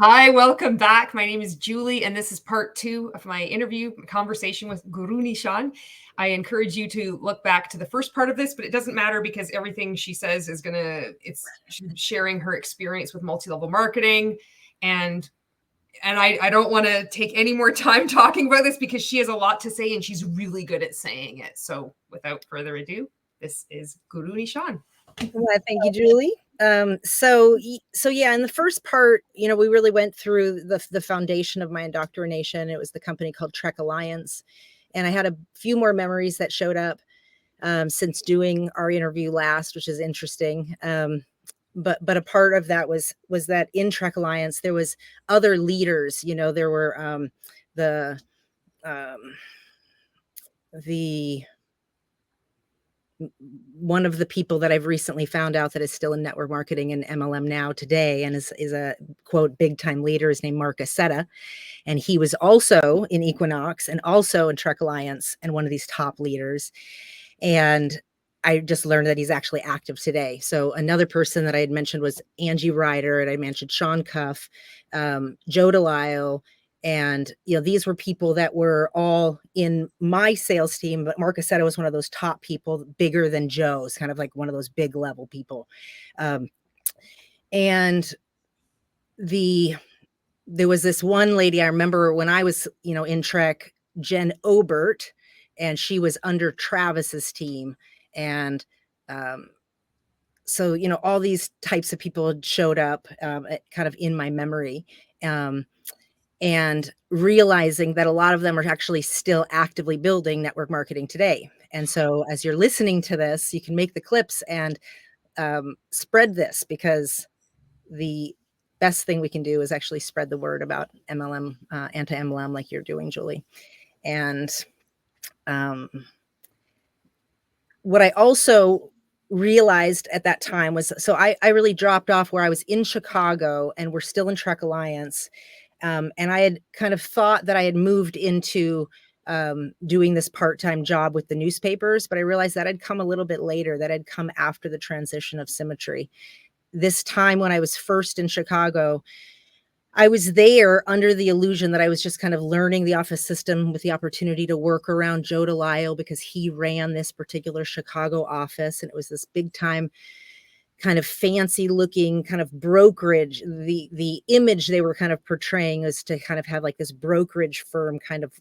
Hi, welcome back. My name is Julie, and this is part 2 of my conversation with GuruNischan. I encourage you to look back to the first part of this, but it doesn't matter because everything she says is she's sharing her experience with multi-level marketing. And I don't want to take any more time talking about this because she has a lot to say and she's really good at saying it. So without further ado, this is GuruNischan. Well, thank you, Julie. So yeah, in the first part, we really went through the foundation of my indoctrination. It was the company called Trek Alliance, and I had a few more memories that showed up since doing our interview last, which is interesting. But a part of that was that in Trek Alliance there was other leaders. There were the one of the people that I've recently found out that is still in network marketing and MLM now today and is a quote big time leader is named Mark Aceta. And he was also in Equinox and also in Trek Alliance and one of these top leaders. And I just learned that he's actually active today. So another person that I had mentioned was Angie Ryder, and I mentioned Sean Cuff, Joe Delisle. And, these were people that were all in my sales team, but Mark Aceta was one of those top people, bigger than Joe's, kind of like one of those big level people. And there was this one lady I remember when I was, in Trek, Jen Obert, and she was under Travis's team. And so, all these types of people showed up kind of in my memory. And realizing that a lot of them are actually still actively building network marketing today. And so as you're listening to this, you can make the clips and spread this, because the best thing we can do is actually spread the word about MLM, anti-MLM, like you're doing, Julie. And what I also realized at that time was, so I really dropped off where I was in Chicago and we're still in Trek Alliance. And I had kind of thought that I had moved into doing this part-time job with the newspapers, but I realized that had come a little bit later, that had come after the transition of Symmetry. This time when I was first in Chicago, I was there under the illusion that I was just kind of learning the office system with the opportunity to work around Joe Delisle because he ran this particular Chicago office. And it was this big time kind of fancy looking kind of brokerage. The image they were kind of portraying was to kind of have like this brokerage firm kind of,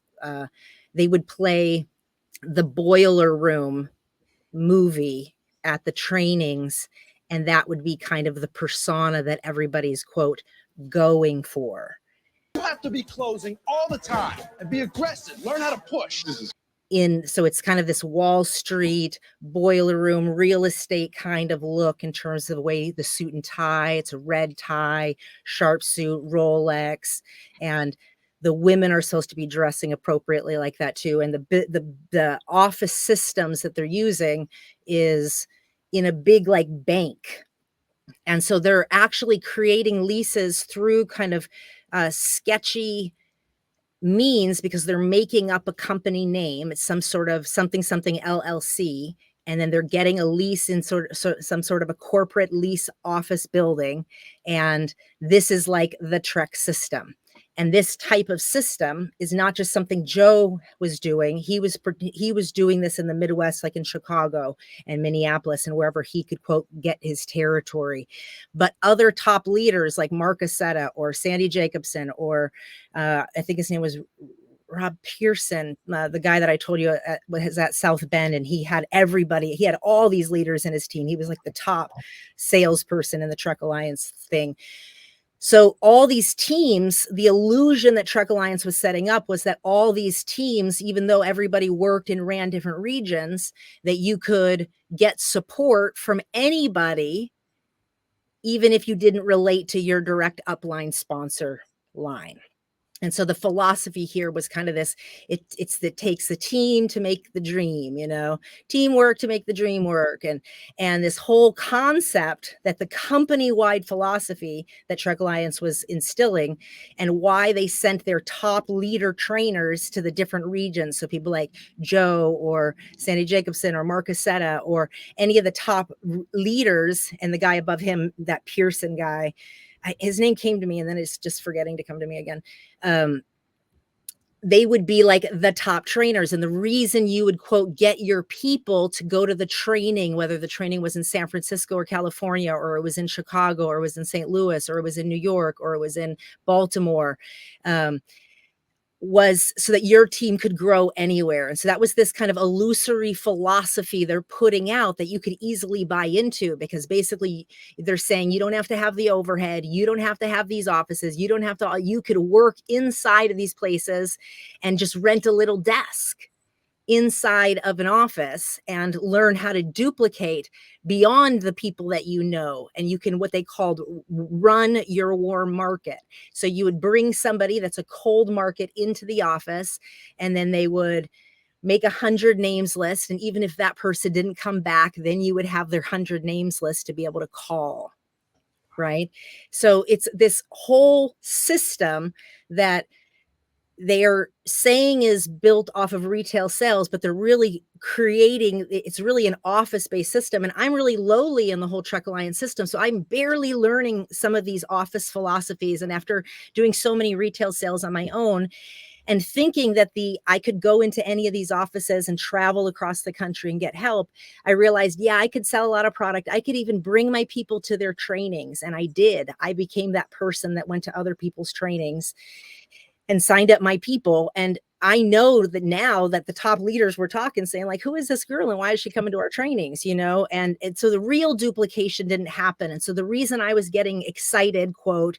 they would play the Boiler Room movie at the trainings. And that would be kind of the persona that everybody's quote going for. You have to be closing all the time and be aggressive. Learn how to push. So it's kind of this Wall Street, boiler room, real estate kind of look in terms of the way the suit and tie. It's a red tie, sharp suit, Rolex, and the women are supposed to be dressing appropriately like that too. And the office systems that they're using is in a big like bank. And so they're actually creating leases through kind of sketchy means, because they're making up a company name. It's some sort of something LLC, and then they're getting a lease in some sort of a corporate lease office building. And this is like the Trek system. And this type of system is not just something Joe was doing. He was doing this in the Midwest, like in Chicago and Minneapolis and wherever he could, quote, get his territory. But other top leaders like Mark Aceta or Sandy Jacobson, or I think his name was Rob Pearson, the guy that I told you was at South Bend, and he had everybody. He had all these leaders in his team. He was like the top salesperson in the Trek Alliance thing. So all these teams, the illusion that Trek Alliance was setting up was that all these teams, even though everybody worked and ran different regions, that you could get support from anybody, even if you didn't relate to your direct upline sponsor line. And so the philosophy here was kind of this, it takes the team to make the dream, teamwork to make the dream work. And this whole concept that the company-wide philosophy that Trek Alliance was instilling, and why they sent their top leader trainers to the different regions. So people like Joe or Sandy Jacobson or Mark Aceta or any of the top leaders, and the guy above him, that Pearson guy, his name came to me and then it's just forgetting to come to me again. They would be like the top trainers. And the reason you would, quote, get your people to go to the training, whether the training was in San Francisco or California, or it was in Chicago, or it was in St. Louis, or it was in New York, or it was in Baltimore, was so that your team could grow anywhere. And so that was this kind of illusory philosophy they're putting out that you could easily buy into, because basically they're saying you don't have to have the overhead, you don't have to have these offices, you don't have to, you could work inside of these places and just rent a little desk inside of an office and learn how to duplicate beyond the people that you know. And you can, what they called, run your warm market. So you would bring somebody that's a cold market into the office, and then they would make 100 names list. And even if that person didn't come back, then you would have their 100 names list to be able to call. Right. So it's this whole system that they are saying is built off of retail sales, but they're really creating, it's really an office-based system. And I'm really lowly in the whole Trek Alliance system. So I'm barely learning some of these office philosophies. And after doing so many retail sales on my own and thinking that I could go into any of these offices and travel across the country and get help, I realized, yeah, I could sell a lot of product. I could even bring my people to their trainings. And I did. I became that person that went to other people's trainings and signed up my people. And I know that now that the top leaders were talking, saying like, who is this girl and why is she coming to our trainings? You know, and so the real duplication didn't happen. And so the reason I was getting excited, quote,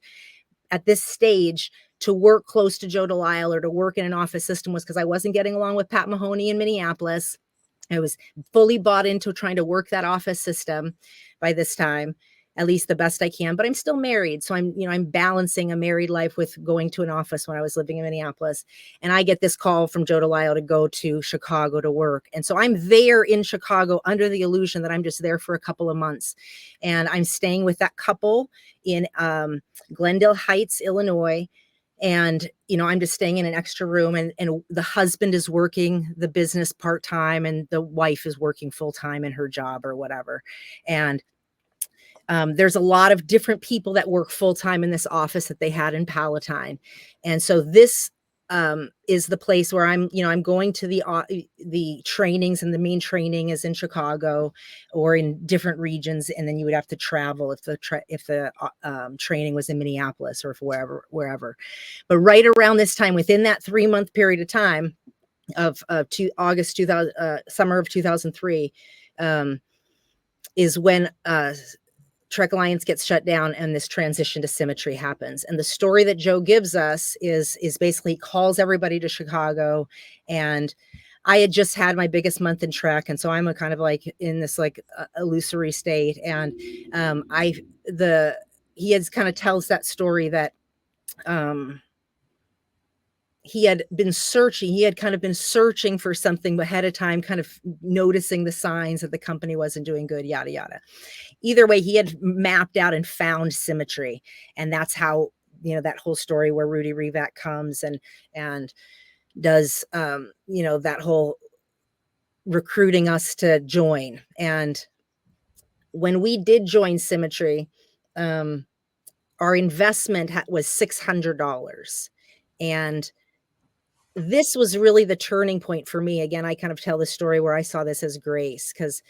at this stage to work close to Joe Delisle or to work in an office system was because I wasn't getting along with Pat Mahoney in Minneapolis. I was fully bought into trying to work that office system by this time, at least the best I can, but I'm still married. So I'm balancing a married life with going to an office when I was living in Minneapolis. And I get this call from Joe Delisle to go to Chicago to work. And so I'm there in Chicago under the illusion that I'm just there for a couple of months. And I'm staying with that couple in Glendale Heights, Illinois. And, I'm just staying in an extra room, and the husband is working the business part-time and the wife is working full-time in her job or whatever. And there's a lot of different people that work full-time in this office that they had in Palatine. And so this is the place where I'm going to the trainings, and the main training is in Chicago or in different regions. And then you would have to travel if the training was in Minneapolis or wherever. But right around this time, within that 3-month period of time of August 2000, summer of 2003, is when Trek Alliance gets shut down and this transition to Symmetry happens. And the story that Joe gives us is basically calls everybody to Chicago. And I had just had my biggest month in Trek. And so I'm a kind of like in this like illusory state. And he has kind of tells that story that he had kind of been searching for something ahead of time, kind of noticing the signs that the company wasn't doing good, yada, yada. Either way, he had mapped out and found Symmetry. And that's how, that whole story where Rudy Revac comes and does, that whole recruiting us to join. And when we did join Symmetry, our investment was $600. And this was really the turning point for me. Again, I kind of tell the story where I saw this as grace, because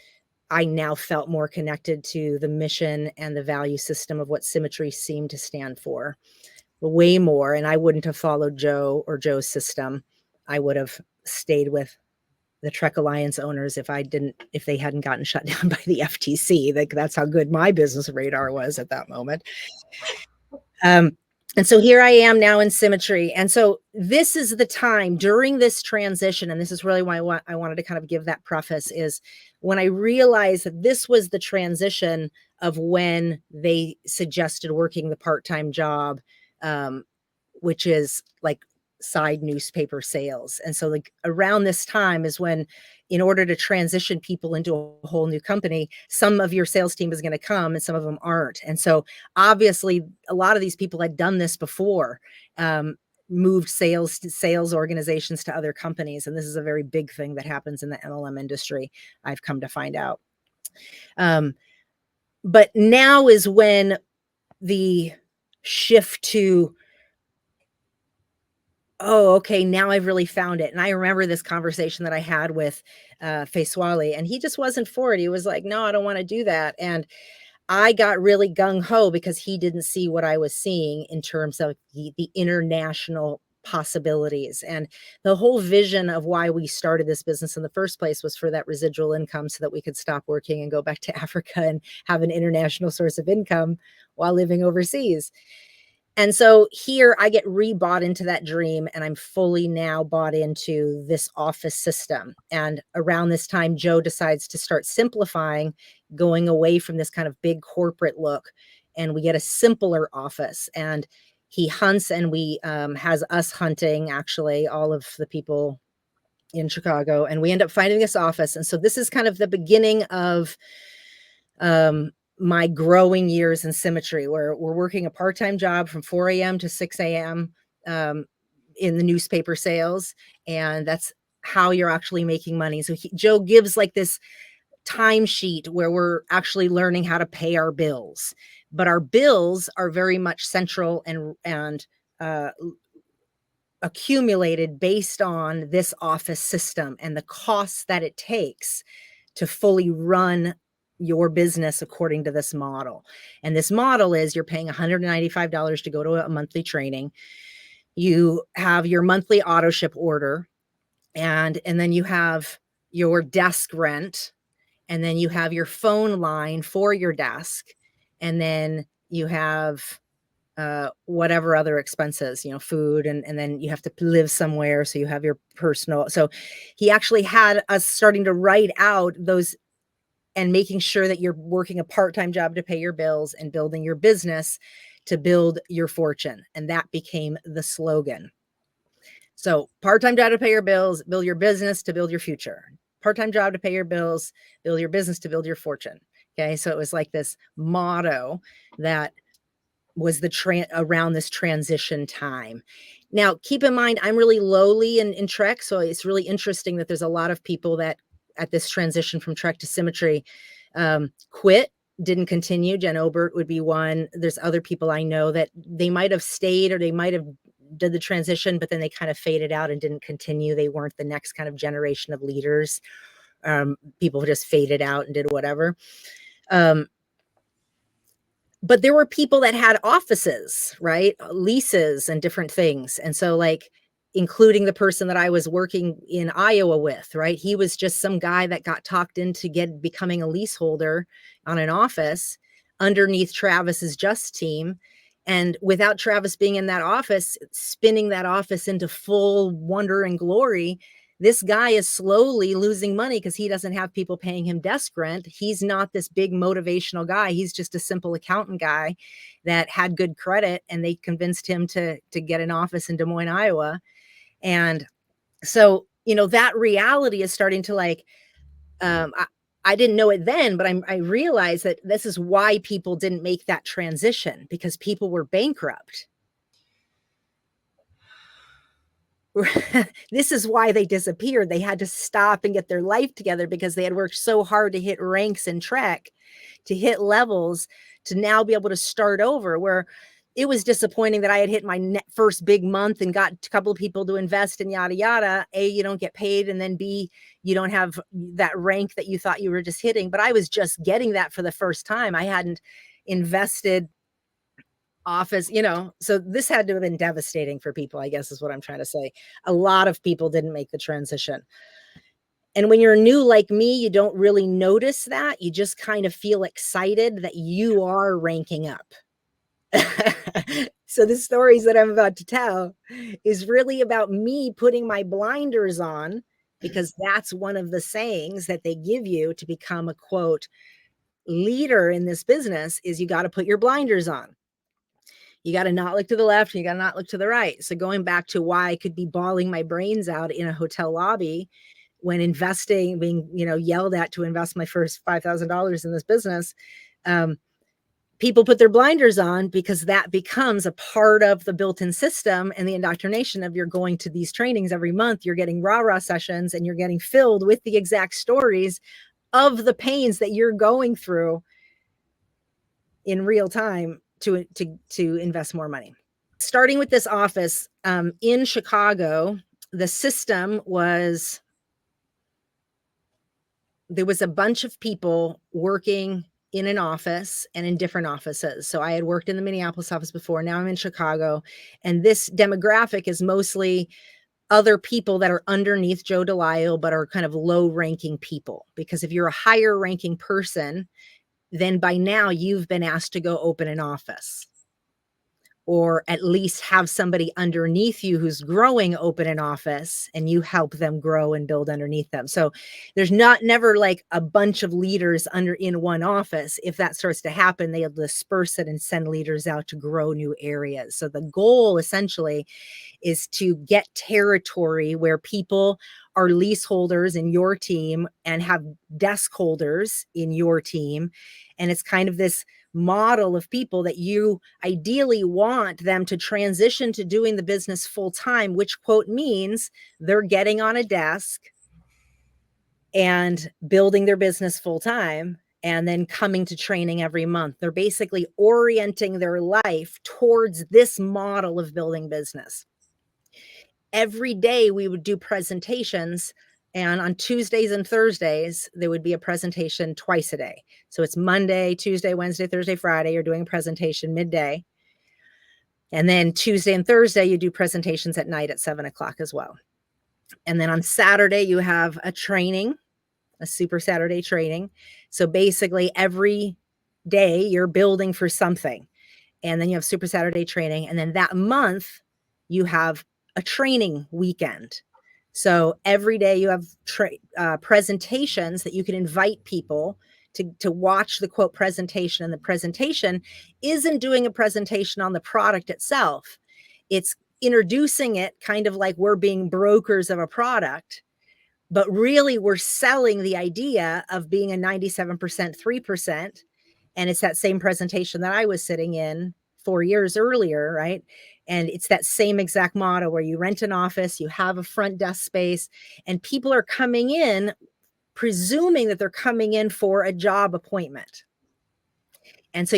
I now felt more connected to the mission and the value system of what Symmetry seemed to stand for, way more. And I wouldn't have followed Joe or Joe's system. I would have stayed with the Trek Alliance owners if they hadn't gotten shut down by the FTC. That's how good my business radar was at that moment. And so here I am now in Symmetry. And so this is the time during this transition. And this is really why I wanted to kind of give that preface, is when I realized that this was the transition of when they suggested working the part-time job, which is like side newspaper sales. And so like around this time is when, in order to transition people into a whole new company, some of your sales team is going to come and some of them aren't. And so obviously a lot of these people had done this before, moved sales organizations to other companies. And this is a very big thing that happens in the MLM industry, I've come to find out. But now is when the shift to, oh, okay, now I've really found it. And I remember this conversation that I had with Faiswali, and he just wasn't for it. He was like, no, I don't want to do that. And I got really gung-ho because he didn't see what I was seeing in terms of the international possibilities. And the whole vision of why we started this business in the first place was for that residual income so that we could stop working and go back to Africa and have an international source of income while living overseas. And so here I get re-bought into that dream, and I'm fully now bought into this office system. And around this time, Joe decides to start simplifying, going away from this kind of big corporate look, and we get a simpler office. And he hunts, and we has us hunting, actually, all of the people in Chicago, and we end up finding this office. And so this is kind of the beginning of my growing years in Symmetry, where we're working a part-time job from 4 a.m. to 6 a.m. In the newspaper sales. And that's how you're actually making money. So Joe gives like this timesheet where we're actually learning how to pay our bills, but our bills are very much central and accumulated based on this office system and the costs that it takes to fully run your business according to this model. And this model is you're paying $195 to go to a monthly training. You have your monthly auto ship order, and then you have your desk rent, and then you have your phone line for your desk, and then you have whatever other expenses, food, and then you have to live somewhere. So you have your personal. So he actually had us starting to write out those and making sure that you're working a part-time job to pay your bills and building your business to build your fortune. And that became the slogan. So part-time job to pay your bills, build your business to build your future. Part-time job to pay your bills, build your business to build your fortune. Okay. So it was like this motto that was around this transition time. Now, keep in mind, I'm really lowly in Trek. So it's really interesting that there's a lot of people that at this transition from Trek to Symmetry quit, didn't continue. Jen Obert would be one. There's other people I know that they might have stayed or they might have did the transition, but then they kind of faded out and didn't continue. They weren't the next kind of generation of leaders. People just faded out and did whatever. But there were people that had offices, right? Leases and different things. And so like, including the person that I was working in Iowa with, right? He was just some guy that got talked into becoming a leaseholder on an office underneath Travis's Just team. And without Travis being in that office, spinning that office into full wonder and glory, this guy is slowly losing money because he doesn't have people paying him desk rent. He's not this big motivational guy. He's just a simple accountant guy that had good credit, and they convinced him to get an office in Des Moines, Iowa. And so, that reality is starting to like, I didn't know it then, but I realized that this is why people didn't make that transition, because people were bankrupt. This is why they disappeared. They had to stop and get their life together because they had worked so hard to hit ranks in Trek, to hit levels, to now be able to start over, where it was disappointing that I had hit my first big month and got a couple of people to invest and yada, yada. A, you don't get paid. And then B, you don't have that rank that you thought you were just hitting. But I was just getting that for the first time. I hadn't invested office, so this had to have been devastating for people, I guess is what I'm trying to say. A lot of people didn't make the transition. And when you're new like me, you don't really notice that. You just kind of feel excited that you are ranking up. So the stories that I'm about to tell is really about me putting my blinders on, because that's one of the sayings that they give you to become a quote leader in this business is you got to put your blinders on. You got to not look to the left, and you got to not look to the right. So going back to why I could be bawling my brains out in a hotel lobby when investing, being, yelled at to invest my first $5,000 in this business, people put their blinders on because that becomes a part of the built-in system and the indoctrination of you're going to these trainings every month. You're getting rah-rah sessions, and you're getting filled with the exact stories of the pains that you're going through in real time to invest more money. Starting with this office in Chicago, the system was, there was a bunch of people working in an office and in different offices. So I had worked in the Minneapolis office before. Now I'm in Chicago. And this demographic is mostly other people that are underneath Joe DeLisle, but are kind of low ranking people. Because if you're a higher ranking person, then by now you've been asked to go open an office, or at least have somebody underneath you who's growing open an office, and you help them grow and build underneath them. So there's never like a bunch of leaders in one office. If that starts to happen, they'll disperse it and send leaders out to grow new areas. So the goal essentially is to get territory where people are leaseholders in your team and have desk holders in your team. And it's kind of this model of people that you ideally want them to transition to doing the business full time, which quote means they're getting on a desk and building their business full time and then coming to training every month. They're basically orienting their life towards this model of building business. Every day we would do presentations, and on Tuesdays and Thursdays, there would be a presentation twice a day. So it's Monday, Tuesday, Wednesday, Thursday, Friday, you're doing a presentation midday. And then Tuesday and Thursday, you do presentations at night at 7 o'clock as well. And then on Saturday, you have a training, a Super Saturday training. So basically every day you're building for something. And then you have Super Saturday training. And then that month you have a training weekend. So every day you have presentations that you can invite people to watch the quote presentation. And the presentation isn't doing a presentation on the product itself. It's introducing it kind of like we're being brokers of a product, but really we're selling the idea of being a 97% 3%. And it's that same presentation that I was sitting in 4 years earlier, right? And it's that same exact model where you rent an office, you have a front desk space, and people are coming in presuming that they're coming in for a job appointment. And so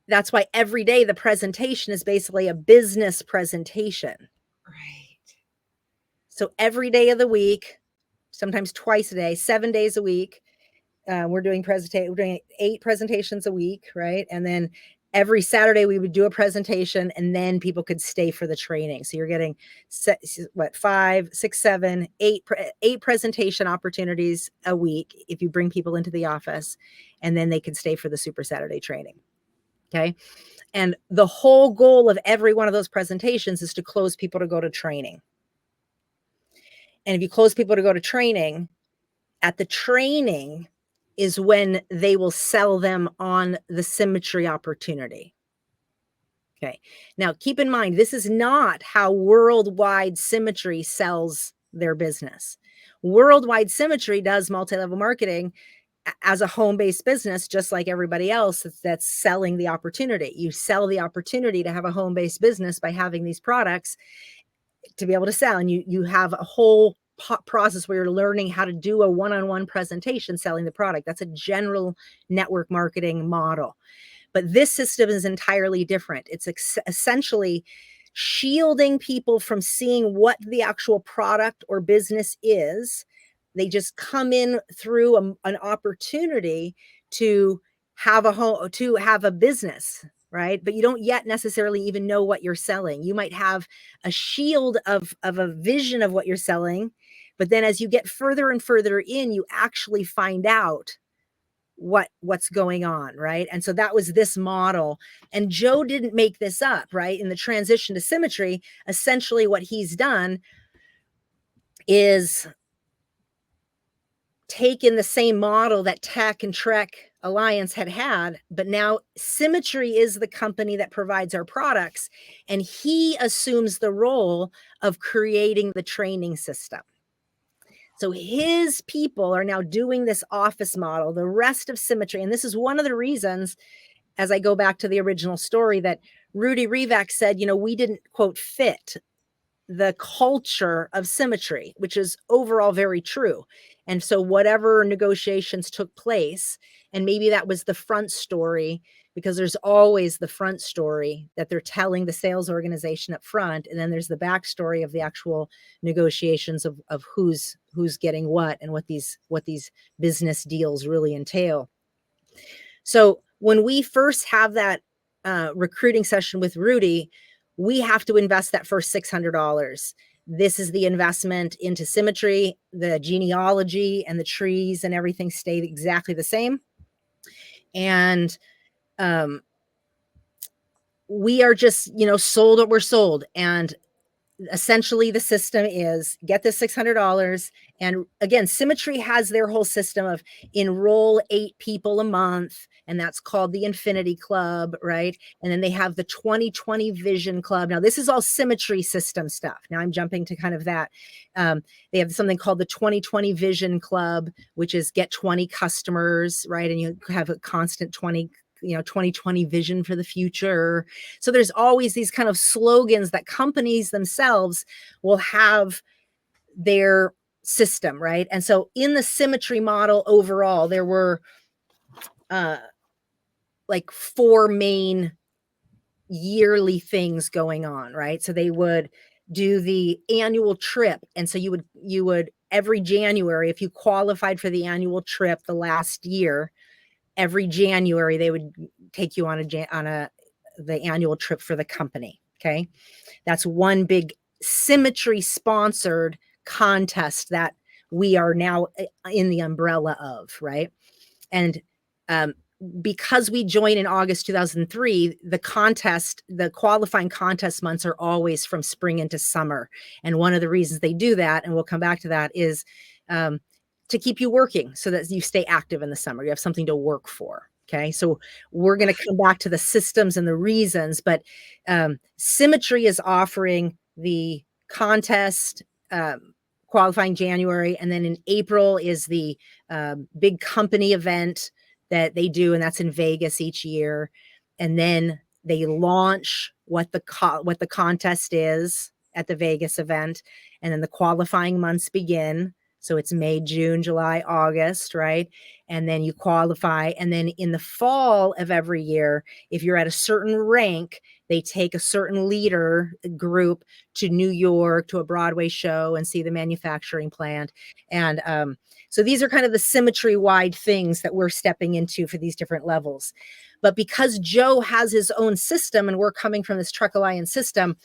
that's why every day the presentation is basically a business presentation. Right. So every day of the week, sometimes twice a day, 7 days a week, we're doing 8 presentations a week, right? And then every Saturday we would do a presentation, and then people could stay for the training. So you're getting 5, 6, 7, 8 presentation opportunities a week if you bring people into the office, and then they can stay for the Super Saturday training. Okay. And the whole goal of every one of those presentations is to close people to go to training. And if you close people to go to training, at the training is when they will sell them on the symmetry opportunity. Okay. Now, keep in mind, this is not how Worldwide Symmetry sells their business. Worldwide Symmetry does multi-level marketing as a home-based business, just like everybody else that's selling the opportunity. You sell the opportunity to have a home-based business by having these products to be able to sell. And you have a whole process where you're learning how to do a one-on-one presentation selling the product. That's a general network marketing model. But this system is entirely different. It's essentially shielding people from seeing what the actual product or business is. They just come in through an opportunity to have a business, right? But you don't yet necessarily even know what you're selling. You might have a shield of a vision of what you're selling, but then as you get further and further in, you actually find out what's going on, right? And so that was this model. And Joe didn't make this up, right? In the transition to symmetry, essentially what he's done is taken the same model that Tech and Trek Alliance had, but now Symmetry is the company that provides our products, and he assumes the role of creating the training system. So his people are now doing this office model, the rest of Symmetry. And this is one of the reasons, as I go back to the original story, that Rudy Revak said, we didn't, quote, fit the culture of Symmetry, which is overall very true. And so whatever negotiations took place, and maybe that was the front story because there's always the front story that they're telling the sales organization up front. And then there's the backstory of the actual negotiations of who's getting what and what these business deals really entail. So when we first have that recruiting session with Rudy, we have to invest that first $600. This is the investment into symmetry, the genealogy and the trees and everything stayed exactly the same. And we are just, sold what we're sold. And essentially the system is get this $600. And again, Symmetry has their whole system of enroll 8 people a month. And that's called the Infinity Club, right? And then they have the 2020 Vision Club. Now, this is all Symmetry system stuff. Now I'm jumping to kind of that. They have something called the 2020 Vision Club, which is get 20 customers, right? And you have a constant 2020 vision for the future. So there's always these kind of slogans that companies themselves will have their system, right? And so in the Symmetry model overall, there were like 4 main yearly things going on, right? So they would do the annual trip. And so you would every January, if you qualified for the annual trip the last year, every January they would take you on the annual trip for the company. Okay. That's one big Symmetry sponsored contest that we are now in the umbrella of, right? And because we joined in August 2003, the qualifying contest months are always from spring into summer. And one of the reasons they do that, and we'll come back to that, is to keep you working so that you stay active in the summer. You have something to work for. Okay. So we're going to come back to the systems and the reasons, but Symmetry is offering the contest qualifying January. And then in April is the big company event that they do. And that's in Vegas each year. And then they launch what the contest is at the Vegas event. And then the qualifying months begin. So it's May, June, July, August, right? And then you qualify. And then in the fall of every year, if you're at a certain rank, they take a certain leader group to New York to a Broadway show and see the manufacturing plant. And so these are kind of the Symmetry-wide things that we're stepping into for these different levels. But because Joe has his own system and we're coming from this Truck Alliance system,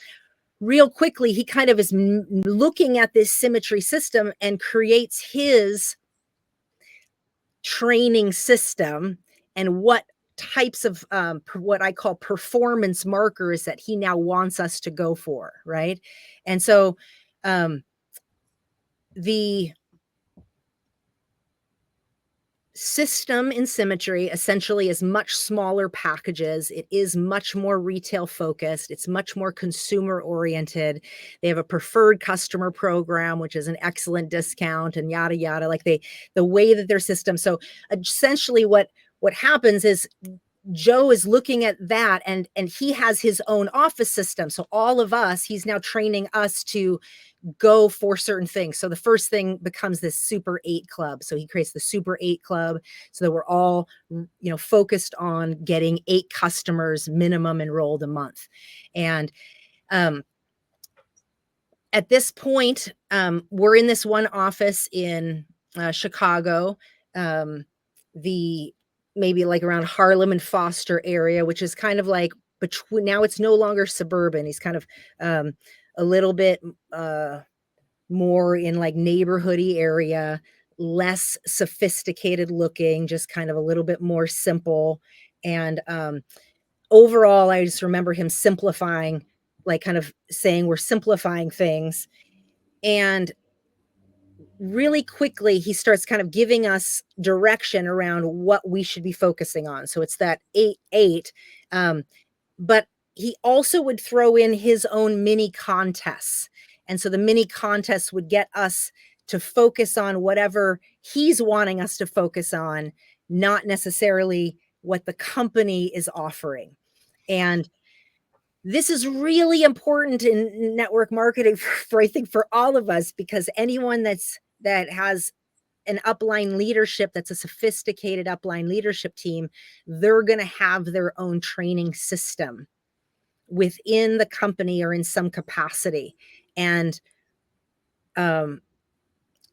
real quickly, he kind of is looking at this Symmetry system and creates his training system and what types of what I call performance markers that he now wants us to go for, right? And so the system in Symmetry essentially is much smaller packages. It is much more retail focused. It's much more consumer oriented. They have a preferred customer program, which is an excellent discount and yada, yada, like the way that their system. So essentially what happens is Joe is looking at that and he has his own office system. So all of us, he's now training us to go for certain things. So the first thing becomes this Super 8 Club. So he creates the Super 8 Club so that we're all, focused on getting 8 customers minimum enrolled a month. And at this point, we're in this one office in Chicago, maybe like around Harlem and Foster area, which is kind of like between, now it's no longer suburban. He's kind of a little bit more in like neighborhoody area, less sophisticated looking, just kind of a little bit more simple. And overall, I just remember him simplifying, like kind of saying we're simplifying things. And really quickly, he starts kind of giving us direction around what we should be focusing on. So it's that 8-8. But he also would throw in his own mini contests. And so the mini contests would get us to focus on whatever he's wanting us to focus on, not necessarily what the company is offering. And this is really important in network marketing for I think for all of us, because anyone that has an upline leadership that's a sophisticated upline leadership team, they're going to have their own training system within the company or in some capacity. And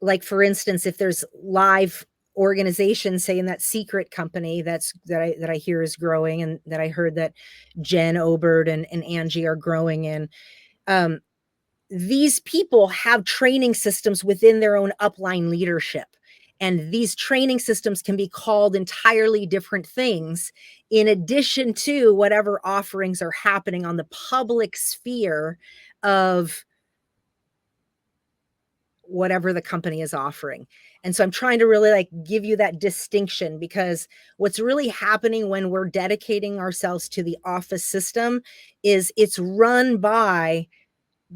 like, for instance, if there's live organizations, say in that secret company that I hear is growing, and that I heard that Jen Obert and Angie are growing in, these people have training systems within their own upline leadership. And these training systems can be called entirely different things in addition to whatever offerings are happening on the public sphere of whatever the company is offering. And so I'm trying to really like give you that distinction, because what's really happening when we're dedicating ourselves to the office system is it's run by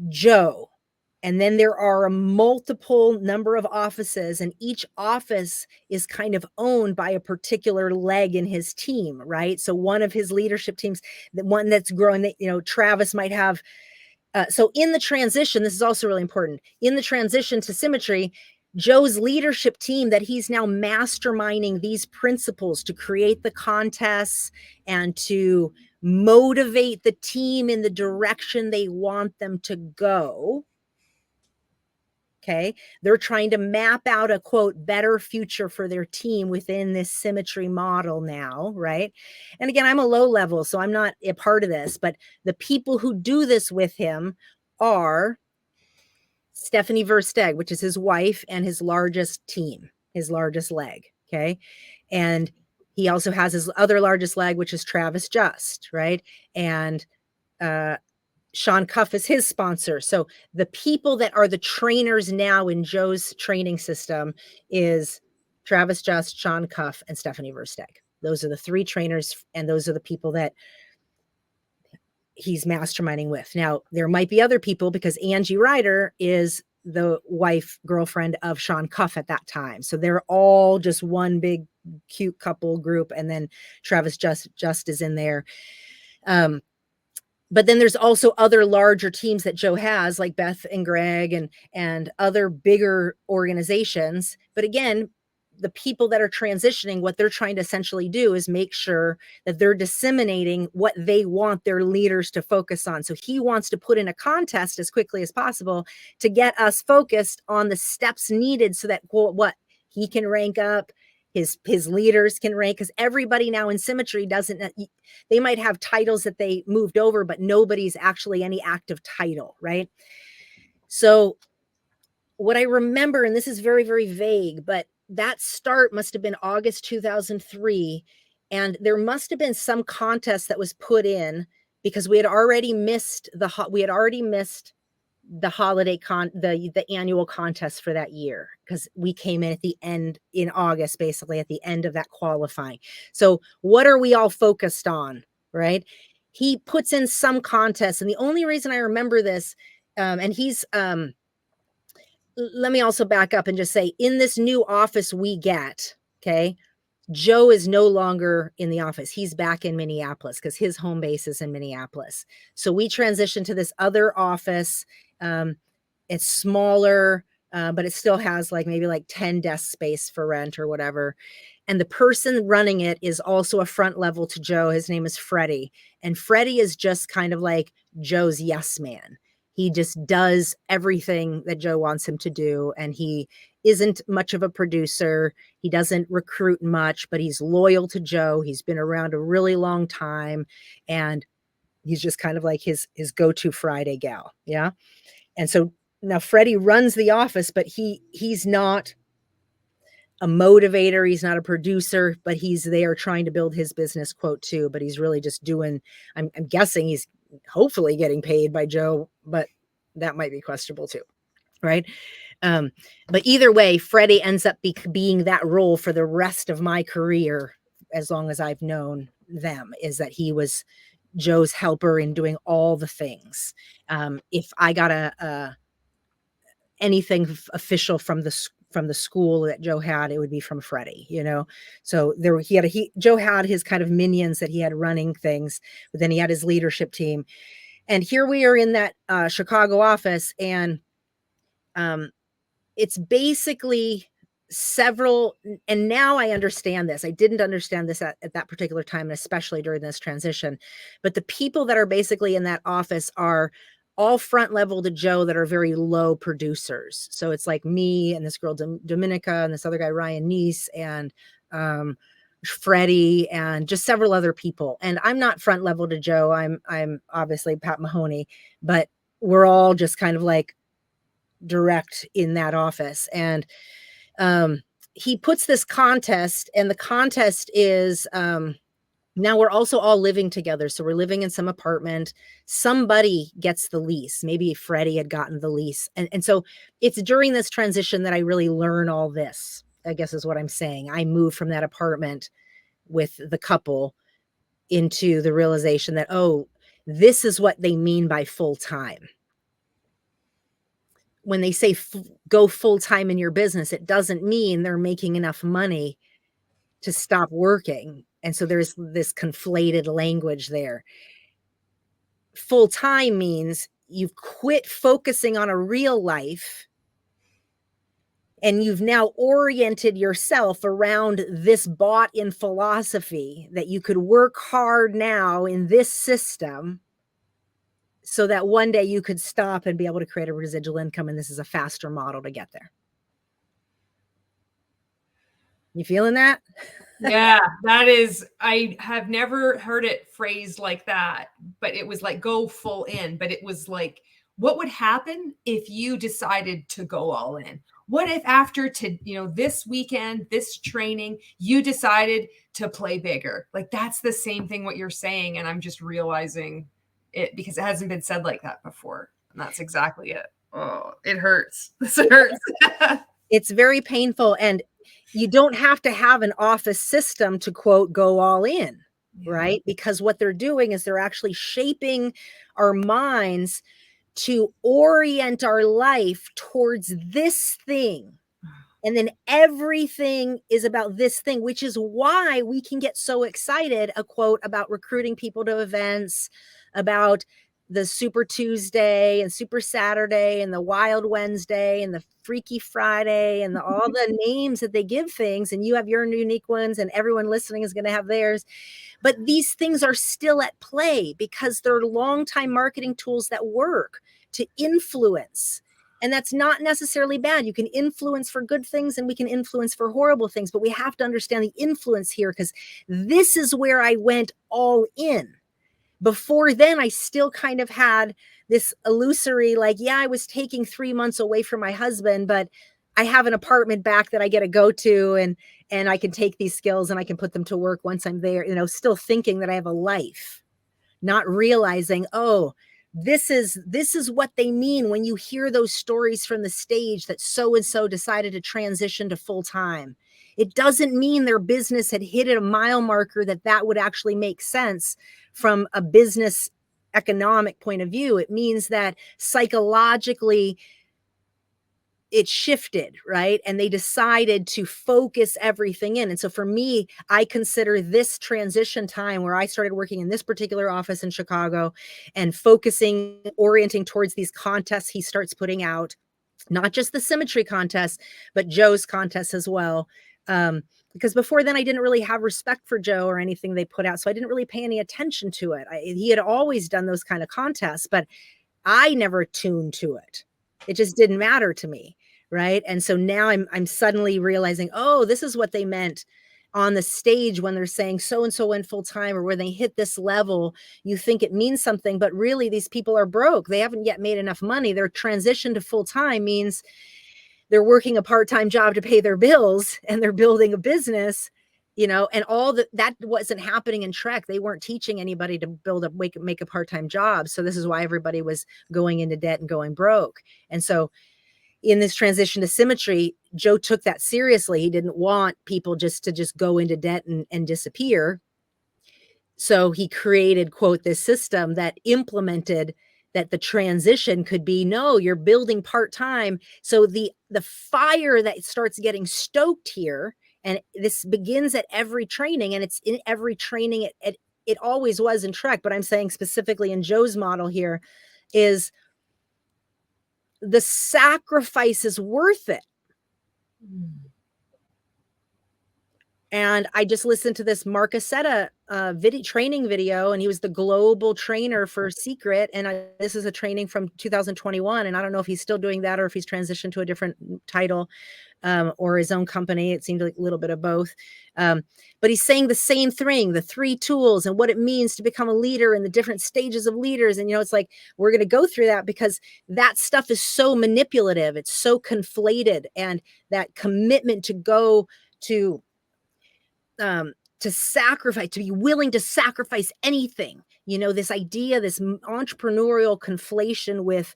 Joe. And then there are a multiple number of offices, and each office is kind of owned by a particular leg in his team, right? So one of his leadership teams, the one that's growing, that, you know, Travis might have. So in the transition, this is also really important. In the transition to Symmetry, Joe's leadership team that he's now masterminding these principles to create the contests and to motivate the team in the direction they want them to go. Okay. They're trying to map out a quote better future for their team within this Symmetry model now. Right. And again, I'm a low level, so I'm not a part of this, but the people who do this with him are Stephanie Versteg, which is his wife and his largest team, his largest leg. Okay. And he also has his other largest leg, which is Travis Just. Right. And, Sean Cuff is his sponsor. So the people that are the trainers now in Joe's training system is Travis Just, Sean Cuff, and Stephanie Versteg. Those are the three trainers, and those are the people that he's masterminding with. Now, there might be other people, because Angie Ryder is the wife, girlfriend of Sean Cuff at that time. So they're all just one big cute couple group. And then Travis Just is in there. But then there's also other larger teams that Joe has, like Beth and Greg and other bigger organizations. But again, the people that are transitioning, what they're trying to essentially do is make sure that they're disseminating what they want their leaders to focus on. So he wants to put in a contest as quickly as possible to get us focused on the steps needed so that what he can rank up, his leaders can rank, because everybody now in Symmetry doesn't, they might have titles that they moved over, but nobody's actually any active title, right? So what I remember, and this is very, very vague, but that start must have been August 2003. And there must have been some contest that was put in, because we had already missed the holiday the annual contest for that year, because we came in at the end in August, basically at the end of that qualifying. So what are we all focused on, right? He puts in some contest, and the only reason I remember this, and he's, let me also back up and just say, in this new office we get, okay, Joe is no longer in the office. He's back in Minneapolis, because his home base is in Minneapolis. So we transitioned to this other office. It's smaller, but it still has maybe 10 desk space for rent or whatever. And the person running it is also a front level to Joe. His name is Freddie. And Freddie is just kind of like Joe's yes man. He just does everything that Joe wants him to do. And he isn't much of a producer. He doesn't recruit much, but he's loyal to Joe. He's been around a really long time. And he's just kind of like his go-to Friday gal. Yeah. And so now Freddie runs the office, but he's not a motivator. He's not a producer, but he's there trying to build his business quote too. But he's really just doing, I'm guessing he's hopefully getting paid by Joe, but that might be questionable too. Right. But either way, Freddie ends up being that role for the rest of my career. As long as I've known them, is that he was Joe's helper in doing all the things. If I got anything official from the school that Joe had, it would be from Freddie, So Joe had his kind of minions that he had running things, but then he had his leadership team. And here we are in that Chicago office, and it's basically several, and now I understand this. I didn't understand this at that particular time, and especially during this transition. But the people that are basically in that office are all front level to Joe that are very low producers. So it's like me and this girl Dominica and this other guy Ryan Neese and Freddie and just several other people. And I'm not front level to Joe. I'm obviously Pat Mahoney, but we're all just kind of like direct in that office. And he puts this contest, and the contest is now we're also all living together. So we're living in some apartment. Somebody gets the lease. Maybe Freddie had gotten the lease. And so it's during this transition that I really learn all this, I guess is what I'm saying. I moved from that apartment with the couple into the realization that, oh, this is what they mean by full time. When they say go full time in your business, it doesn't mean they're making enough money to stop working. And so there's this conflated language there. Full time means you've quit focusing on a real life and you've now oriented yourself around this bought-in philosophy that you could work hard now in this system so that one day you could stop and be able to create a residual income. And this is a faster model to get there. You feeling that? Yeah, that is, I have never heard it phrased like that, but it was like go full in. But it was like, what would happen if you decided to go all in? What if after this weekend, this training, you decided to play bigger? Like that's the same thing what you're saying. And I'm just realizing it because it hasn't been said like that before. And that's exactly it. Oh, it hurts. This hurts. It's very painful. And you don't have to have an office system to quote, go all in, right? Because what they're doing is they're actually shaping our minds to orient our life towards this thing. And then everything is about this thing, which is why we can get so excited, a quote, about recruiting people to events, about the Super Tuesday and Super Saturday and the Wild Wednesday and the Freaky Friday and all the names that they give things. And you have your unique ones and everyone listening is going to have theirs. But these things are still at play because they're long-time marketing tools that work to influence. And that's not necessarily bad. You can influence for good things and we can influence for horrible things. But we have to understand the influence here because this is where I went all in. Before then, I still kind of had this illusory, like, yeah, I was taking 3 months away from my husband, but I have an apartment back that I get to go to and I can take these skills and I can put them to work once I'm there, still thinking that I have a life, not realizing, oh, this is what they mean when you hear those stories from the stage that so-and-so decided to transition to full time. It doesn't mean their business had hit a mile marker that would actually make sense from a business economic point of view. It means that psychologically it shifted, right? And they decided to focus everything in. And so for me, I consider this transition time where I started working in this particular office in Chicago and orienting towards these contests he starts putting out, not just the symmetry contest, but Joe's contests as well. Because before then I didn't really have respect for Joe or anything they put out. So I didn't really pay any attention to it. He had always done those kind of contests, but I never tuned to it. It just didn't matter to me. Right. And so now I'm suddenly realizing, oh, this is what they meant on the stage when they're saying so-and-so went full time, or when they hit this level, you think it means something, but really these people are broke. They haven't yet made enough money. Their transition to full time means they're working a part-time job to pay their bills and they're building a business, and all that wasn't happening in Trek. They weren't teaching anybody to make a part-time job. So this is why everybody was going into debt and going broke. And so in this transition to symmetry, Joe took that seriously. He didn't want people to go into debt and disappear. So he created, quote, this system that implemented that the transition could be, no, you're building part-time. So the fire that starts getting stoked here, and this begins at every training, and it's in every training. It always was in Trek, but I'm saying specifically in Joe's model here is the sacrifice is worth it. And I just listened to this Mark Aceta training video, and he was the global trainer for Secret. And this is a training from 2021. And I don't know if he's still doing that or if he's transitioned to a different title or his own company. It seemed like a little bit of both. But he's saying the same thing, the 3 tools and what it means to become a leader and the different stages of leaders. And, it's like, we're going to go through that because that stuff is so manipulative. It's so conflated. And that commitment to go to sacrifice, to be willing to sacrifice anything, this idea, this entrepreneurial conflation with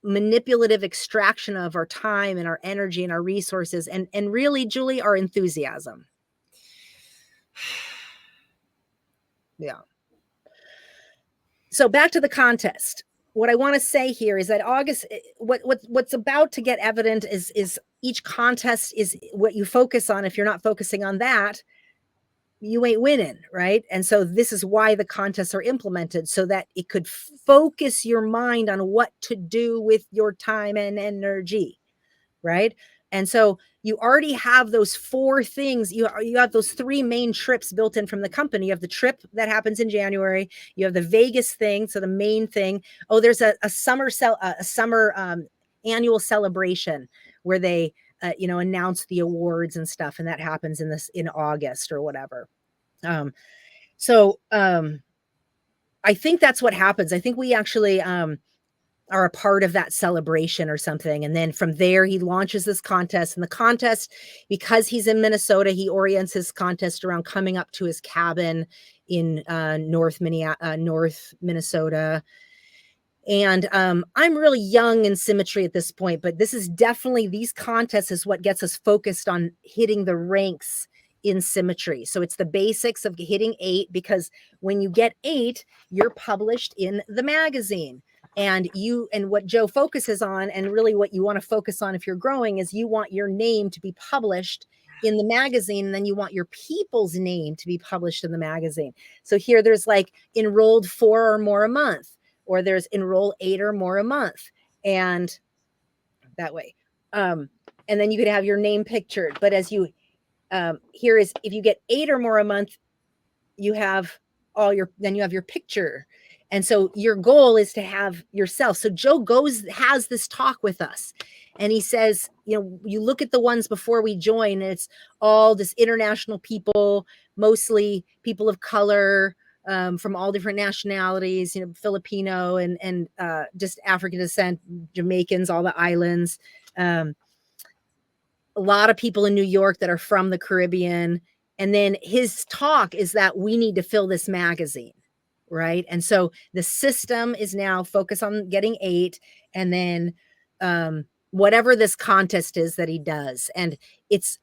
manipulative extraction of our time and our energy and our resources and really, Julie, our enthusiasm. Yeah. So back to the contest. What I want to say here is that August, what's about to get evident is each contest is what you focus on. If you're not focusing on that, you ain't winning, right? And so this is why the contests are implemented, so that it could focus your mind on what to do with your time and energy, right? And so you already have those 4 things. You have those 3 main trips built in from the company. You have the trip that happens in January. You have the Vegas thing. So the main thing. Oh, there's a summer annual celebration where they announce the awards and stuff, and that happens in August or whatever. I think that's what happens. I think we actually are a part of that celebration or something. And then from there, he launches this contest. And the contest, because he's in Minnesota, he orients his contest around coming up to his cabin in North Minnesota. And I'm really young in Symmetry at this point, but this is definitely, these contests is what gets us focused on hitting the ranks in Symmetry. So it's the basics of hitting 8, because when you get 8, you're published in the magazine. And what Joe focuses on, and really what you want to focus on if you're growing, is you want your name to be published in the magazine, and then you want your people's name to be published in the magazine. So here there's like enrolled 4 or more a month, or there's enroll 8 or more a month, and that way. And then you could have your name pictured. But as you here is, if you get 8 or more a month, you have then you have your picture. And so your goal is to have yourself. So Joe has this talk with us, and he says, you look at the ones before we join, and it's all this international people, mostly people of color, from all different nationalities, Filipino and just African descent, Jamaicans, all the islands, a lot of people in New York that are from the Caribbean. And then his talk is that we need to fill this magazine. Right. And so the system is now focused on getting 8, and then whatever this contest is that he does. And it's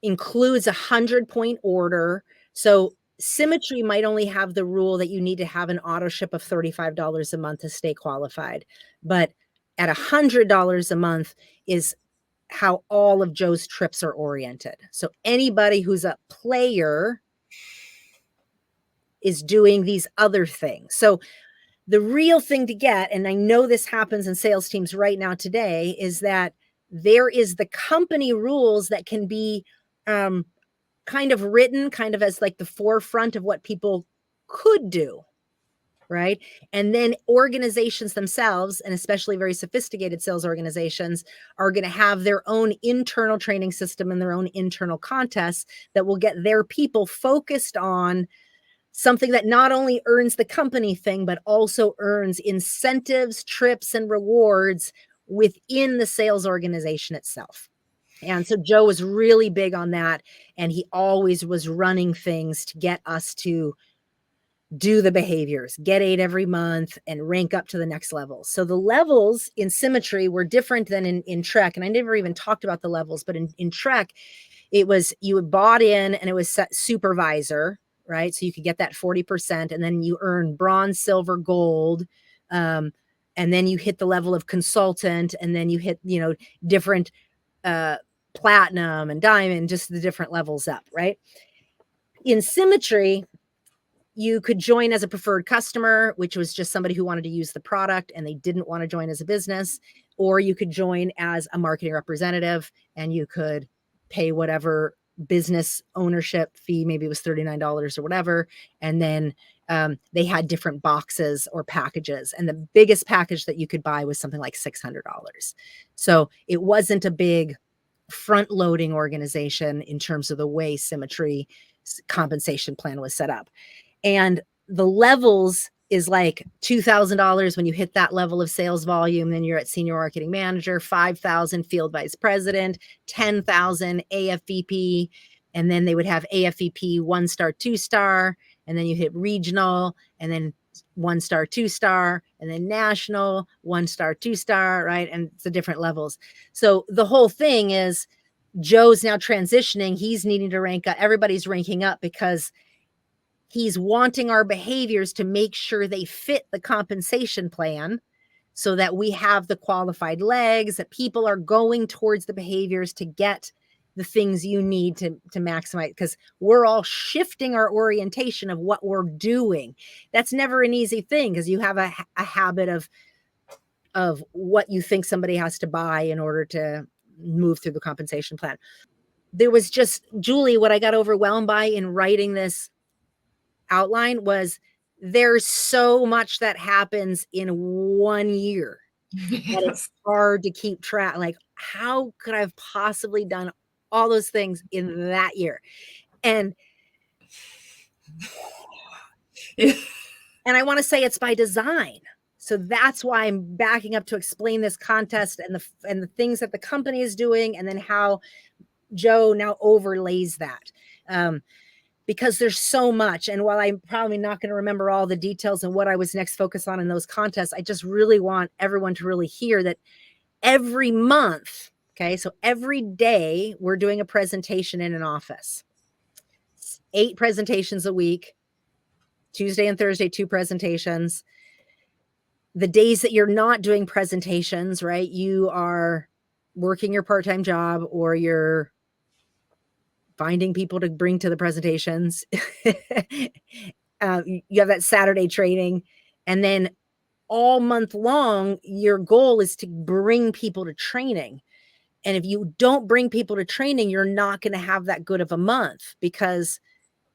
includes 100-point order. So Symmetry might only have the rule that you need to have an auto ship of $35 a month to stay qualified. But at $100 a month is how all of Joe's trips are oriented. So anybody who's a player is doing these other things. So the real thing to get, and I know this happens in sales teams right now today, is that there is the company rules that can be kind of written kind of as like the forefront of what people could do. Right. And then organizations themselves, and especially very sophisticated sales organizations, are going to have their own internal training system and their own internal contests that will get their people focused on something that not only earns the company thing, but also earns incentives, trips, and rewards within the sales organization itself. And so Joe was really big on that. And he always was running things to get us to do the behaviors, get 8 every month, and rank up to the next level. So the levels in Symmetry were different than in Trek. And I never even talked about the levels, but in Trek, it was, you had bought in and it was set supervisor, right? So you could get that 40%, and then you earn bronze, silver, gold. And then you hit the level of consultant, and then you hit, different platinum and diamond, just the different levels up, right? In Symmetry, you could join as a preferred customer, which was just somebody who wanted to use the product and they didn't want to join as a business, or you could join as a marketing representative, and you could pay whatever business ownership fee, maybe it was $39 or whatever. And then they had different boxes or packages. And the biggest package that you could buy was something like $600. So it wasn't a big front loading organization in terms of the way Symmetry compensation plan was set up. And the levels is like $2,000 when you hit that level of sales volume, then you're at senior marketing manager, 5,000 field vice president, 10,000 AFVP, and then they would have AFVP 1-star, 2-star, and then you hit regional, and then 1-star, 2-star, and then national, 1-star, 2-star, right? And it's the different levels. So the whole thing is Joe's now transitioning. He's needing to rank up. Everybody's ranking up because he's wanting our behaviors to make sure they fit the compensation plan so that we have the qualified legs, that people are going towards the behaviors to get the things you need to maximize, because we're all shifting our orientation of what we're doing. That's never an easy thing because you have a habit of what you think somebody has to buy in order to move through the compensation plan. There was just, Julie, what I got overwhelmed by in writing this outline was there's so much that happens in 1 year that it's hard to keep track. Like, how could I have possibly done all those things in that year? And I want to say it's by design. So that's why I'm backing up to explain this contest and the things that the company is doing, and then how Joe now overlays that. Because there's so much. And while I'm probably not going to remember all the details and what I was next focused on in those contests, I just really want everyone to really hear that every month, okay, so every day we're doing a presentation in an office. 8 presentations a week, Tuesday and Thursday, 2 presentations. The days that you're not doing presentations, right, you are working your part-time job or you're finding people to bring to the presentations. You have that Saturday training. And then all month long, your goal is to bring people to training. And if you don't bring people to training, you're not going to have that good of a month, because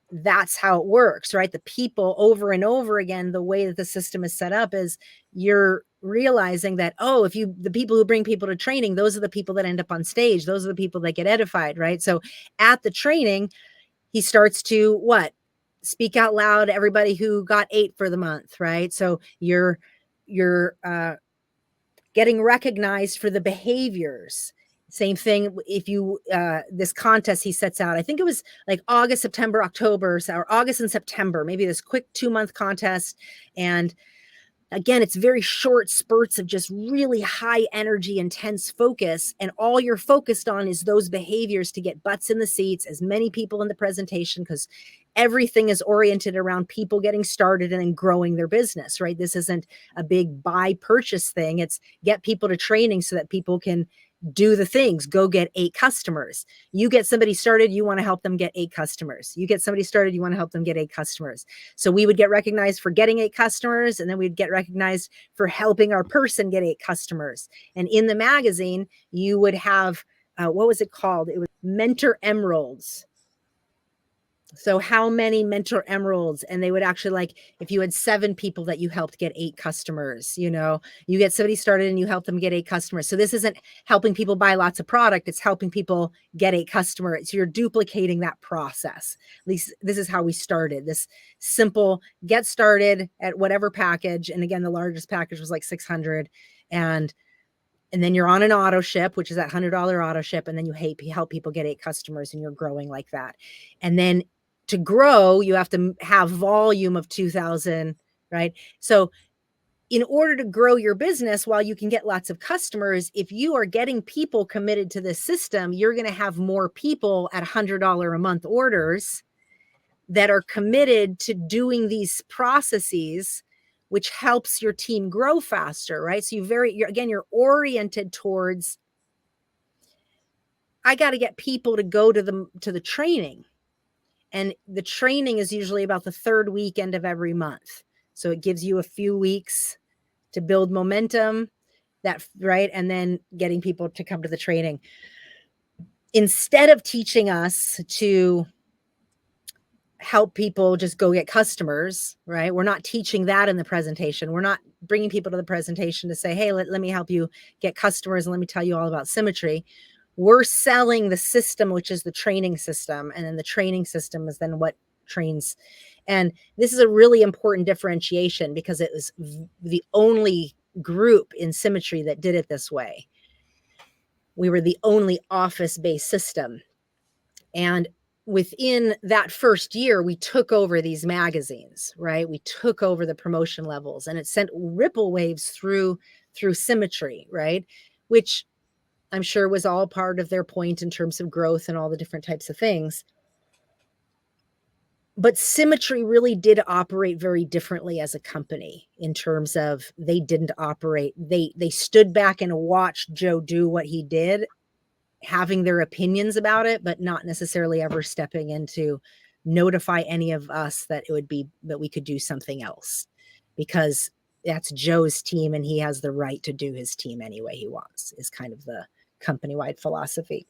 that's how it works, right? The people over and over again, the way that the system is set up is you're realizing that, oh, the people who bring people to training, those are the people that end up on stage. Those are the people that get edified, right? So at the training, he starts to speak out loud, everybody who got 8 for the month, right? So you're getting recognized for the behaviors. Same thing if you, this contest he sets out, I think it was like August, September, October, or August and September, maybe this quick 2-month contest. And again, it's very short spurts of just really high energy, intense focus. And all you're focused on is those behaviors to get butts in the seats, as many people in the presentation, because everything is oriented around people getting started and then growing their business, right? This isn't a big buy purchase thing. It's get people to training so that people can do the things, go get 8 customers. You get somebody started, you want to help them get 8 customers. You get somebody started, you want to help them get 8 customers. So we would get recognized for getting 8 customers, and then we'd get recognized for helping our person get 8 customers. And in the magazine, you would have, what was it called? It was Mentor Emeralds. So how many mentor emeralds? And they would actually, like, if you had 7 people that you helped get 8 customers, you get somebody started and you help them get 8 customers. So this isn't helping people buy lots of product. It's helping people get 8 customers. So you're duplicating that process. At least this is how we started, this simple get started at whatever package. And again, the largest package was like 600. And then you're on an auto ship, which is that $100 auto ship. And then you help people get 8 customers, and you're growing like that. And then to grow, you have to have volume of 2,000, right? So in order to grow your business, while you can get lots of customers, if you are getting people committed to this system, you're going to have more people at $100 a month orders that are committed to doing these processes, which helps your team grow faster, right? So you're oriented towards, I got to get people to go to the training. And the training is usually about the 3rd weekend of every month. So it gives you a few weeks to build momentum, right? And then getting people to come to the training. instead of teaching us to help people just go get customers, right? We're not teaching that in the presentation. We're not bringing people to the presentation to say, hey, let me help you get customers and let me tell you all about symmetry. We're selling the system, which is the training system. And then the training system is then what trains. And this is a really important differentiation because it was the only group in symmetry that did it this way. We were the only office-based system. And within that first year, we took over these magazines, right? We took over the promotion levels, and it sent ripple waves through symmetry, right? Which I'm sure was all part of their point in terms of growth and all the different types of things. But symmetry really did operate very differently as a company in terms of they didn't operate. They stood back and watched Joe do what he did, having their opinions about it, but not necessarily ever stepping in to notify any of us that it would be that we could do something else, because that's Joe's team and he has the right to do his team any way he wants, is kind of the company-wide philosophy.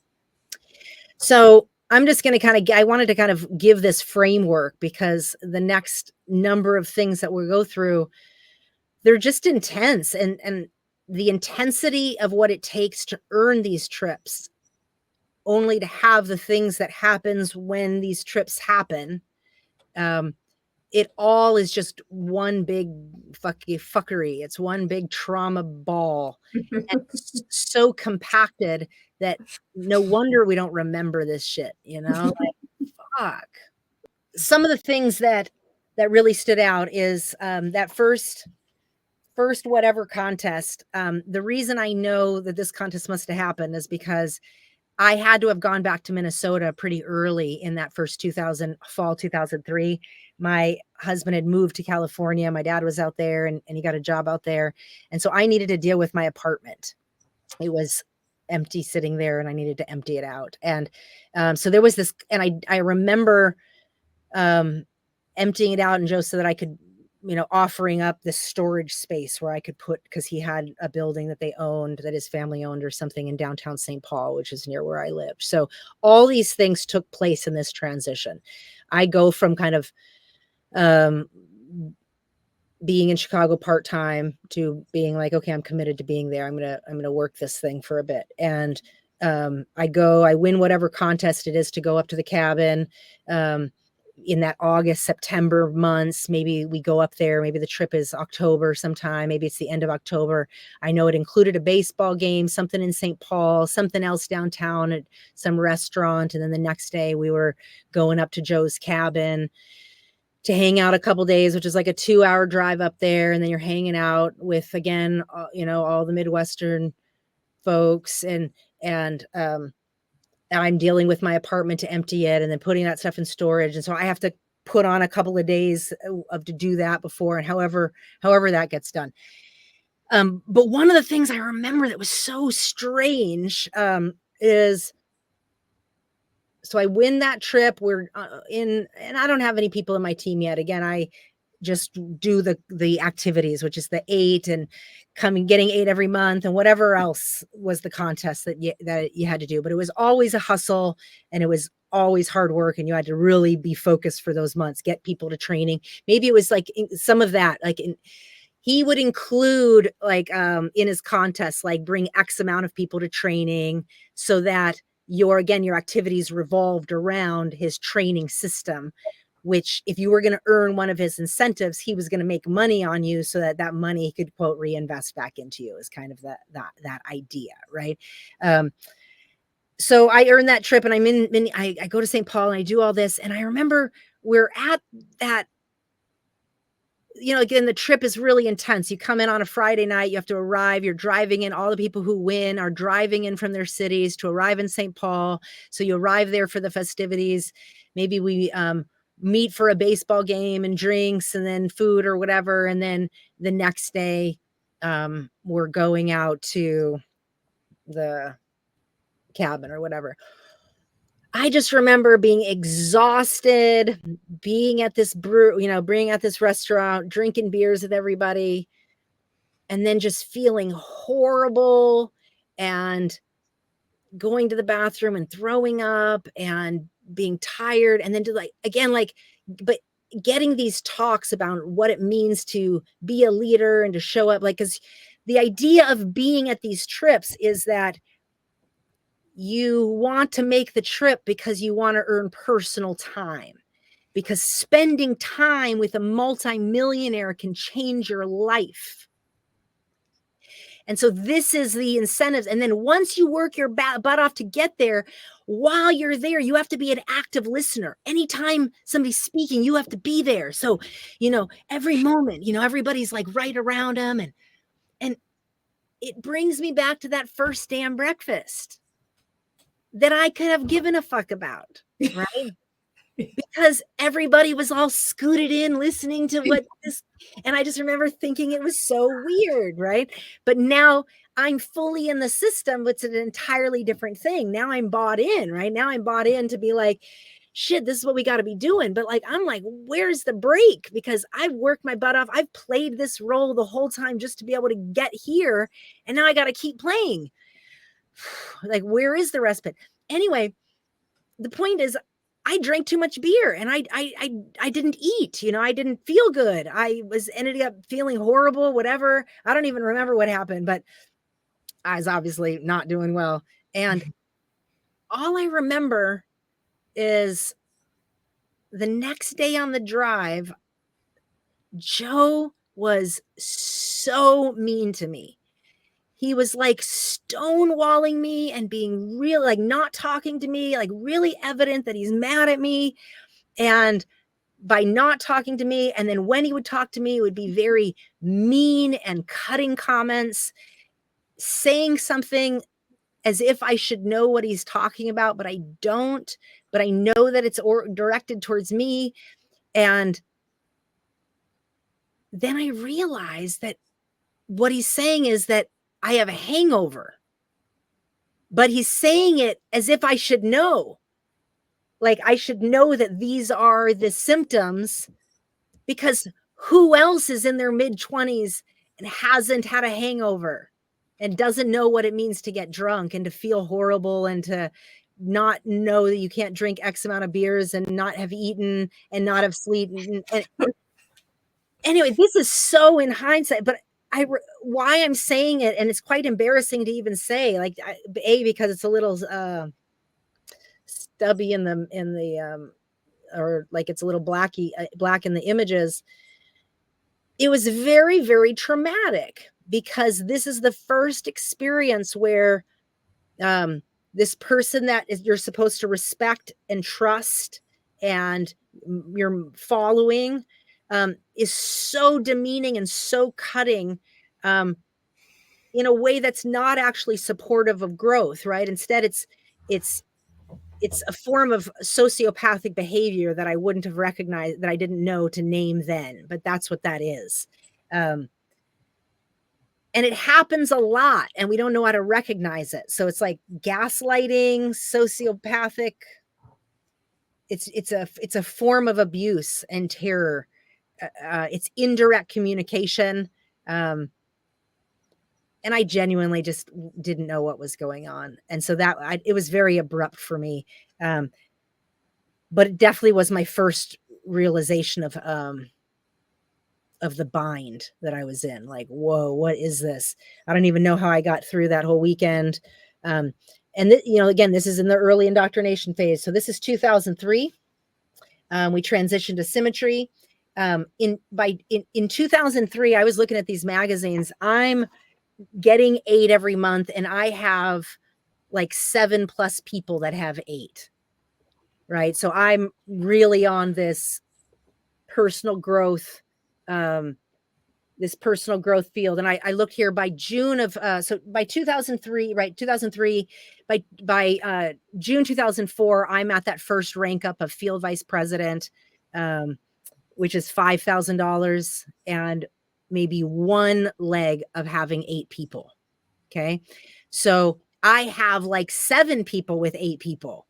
So I'm just going to I wanted to kind of give this framework because the next number of things that we'll go through, they're just intense, and the intensity of what it takes to earn these trips, only to have the things that happens when these trips happen. It all is just one big fuckery. It's one big trauma ball. And it's so compacted that no wonder we don't remember this shit, you know? Like, fuck. Some of the things that really stood out is that first whatever contest. The reason I know that this contest must have happened is because I had to have gone back to Minnesota pretty early in that first fall 2003. My husband had moved to California. My dad was out there and he got a job out there. And so I needed to deal with my apartment. It was empty sitting there and I needed to empty it out. And so there was this, and I remember emptying it out, and Joe said that I could, offering up this storage space where I could put, because he had a building that they owned, that his family owned or something, in downtown St. Paul, which is near where I lived. So all these things took place in this transition. I go from kind of being in Chicago part-time to being like, okay, I'm committed to being there. I'm going to work this thing for a bit. And I win whatever contest it is to go up to the cabin. In that August, September months, maybe we go up there, maybe the trip is October sometime, maybe it's the end of October. I know it included a baseball game, something in St. Paul, something else downtown at some restaurant. And then the next day we were going up to Joe's cabin to hang out a couple days, which is like a 2-hour drive up there. And then you're hanging out with, again, all the Midwestern folks, and I'm dealing with my apartment to empty it and then putting that stuff in storage. And so I have to put on a couple of days to do that before, and however that gets done. But one of the things I remember that was so strange is, so I win that trip. We're and I don't have any people in my team yet. Again, I just do the activities, which is the 8 and getting 8 every month and whatever else was the contest that you had to do. But it was always a hustle, and it was always hard work, and you had to really be focused for those months, get people to training. Maybe it was like some of that, he would include in his contests, like bring X amount of people to training so that your activities revolved around his training system, which if you were going to earn one of his incentives, he was going to make money on you so that money he could, quote, reinvest back into you, is kind of that idea. Right. So I earned that trip, and I go to St. Paul and I do all this. And I remember we're at that, again, the trip is really intense. You come in on a Friday night, you have to arrive, you're driving in, all the people who win are driving in from their cities to arrive in St. Paul. So you arrive there for the festivities. Maybe we meet for a baseball game and drinks and then food or whatever. And then the next day we're going out to the cabin or whatever. I just remember being exhausted, being at this being at this restaurant, drinking beers with everybody, and then just feeling horrible and going to the bathroom and throwing up and being tired, and then to like, again, like, but getting these talks about what it means to be a leader and to show up, like, because the idea of being at these trips is that you want to make the trip because you want to earn personal time, because spending time with a multimillionaire can change your life. And so this is the incentives. And then once you work your butt off to get there, while you're there, you have to be an active listener. Anytime somebody's speaking, you have to be there. So, every moment, everybody's like right around them. And it brings me back to that first damn breakfast that I could have given a fuck about, right? Because everybody was all scooted in listening to what this, and I just remember thinking it was so weird, right? But now I'm fully in the system. It's an entirely different thing. Now I'm bought in, right? Now I'm bought in to be like, shit, this is what we got to be doing. But like, I'm like, where's the break? Because I've worked my butt off. I've played this role the whole time just to be able to get here. And now I got to keep playing. Like, where is the respite? Anyway, the point is, I drank too much beer and I didn't eat, I didn't feel good. I ended up feeling horrible, whatever. I don't even remember what happened, but I was obviously not doing well. And all I remember is the next day on the drive, Joe was so mean to me. He was like stonewalling me and being real, like not talking to me, like really evident that he's mad at me. And by not talking to me, and then when he would talk to me, it would be very mean and cutting comments, saying something as if I should know what he's talking about, but I don't. But I know that it's directed towards me. And then I realized that what he's saying is that I have a hangover, but he's saying it as if I should know. Like I should know that these are the symptoms, because who else is in their mid-20s and hasn't had a hangover and doesn't know what it means to get drunk and to feel horrible and to not know that you can't drink X amount of beers and not have eaten and not have slept. And anyway, this is so in hindsight, but why I'm saying it, and it's quite embarrassing to even say, like, because it's a little stubby in the or like it's a little black in the images. It was very, very traumatic, because this is the first experience where this person that you're supposed to respect and trust and you're following is so demeaning and so cutting in a way that's not actually supportive of growth, right? Instead, it's a form of sociopathic behavior that I wouldn't have recognized, that I didn't know to name then, but that's what that is. And it happens a lot and we don't know how to recognize it. So it's like gaslighting, sociopathic. It's a form of abuse and terror. It's indirect communication. And I genuinely just didn't know what was going on. And so it was very abrupt for me. But it definitely was my first realization of the bind that I was in. Like, whoa, what is this? I don't even know how I got through that whole weekend. And again, this is in the early indoctrination phase. So this is 2003. We transitioned to symmetry. In 2003, I was looking at these magazines. I'm getting 8 every month, and I have like 7+ people that have 8. Right. So I'm really on this personal growth, field. And I looked here by June of, so by 2003, right. 2003, by June 2004, I'm at that first rank up of field vice president, which is $5,000 and maybe one leg of having 8 people. Okay. So I have like 7 people with 8 people,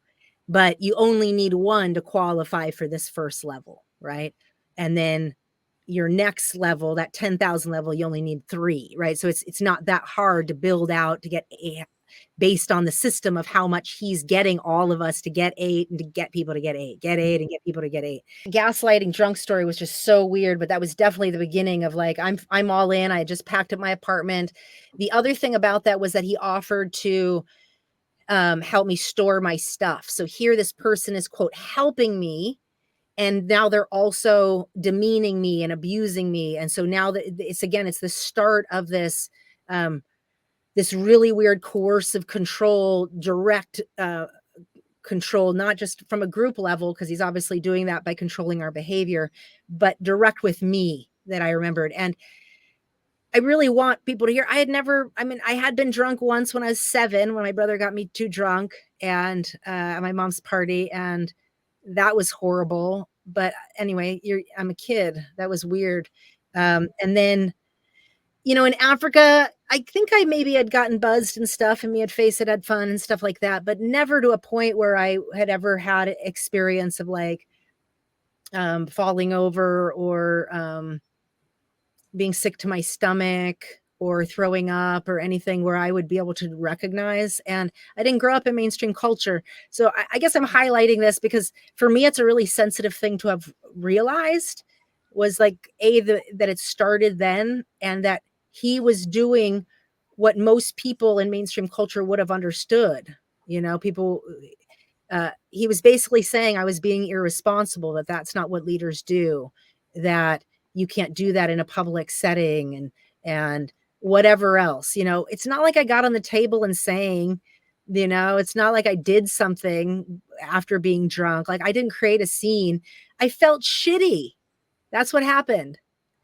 but you only need 1 to qualify for this first level. Right. And then your next level, that 10,000 level, you only need 3. Right. So it's not that hard to build out to get based on the system of how much he's getting all of us to get 8 and to get people to get 8, get 8 and get people to get 8. Gaslighting drunk story was just so weird, but that was definitely the beginning of like, I'm all in. I just packed up my apartment. The other thing about that was that he offered to help me store my stuff. So here this person is, quote, helping me. And now they're also demeaning me and abusing me. And so now that it's the start of this, this really weird coercive control, direct control, not just from a group level, because he's obviously doing that by controlling our behavior, but direct with me that I remembered. And I really want people to hear, I had been drunk once when I was 7, when my brother got me too drunk and at my mom's party. And that was horrible. But anyway, I'm a kid. That was weird. And then, in Africa, I think I maybe had gotten buzzed and stuff, and me and Face had fun and stuff like that, but never to a point where I had ever had an experience of like falling over or being sick to my stomach or throwing up or anything where I would be able to recognize. And I didn't grow up in mainstream culture. So I guess I'm highlighting this because for me, it's a really sensitive thing to have realized, was like, that it started then, and that he was doing what most people in mainstream culture would have understood. People, he was basically saying I was being irresponsible, that that's not what leaders do, that you can't do that in a public setting and whatever else. It's not like I got on the table and saying, it's not like I did something after being drunk. Like I didn't create a scene. I felt shitty. That's what happened.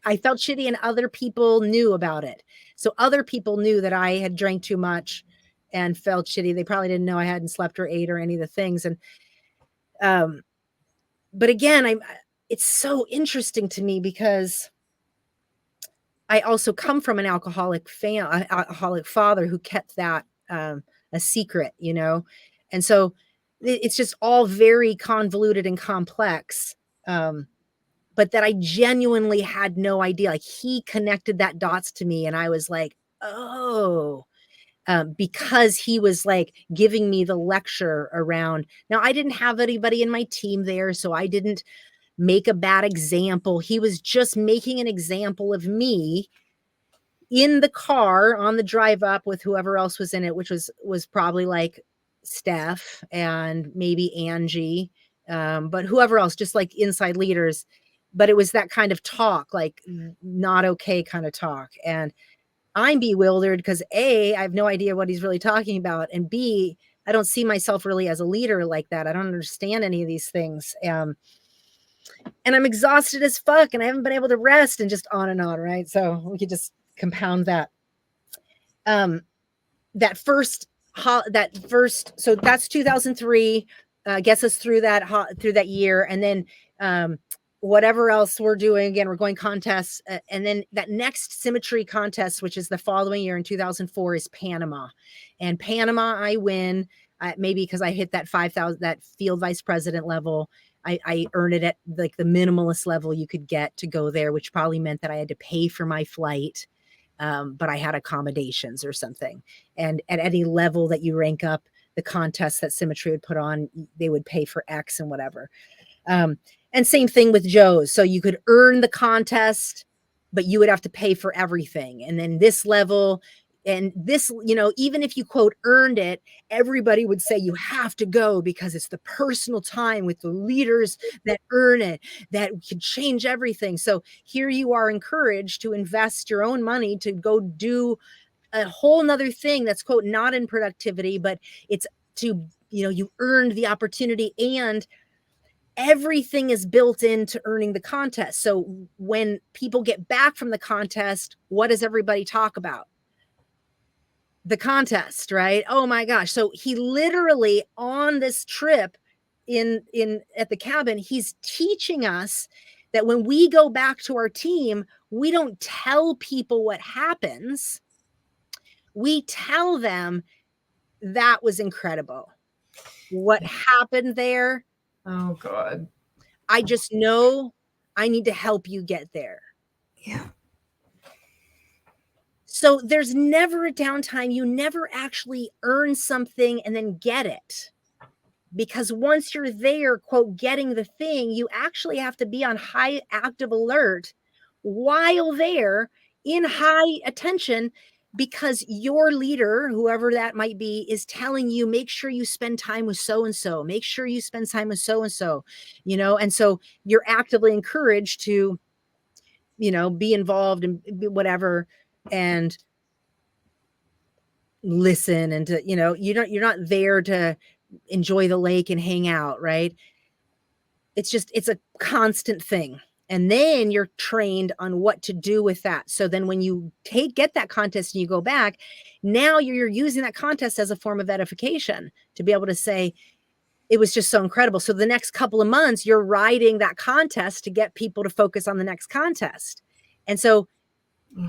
I felt shitty and other people knew about it. So other people knew that I had drank too much and felt shitty. They probably didn't know I hadn't slept or ate or any of the things. And, but again, it's so interesting to me because I also come from an alcoholic father who kept that a secret, and so it's just all very convoluted and complex. But that I genuinely had no idea. Like he connected that dots to me, and I was like, oh, because he was like giving me the lecture around. Now I didn't have anybody in my team there, so I didn't make a bad example. He was just making an example of me in the car on the drive up with whoever else was in it, which was probably like Steph and maybe Angie, but whoever else, just like inside leaders. But it was that kind of talk, like not okay kind of talk. And I'm bewildered because A, I have no idea what he's really talking about. And B, I don't see myself really as a leader like that. I don't understand any of these things. And I'm exhausted as fuck and I haven't been able to rest, and just on and on. Right. So we could just compound that. So that's 2003, gets us through that year. And then, whatever else we're doing, again, we're going contests. And then that next symmetry contest, which is the following year in 2004, is Panama. And Panama, I win, maybe because I hit that 5,000, that field vice president level. I earned it at like the minimalist level you could get to go there, which probably meant that I had to pay for my flight. But I had accommodations or something. And at any level that you rank up the contests that Symmetry would put on, they would pay for X and whatever. And same thing with Joe's. So you could earn the contest, but you would have to pay for everything. And then this level, and this, even if you quote earned it, everybody would say you have to go because it's the personal time with the leaders that earn it that could change everything. So here you are encouraged to invest your own money to go do a whole nother thing that's quote not in productivity, but it's to, you earned the opportunity, and everything is built into earning the contest. So when people get back from the contest, what does everybody talk about? The contest, right? Oh my gosh. So he literally on this trip at the cabin, he's teaching us that when we go back to our team, we don't tell people what happens. We tell them that was incredible. What happened there? Oh God. I just know I need to help you get there. Yeah. So there's never a downtime. You never actually earn something and then get it. Because once you're there, quote, getting the thing, you actually have to be on high active alert while there in high attention, because your leader, whoever that might be, is telling you, make sure you spend time with so-and-so, make sure you spend time with so-and-so, and so you're actively encouraged to, be involved and whatever, and listen, and to, you're not there to enjoy the lake and hang out, right? It's a constant thing. And then you're trained on what to do with that. So then when you get that contest and you go back, now you're using that contest as a form of edification to be able to say, it was just so incredible. So the next couple of months, you're riding that contest to get people to focus on the next contest. And so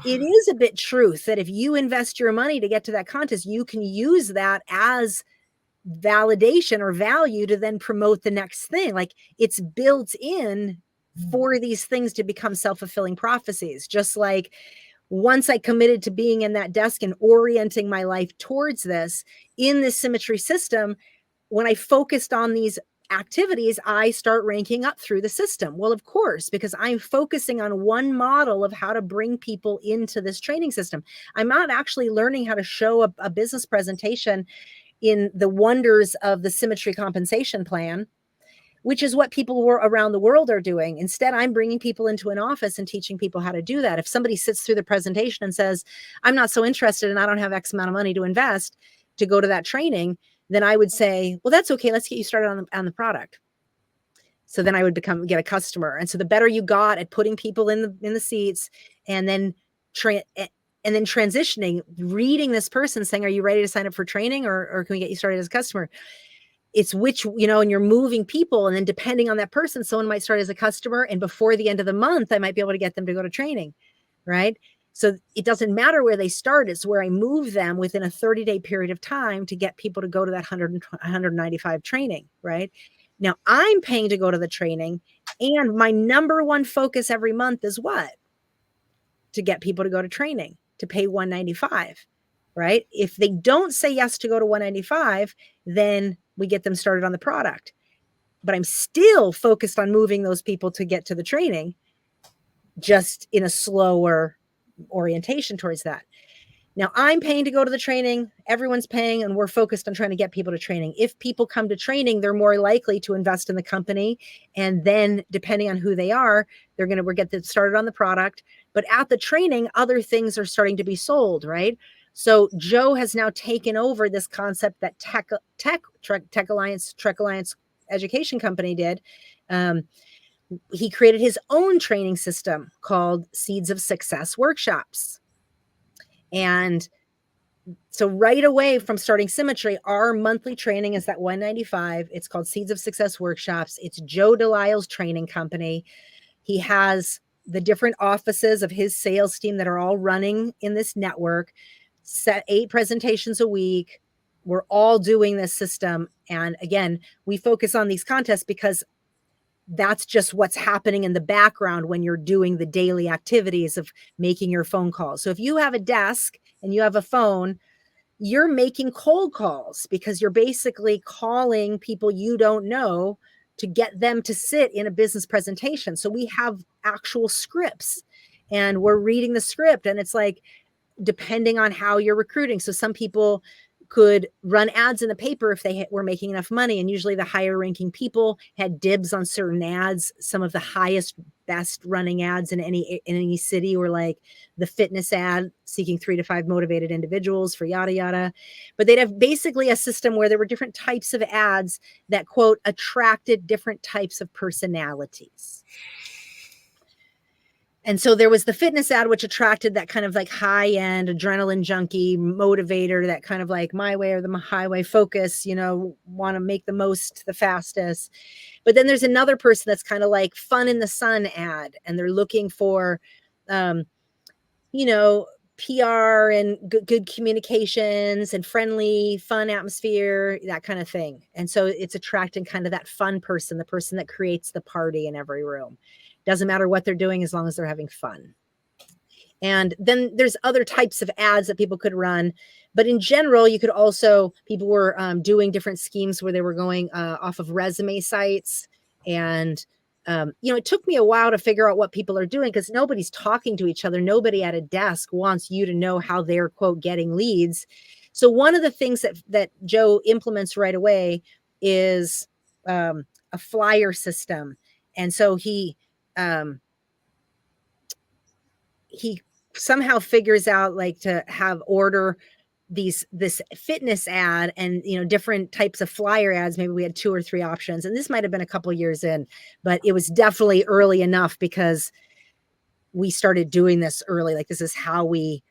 it is a bit truth that if you invest your money to get to that contest, you can use that as validation or value to then promote the next thing. Like, it's built in for these things to become self-fulfilling prophecies. Just like once I committed to being in that desk and orienting my life towards this in this symmetry system, when I focused on these activities, I start ranking up through the system. Well, of course, because I'm focusing on one model of how to bring people into this training system. I'm not actually learning how to show a business presentation in the wonders of the symmetry compensation plan, which is what people around the world are doing. Instead, I'm bringing people into an office and teaching people how to do that. If somebody sits through the presentation and says, I'm not so interested and I don't have X amount of money to invest to go to that training, then I would say, well, that's okay. Let's get you started on the product. So then I would get a customer. And so the better you got at putting people in the seats, and then transitioning, reading this person saying, are you ready to sign up for training, or can we get you started as a customer? It's which, and you're moving people. And then depending on that person, someone might start as a customer, and before the end of the month, I might be able to get them to go to training. Right. So it doesn't matter where they start. It's where I move them within a 30-day period of time to get people to go to that 195 training. Right. Now I'm paying to go to the training, and my number one focus every month is what? To get people to go to training, to pay 195, right? If they don't say yes to go to 195, then we get them started on the product. But I'm still focused on moving those people to get to the training, just in a slower orientation towards that. Now I'm paying to go to the training, everyone's paying, and we're focused on trying to get people to training. If people come to training, they're more likely to invest in the company. And then depending on who they are, we'll get them started on the product. But at the training, other things are starting to be sold, right? So Joe has now taken over this concept that Trek Alliance Education Company did. He created his own training system called Seeds of Success Workshops. And so right away from starting Symmetry, our monthly training is that 195. It's called Seeds of Success Workshops. It's Joe Delisle's training company. He has the different offices of his sales team that are all running in this network, set 8 presentations a week. We're all doing this system. And again, we focus on these contests because that's just what's happening in the background when you're doing the daily activities of making your phone calls. So if you have a desk and you have a phone, you're making cold calls because you're basically calling people you don't know to get them to sit in a business presentation. So we have actual scripts and we're reading the script, and it's like, depending on how you're recruiting. So some people could run ads in the paper if they were making enough money. And usually the higher ranking people had dibs on certain ads. Some of the highest, best running ads in any city were like the fitness ad, seeking 3 to 5 motivated individuals for yada, yada. But they'd have basically a system where there were different types of ads that, quote, attracted different types of personalities. And so there was the fitness ad, which attracted that kind of like high-end adrenaline junkie motivator, that kind of like my way or the highway focus, want to make the most, the fastest. But then there's another person that's kind of like fun in the sun ad, and they're looking for, PR and good communications and friendly, fun atmosphere, that kind of thing. And so it's attracting kind of that fun person, the person that creates the party in every room. Doesn't matter what they're doing as long as they're having fun. And then there's other types of ads that people could run. But in general, you could also, people were doing different schemes where they were going off of resume sites. And, it took me a while to figure out what people are doing because nobody's talking to each other. Nobody at a desk wants you to know how they're, quote, getting leads. So one of the things that Joe implements right away is a flyer system. And so he somehow figures out like to have order this fitness ad and different types of flyer ads. Maybe we had 2 or 3 options, and this might have been a couple years in, but it was definitely early enough because we started doing this early. Like this is how we,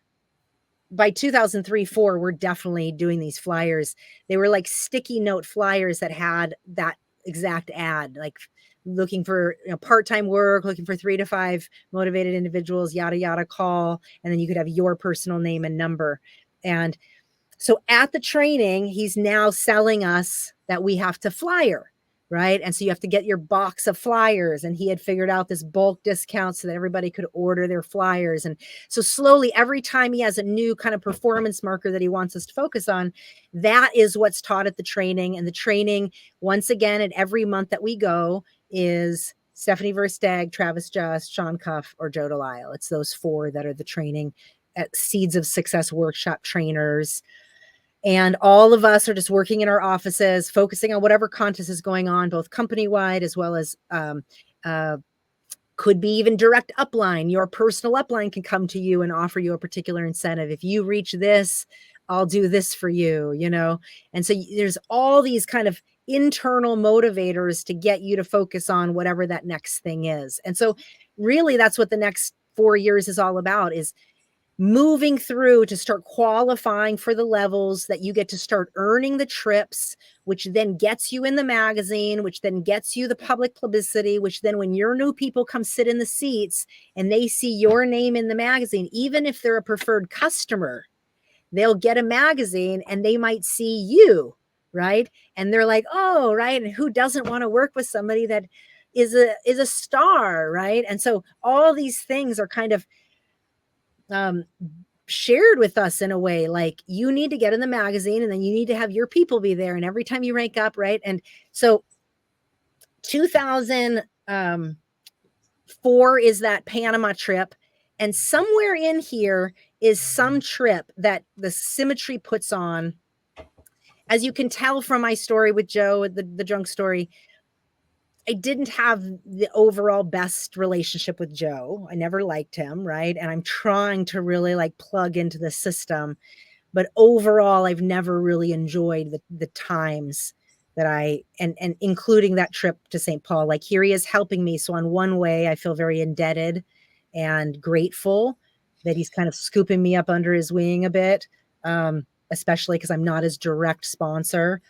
by 2003-4, we're definitely doing these flyers. They were like sticky note flyers that had that exact ad, like looking for part-time work, looking for 3 to 5 motivated individuals, yada, yada, call. And then you could have your personal name and number. And so at the training, he's now selling us that we have to flyer, right? And so you have to get your box of flyers. And he had figured out this bulk discount so that everybody could order their flyers. And so slowly, every time he has a new kind of performance marker that he wants us to focus on, that is what's taught at the training. And the training, once again, at every month that we go, is Stephanie Versteg, Travis Just, Sean Cuff, or Joe Delisle. It's those 4 that are the training at Seeds of Success workshop trainers. And all of us are just working in our offices, focusing on whatever contest is going on, both company-wide as well as could be even direct upline. Your personal upline can come to you and offer you a particular incentive. If you reach this, I'll do this for you, And so there's all these kind of internal motivators to get you to focus on whatever that next thing is. And so really that's what the next 4 years is all about, is moving through to start qualifying for the levels that you get to start earning the trips, which then gets you in the magazine, which then gets you the public publicity, which then when your new people come sit in the seats and they see your name in the magazine, even if they're a preferred customer, they'll get a magazine and they might see you, right? And they're like, oh, right. And who doesn't want to work with somebody that is a star, right? And so all these things are kind of shared with us in a way, like you need to get in the magazine and then you need to have your people be there. And every time you rank up, right? And so 2004 is that Panama trip. And somewhere in here is some trip that the Symmetry puts on. As you can tell from my story with Joe, the drunk story, I didn't have the overall best relationship with Joe. I never liked him, right? And I'm trying to really like plug into the system. But overall, I've never really enjoyed the times that and including that trip to St. Paul. Like here he is helping me. So on one way, I feel very indebted and grateful that he's kind of scooping me up under his wing a bit, especially because I'm not his direct sponsor.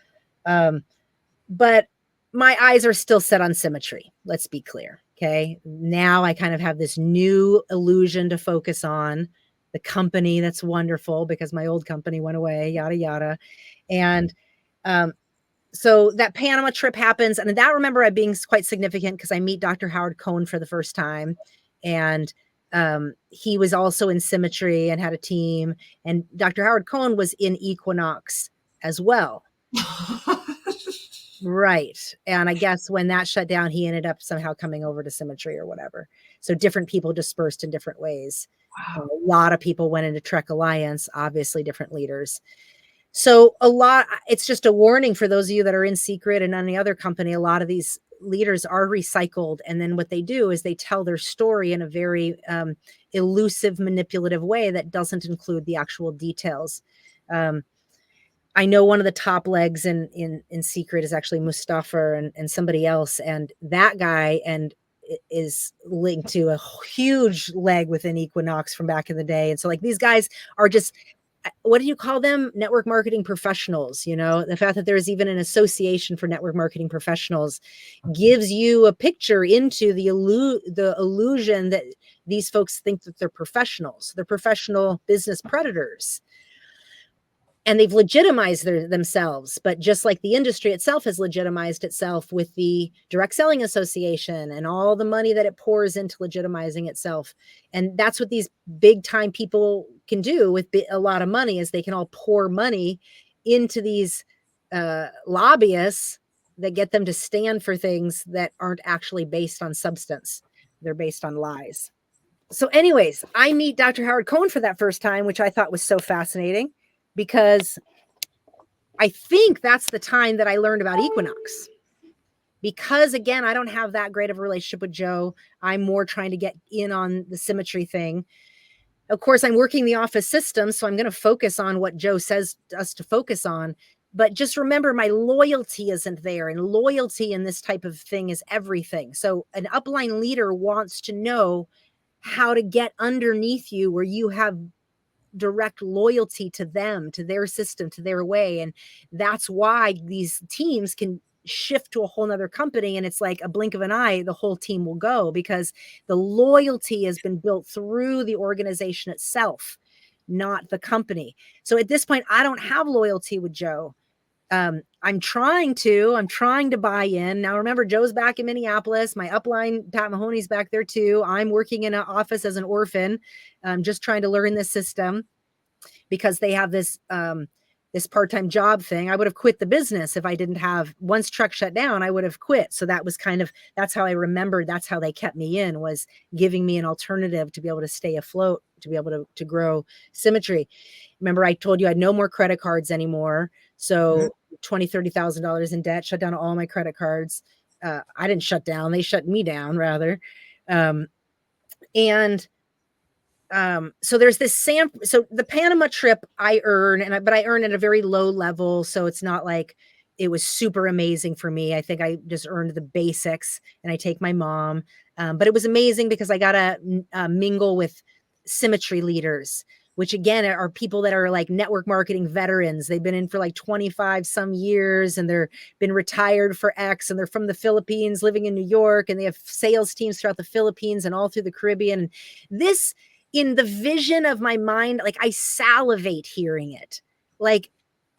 But my eyes are still set on Symmetry. Let's be clear. Okay. Now I kind of have this new illusion to focus on, the company that's wonderful because my old company went away, yada, yada. And so that Panama trip happens. And that, remember, I being quite significant because I meet Dr. Howard Cohn for the first time. And he was also in Symmetry and had a team. And Dr. Howard Cohn was in Equinox as well. Right. And I guess when that shut down, he ended up somehow coming over to Symmetry or whatever. So different people dispersed in different ways. Wow. A lot of people went into Trek Alliance, obviously different leaders. So it's just a warning for those of you that are in Secret and any other company. A lot of these leaders are recycled. And then what they do is they tell their story in a very elusive, manipulative way that doesn't include the actual details. I know one of the top legs in Secret is actually Mustafa and somebody else. And that guy is linked to a huge leg within Equinox from back in the day. And so like these guys are just, what do you call them? Network marketing professionals. The fact that there's even an association for network marketing professionals gives you a picture into the illusion that these folks think that they're professionals. They're professional business predators. and they've legitimized themselves. But just like the industry itself has legitimized itself with the Direct Selling Association and all the money that it pours into legitimizing itself. And that's what these big time people can do with a lot of money, is they can all pour money into these lobbyists that get them to stand for things that aren't actually based on substance. They're based on lies. So anyways, I meet Dr. Howard Cohen for that first time, which I thought was so fascinating, because I think that's the time that I learned about equinox. Because again, I don't have that great of a relationship with Joe. I'm more trying to get in on the symmetry thing. Of course, I'm working the office system, so I'm going to focus on what Joe says us to focus on. But just remember, my loyalty isn't there. And loyalty in this type of thing is everything. So an upline leader wants to know how to get underneath you where you have direct loyalty to them, to their system, to their way. And that's why these teams can shift to a whole nother company. And it's like a blink of an eye, the whole team will go, because the loyalty has been built through the organization itself, not the company. So at this point, I don't have loyalty with Joe. I'm trying to buy in. Now, remember, Joe's back in Minneapolis. My upline, Pat Mahoney's back there too. I'm working in an office as an orphan. Just trying to learn this system, because they have this, this part-time job thing. I would have quit the business if I didn't have, once Trek shut down, I would have quit. So that was that's how I remembered. That's how they kept me in, was giving me an alternative to be able to stay afloat, to be able to grow symmetry. Remember, I told you I had no more credit cards anymore. So $20,000, $30,000 in debt, shut down all my credit cards. I didn't shut down. They shut me down rather. So there's this so the Panama trip I earn, but I earn at a very low level. So it's not like it was super amazing for me. I think I just earned the basics, and I take my mom. But it was amazing because I got to mingle with symmetry leaders, which again are people that are like network marketing veterans. They've been in for like 25 some years, and they're been retired for X, and they're from the Philippines living in New York, and they have sales teams throughout the Philippines and all through the Caribbean. And this, in the vision of my mind, like I salivate hearing it. Like,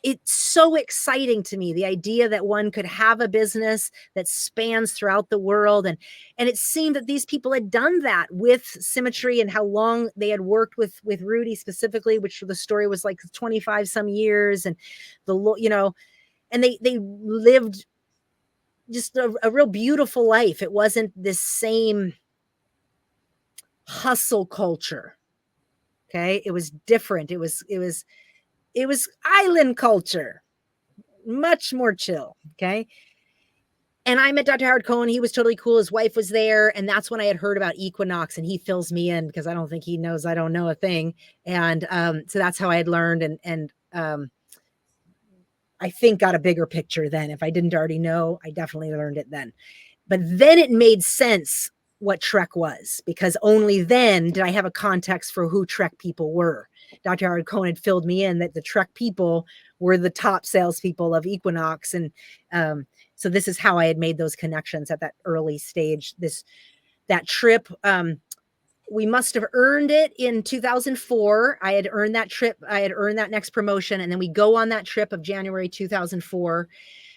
it's so exciting to me, the idea that one could have a business that spans throughout the world. And it seemed that these people had done that with symmetry, and how long they had worked with Rudy specifically, which the story was like 25 some years. And and they lived just a real beautiful life. It wasn't this same hustle culture. Okay. It was different. It was island culture, much more chill. Okay. And I met Dr. Howard Cohen. He was totally cool. His wife was there. And that's when I had heard about equinox, and he fills me in because I don't think he knows I don't know a thing. And so that's how I had learned. And I think got a bigger picture then. If I didn't already know, I definitely learned it then. But then it made sense what Trek was, because only then did I have a context for who Trek people were. Dr. Howard Cohen had filled me in that the Trek people were the top salespeople of Equinox. And so this is how I had made those connections at that early stage. That trip, we must have earned it in 2004. I had earned that trip. I had earned that next promotion. And then we go on that trip of January 2004.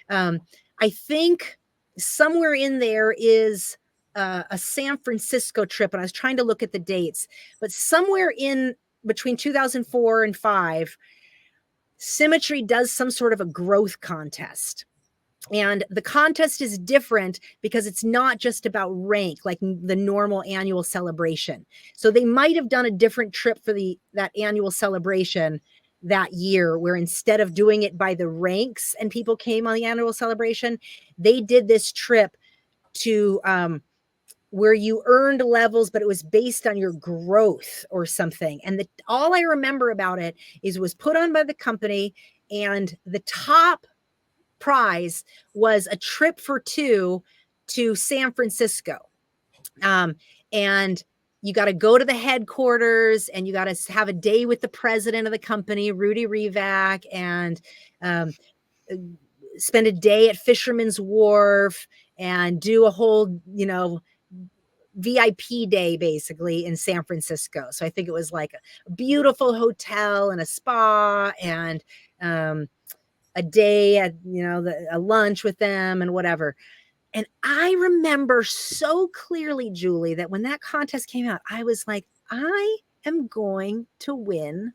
I think somewhere in there is a San Francisco trip. And I was trying to look at the dates, but somewhere in between 2004 and 5, Symmetry does some sort of a growth contest. And the contest is different because it's not just about rank, like the normal annual celebration. So they might have done a different trip for that annual celebration that year, where instead of doing it by the ranks and people came on the annual celebration, they did this trip to where you earned levels, but it was based on your growth or something. And all I remember about it was put on by the company, and the top prize was a trip for 2 to San Francisco. And you got to go to the headquarters, and you got to have a day with the president of the company, Rudy Revac, and spend a day at Fisherman's Wharf and do a whole, VIP day basically in San Francisco. So I think it was like a beautiful hotel and a spa and a day at, a lunch with them and whatever. And I remember so clearly, Julie, that when that contest came out, I was like, I am going to win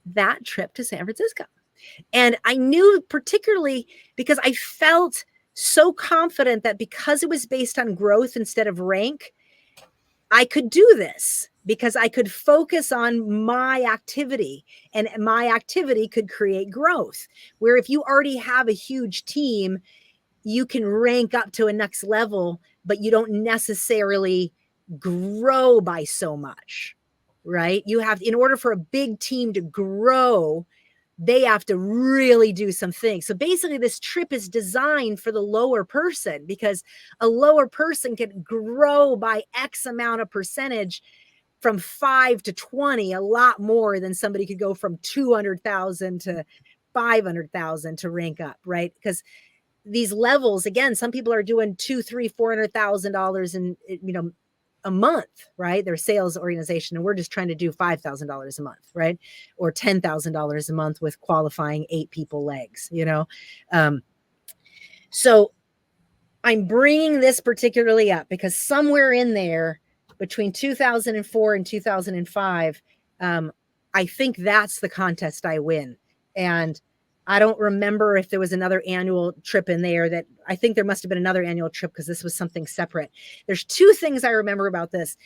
that trip to San Francisco. And I knew particularly because I felt so confident that because it was based on growth instead of rank, I could do this because I could focus on my activity and my activity could create growth. Where if you already have a huge team, you can rank up to a next level, but you don't necessarily grow by so much, right? You have, in order for a big team to grow, they have to really do some things. So basically this trip is designed for the lower person because a lower person can grow by X amount of percentage from 5 to 20, a lot more than somebody could go from 200,000 to 500,000 to rank up, right? Because these levels, again, some people are doing $200,000, $300,000, $400,000 in, a month, right? Their sales organization. And we're just trying to do $5,000 a month, right? Or $10,000 a month with qualifying 8 people legs, So I'm bringing this particularly up because somewhere in there between 2004 and 2005, I think that's the contest I win. And I don't remember if there was another annual trip in there. That I think there must have been another annual trip because this was something separate. There's 2 things I remember about this.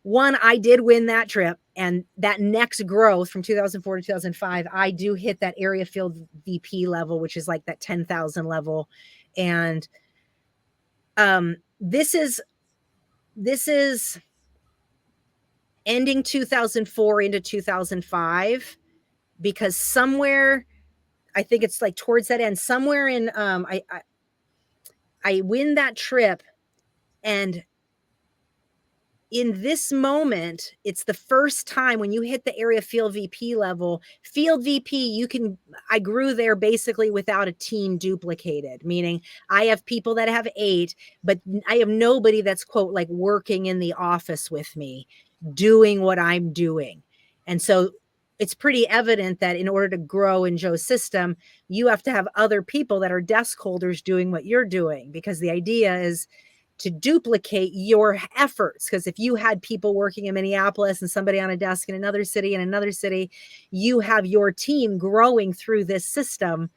One, I did win that trip, and that next growth from 2004 to 2005, I do hit that area field VP level, which is like that 10,000 level. And this is ending 2004 into 2005, because somewhere, I think it's like towards that end, somewhere in, I win that trip. And in this moment, it's the first time when you hit the area field VP level, I grew there basically without a team duplicated, meaning I have people that have 8, but I have nobody that's quote, like working in the office with me, doing what I'm doing. And so it's pretty evident that in order to grow in Joe's system, you have to have other people that are desk holders doing what you're doing, because the idea is to duplicate your efforts. Because if you had people working in Minneapolis and somebody on a desk in another city, you have your team growing through this system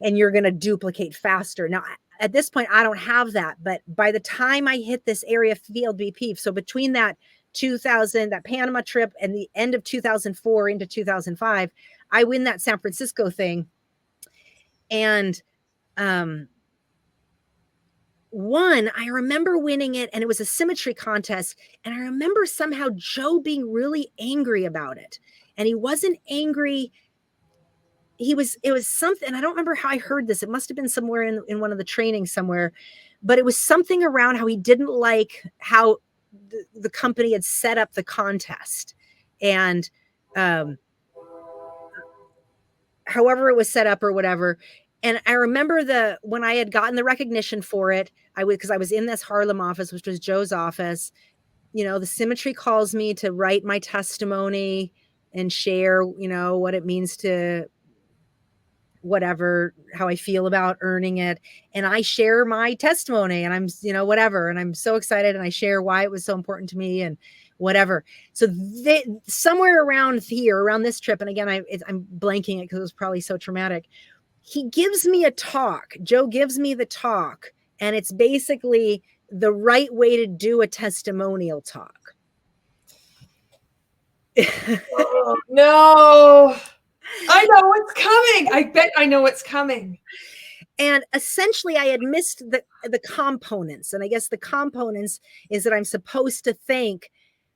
and you're going to duplicate faster. Now, at this point, I don't have that. But by the time I hit this area field VP, so between that Panama trip and the end of 2004 into 2005, I win that San Francisco thing. And, one, I remember winning it, and it was a symmetry contest. And I remember somehow Joe being really angry about it. And he wasn't angry. It was something, and I don't remember how I heard this. It must have been somewhere in one of the trainings somewhere, but it was something around how he didn't like how the company had set up the contest. And, however it was set up or whatever. And I remember when I had gotten the recognition for it, because I was in this Harlem office, which was Joe's office, the symmetry calls me to write my testimony and share, what it means to whatever, how I feel about earning it. And I share my testimony and I'm, whatever. And I'm so excited and I share why it was so important to me and whatever. So somewhere around here, around this trip, and again, I'm blanking it because it was probably so traumatic. He gives me a talk. Joe gives me the talk, and it's basically the right way to do a testimonial talk. Oh, no. I know what's coming. I bet I know what's coming. And essentially, I had missed the components. And I guess the components is that I'm supposed to thank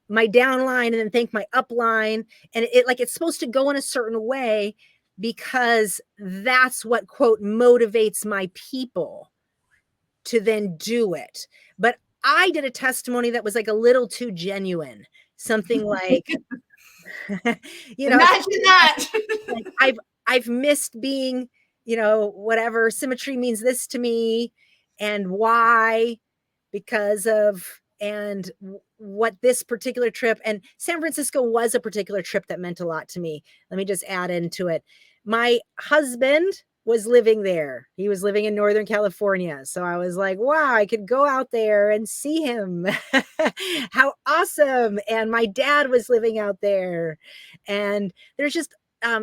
my downline and then thank my upline. And it's supposed to go in a certain way, because that's what, quote, motivates my people to then do it. But I did a testimony that was like a little too genuine. Something like, imagine that. Like, I've missed being, whatever, symmetry means this to me and why, because of and what this particular trip, and San Francisco was a particular trip that meant a lot to me. Let me just add into it. My husband was living there. He was living in Northern California. So I was like, wow, I could go out there and see him. How awesome. And my dad was living out there. And there's just,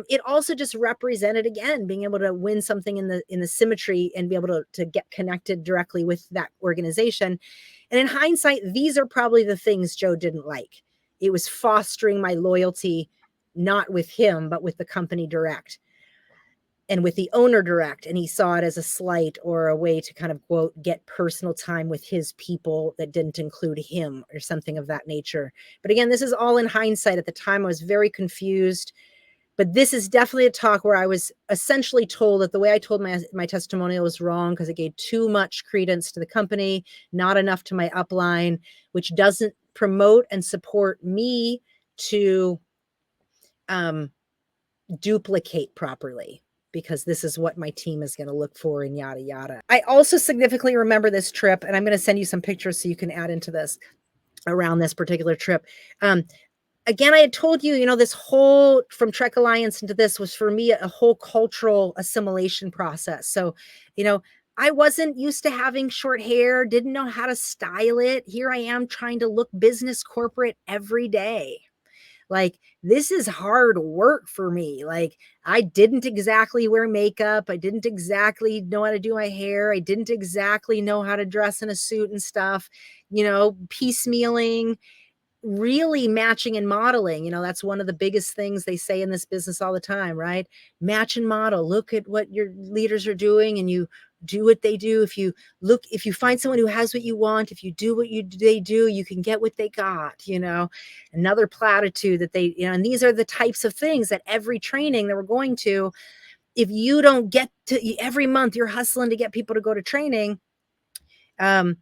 it also just represented, again, being able to win something in the symmetry and be able to get connected directly with that organization. And in hindsight, these are probably the things Joe didn't like. It was fostering my loyalty, not with him, but with the company direct and with the owner direct. And he saw it as a slight or a way to kind of, quote, get personal time with his people that didn't include him or something of that nature. But again, this is all in hindsight. At the time, I was very confused. But this is definitely a talk where I was essentially told that the way I told my testimonial was wrong because it gave too much credence to the company, not enough to my upline, which doesn't promote and support me to duplicate properly, because this is what my team is going to look for and yada, yada. I also significantly remember this trip, and I'm going to send you some pictures so you can add into this around this particular trip. Again, I had told you, this whole from Trek Alliance into this was for me a whole cultural assimilation process. So, I wasn't used to having short hair, didn't know how to style it. Here I am trying to look business corporate every day. Like, this is hard work for me. Like, I didn't exactly wear makeup. I didn't exactly know how to do my hair. I didn't exactly know how to dress in a suit and stuff, piecemealing, really matching and modeling. That's one of the biggest things they say in this business all the time, right? Match and model. Look at what your leaders are doing and you do what they do. If you find someone who has what you want, if you do what they do, you can get what they got, another platitude that they, and these are the types of things that every training that we're going to, if you don't get to, every month you're hustling to get people to go to training. And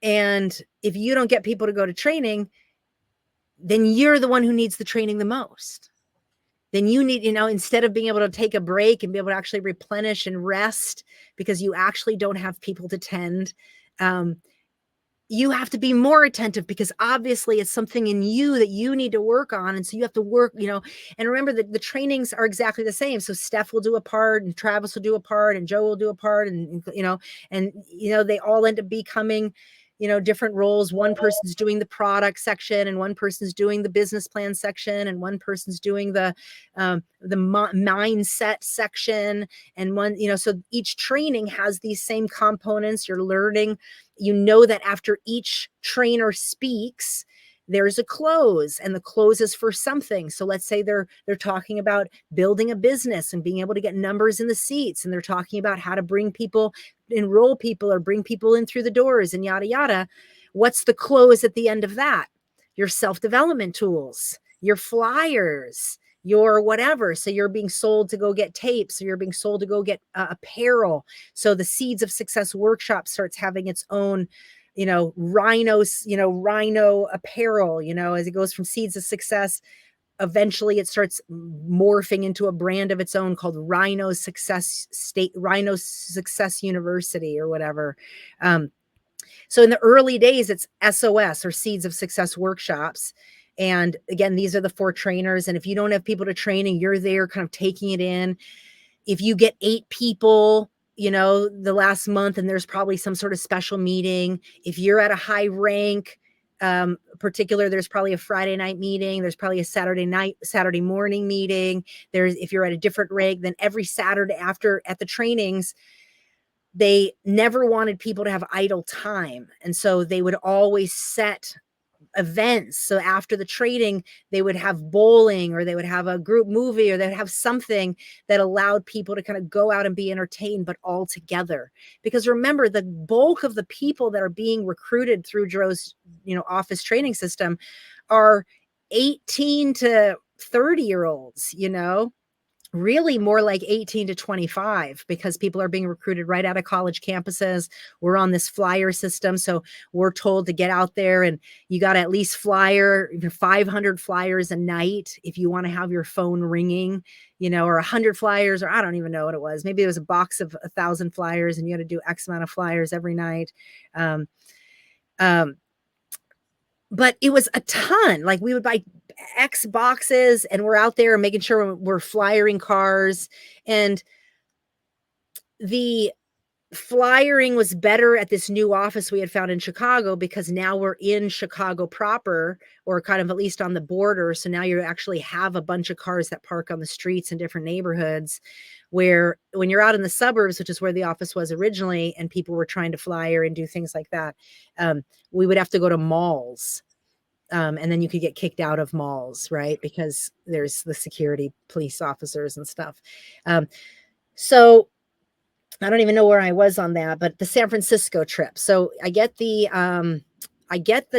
if you don't get people to go to training, then you're the one who needs the training the most. Then you need, instead of being able to take a break and be able to actually replenish and rest because you actually don't have people to tend, you have to be more attentive because obviously it's something in you that you need to work on. And so you have to work, and remember that the trainings are exactly the same. So Steph will do a part and Travis will do a part and Joe will do a part and they all end up becoming, different roles. One person's doing the product section and one person's doing the business plan section and one person's doing the mindset section. And one, so each training has these same components. You're learning, that after each trainer speaks, there's a close, and the close is for something. So let's say they're talking about building a business and being able to get numbers in the seats. And they're talking about how to bring people, enroll people or bring people in through the doors and yada, yada. What's the close at the end of that? Your self-development tools, your flyers, your whatever. So you're being sold to go get tapes. So you're being sold to go get apparel. So the Seeds of Success workshop starts having its own, rhino apparel, as it goes from Seeds of Success. Eventually it starts morphing into a brand of its own called Rhino Success University or whatever. So in the early days, it's SOS or Seeds of Success workshops. And again, these are the 4 trainers. And if you don't have people to training, you're there kind of taking it in. If you get 8 people, the last month, and there's probably some sort of special meeting. If you're at a high rank, particular, there's probably a Friday night meeting. There's probably a Saturday morning meeting. If you're at a different rank, then every Saturday at the trainings, they never wanted people to have idle time. And so they would always set events. So after the training, they would have bowling or they would have a group movie or they would have something that allowed people to kind of go out and be entertained, but all together. Because remember, the bulk of the people that are being recruited through Joe's, office training system are 18 to 30-year-olds, really more like 18 to 25, because people are being recruited right out of college campuses. We're on this flyer system. So we're told to get out there and you got to at least flyer 500 flyers a night if you want to have your phone ringing, or 100 flyers, or I don't even know what it was. Maybe it was a box of 1,000 flyers and you had to do X amount of flyers every night. but it was a ton. Like we would buy X boxes and we're out there making sure we're flyering cars. And the flyering was better at this new office we had found in Chicago, because now we're in Chicago proper, or kind of at least on the border. So now you actually have a bunch of cars that park on the streets in different neighborhoods, where when you're out in the suburbs, which is where the office was originally, and people were trying to flyer and do things like that, we would have to go to malls. And then you could get kicked out of malls, right? Because there's the security police officers and stuff. So I don't even know where I was on that, but the San Francisco trip. So I get the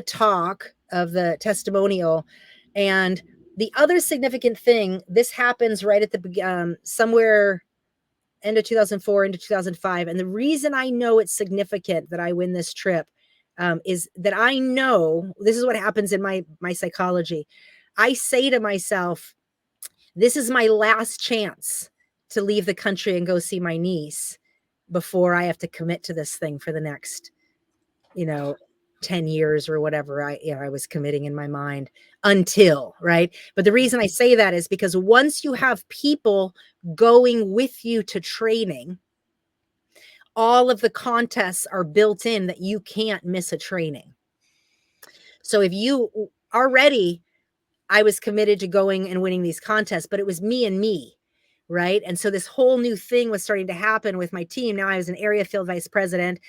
talk of the testimonial, and the other significant thing, this happens right at the somewhere end of 2004 into 2005. And the reason I know it's significant that I win this trip is that I know this is what happens in my psychology. I say to myself, this is my last chance to leave the country and go see my niece before I have to commit to this thing for the next, 10 years or whatever I was committing in my mind until, right? But the reason I say that is because once you have people going with you to training, all of the contests are built in that you can't miss a training. So if you already, I was committed to going and winning these contests, but it was me and me. Right. And so this whole new thing was starting to happen with my team. Now I was an area field vice president,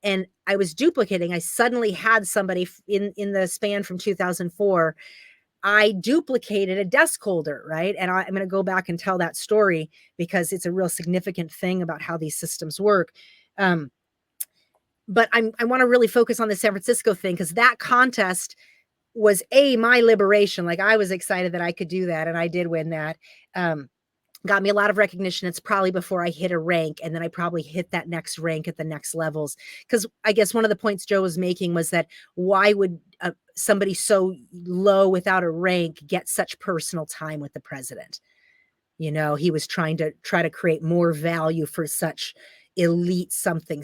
and I was duplicating. I suddenly had somebody in the span from 2004. I duplicated a desk holder. Right. And I'm going to go back and tell that story because it's a real significant thing about how these systems work. But I want to really focus on the San Francisco thing, because that contest was my liberation. Like I was excited that I could do that. And I did win that. Got me a lot of recognition. It's probably before I hit a rank, and then I probably hit that next rank at the next levels. Because I guess one of the points Joe was making was that why would somebody so low without a rank get such personal time with the president? He was trying to create more value for such elite something.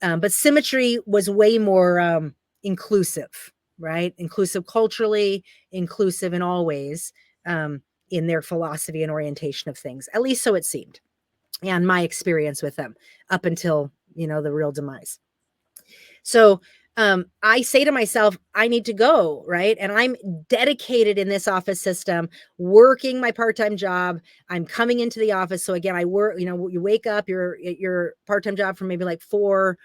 But symmetry was way more inclusive, right? Inclusive culturally, inclusive in all ways. In their philosophy and orientation of things, at least so it seemed, and my experience with them up until, the real demise. So I say to myself, I need to go, right? And I'm dedicated in this office system, working my part-time job. I'm coming into the office. So again, I work, you wake up, your part-time job from maybe like 4,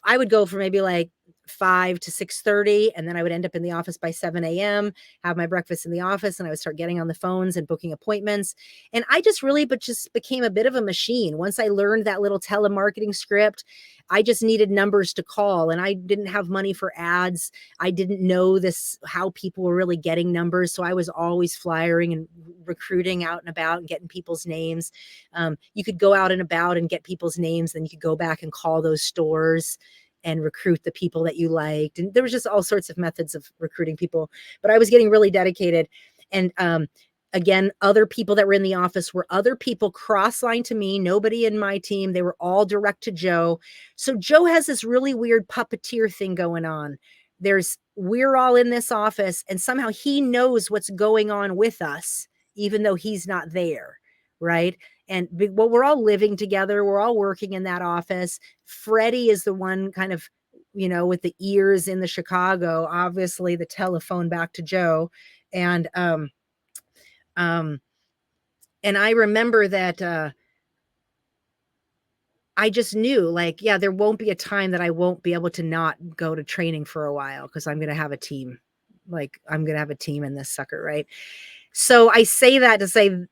I would go for maybe like 5 to 6:30, and then I would end up in the office by 7 a.m., have my breakfast in the office, and I would start getting on the phones and booking appointments. And I just became a bit of a machine. Once I learned that little telemarketing script, I just needed numbers to call, and I didn't have money for ads. I didn't know how people were really getting numbers. So I was always flyering and recruiting out and about and getting people's names. You could go out and about and get people's names, then you could go back and call those stores and recruit the people that you liked. And there was just all sorts of methods of recruiting people, but I was getting really dedicated. And again, other people that were in the office were other people cross-line to me, nobody in my team. They were all direct to Joe. So Joe has this really weird puppeteer thing going on. We're all in this office, and somehow he knows what's going on with us, even though he's not there. Right. And we're all living together. We're all working in that office. Freddie is the one kind of, with the ears in the Chicago, obviously the telephone back to Joe. And I remember that I just knew, like, yeah, there won't be a time that I won't be able to not go to training for a while, because I'm going to have a team. Like, I'm going to have a team in this sucker. Right. So I say that to say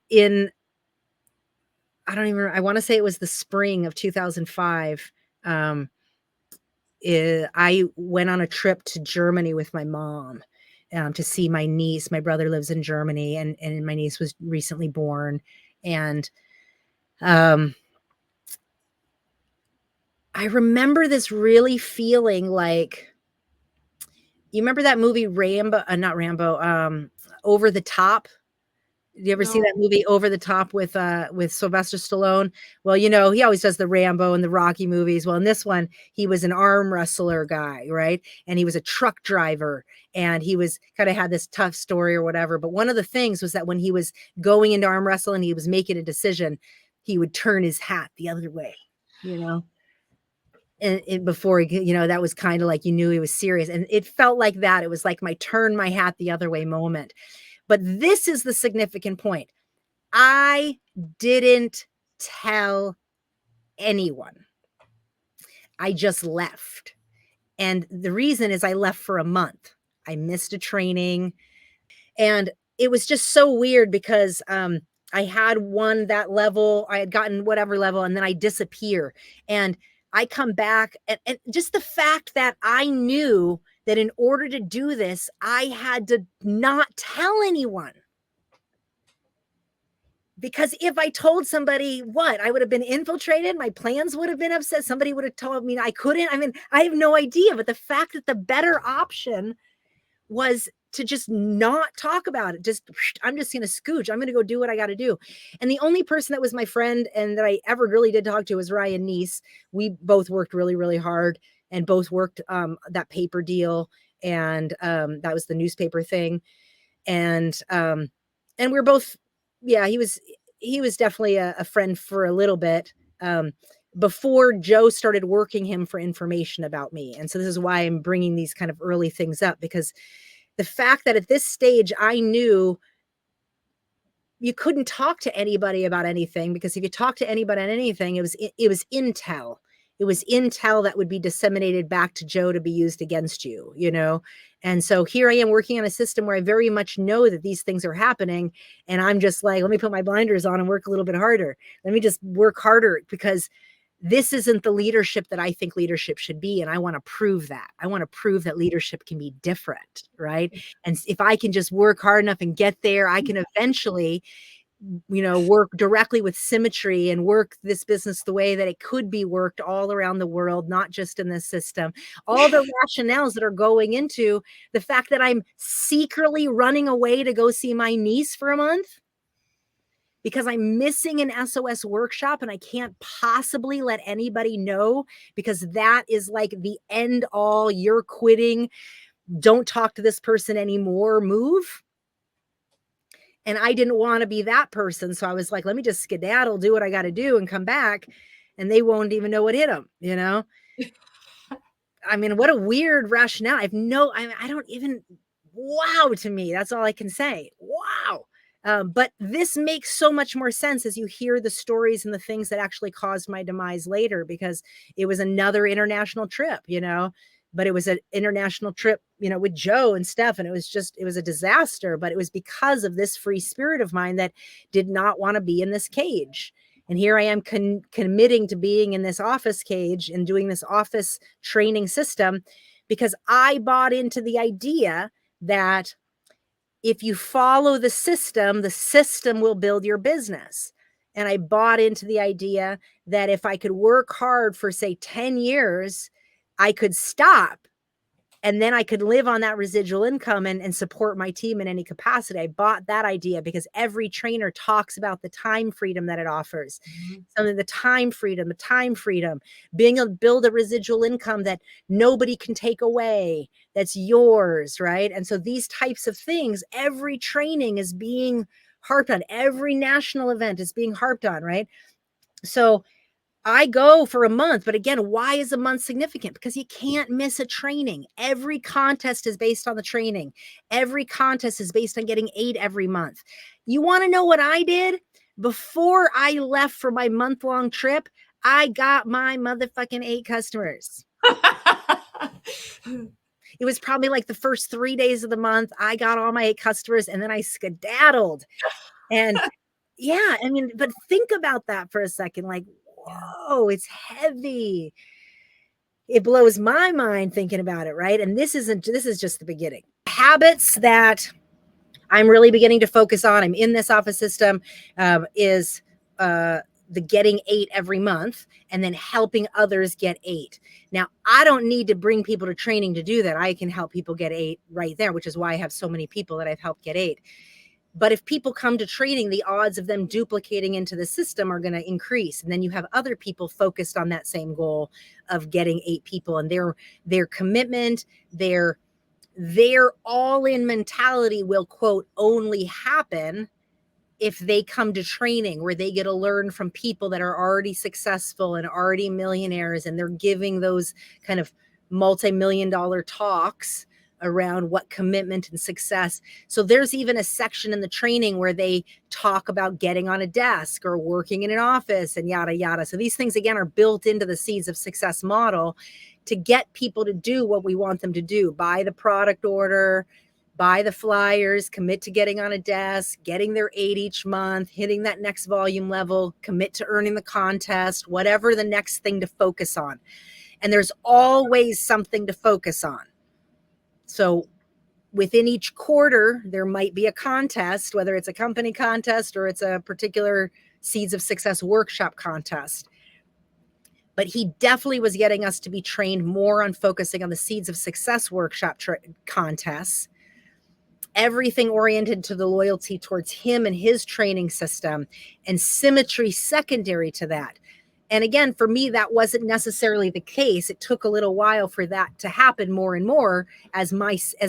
I want to say it was the spring of 2005. I went on a trip to Germany with my mom to see my niece. My brother lives in Germany, and my niece was recently born. And I remember this really feeling like, you remember that movie Rambo, not Rambo, Over the Top? Did you ever see No. that movie Over the Top with Sylvester Stallone? Well, you know, he always does the Rambo and the Rocky movies. Well, in this one, he was an arm wrestler guy, right? And he was a truck driver, and he was kind of had this tough story or whatever. But one of the things was that when he was going into arm wrestling, he was making a decision, he would turn his hat the other way, you know? And before he, you know, that was kind of like, you knew he was serious. And it felt like that. It was like my turn my hat the other way moment. But this is the significant point. I didn't tell anyone. I just left. And the reason is I left for a month. I missed a training. And it was just so weird because I had won that level. I had gotten whatever level, and then I disappear. And I come back. And just the fact that I knew that in order to do this, I had to not tell anyone. Because if I told somebody what, I would have been infiltrated. My plans would have been upset. Somebody would have told me I couldn't. I mean, I have no idea. But the fact that the better option was to just not talk about it. I'm just going to scooch. I'm going to go do what I got to do. And the only person that was my friend and that I ever really did talk to was Ryan Neese. We both worked really, really hard and both worked that paper deal. And that was the newspaper thing. And we're both, yeah, he was definitely a friend for a little bit before Joe started working him for information about me. And so this is why I'm bringing these kind of early things up, because the fact that at this stage, I knew you couldn't talk to anybody about anything, because if you talk to anybody on anything, it was intel. It was intel that would be disseminated back to Joe to be used against you, you know? And so here I am working on a system where I very much know that these things are happening. And I'm just like, let me put my blinders on and work a little bit harder. Let me just work harder, because this isn't the leadership that I think leadership should be. And I want to prove that. I want to prove that leadership can be different, right? And if I can just work hard enough and get there, I can eventually, you know, work directly with symmetry and work this business the way that it could be worked all around the world, not just in this system. All the rationales that are going into the fact that I'm secretly running away to go see my niece for a month because I'm missing an SOS workshop and I can't possibly let anybody know, because that is like the end all, you're quitting, don't talk to this person anymore move. And I didn't want to be that person. So I was like, let me just skedaddle, do what I got to do and come back. And they won't even know what hit them, you know? I mean, what a weird rationale. I don't even, wow, to me, that's all I can say. Wow. But this makes so much more sense as you hear the stories and the things that actually caused my demise later, because it was another international trip, you know? But it was an international trip, you know, with Joe and Steph. And it was a disaster, but it was because of this free spirit of mine that did not want to be in this cage. And here I am committing to being in this office cage and doing this office training system, because I bought into the idea that if you follow the system will build your business. And I bought into the idea that if I could work hard for, say, 10 years, I could stop and then I could live on that residual income and support my team in any capacity. I bought that idea because every trainer talks about the time freedom that it offers. Mm-hmm. The time freedom, being able to build a residual income that nobody can take away, that's yours, right? And so these types of things, every training is being harped on. Every national event is being harped on, right? So I go for a month, but again, why is a month significant? Because you can't miss a training. Every contest is based on the training. Every contest is based on getting 8 every month. You want to know what I did? Before I left for my month-long trip, I got my motherfucking 8 customers. It was probably like the first 3 days of the month. I got all my 8 customers and then I skedaddled. And yeah, I mean, but think about that for a second. Like, whoa, it's heavy. It blows my mind thinking about it, right? And this is just the beginning. Habits that I'm really beginning to focus on, I'm in this office system, is the getting 8 every month and then helping others get 8. Now, I don't need to bring people to training to do that. I can help people get 8 right there, which is why I have so many people that I've helped get 8. But if people come to training, the odds of them duplicating into the system are going to increase. And then you have other people focused on that same goal of getting 8 people, and their commitment, their all-in mentality will, quote, only happen if they come to training where they get to learn from people that are already successful and already millionaires, and they're giving those kind of multi-million-dollar talks around what commitment and success. So there's even a section in the training where they talk about getting on a desk or working in an office and yada, yada. So these things, again, are built into the Seeds of Success model to get people to do what we want them to do. Buy the product order, buy the flyers, commit to getting on a desk, getting their 8 each month, hitting that next volume level, commit to earning the contest, whatever the next thing to focus on. And there's always something to focus on. So within each quarter, there might be a contest, whether it's a company contest or it's a particular Seeds of Success workshop contest. But he definitely was getting us to be trained more on focusing on the Seeds of Success workshop contests, everything oriented to the loyalty towards him and his training system, and symmetry secondary to that. And again, for me, that wasn't necessarily the case. It took a little while for that to happen more and more as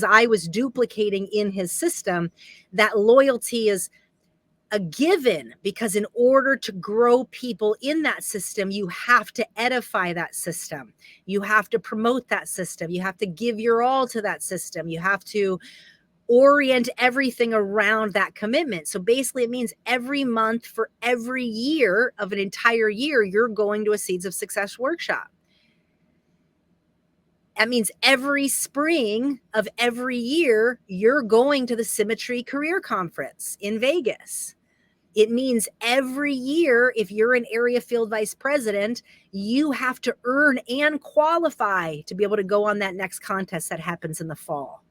I was duplicating in his system. That loyalty is a given, because in order to grow people in that system, you have to edify that system. You have to promote that system. You have to give your all to that system. You have to orient everything around that commitment. So basically it means every month for every year of an entire year, you're going to a Seeds of Success workshop. That means every spring of every year, you're going to the Symmetry Career Conference in Vegas. It means every year, if you're an area field vice president, you have to earn and qualify to be able to go on that next contest that happens in the fall.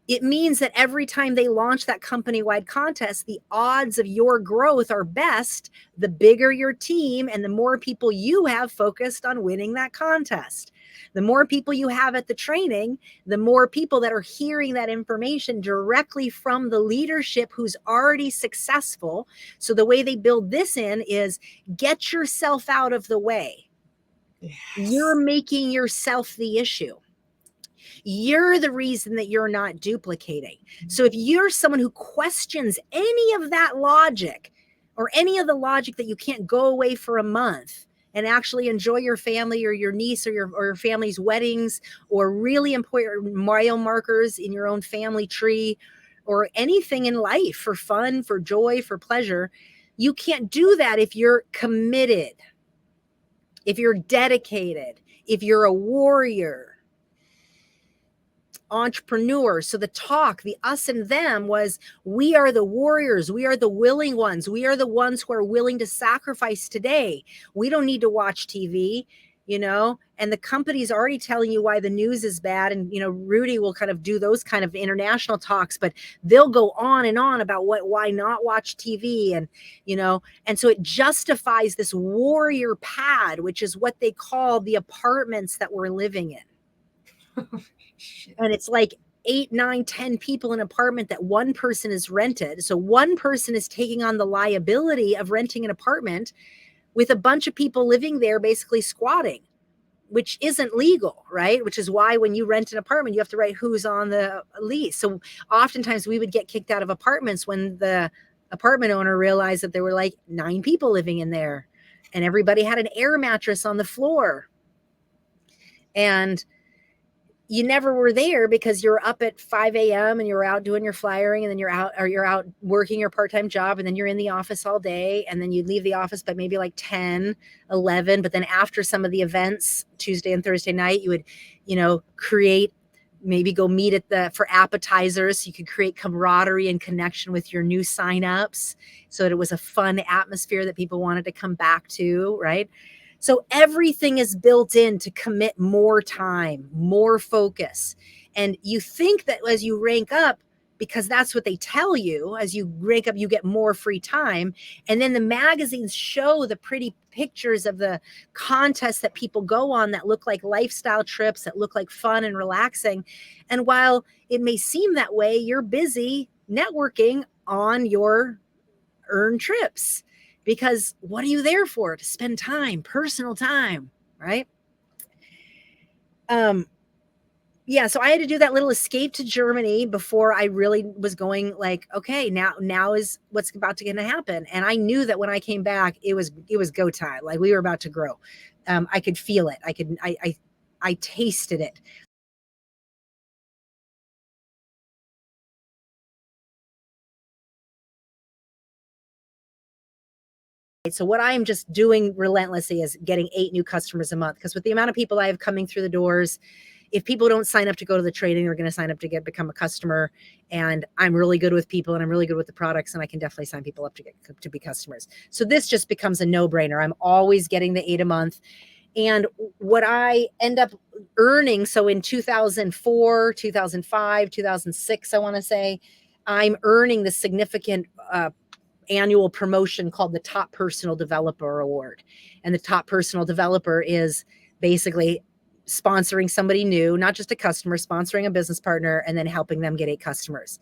It means that every time they launch that company-wide contest, the odds of your growth are best the bigger your team and the more people you have focused on winning that contest. The more people you have at the training, the more people that are hearing that information directly from the leadership who's already successful. So the way they build this in is get yourself out of the way. Yes. You're making yourself the issue. You're the reason that you're not duplicating. So if you're someone who questions any of that logic or any of the logic that you can't go away for a month and actually enjoy your family or your niece or your family's weddings, or really important mile markers in your own family tree, or anything in life for fun, for joy, for pleasure, you can't do that if you're committed, if you're dedicated, if you're a warrior, entrepreneur. So the talk, the us and them, was we are the warriors. We are the willing ones. We are the ones who are willing to sacrifice today. We don't need to watch TV, and the company's already telling you why the news is bad. And, Rudy will kind of do those kind of international talks, but they'll go on and on about why not watch TV. And, and so it justifies this warrior pad, which is what they call the apartments that we're living in. And it's like 8, 9, 10 people in an apartment that one person is rented. So one person is taking on the liability of renting an apartment with a bunch of people living there, basically squatting, which isn't legal, right? Which is why when you rent an apartment, you have to write who's on the lease. So oftentimes we would get kicked out of apartments when the apartment owner realized that there were like 9 people living in there and everybody had an air mattress on the floor. And you never were there because you're up at 5 a.m. and you're out doing your flyering, and then you're out working your part-time job, and then you're in the office all day, and then you leave the office by maybe like 10, 11. But then after some of the events, Tuesday and Thursday night, you would, create, maybe go meet for appetizers. So you could create camaraderie and connection with your new signups, so that it was a fun atmosphere that people wanted to come back to, right? So everything is built in to commit more time, more focus. And you think that as you rank up, because that's what they tell you, as you rank up, you get more free time. And then the magazines show the pretty pictures of the contests that people go on that look like lifestyle trips, that look like fun and relaxing. And while it may seem that way, you're busy networking on your earned trips, because what are you there for? To spend time, personal time, right? Yeah, so I had to do that little escape to Germany before I really was going like, okay, now is what's about to gonna happen. And I knew that when I came back, it was go time. Like we were about to grow. I could feel it. I tasted it. So what I am just doing relentlessly is getting 8 new customers a month, because with the amount of people I have coming through the doors, if people don't sign up to go to the training, they're going to sign up to become a customer. And I'm really good with people, and I'm really good with the products, and I can definitely sign people up to be customers. So this just becomes a no-brainer. I'm always getting the 8 a month. And what I end up earning, so in 2004, 2005, 2006, I want to say, I'm earning the significant annual promotion called the Top Personal Developer Award. And the Top Personal Developer is basically sponsoring somebody new, not just a customer, sponsoring a business partner, and then helping them get 8 customers.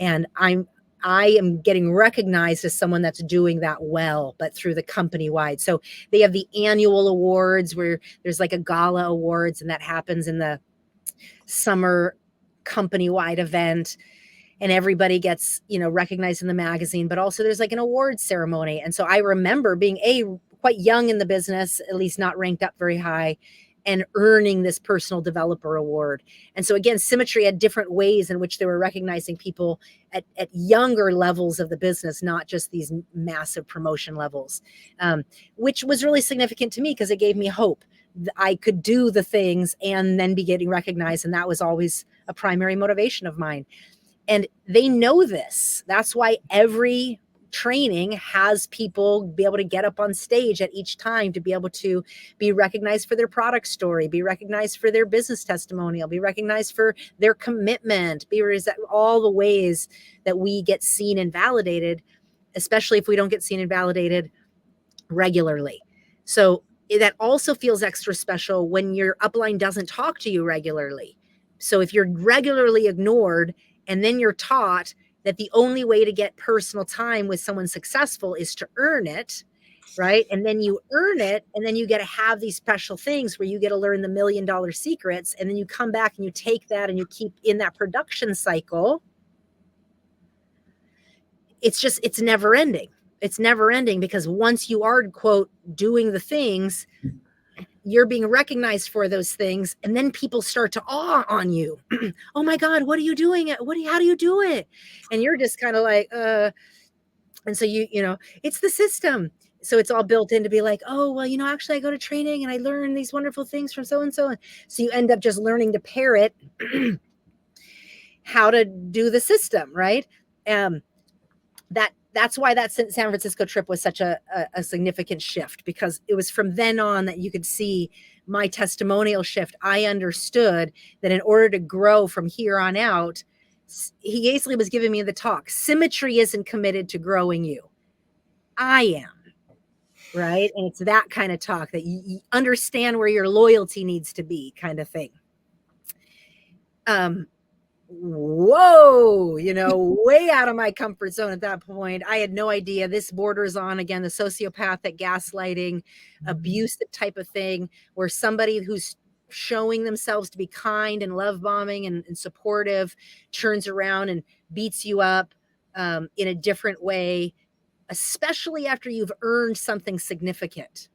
And I am getting recognized as someone that's doing that well, but through the company wide. So they have the annual awards where there's like a gala awards, and that happens in the summer company wide event. And everybody gets, recognized in the magazine, but also there's like an awards ceremony. And so I remember being quite young in the business, at least not ranked up very high, and earning this personal developer award. And so again, Symmetry had different ways in which they were recognizing people at younger levels of the business, not just these massive promotion levels, which was really significant to me because it gave me hope. I could do the things and then be getting recognized. And that was always a primary motivation of mine. And they know this. That's why every training has people be able to get up on stage at each time to be able to be recognized for their product story, be recognized for their business testimonial, be recognized for their commitment, all the ways that we get seen and validated, especially if we don't get seen and validated regularly. So that also feels extra special when your upline doesn't talk to you regularly. So if you're regularly ignored, and then you're taught that the only way to get personal time with someone successful is to earn it, right? And then you earn it, and then you get to have these special things where you get to learn the $1 million secrets, and then you come back and you take that and you keep in that production cycle. It's never ending. It's never ending, because once you are, quote, doing the things, you're being recognized for those things. And then people start to awe on you. Oh my God, what are you doing? How do you do it? And you're just kind of like, and so it's the system. So it's all built in to be like, oh, well, actually I go to training and I learn these wonderful things from so-and-so. So you end up just learning to parrot how to do the system. Right. That's why that San Francisco trip was such a significant shift, because it was from then on that you could see my testimonial shift. I understood that in order to grow from here on out, he basically was giving me the talk. Symmetry isn't committed to growing you. I am. Right. And it's that kind of talk that you understand where your loyalty needs to be, kind of thing. Whoa, way out of my comfort zone at that point. I had no idea. This borders on, again, the sociopathic, gaslighting, abusive type of thing, where somebody who's showing themselves to be kind and love bombing and supportive turns around and beats you up in a different way, especially after you've earned something significant.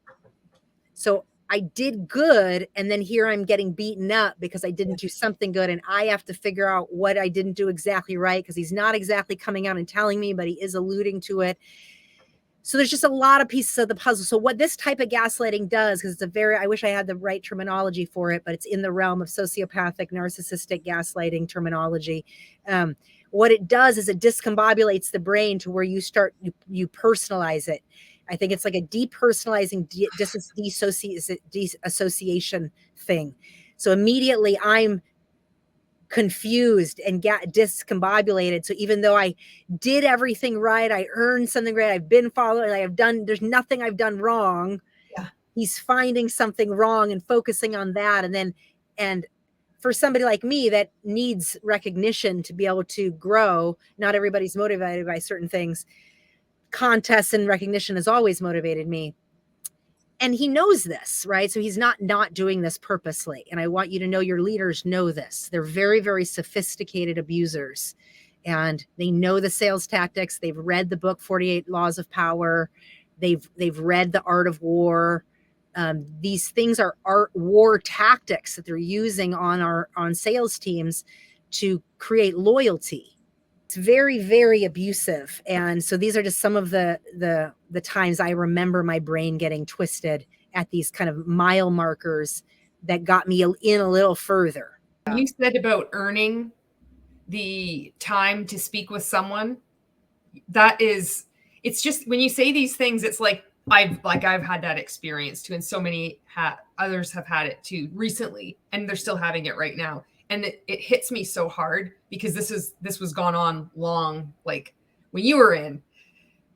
So I did good, and then here I'm getting beaten up because I didn't do something good, and I have to figure out what I didn't do exactly right, because he's not exactly coming out and telling me, but he is alluding to it. So there's just a lot of pieces of the puzzle. So what this type of gaslighting does, because I wish I had the right terminology for it, but it's in the realm of sociopathic, narcissistic gaslighting terminology. What it does is it discombobulates the brain to where you you personalize it. I think it's like a depersonalizing disassociation thing. So immediately I'm confused and discombobulated. So even though I did everything right, I earned something great, I've been followed, there's nothing I've done wrong. Yeah. He's finding something wrong and focusing on that. And for somebody like me that needs recognition to be able to grow, not everybody's motivated by certain things. Contests and recognition has always motivated me. And he knows this, right? So he's not doing this purposely. And I want you to know your leaders know this. They're very, very sophisticated abusers. And they know the sales tactics. They've read the book, 48 Laws of Power. They've read The Art of War. These things are war tactics that they're using on sales teams to create loyalty. It's very, very abusive. And so these are just some of the times I remember my brain getting twisted at these kind of mile markers that got me in a little further. You said about earning the time to speak with someone. It's just when you say these things, it's like I've had that experience too, and so many others have had it too recently, and they're still having it right now. And it hits me so hard because this was gone on long, like when you were in,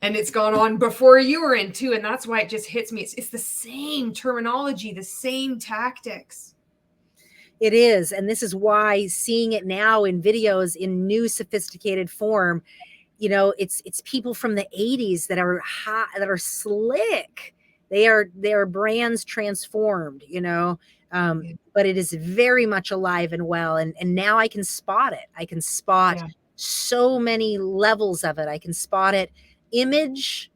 and it's gone on before you were in too. And that's why it just hits me. It's the same terminology, the same tactics. It is. And this is why seeing it now in videos in new sophisticated form, you know, it's people from the 80s that are hot, that are slick. They are brands transformed, you know, but it is very much alive and well. And now I can spot it. I can spot so many levels of it. I can spot it, image,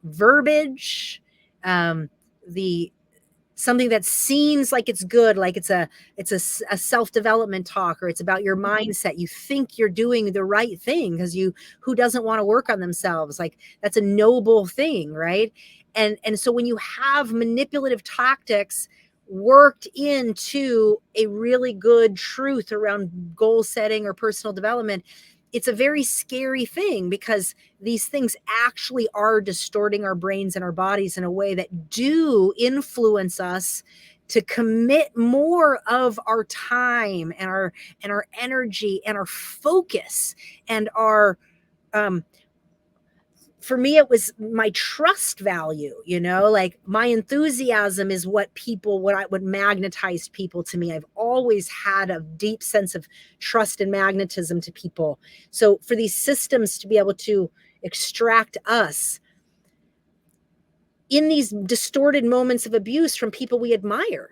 verbiage, something that seems like it's good, like it's a self-development talk, or it's about your mindset. You think you're doing the right thing because who doesn't want to work on themselves? Like that's a noble thing, right? And so when you have manipulative tactics worked into a really good truth around goal setting or personal development, it's a very scary thing, because these things actually are distorting our brains and our bodies in a way that do influence us to commit more of our time and our energy and our focus and our for me, it was my trust value, you know, like my enthusiasm is what magnetized people to me. I've always had a deep sense of trust and magnetism to people. So for these systems to be able to extract us in these distorted moments of abuse from people we admire,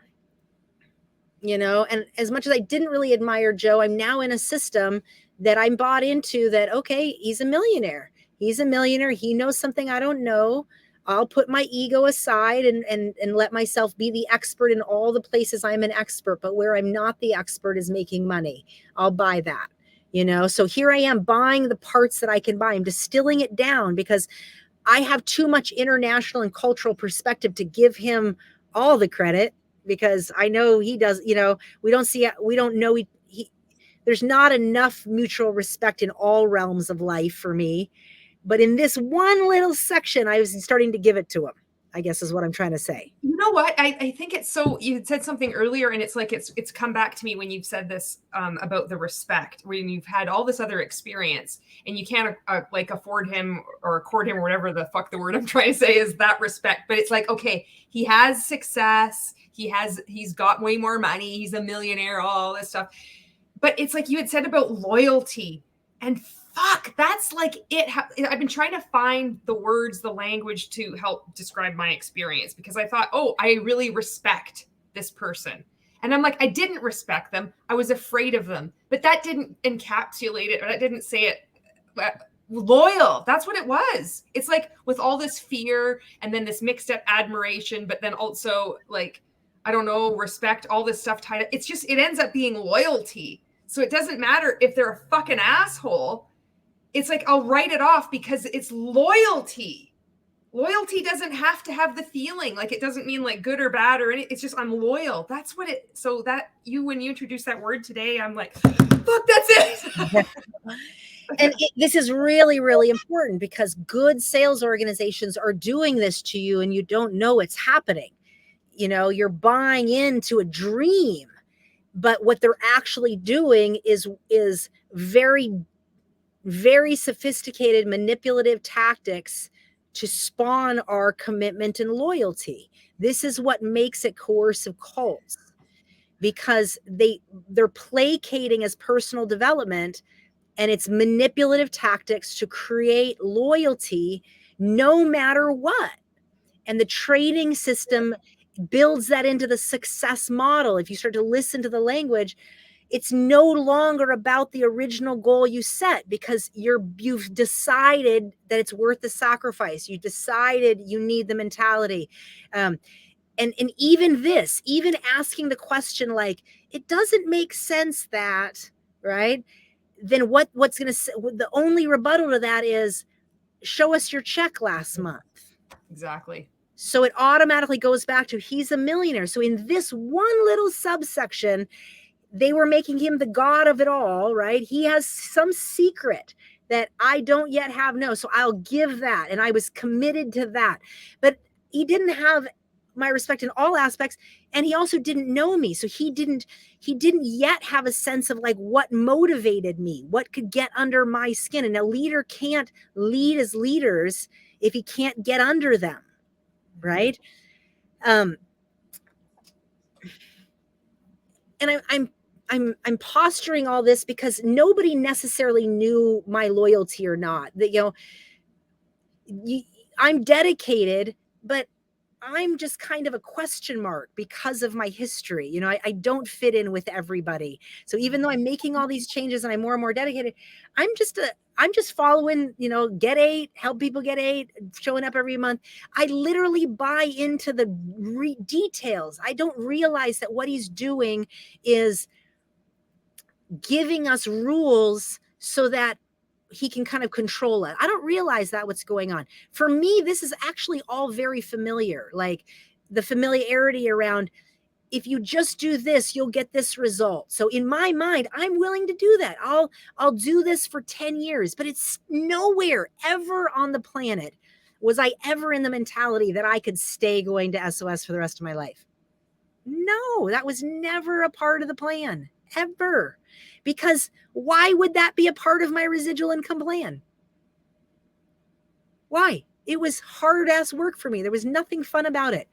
you know, and as much as I didn't really admire Joe, I'm now in a system that I'm bought into that, okay, he's a millionaire. He's a millionaire. He knows something I don't know. I'll put my ego aside and let myself be the expert in all the places I'm an expert. But where I'm not the expert is making money. I'll buy that, you know? So here I am buying the parts that I can buy. I'm distilling it down because I have too much international and cultural perspective to give him all the credit, because I know he does, you know, we don't know. There's not enough mutual respect in all realms of life for me. But in this one little section, I was starting to give it to him, I guess is what I'm trying to say. You know what? I think it's so, you had said something earlier, and it's like, it's come back to me when you've said this about the respect, when you've had all this other experience and you can't like afford him or accord him or whatever the fuck the word I'm trying to say is, that respect. But it's like, okay, he has success. He's got way more money. He's a millionaire, all this stuff. But it's like you had said about loyalty, and fuck, that's like it. I've been trying to find the words, the language to help describe my experience, because I thought, oh, I really respect this person. And I'm like, I didn't respect them. I was afraid of them. But that didn't encapsulate it, or that didn't say it. Loyal. That's what it was. It's like with all this fear and then this mixed up admiration, but then also like, I don't know, respect, all this stuff tied up. It's just, it ends up being loyalty. So it doesn't matter if they're a fucking asshole. It's like, I'll write it off because it's loyalty. Loyalty doesn't have to have the feeling. Like, it doesn't mean like good or bad or anything. It's just, I'm loyal. That's what it, so that when you introduce that word today, I'm like, fuck, that's it. And this is really, really important, because good sales organizations are doing this to you and you don't know it's happening. You know, you're buying into a dream, but what they're actually doing is very, very sophisticated manipulative tactics to spawn our commitment and loyalty. This is what makes it coercive cults. because they're placating as personal development, and it's manipulative tactics to create loyalty no matter what. And the training system builds that into the success model. If you start to listen to the language, it's no longer about the original goal you set, because you've decided that it's worth the sacrifice. You decided you need the mentality. And even asking the question, like, it doesn't make sense that, right? Then what's going to, the only rebuttal to that is, show us your check last month. Exactly. So it automatically goes back to, he's a millionaire. So in this one little subsection, they were making him the god of it all, right? He has some secret that I don't yet have. No, so I'll give that. And I was committed to that. But he didn't have my respect in all aspects. And he also didn't know me. So he didn't yet have a sense of like what motivated me, what could get under my skin. And a leader can't lead as leaders if he can't get under them. Right. And I'm posturing all this because nobody necessarily knew my loyalty or not. That, I'm dedicated, but I'm just kind of a question mark because of my history. I don't fit in with everybody. So even though I'm making all these changes and I'm more and more dedicated, I'm just following, get 8, help people get 8, showing up every month. I literally buy into the details. I don't realize that what he's doing is giving us rules so that he can kind of control it. I don't realize that what's going on. For me, this is actually all very familiar. Like the familiarity around, if you just do this, you'll get this result. So in my mind, I'm willing to do that. I'll do this for 10 years, but it's nowhere ever on the planet was I ever in the mentality that I could stay going to SOS for the rest of my life. No, that was never a part of the plan, ever. Because why would that be a part of my residual income plan? Why? It was hard ass work for me. There was nothing fun about it.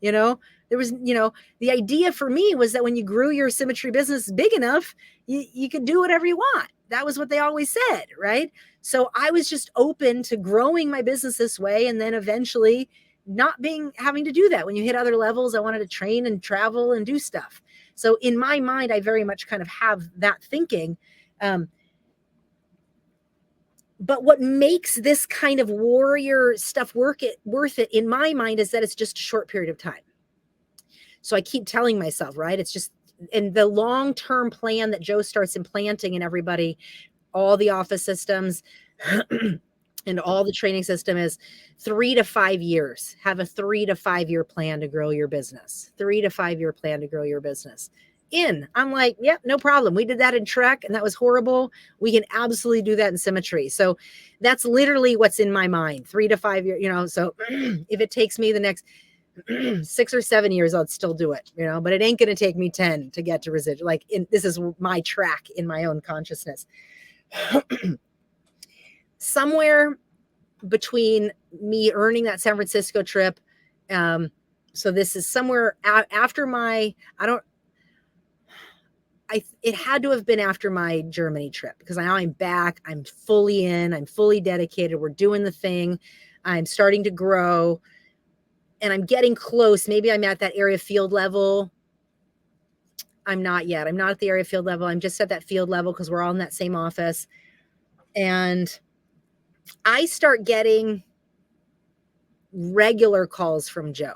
There was, the idea for me was that when you grew your symmetry business big enough, you could do whatever you want. That was what they always said, right? So I was just open to growing my business this way. And then eventually having to do that. When you hit other levels, I wanted to train and travel and do stuff. So in my mind, I very much kind of have that thinking. But what makes this kind of warrior stuff worth it in my mind is that it's just a short period of time. So I keep telling myself, right? It's just in the long-term plan that Joe starts implanting in everybody, all the office systems and all the training system is 3 to 5 years. Have a 3 to 5 year plan to grow your business. 3 to 5 year plan to grow your business. I'm like, yep, no problem. We did that in Trek and that was horrible. We can absolutely do that in symmetry. So that's literally what's in my mind. 3 to 5 years, so if it takes me the next 6 or 7 years, I'll still do it, but it ain't going to take me 10 to get to residual. This is my track in my own consciousness. Somewhere between me earning that San Francisco trip. So this is somewhere after it had to have been after my Germany trip, because now I'm back. I'm fully in, I'm fully dedicated. We're doing the thing. I'm starting to grow and I'm getting close. Maybe I'm at that area field level. I'm not yet. I'm not at the area field level. I'm just at that field level because we're all in that same office. And I start getting regular calls from Joe.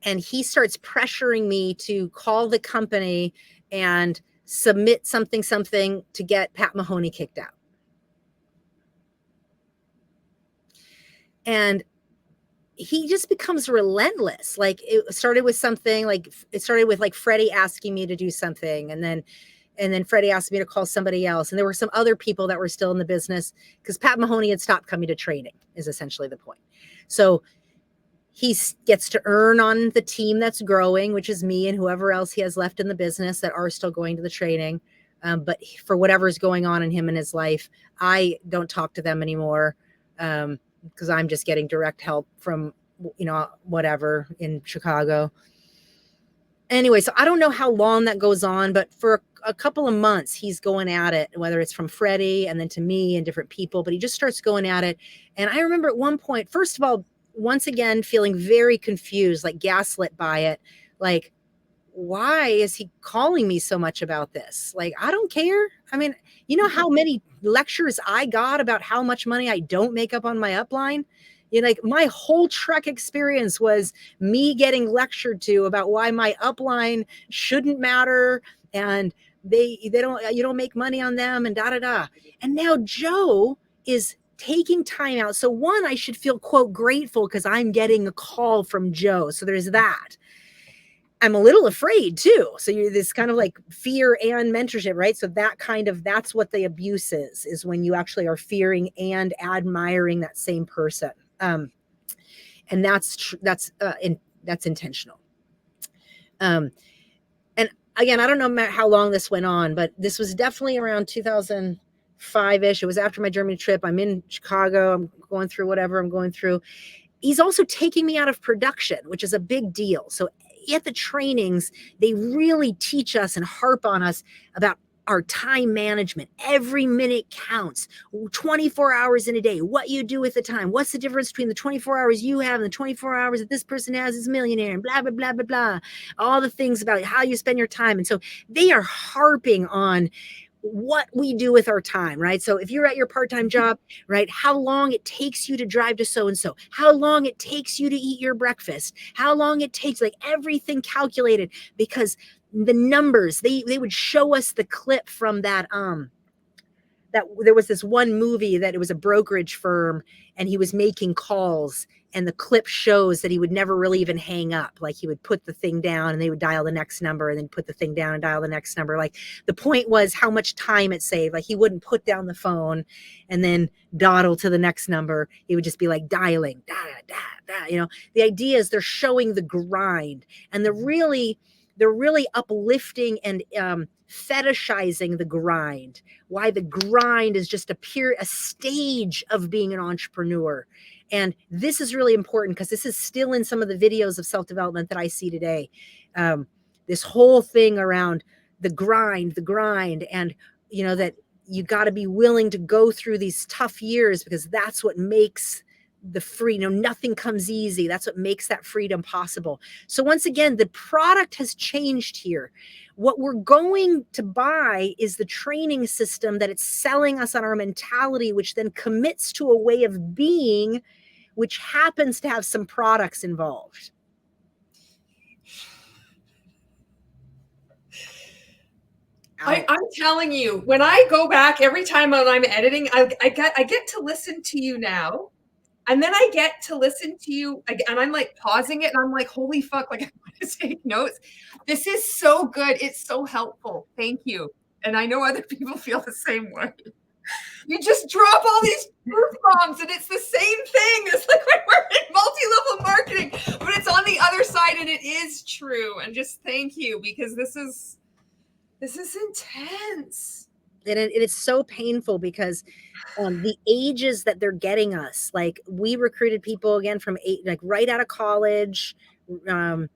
And he starts pressuring me to call the company and submit something to get Pat Mahoney kicked out. And he just becomes relentless. Like it started with Freddie asking me to do something. And then Freddie asked me to call somebody else. And there were some other people that were still in the business because Pat Mahoney had stopped coming to training, is essentially the point. So he gets to earn on the team that's growing, which is me and whoever else he has left in the business that are still going to the training. But for whatever's going on in him and his life, I don't talk to them anymore because I'm just getting direct help from, whatever in Chicago. anyway, so I don't know how long that goes on, but for a couple of months, he's going at it, whether it's from Freddie and then to me and different people, but he just starts going at it. And I remember at one point, first of all, once again, feeling very confused, like gaslit by it. Like, why is he calling me so much about this? Like, I don't care. I mean, you know how many lectures I got about how much money I don't make up on my upline? You know, like my whole Trek experience was me getting lectured to about why my upline shouldn't matter and they don't, you don't make money on them and da da da. And now Joe is taking time out. So one, I should feel quote grateful because I'm getting a call from Joe. So there's that. I'm a little afraid too. So you're this kind of like fear and mentorship, right? So that kind of, that's what the abuse is when you actually are fearing and admiring that same person. And that's intentional. And again, I don't know how long this went on, but this was definitely around 2005-ish. It was after my Germany trip. I'm in Chicago. I'm going through whatever I'm going through. He's also taking me out of production, which is a big deal. So at the trainings, they really teach us and harp on us about our time management. Every minute counts. 24 hours in a day. What you do with the time. What's the difference between the 24 hours you have and the 24 hours that this person has is millionaire and blah, blah, blah, blah, blah. All the things about how you spend your time. And so they are harping on what we do with our time, right? So if you're at your part-time job, right, how long it takes you to drive to so-and-so, how long it takes you to eat your breakfast, how long it takes, like everything calculated, because the numbers, they would show us the clip from that there was this one movie that it was a brokerage firm and he was making calls and the clip shows that he would never really even hang up. Like he would put the thing down and they would dial the next number and then put the thing down and dial the next number. Like the point was how much time it saved. Like he wouldn't put down the phone and then dawdle to the next number. He would just be like dialing, da, da, da, you know. The idea is they're showing the grind and they're really uplifting and fetishizing the grind. Why the grind is just a stage of being an entrepreneur. And this is really important because this is still in some of the videos of self-development that I see today. This whole thing around the grind, and you know, that you got to be willing to go through these tough years because that's what makes the free, nothing comes easy. That's what makes that freedom possible. So once again, the product has changed here. What we're going to buy is the training system that it's selling us on our mentality, which then commits to a way of being, which happens to have some products involved. I'm telling you, when I go back every time when I'm editing, I get to listen to you now. And then I get to listen to you and I'm like pausing it and I'm like, holy fuck, like I want to take notes. This is so good. It's so helpful. Thank you. And I know other people feel the same way. You just drop all these truth bombs and it's the same thing. It's like when we're in multi-level marketing, but it's on the other side and it is true. And just thank you because this is intense. And it's so painful because the ages that they're getting us, like we recruited people again from right out of college, you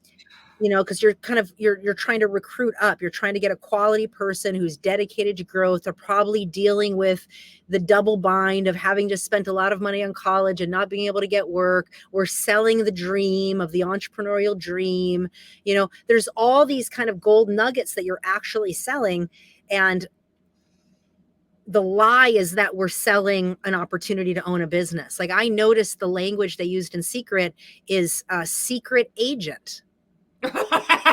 know, because you're trying to recruit up. You're trying to get a quality person who's dedicated to growth. They're probably dealing with the double bind of having just spent a lot of money on college and not being able to get work, or selling the dream of the entrepreneurial dream. You know, there's all these kind of gold nuggets that you're actually selling. And the lie is that we're selling an opportunity to own a business. Like I noticed the language they used in Secret is a secret agent. I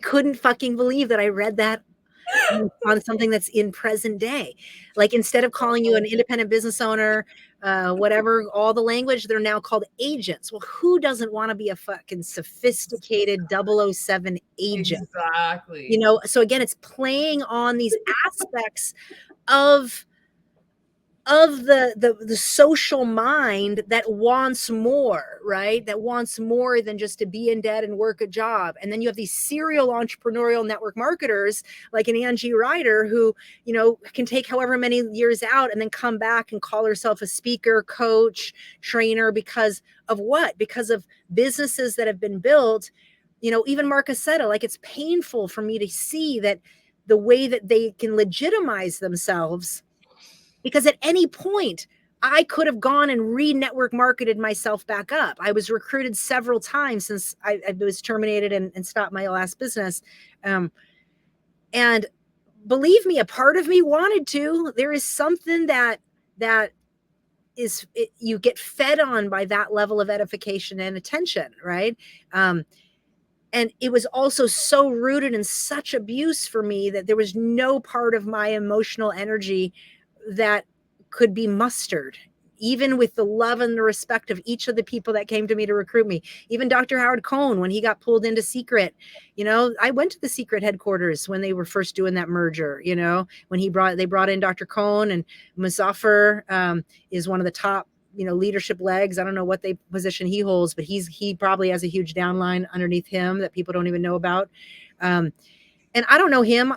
couldn't fucking believe that I read that on something that's in present day. Like instead of calling you an independent business owner, whatever, all the language, they're now called agents. Well, who doesn't want to be a fucking sophisticated 007 agent? Exactly. You know, so again, it's playing on these aspects of of the social mind that wants more, right? That wants more than just to be in debt and work a job. And then you have these serial entrepreneurial network marketers like an Angie Ryder who, you know, can take however many years out and then come back and call herself a speaker, coach, trainer because of what? Because of businesses that have been built. You know, even Marcusetta, like, it's painful for me to see that the way that they can legitimize themselves, because at any point I could have gone and re-network marketed myself back up. I was recruited several times since I was terminated and stopped my last business. And believe me, a part of me wanted to. There is something that is, you get fed on by that level of edification and attention, right? And it was also so rooted in such abuse for me that there was no part of my emotional energy that could be mustered, even with the love and the respect of each of the people that came to me to recruit me. Even Dr. Howard Cohn, when he got pulled into Secret, you know, I went to the Secret headquarters when they were first doing that merger, you know, when they brought in Dr. Cohn, and Muzaffar is one of the top, you know, leadership legs. I don't know what position he holds, but he probably has a huge downline underneath him that people don't even know about. And I don't know him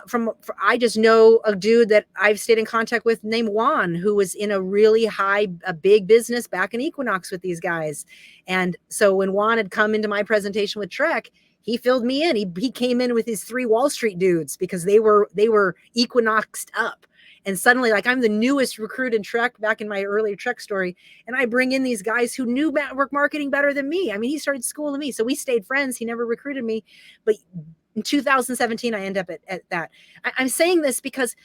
I just know a dude that I've stayed in contact with named Juan, who was in a big business back in Equinox with these guys. And so when Juan had come into my presentation with Trek, he filled me in. He came in with his 3 Wall Street dudes because they were Equinoxed up. And suddenly, like, I'm the newest recruit in Trek back in my earlier Trek story. And I bring in these guys who knew network marketing better than me. I mean, he started schooling me. So we stayed friends. He never recruited me. But in 2017, I end up at that. I'm saying this because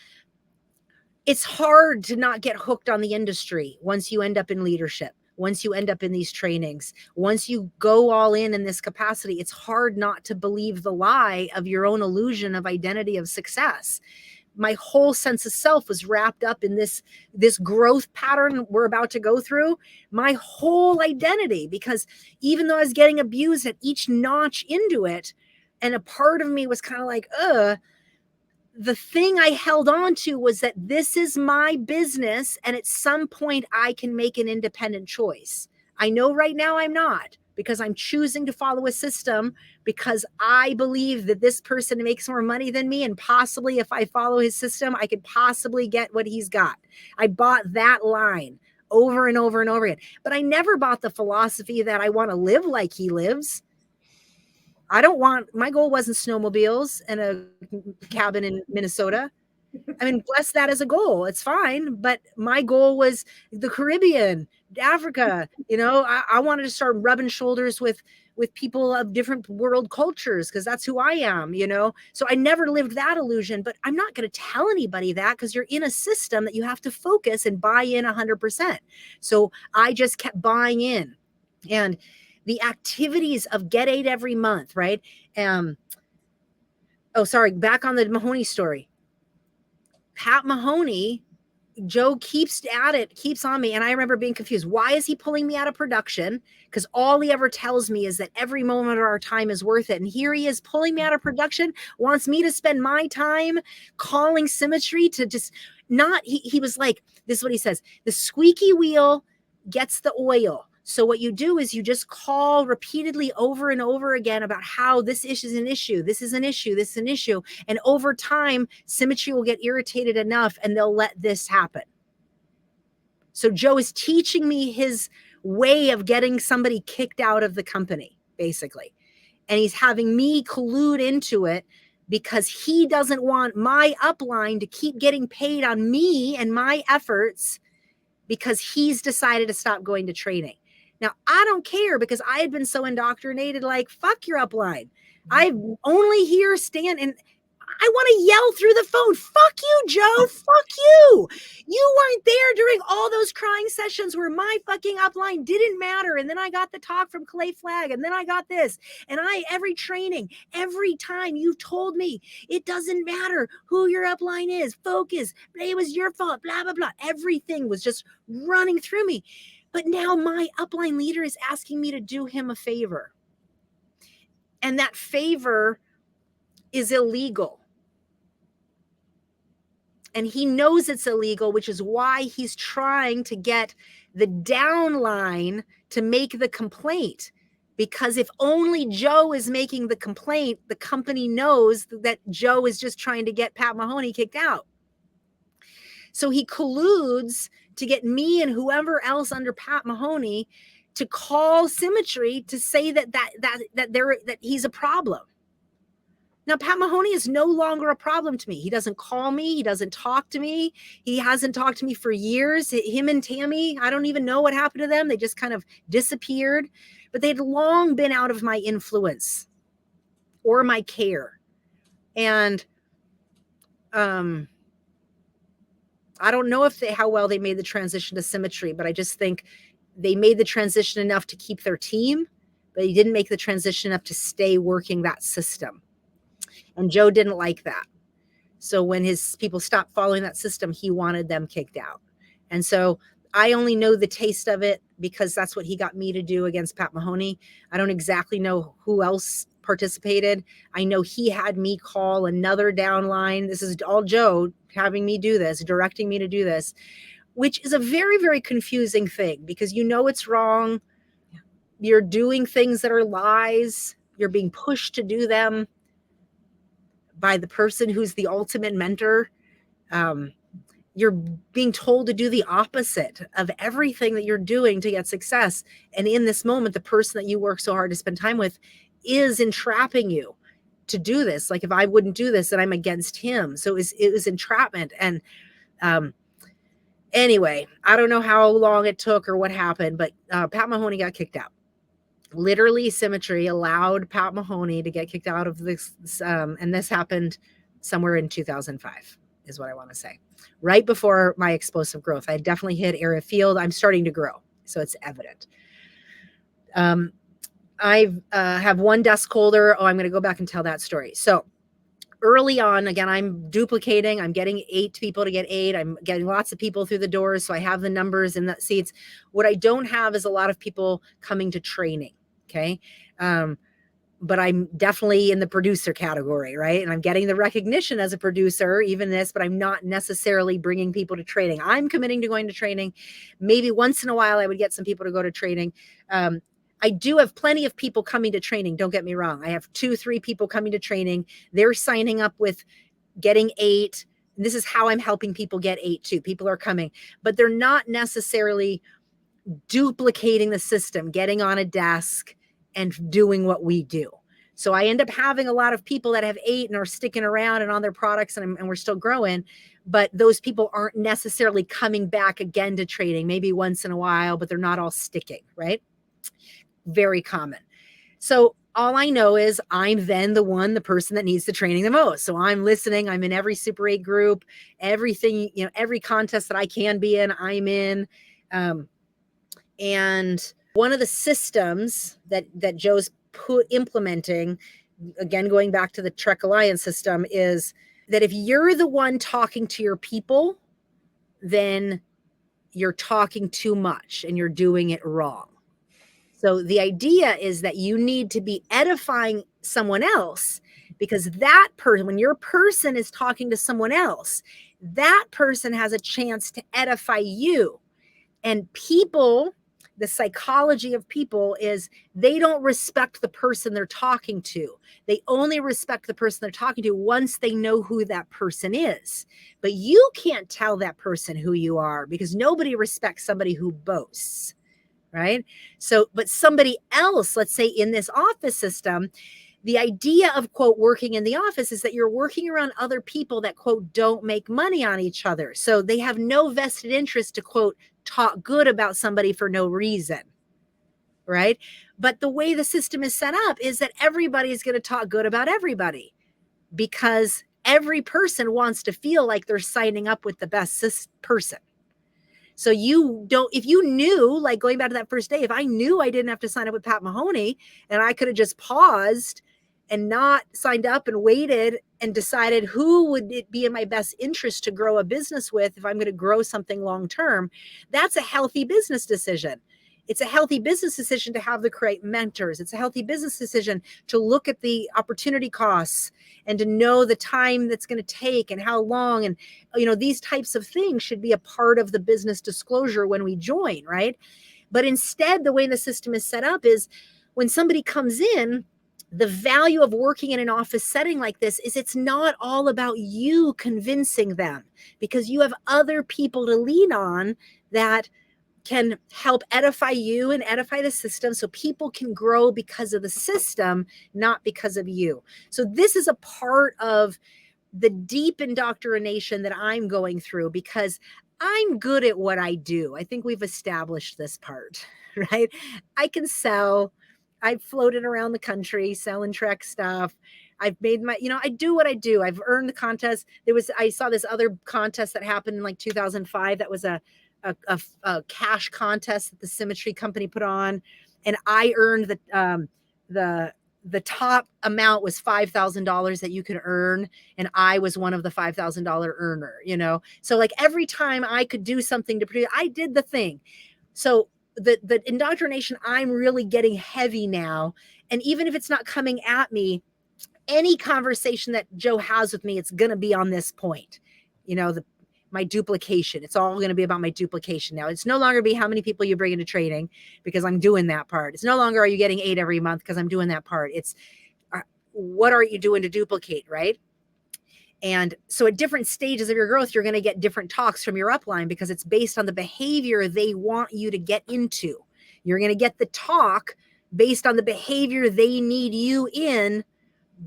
it's hard to not get hooked on the industry once you end up in leadership, once you end up in these trainings, once you go all in this capacity. It's hard not to believe the lie of your own illusion of identity of success. My whole sense of self was wrapped up in this growth pattern we're about to go through, my whole identity, because even though I was getting abused at each notch into it, and a part of me was kind of like, the thing I held on to was that this is my business, and at some point I can make an independent choice. I know right now I'm not, because I'm choosing to follow a system because I believe that this person makes more money than me, and possibly if I follow his system, I could possibly get what he's got. I bought that line over and over and over again, but I never bought the philosophy that I want to live like he lives. My goal wasn't snowmobiles and a cabin in Minnesota. I mean, bless that as a goal. It's fine. But my goal was the Caribbean, Africa. You know, I wanted to start rubbing shoulders with people of different world cultures, because that's who I am, you know. So I never lived that illusion, but I'm not going to tell anybody that, because you're in a system that you have to focus and buy in 100%. So I just kept buying in. And the activities of Get 8 every month, right? Back on the Mahoney story. Pat Mahoney, Joe keeps on me. And I remember being confused. Why is he pulling me out of production? Because all he ever tells me is that every moment of our time is worth it. And here he is pulling me out of production, wants me to spend my time calling Symmetry to just not, he was like, this is what he says: the squeaky wheel gets the oil. So what you do is you just call repeatedly over and over again about how this issue is an issue. This is an issue. This is an issue. And over time, Symmetry will get irritated enough and they'll let this happen. So Joe is teaching me his way of getting somebody kicked out of the company, basically. And he's having me collude into it because he doesn't want my upline to keep getting paid on me and my efforts, because he's decided to stop going to training. Now, I don't care, because I had been so indoctrinated, like, fuck your upline. I'm only here and I want to yell through the phone, fuck you, Joe, fuck you. You weren't there during all those crying sessions where my fucking upline didn't matter. And then I got the talk from Clay Flagg, and then I got this. And every training, every time you've told me, it doesn't matter who your upline is, focus, it was your fault, blah, blah, blah. Everything was just running through me. But now my upline leader is asking me to do him a favor. And that favor is illegal. And he knows it's illegal, which is why he's trying to get the downline to make the complaint. Because if only Joe is making the complaint, the company knows that Joe is just trying to get Pat Mahoney kicked out. So he colludes to get me and whoever else under Pat Mahoney to call Symmetry to say that he's a problem. Now, Pat Mahoney is no longer a problem to me. He doesn't call me. He doesn't talk to me. He hasn't talked to me for years. Him and Tammy, I don't even know what happened to them. They just kind of disappeared. But they'd long been out of my influence or my care. And I don't know how well they made the transition to Symmetry, but I just think they made the transition enough to keep their team, but he didn't make the transition enough to stay working that system. And Joe didn't like that. So when his people stopped following that system, he wanted them kicked out. And so I only know the taste of it because that's what he got me to do against Pat Mahoney. I don't exactly know who else participated. I know he had me call another downline. This is all Joe having me do this, directing me to do this, which is a very, very confusing thing because you know it's wrong. You're doing things that are lies. You're being pushed to do them by the person who's the ultimate mentor. You're being told to do the opposite of everything that you're doing to get success. And in this moment, the person that you work so hard to spend time with is entrapping you to do this. Like if I wouldn't do this, then I'm against him. So it was entrapment. And anyway, I don't know how long it took or what happened, but Pat Mahoney got kicked out. Literally, Symmetry allowed Pat Mahoney to get kicked out of this. And this happened somewhere in 2005 is what I want to say. Right before my explosive growth. I definitely hit area field. I'm starting to grow. So it's evident. I have one desk holder. Oh, I'm going to go back and tell that story. So early on, again, I'm duplicating. I'm getting 8 people to get 8. I'm getting lots of people through the doors. So I have the numbers in the seats. What I don't have is a lot of people coming to training. Okay. But I'm definitely in the producer category, right? And I'm getting the recognition as a producer, even this, but I'm not necessarily bringing people to training. I'm committing to going to training. Maybe once in a while, I would get some people to go to training. I do have plenty of people coming to training. Don't get me wrong. I have 2-3 people coming to training. They're signing up with getting 8. This is how I'm helping people get 8 too. People are coming, but they're not necessarily duplicating the system, getting on a desk and doing what we do. So I end up having a lot of people that have 8 and are sticking around and on their products and we're still growing, but those people aren't necessarily coming back again to training, maybe once in a while, but they're not all sticking, right? Very common. So all I know is I'm then the person that needs the training the most. So I'm listening. I'm in every Super 8 group, everything, every contest that I can be in, I'm in. And one of the systems that Joe's implementing, again, going back to the Trek Alliance system, is that if you're the one talking to your people, then you're talking too much and you're doing it wrong. So the idea is that you need to be edifying someone else, because that person, when your person is talking to someone else, that person has a chance to edify you. And people, the psychology of people is they don't respect the person they're talking to. They only respect the person they're talking to once they know who that person is. But you can't tell that person who you are because nobody respects somebody who boasts, right? So, but somebody else, let's say in this office system, the idea of, quote, working in the office is that you're working around other people that, quote, don't make money on each other. So they have no vested interest to, quote, talk good about somebody for no reason, right? But the way the system is set up is that everybody is going to talk good about everybody because every person wants to feel like they're signing up with the best person. So if you knew, like going back to that first day, if I knew I didn't have to sign up with Pat Mahoney and I could have just paused and not signed up and waited and decided who would it be in my best interest to grow a business with if I'm going to grow something long-term, that's a healthy business decision. It's a healthy business decision to have the correct mentors. It's a healthy business decision to look at the opportunity costs and to know the time that's going to take and how long. And, these types of things should be a part of the business disclosure when we join, right? But instead, the way the system is set up is when somebody comes in, the value of working in an office setting like this is it's not all about you convincing them, because you have other people to lean on that can help edify you and edify the system, so people can grow because of the system, not because of you. So this is a part of the deep indoctrination that I'm going through, because I'm good at what I do. I think we've established this part, right? I can sell. I've floated around the country selling Trek stuff. I've made my, I do what I do. I've earned the contest. I saw this other contest that happened in like 2005. That was a cash contest that the Symmetry Company put on, and I earned the top amount was $5,000 that you could earn, and I was one of the $5,000 earner. So like every time I could do something to produce, I did the thing. So the indoctrination, I'm really getting heavy now, and even if it's not coming at me, any conversation that Joe has with me, it's going to be on this point, my duplication. It's all going to be about my duplication now. It's no longer be how many people you bring into training, because I'm doing that part. It's no longer are you getting 8 every month, because I'm doing that part. It's what are you doing to duplicate, right? And so at different stages of your growth, you're going to get different talks from your upline, because it's based on the behavior they want you to get into. You're going to get the talk based on the behavior they need you in,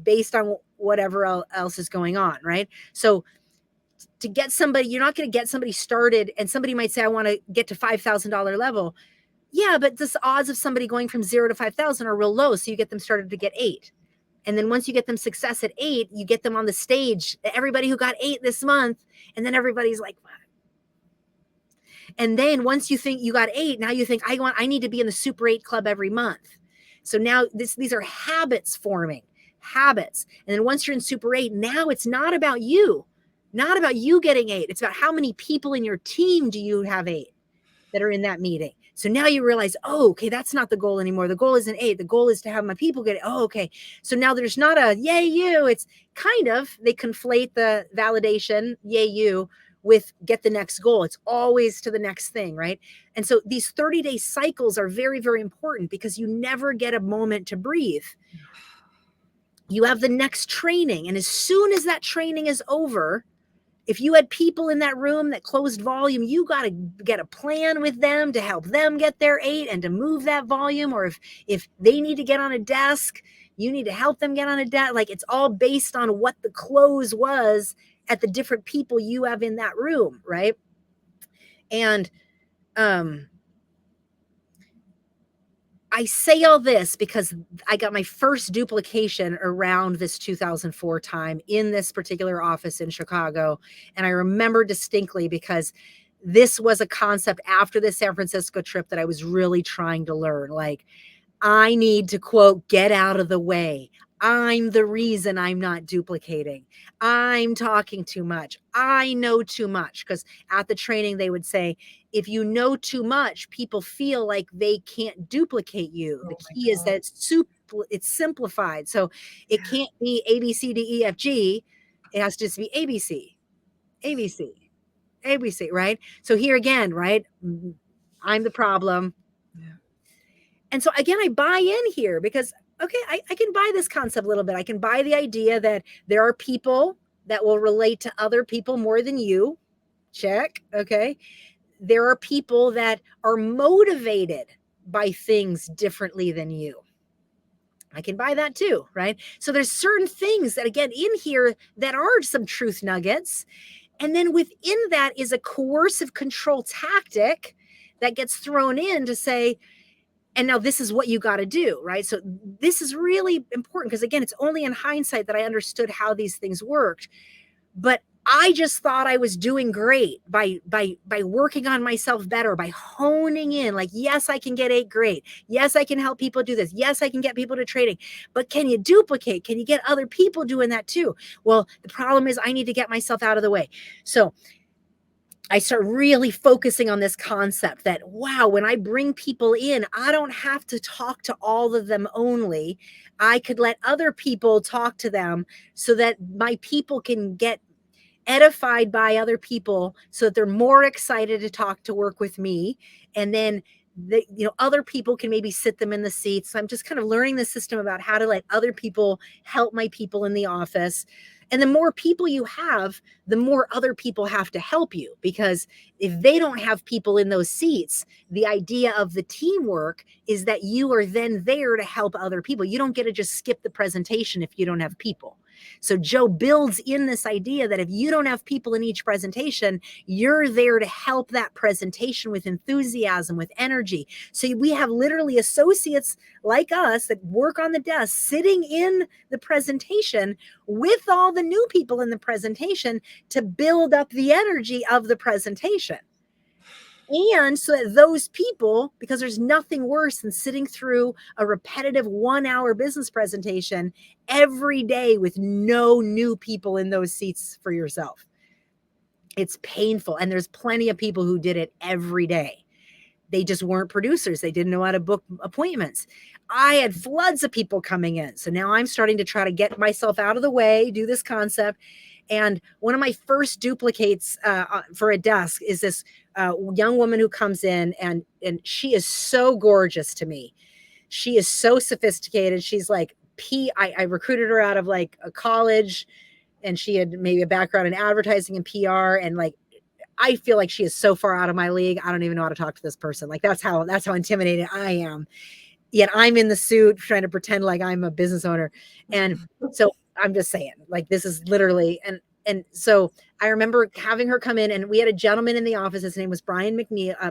based on whatever else is going on, right? So to get somebody, you're not going to get somebody started, and somebody might say, I want to get to $5,000 level. Yeah, but the odds of somebody going from 0 to 5,000 are real low. So you get them started to get 8. And then once you get them success at 8, you get them on the stage, everybody who got 8 this month. And then everybody's like, what? And then once you think you got 8, now you think I need to be in the Super 8 club every month. So now these are habits forming, habits. And then once you're in Super 8, now it's not about you. Not about you getting 8. It's about how many people in your team do you have 8 that are in that meeting. So now you realize, oh, okay, that's not the goal anymore. The goal isn't 8. The goal is to have my people get it. Oh, okay. So now there's not a yay you. It's kind of, they conflate the validation, yay you, with get the next goal. It's always to the next thing, right? And so these 30-day cycles are very, very important, because you never get a moment to breathe. You have the next training. And as soon as that training is over, if you had people in that room that closed volume, you got to get a plan with them to help them get their 8 and to move that volume. Or if they need to get on a desk, you need to help them get on a desk. Like, it's all based on what the close was at the different people you have in that room, right? And I say all this because I got my first duplication around this 2004 time in this particular office in Chicago. And I remember distinctly, because this was a concept after the San Francisco trip that I was really trying to learn. Like, I need to, quote, get out of the way. I'm the reason I'm not duplicating. I'm talking too much. I know too much. Because at the training, they would say, if you know too much, people feel like they can't duplicate you. The key is that it's simplified. So it can't be A, B, C, D, E, F, G. It has to just be A, B, C, A, B, C, A, B, C, right? So here again, right? I'm the problem. Yeah. And so again, I buy in here because, okay, I can buy this concept a little bit. I can buy the idea that there are people that will relate to other people more than you. Check. Okay. There are people that are motivated by things differently than you. I can buy that too, right? So there's certain things that, again, in here that are some truth nuggets. And then within that is a coercive control tactic that gets thrown in to say, and now this is what you got to do, right? So this is really important, because again, it's only in hindsight that I understood how these things worked. But I just thought I was doing great by working on myself better, by honing in, like, yes, I can get 8, great. Yes, I can help people do this. Yes, I can get people to trading. But can you duplicate? Can you get other people doing that too? Well, the problem is I need to get myself out of the way. So I start really focusing on this concept that, wow, when I bring people in, I don't have to talk to all of them only. I could let other people talk to them so that my people can get edified by other people so that they're more excited to work with me. And then other people can maybe sit them in the seats. So I'm just kind of learning the system about how to let other people help my people in the office. And the more people you have, the more other people have to help you, because if they don't have people in those seats, the idea of the teamwork is that you are then there to help other people. You don't get to just skip the presentation if you don't have people. So Joe builds in this idea that if you don't have people in each presentation, you're there to help that presentation with enthusiasm, with energy. So we have literally associates like us that work on the desk sitting in the presentation with all the new people in the presentation to build up the energy of the presentation. And so that those people, because there's nothing worse than sitting through a repetitive 1-hour business presentation every day with no new people in those seats for yourself. It's painful. And there's plenty of people who did it every day. They just weren't producers. They didn't know how to book appointments. I had floods of people coming in. So now I'm starting to try to get myself out of the way, do this concept. And one of my first duplicates for a desk is this young woman who comes in, and she is so gorgeous to me. She is so sophisticated. She's like, I recruited her out of like a college, and she had maybe a background in advertising and PR. And like, I feel like she is so far out of my league. I don't even know how to talk to this person. Like that's how intimidated I am. Yet I'm in the suit trying to pretend like I'm a business owner. And so I'm just saying, like, this is literally, and so I remember having her come in, and we had a gentleman in the office. His name was Brian McQuinn.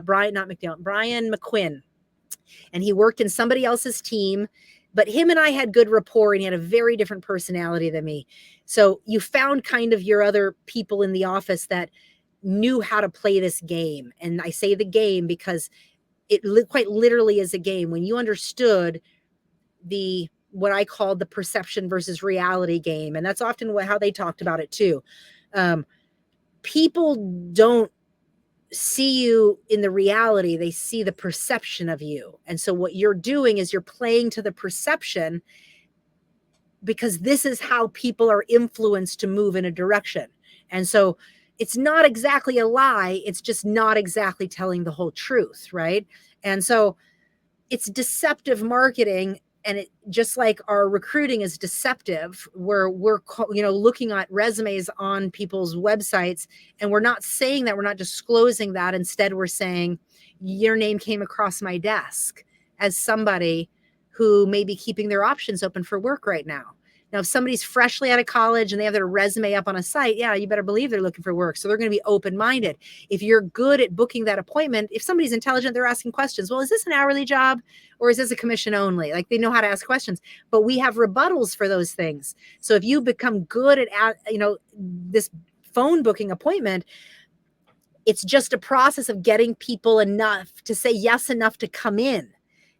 And he worked in somebody else's team, but him and I had good rapport, and he had a very different personality than me. So you found kind of your other people in the office that knew how to play this game. And I say the game because it quite literally is a game. When you understood what I called the perception versus reality game, and that's often how they talked about it too. People don't see you in the reality, they see the perception of you. And so what you're doing is you're playing to the perception, because this is how people are influenced to move in a direction. And so it's not exactly a lie, it's just not exactly telling the whole truth, right? And so it's deceptive marketing. And it, just like our recruiting is deceptive, where we're looking at resumes on people's websites, and we're not saying that, we're not disclosing that. Instead, we're saying your name came across my desk as somebody who may be keeping their options open for work right now. Now, if somebody's freshly out of college and they have their resume up on a site, yeah, you better believe they're looking for work. So they're going to be open-minded. If you're good at booking that appointment, if somebody's intelligent, they're asking questions. Well, is this an hourly job or is this a commission only? Like, they know how to ask questions, but we have rebuttals for those things. So if you become good at this phone booking appointment, it's just a process of getting people enough to say yes enough to come in,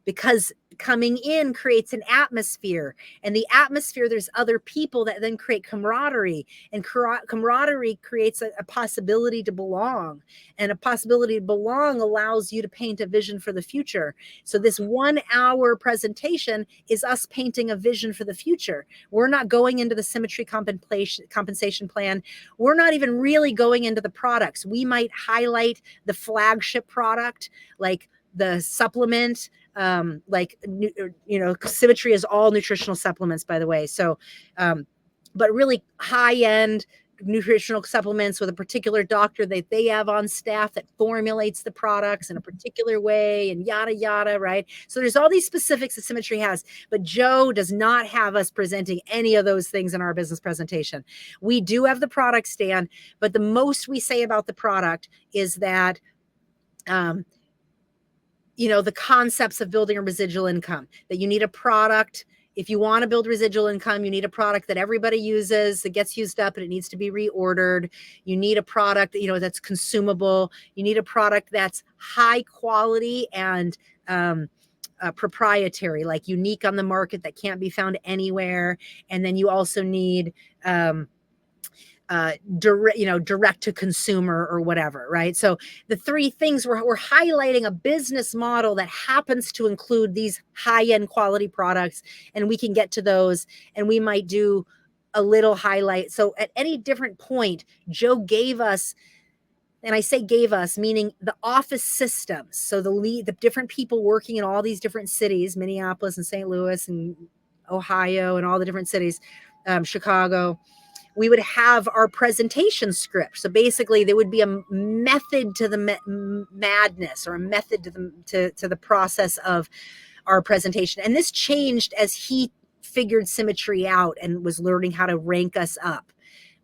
because coming in creates an atmosphere, and the atmosphere, there's other people that then create camaraderie, and camaraderie creates a possibility to belong, and a possibility to belong allows you to paint a vision for the future. So this 1-hour presentation is us painting a vision for the future. We're not going into the symmetry compensation plan. We're not even really going into the products. We might highlight the flagship product, like the supplement, Symmetry is all nutritional supplements, by the way. So, but really high-end nutritional supplements with a particular doctor that they have on staff that formulates the products in a particular way, and yada, yada, right? So there's all these specifics that Symmetry has, but Joe does not have us presenting any of those things in our business presentation. We do have the product stand, but the most we say about the product is that, the concepts of building a residual income, that you need a product. If you want to build residual income, you need a product that everybody uses, that gets used up and it needs to be reordered. You need a product, that's consumable. You need a product that's high quality and proprietary, like unique on the market, that can't be found anywhere. And then you also need direct to consumer or whatever, right? So the three things we're highlighting a business model that happens to include these high-end quality products, and we can get to those, and we might do a little highlight. So at any different point, Joe gave us, and I say gave us, meaning the office systems. So the different people working in all these different cities, Minneapolis and St. Louis and Ohio and all the different cities, Chicago. We would have our presentation script. So basically there would be a method to the madness, or a method to the process of our presentation. And this changed as he figured symmetry out and was learning how to rank us up.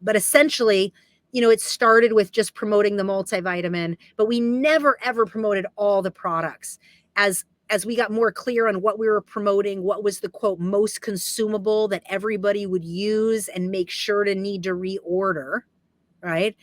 But essentially, it started with just promoting the multivitamin, but we never ever promoted all the products. As we got more clear on what we were promoting, what was the quote most consumable that everybody would use and make sure to need to reorder, right?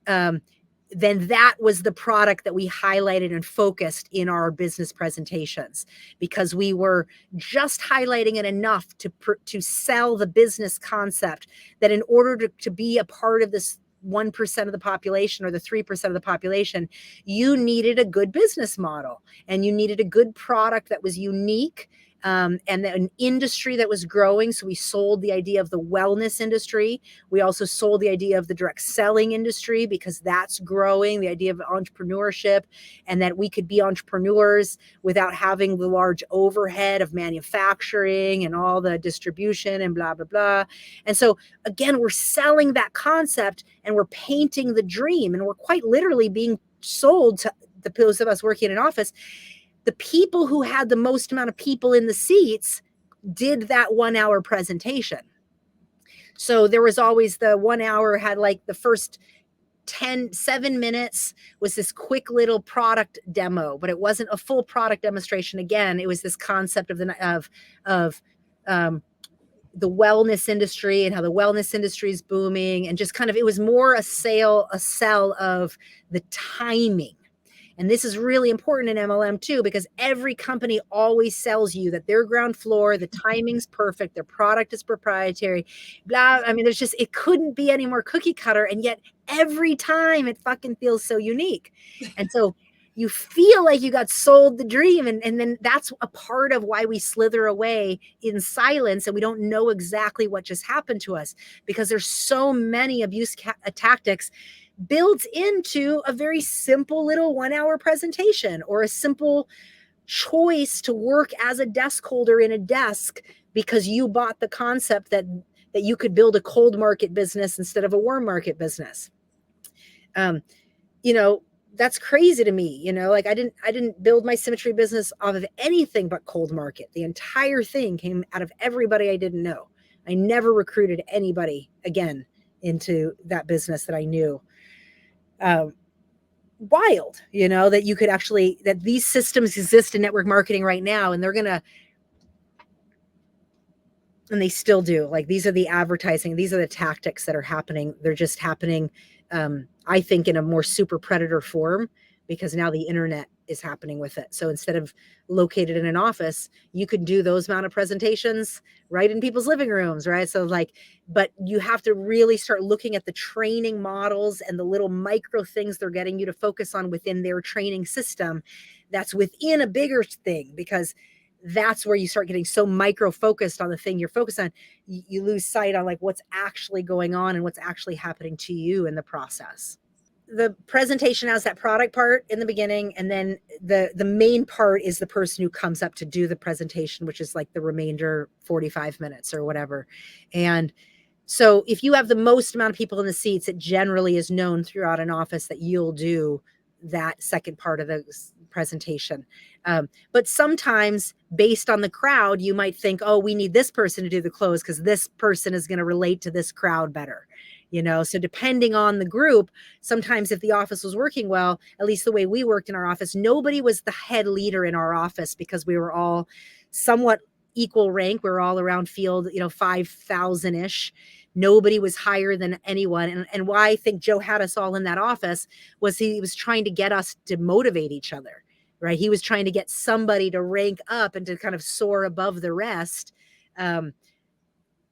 Then that was the product that we highlighted and focused in our business presentations, because we were just highlighting it enough to sell the business concept, that in order to be a part of this 1% of the population or the 3% of the population, you needed a good business model, and you needed a good product that was unique, and an industry that was growing. So we sold the idea of the wellness industry. We also sold the idea of the direct selling industry, because that's growing, the idea of entrepreneurship, and that we could be entrepreneurs without having the large overhead of manufacturing and all the distribution and blah, blah, blah. And so again, we're selling that concept, and we're painting the dream, and we're quite literally being sold to those of us working in an office. The people who had the most amount of people in the seats did that 1 hour presentation. So there was always the 1 hour had like the first 7 minutes was this quick little product demo, but it wasn't a full product demonstration. Again, it was this concept of the wellness industry and how the wellness industry is booming, and just kind of, it was more a sell of the timing. And this is really important in MLM too, because every company always sells you that their ground floor, the timing's perfect, their product is proprietary, blah. I mean, it couldn't be any more cookie cutter. And yet every time it fucking feels so unique. And so you feel like you got sold the dream. And then that's a part of why we slither away in silence, and we don't know exactly what just happened to us, because there's so many abuse tactics built into a very simple little 1 hour presentation, or a simple choice to work as a desk holder in a desk because you bought the concept that you could build a cold market business instead of a warm market business. That's crazy to me. Like I didn't build my symmetry business off of anything but cold market. The entire thing came out of everybody I didn't know. I never recruited anybody again into that business that I knew. Wild, that you could actually, that these systems exist in network marketing right now, and they still do. Like, these are the advertising, these are the tactics that are happening. They're just happening, I think, in a more super predator form, because now the internet is happening with it. So instead of located in an office, you could do those amount of presentations right in people's living rooms, right? So but you have to really start looking at the training models and the little micro things they're getting you to focus on within their training system. That's within a bigger thing, because that's where you start getting so micro focused on the thing you're focused on. You lose sight on like what's actually going on and what's actually happening to you in the process. The presentation has that product part in the beginning, and then the main part is the person who comes up to do the presentation, which is like the remainder 45 minutes or whatever. And so if you have the most amount of people in the seats, it generally is known throughout an office that you'll do that second part of the presentation. But sometimes based on the crowd, you might think, oh, we need this person to do the close because this person is going to relate to this crowd better. So depending on the group, sometimes if the office was working well, at least the way we worked in our office, nobody was the head leader in our office, because we were all somewhat equal rank. We were all around field, 5,000-ish. Nobody was higher than anyone. And why I think Joe had us all in that office was he was trying to get us to motivate each other, right? He was trying to get somebody to rank up and to kind of soar above the rest.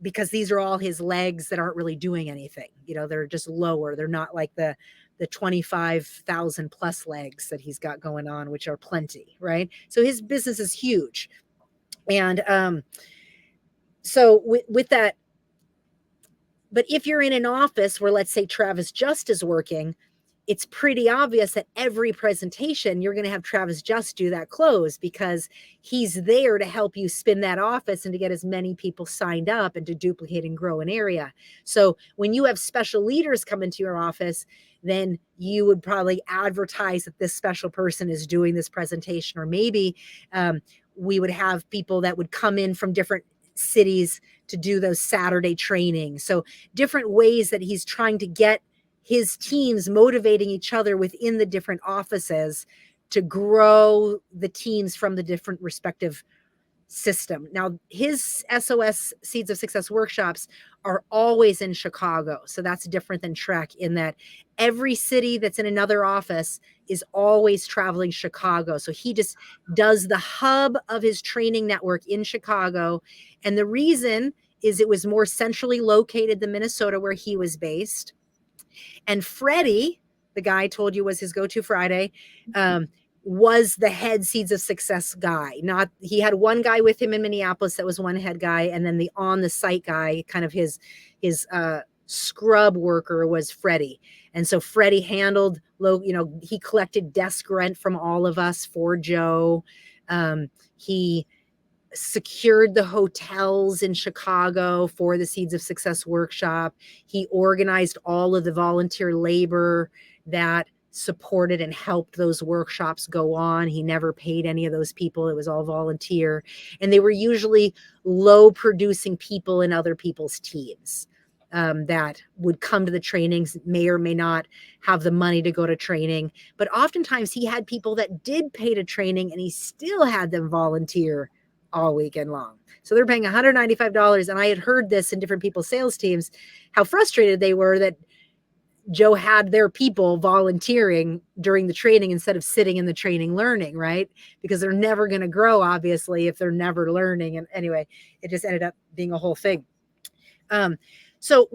because these are all his legs that aren't really doing anything. You know, they're just lower. They're not like the 25,000 plus legs that he's got going on, which are plenty, right? So his business is huge. And so with that, but if you're in an office where, let's say, Travis Just is working, it's pretty obvious that every presentation you're going to have Travis Just do that close, because he's there to help you spin that office and to get as many people signed up and to duplicate and grow an area. So when you have special leaders come into your office, then you would probably advertise that this special person is doing this presentation, or maybe we would have people that would come in from different cities to do those Saturday trainings. So different ways that he's trying to get his teams motivating each other within the different offices to grow the teams from the different respective system. Now, his SOS Seeds of Success workshops are always in Chicago. So that's different than Trek, in that every city that's in another office is always traveling Chicago. So he just does the hub of his training network in Chicago. And the reason is it was more centrally located than Minnesota, where he was based. And Freddie, the guy I told you was his go-to Friday, was the head Seeds of Success guy. He had one guy with him in Minneapolis that was one head guy, and then the on-the-site guy, kind of his scrub worker, was Freddie. And so Freddie handled he collected desk rent from all of us for Joe. He secured the hotels in Chicago for the Seeds of Success workshop. He organized all of the volunteer labor that supported and helped those workshops go on. He never paid any of those people. It was all volunteer. And they were usually low producing people in other people's teams that would come to the trainings, may or may not have the money to go to training. But oftentimes he had people that did pay to training, and he still had them volunteer all weekend long. So they're paying $195. And I had heard this in different people's sales teams, how frustrated they were that Joe had their people volunteering during the training instead of sitting in the training learning, right? Because they're never going to grow, obviously, if they're never learning. And anyway, it just ended up being a whole thing. So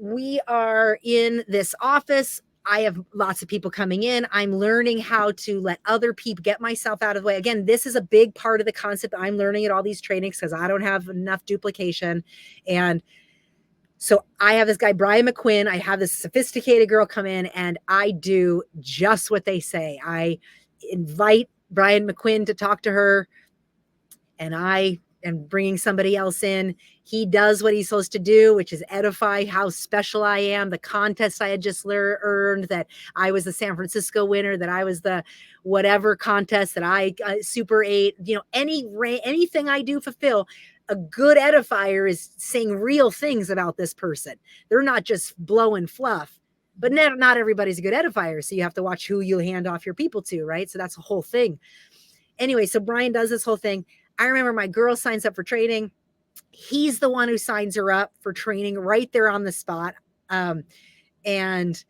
we are in this office. I have lots of people coming in. I'm learning how to let other people, get myself out of the way. Again, this is a big part of the concept I'm learning at all these trainings, because I don't have enough duplication. And so I have this guy, Brian McQuinn. I have this sophisticated girl come in, and I do just what they say. I invite Brian McQuinn to talk to her, and I am bringing somebody else in. He does what he's supposed to do, which is edify how special I am. The contest I had just earned, that I was the San Francisco winner, that I was the whatever contest, that I Super 8, anything I do fulfill. A good edifier is saying real things about this person. They're not just blowing fluff, but not everybody's a good edifier. So you have to watch who you hand off your people to, right? So that's the whole thing. Anyway, so Brian does this whole thing. I remember my girl signs up for training. He's the one who signs her up for training right there on the spot. And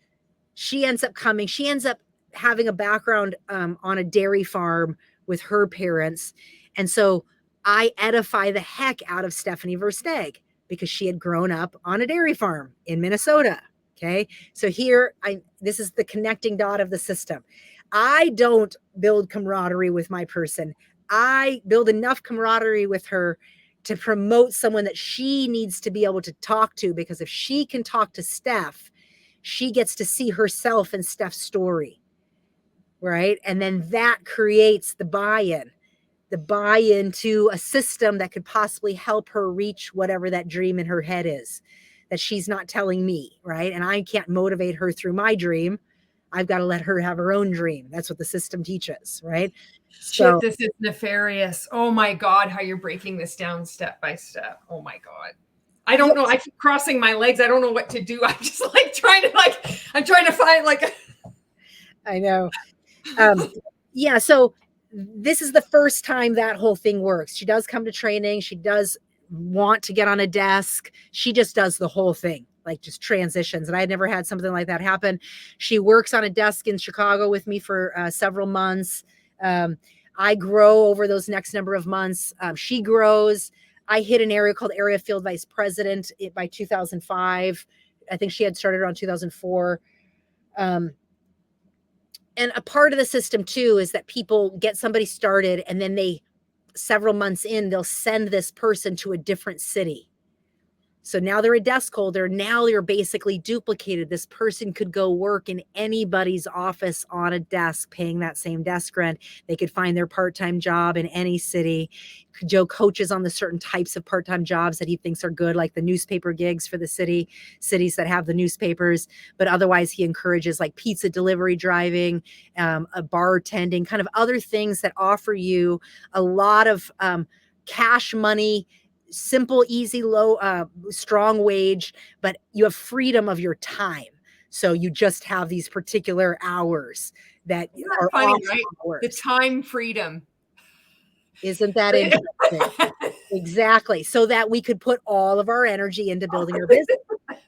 she ends up coming. She ends up having a background on a dairy farm with her parents. And so I edify the heck out of Stephanie Versteg, because she had grown up on a dairy farm in Minnesota. Okay. So here, this is the connecting dot of the system. I don't build camaraderie with my person. I build enough camaraderie with her to promote someone that she needs to be able to talk to, because if she can talk to Steph, she gets to see herself in Steph's story. Right. And then that creates the buy-in to a system that could possibly help her reach whatever that dream in her head is that she's not telling me. Right. And I can't motivate her through my dream. I've got to let her have her own dream. That's what the system teaches. Right. Shit, this is nefarious. Oh my God, how you're breaking this down step by step. Oh my God. I don't know. I keep crossing my legs. I don't know what to do. I'm just trying to find I know. Yeah. So this is the first time that whole thing works. She does come to training. She does want to get on a desk. She just does the whole thing, just transitions. And I had never had something like that happen. She works on a desk in Chicago with me for several months. I grow over those next number of months. She grows. I hit an area called area field vice president by 2005. I think she had started around 2004. And a part of the system too is that people get somebody started, and then several months in, they'll send this person to a different city. So now they're a desk holder. Now you're basically duplicated. This person could go work in anybody's office on a desk, paying that same desk rent. They could find their part-time job in any city. Joe coaches on the certain types of part-time jobs that he thinks are good, like the newspaper gigs for the cities that have the newspapers. But otherwise, he encourages like pizza delivery driving, a bartending, kind of other things that offer you a lot of cash money, simple, easy, low, strong wage, but you have freedom of your time. So you just have these particular hours that are funny, off right? hours. The time freedom. Isn't that interesting? Exactly. So that we could put all of our energy into building our business.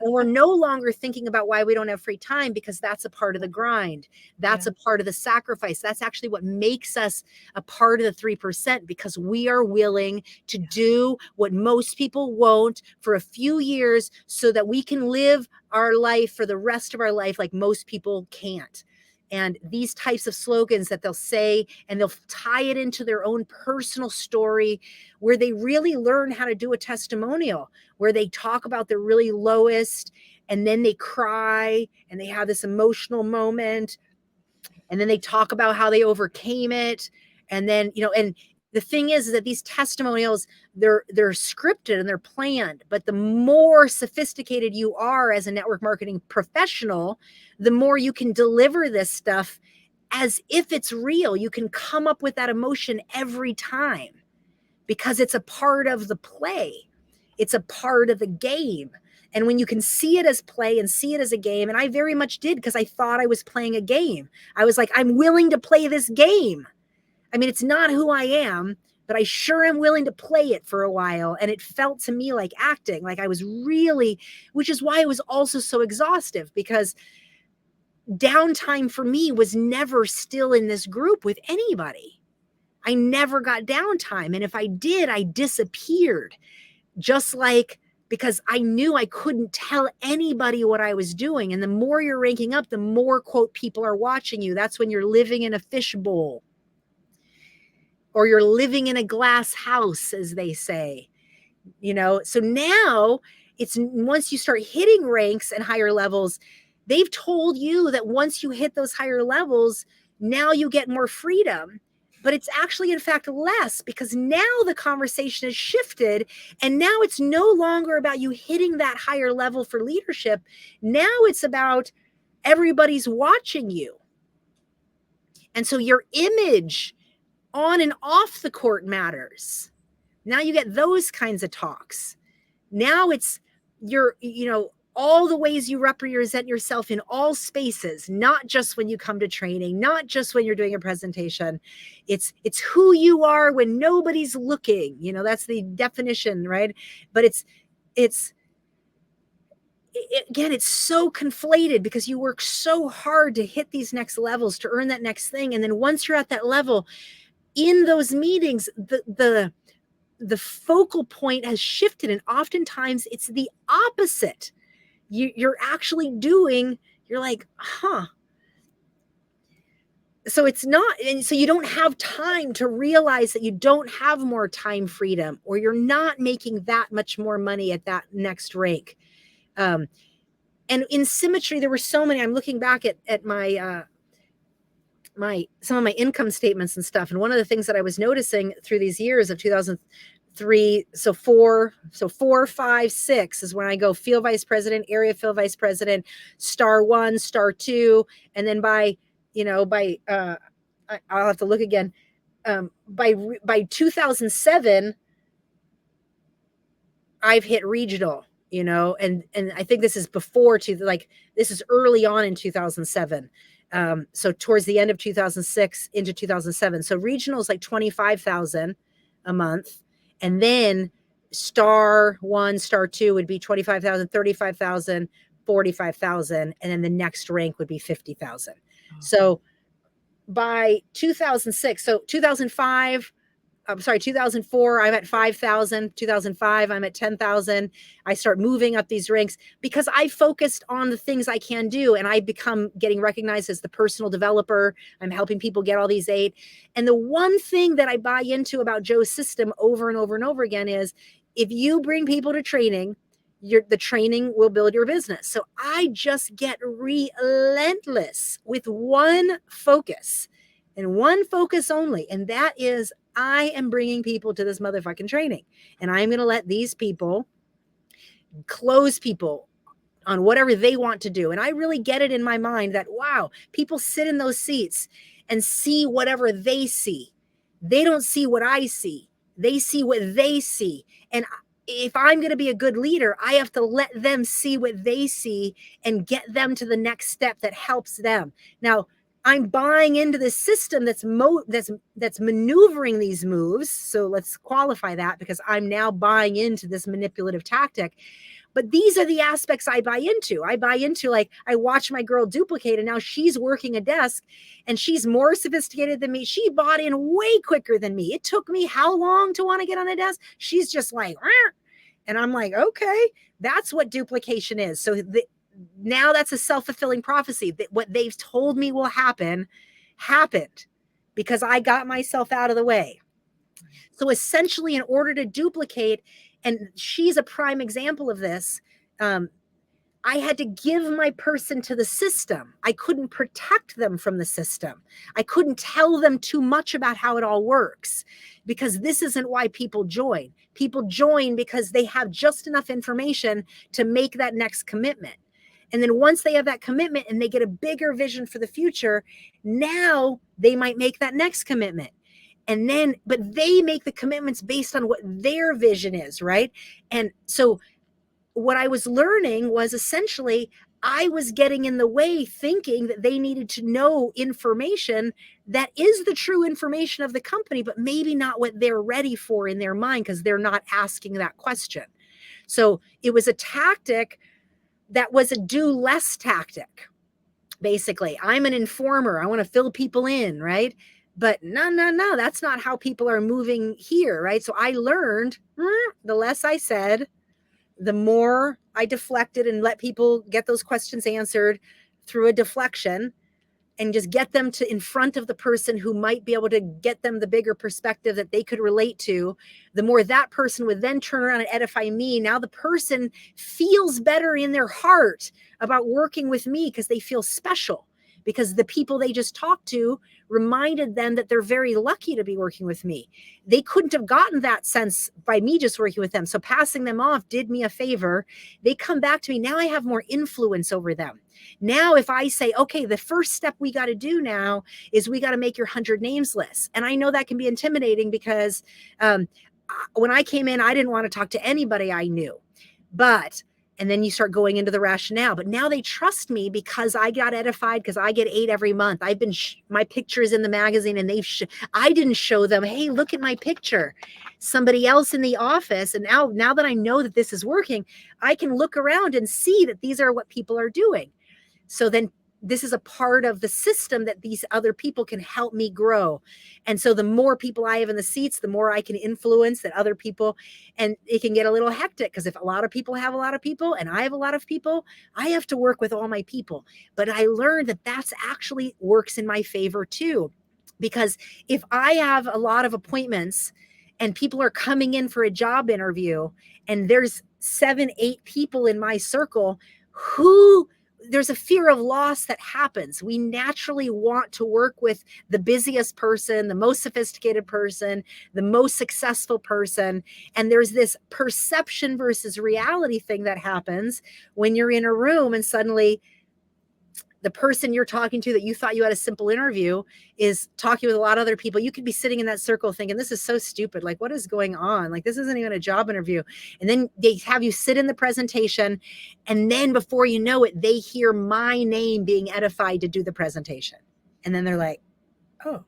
And we're no longer thinking about why we don't have free time, because that's a part of the grind. That's a part of the sacrifice. That's actually what makes us a part of the 3%, because we are willing to do what most people won't for a few years so that we can live our life for the rest of our life like most people can't. And these types of slogans that they'll say, and they'll tie it into their own personal story, where they really learn how to do a testimonial, where they talk about their really lowest, and then they cry and they have this emotional moment. And then they talk about how they overcame it. And then, and the thing is that these testimonials, they're scripted and they're planned, but the more sophisticated you are as a network marketing professional, the more you can deliver this stuff as if it's real. You can come up with that emotion every time because it's a part of the play. It's a part of the game. And when you can see it as play and see it as a game, and I very much did, because I thought I was playing a game. I was like, I'm willing to play this game. I mean, it's not who I am, but I sure am willing to play it for a while. And it felt to me like acting, like I was really, which is why it was also so exhaustive, because downtime for me was never still in this group with anybody. I never got downtime. And if I did, I disappeared, just like, because I knew I couldn't tell anybody what I was doing. And the more you're ranking up, the more, quote, people are watching you. That's when you're living in a fishbowl, or you're living in a glass house, as they say, So now it's, once you start hitting ranks and higher levels, they've told you that once you hit those higher levels, now you get more freedom. But it's actually, in fact, less, because now the conversation has shifted, and now it's no longer about you hitting that higher level for leadership. Now it's about everybody's watching you. And so your image on and off the court matters. Now you get those kinds of talks. Now it's all the ways you represent yourself in all spaces, not just when you come to training, not just when you're doing a presentation. It's who you are when nobody's looking. That's the definition, right? But again, it's so conflated, because you work so hard to hit these next levels, to earn that next thing. And then once you're at that level, in those meetings, the focal point has shifted, and oftentimes it's the opposite. You're actually doing, you're like, so it's not, and so you don't have time to realize that you don't have more time freedom, or you're not making that much more money at that next rank. And in symmetry, there were so many. I'm looking back at my some of my income statements and stuff. And one of the things that I was noticing through these years of 2003, so 4, 5, 6 is when I go field vice president, area field vice president, star 1, star 2. And then I'll have to look again. By 2007, I've hit regional, and I think this is this is early on in 2007. So towards the end of 2006 into 2007. So regional is like 25,000 a month. And then star 1, star 2 would be 25,000, 35,000, 45,000. And then the next rank would be 50,000. So by 2006, so 2005, I'm sorry, 2004, I'm at 5,000. 2005, I'm at 10,000. I start moving up these ranks because I focused on the things I can do. And I become getting recognized as the personal developer. I'm helping people get all these 8. And the one thing that I buy into about Joe's system over and over and over again is if you bring people to training, the training will build your business. So I just get relentless with one focus and one focus only. And that is I am bringing people to this motherfucking training. And I'm going to let these people close people on whatever they want to do. And I really get it in my mind that, wow, people sit in those seats and see whatever they see. They don't see what I see. They see what they see. And if I'm going to be a good leader, I have to let them see what they see and get them to the next step that helps them. Now, I'm buying into this system that's maneuvering these moves. So let's qualify that because I'm now buying into this manipulative tactic. But these are the aspects I buy into. I buy into, like, I watch my girl duplicate and now she's working a desk and she's more sophisticated than me. She bought in way quicker than me. It took me how long to want to get on a desk? She's just like, "Rah." And I'm like, okay, that's what duplication is. So now that's a self-fulfilling prophecy that what they've told me will happen happened because I got myself out of the way. So essentially, in order to duplicate, and she's a prime example of this, I had to give my person to the system. I couldn't protect them from the system. I couldn't tell them too much about how it all works because this isn't why people join. People join because they have just enough information to make that next commitment. And then once they have that commitment and they get a bigger vision for the future, now they might make that next commitment. And then, but they make the commitments based on what their vision is, right? And so what I was learning was essentially I was getting in the way thinking that they needed to know information that is the true information of the company, but maybe not what they're ready for in their mind because they're not asking that question. So it was a tactic that was a do less tactic. Basically, I'm an informer. I want to fill people in, right? But no, that's not how people are moving here, right? So I learned the less I said, the more I deflected and let people get those questions answered through a deflection and just get them to in front of the person who might be able to get them the bigger perspective that they could relate to. The more that person would then turn around and edify me. Now the person feels better in their heart about working with me because they feel special. Because the people they just talked to reminded them that they're very lucky to be working with me. They couldn't have gotten that sense by me just working with them. So passing them off did me a favor. They come back to me. Now I have more influence over them. Now, if I say, okay, the first step we got to do now is we got to make your 100 names list. And I know that can be intimidating because when I came in, I didn't want to talk to anybody I knew. And then you start going into the rationale. But now they trust me because I got edified because I get 8 every month. I've been, my picture is in the magazine and I didn't show them, hey, look at my picture. Somebody else in the office. And now that I know that this is working, I can look around and see that these are what people are doing. So then this is a part of the system that these other people can help me grow. And so the more people I have in the seats, the more I can influence that other people, and it can get a little hectic because if a lot of people have a lot of people and I have a lot of people, I have to work with all my people. But I learned that that's actually works in my favor too, because if I have a lot of appointments and people are coming in for a job interview and there's 7, 8 people in my circle there's a fear of loss that happens. We naturally want to work with the busiest person, the most sophisticated person, the most successful person. And there's this perception versus reality thing that happens when you're in a room and suddenly the person you're talking to that you thought you had a simple interview is talking with a lot of other people. You could be sitting in that circle thinking, this is so stupid. Like, what is going on? Like, this isn't even a job interview. And then they have you sit in the presentation. And then before you know it, they hear my name being edified to do the presentation. And then they're like, oh,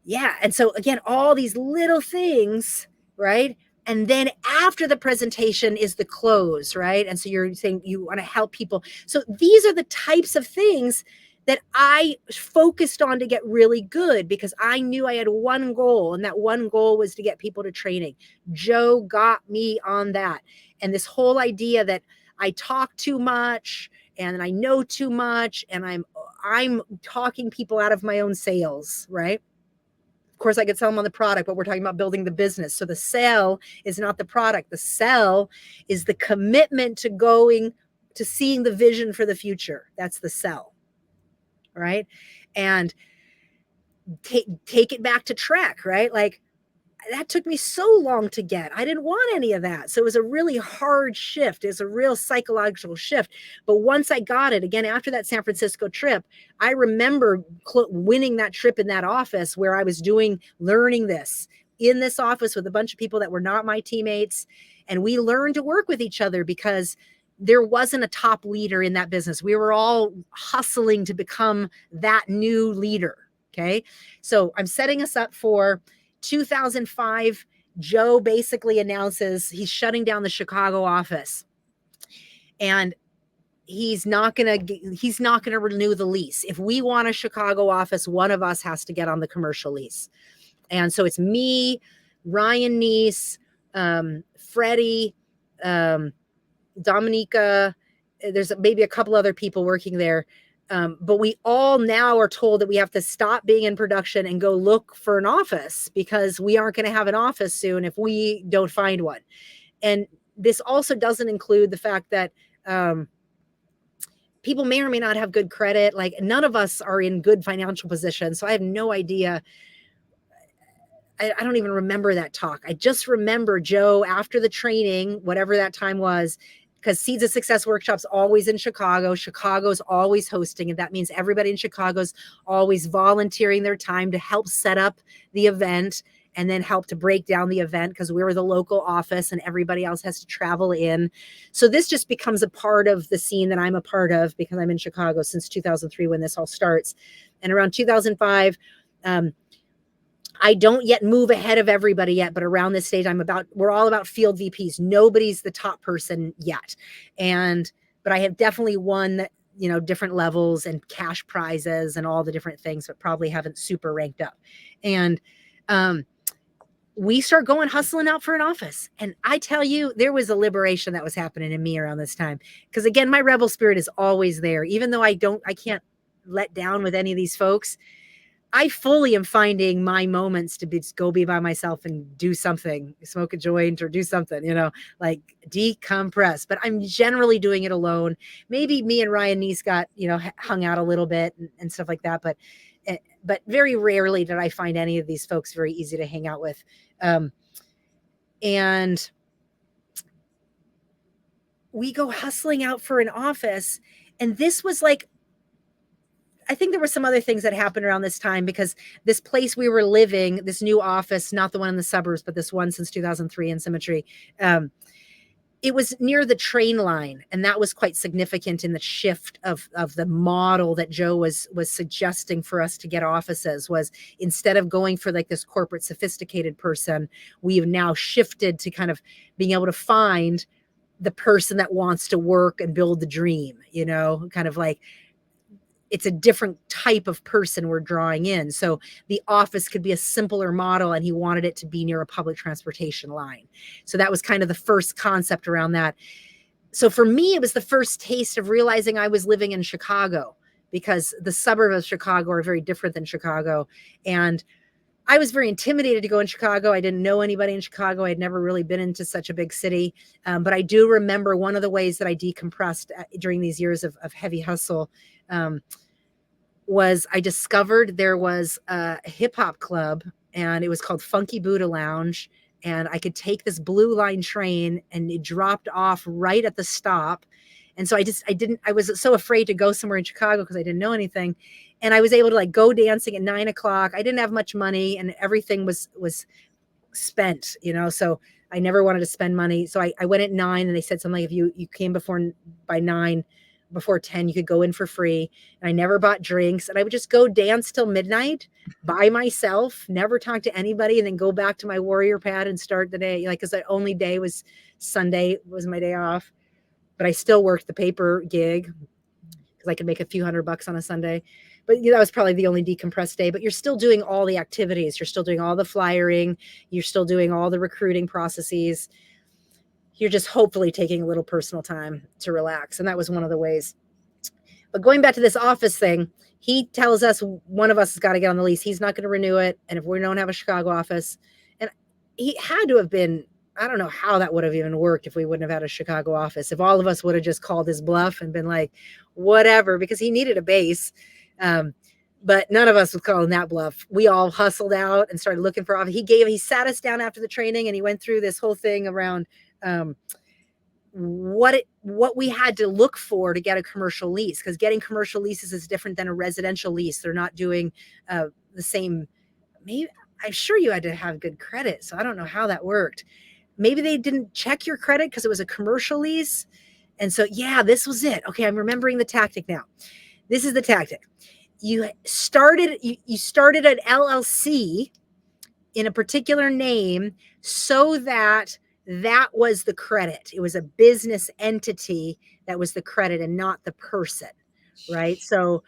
yeah. And so again, all these little things, right? And then after the presentation is the close, right? And so you're saying you want to help people. So these are the types of things that I focused on to get really good, because I knew I had one goal, and that one goal was to get people to training. Joe got me on that. And this whole idea that I talk too much and I know too much, and I'm talking people out of my own sales, right? Of course, I could sell them on the product, but we're talking about building the business. So the sell is not the product. The sell is the commitment to going to seeing the vision for the future. That's the sell, right? And take it back to Trek, right? Like, that took me so long to get. I didn't want any of that. So it was a really hard shift. It was a real psychological shift. But once I got it, again, after that San Francisco trip, I remember winning that trip in that office where I was learning this in this office with a bunch of people that were not my teammates. And we learned to work with each other because there wasn't a top leader in that business. We were all hustling to become that new leader. Okay. So I'm setting us up for 2005. Joe basically announces he's shutting down the Chicago office, and he's not going to renew the lease. If we want a Chicago office, one of us has to get on the commercial lease. And so it's me, Ryan Neese, Freddie, Dominica. There's maybe a couple other people working there. But we all now are told that we have to stop being in production and go look for an office, because we aren't going to have an office soon if we don't find one. And this also doesn't include the fact that people may or may not have good credit. Like, none of us are in good financial position. So I have no idea. I don't even remember that talk. I just remember Joe, after the training, whatever that time was, because Seeds of Success workshops always in Chicago. Chicago's always hosting, and that means everybody in Chicago's always volunteering their time to help set up the event and then help to break down the event, because we're the local office and everybody else has to travel in. So this just becomes a part of the scene that I'm a part of, because I'm in Chicago since 2003 when this all starts. And around 2005, I don't yet move ahead of everybody yet, but around this stage, we're all about field VPs. Nobody's the top person yet. But I have definitely won, different levels and cash prizes and all the different things, but probably haven't super ranked up. And we start going hustling out for an office. And I tell you, there was a liberation that was happening in me around this time. Because again, my rebel spirit is always there. Even though I can't let down with any of these folks, I fully am finding my moments to go be by myself and do something, smoke a joint or do something, like decompress. But I'm generally doing it alone. Maybe me and Ryan Neese got, hung out a little bit and stuff like that. But very rarely did I find any of these folks very easy to hang out with. And we go hustling out for an office. And this was like, I think there were some other things that happened around this time, because this place we were living, this new office, not the one in the suburbs, but this one since 2003 in Symmetry, it was near the train line. And that was quite significant in the shift of the model that Joe was suggesting for us to get offices. Was, instead of going for like this corporate sophisticated person, we've now shifted to kind of being able to find the person that wants to work and build the dream, kind of like, it's a different type of person we're drawing in. So the office could be a simpler model, and he wanted it to be near a public transportation line. So that was kind of the first concept around that. So for me, it was the first taste of realizing I was living in Chicago, because the suburbs of Chicago are very different than Chicago. And I was very intimidated to go in Chicago. I didn't know anybody in Chicago. I'd never really been into such a big city. But I do remember one of the ways that I decompressed during these years of heavy hustle was I discovered there was a hip hop club, and it was called Funky Buddha Lounge. And I could take this blue line train, and it dropped off right at the stop. And so I was so afraid to go somewhere in Chicago because I didn't know anything. And I was able to like go dancing at 9 o'clock. I didn't have much money, and everything was spent, so I never wanted to spend money. So I went at 9, and they said something like, if you came by 9, before 10, you could go in for free. And I never bought drinks, and I would just go dance till midnight by myself, never talk to anybody, and then go back to my warrior pad and start the day. Like, cause the only day was Sunday was my day off, but I still worked the paper gig. because I could make a few $100 on a Sunday. But that was probably the only decompressed day. But you're still doing all the activities. You're still doing all the flyering. You're still doing all the recruiting processes. You're just hopefully taking a little personal time to relax. And that was one of the ways. But going back to this office thing, he tells us one of us has got to get on the lease. He's not going to renew it. And if we don't have a Chicago office, and he had to have been, I don't know how that would have even worked if we wouldn't have had a Chicago office. If all of us would have just called his bluff and been like, whatever, because he needed a base. But none of us was calling that bluff. We all hustled out and started looking for office. He sat us down after the training and he went through this whole thing around what we had to look for to get a commercial lease, because getting commercial leases is different than a residential lease. They're not doing the same. Maybe I'm sure you had to have good credit, so I don't know how that worked. Maybe they didn't check your credit because it was a commercial lease. And so, yeah, this was it. Okay, I'm remembering the tactic now. This is the tactic. You started an LLC in a particular name so that was the credit. It was a business entity that was the credit and not the person, right? So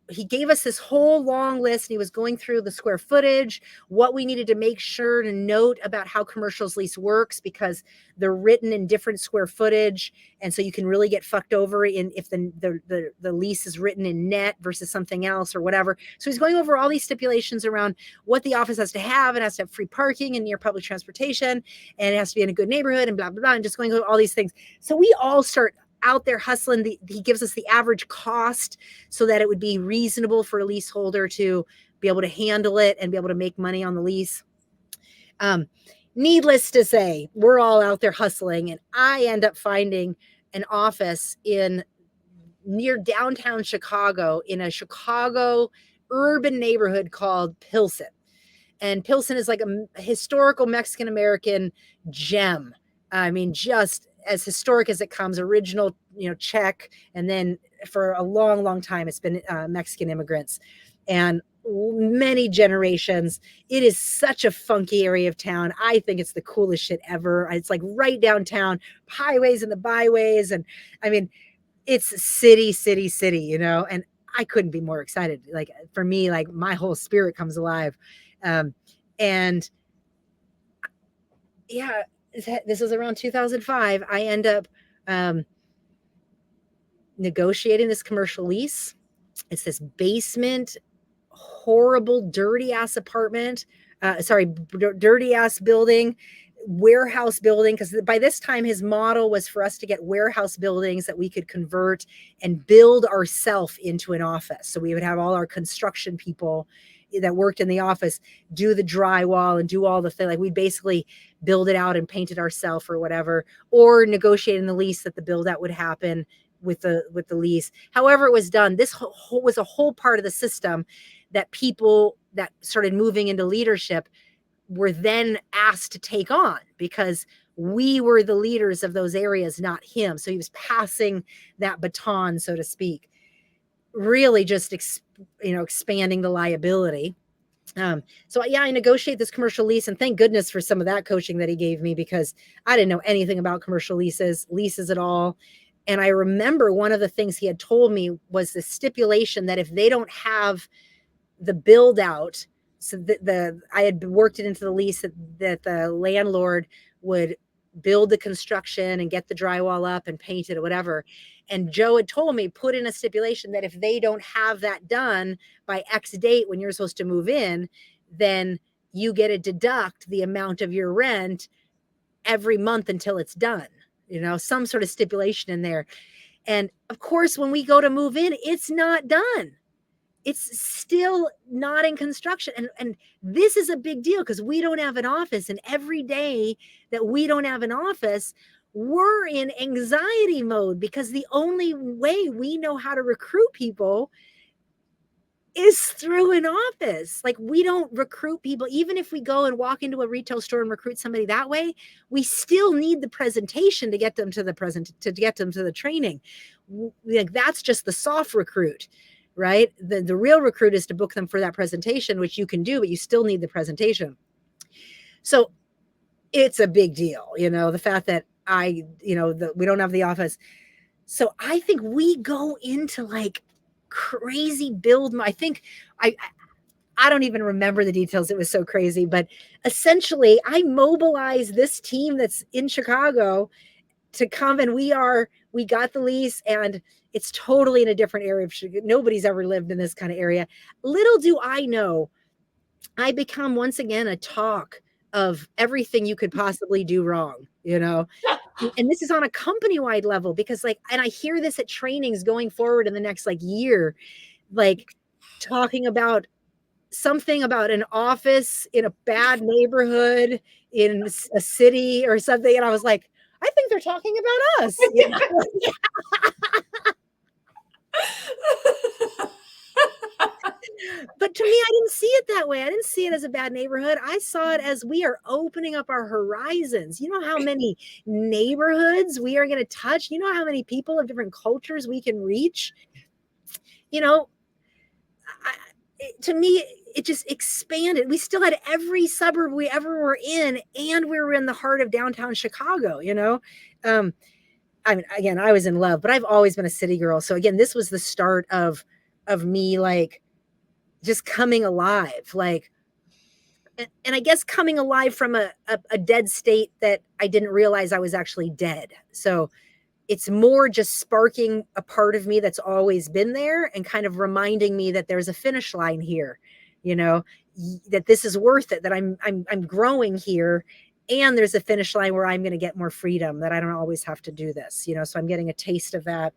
he gave us this whole long list, and he was going through the square footage, what we needed to make sure to note about how commercials lease works, because they're written in different square footage. And so you can really get fucked over if the lease is written in net versus something else or whatever. So he's going over all these stipulations around what the office has to have. It has to have free parking and near public transportation, and it has to be in a good neighborhood and blah, blah, blah, and just going over all these things. So we all start out there hustling. He gives us the average cost so that it would be reasonable for a leaseholder to be able to handle it and be able to make money on the lease. Needless to say, we're all out there hustling, and I end up finding an office near downtown Chicago in a Chicago urban neighborhood called Pilsen. And Pilsen is like a historical Mexican-American gem. I mean, just as historic as it comes, original, Czech. And then for a long, long time, it's been Mexican immigrants and many generations. It is such a funky area of town. I think it's the coolest shit ever. It's like right downtown, highways and the byways. And I mean, it's city, and I couldn't be more excited. Like for me, like my whole spirit comes alive. And yeah, this was around 2005. I end up negotiating this commercial lease. It's this basement, horrible, dirty ass apartment. Dirty ass building, warehouse building. Because by this time, his model was for us to get warehouse buildings that we could convert and build ourselves into an office. So we would have all our construction people that worked in the office do the drywall and do all the thing. Like we basically build it out and paint it ourselves or whatever, or negotiating the lease that the build out would happen with the lease. However it was done, this was a whole part of the system that people that started moving into leadership were then asked to take on, because we were the leaders of those areas, not him. So he was passing that baton, so to speak, really just expanding the liability. So yeah, I negotiate this commercial lease, and thank goodness for some of that coaching that he gave me, because I didn't know anything about commercial leases at all. And I remember one of the things he had told me was the stipulation that if they don't have the build out, so I had worked it into the lease that the landlord would build the construction and get the drywall up and paint it or whatever. And Joe had told me, put in a stipulation that if they don't have that done by X date when you're supposed to move in, then you get to deduct the amount of your rent every month until it's done. Some sort of stipulation in there. And of course, when we go to move in, it's not done. It's still not in construction. And this is a big deal because we don't have an office. And every day that we don't have an office, we're in anxiety mode, because the only way we know how to recruit people is through an office. Like we don't recruit people. Even if we go and walk into a retail store and recruit somebody that way, we still need the presentation to get them to the training. Like that's just the soft recruit. Right? The real recruit is to book them for that presentation, which you can do, but you still need the presentation. So it's a big deal, the fact that we don't have the office. So I think we go into like crazy build. I think I don't even remember the details. It was so crazy, but essentially I mobilized this team that's in Chicago to come, and we got the lease, and it's totally in a different area of Chicago. Nobody's ever lived in this kind of area. Little do I know, I become once again a talk of everything you could possibly do wrong, you know? And this is on a company-wide level, because like, and I hear this at trainings going forward in the next like year, like talking about something about an office in a bad neighborhood in a city or something. And I was like, I think they're talking about us. You know? But to me, I didn't see it that way. I didn't see it as a bad neighborhood. I saw it as we are opening up our horizons. You know how many neighborhoods we are going to touch? You know how many people of different cultures we can reach? You know, to me, it just expanded. We still had every suburb we ever were in, and we were in the heart of downtown Chicago, you know? I mean, again, I was in love, but I've always been a city girl. So again, this was the start of me like just coming alive, like, and I guess coming alive from a dead state that I didn't realize I was actually dead. So it's more just sparking a part of me that's always been there and kind of reminding me that there's a finish line here, you know, that this is worth it, that I'm growing here, and there's a finish line where I'm going to get more freedom, that I don't always have to do this, you know. So I'm getting a taste of that.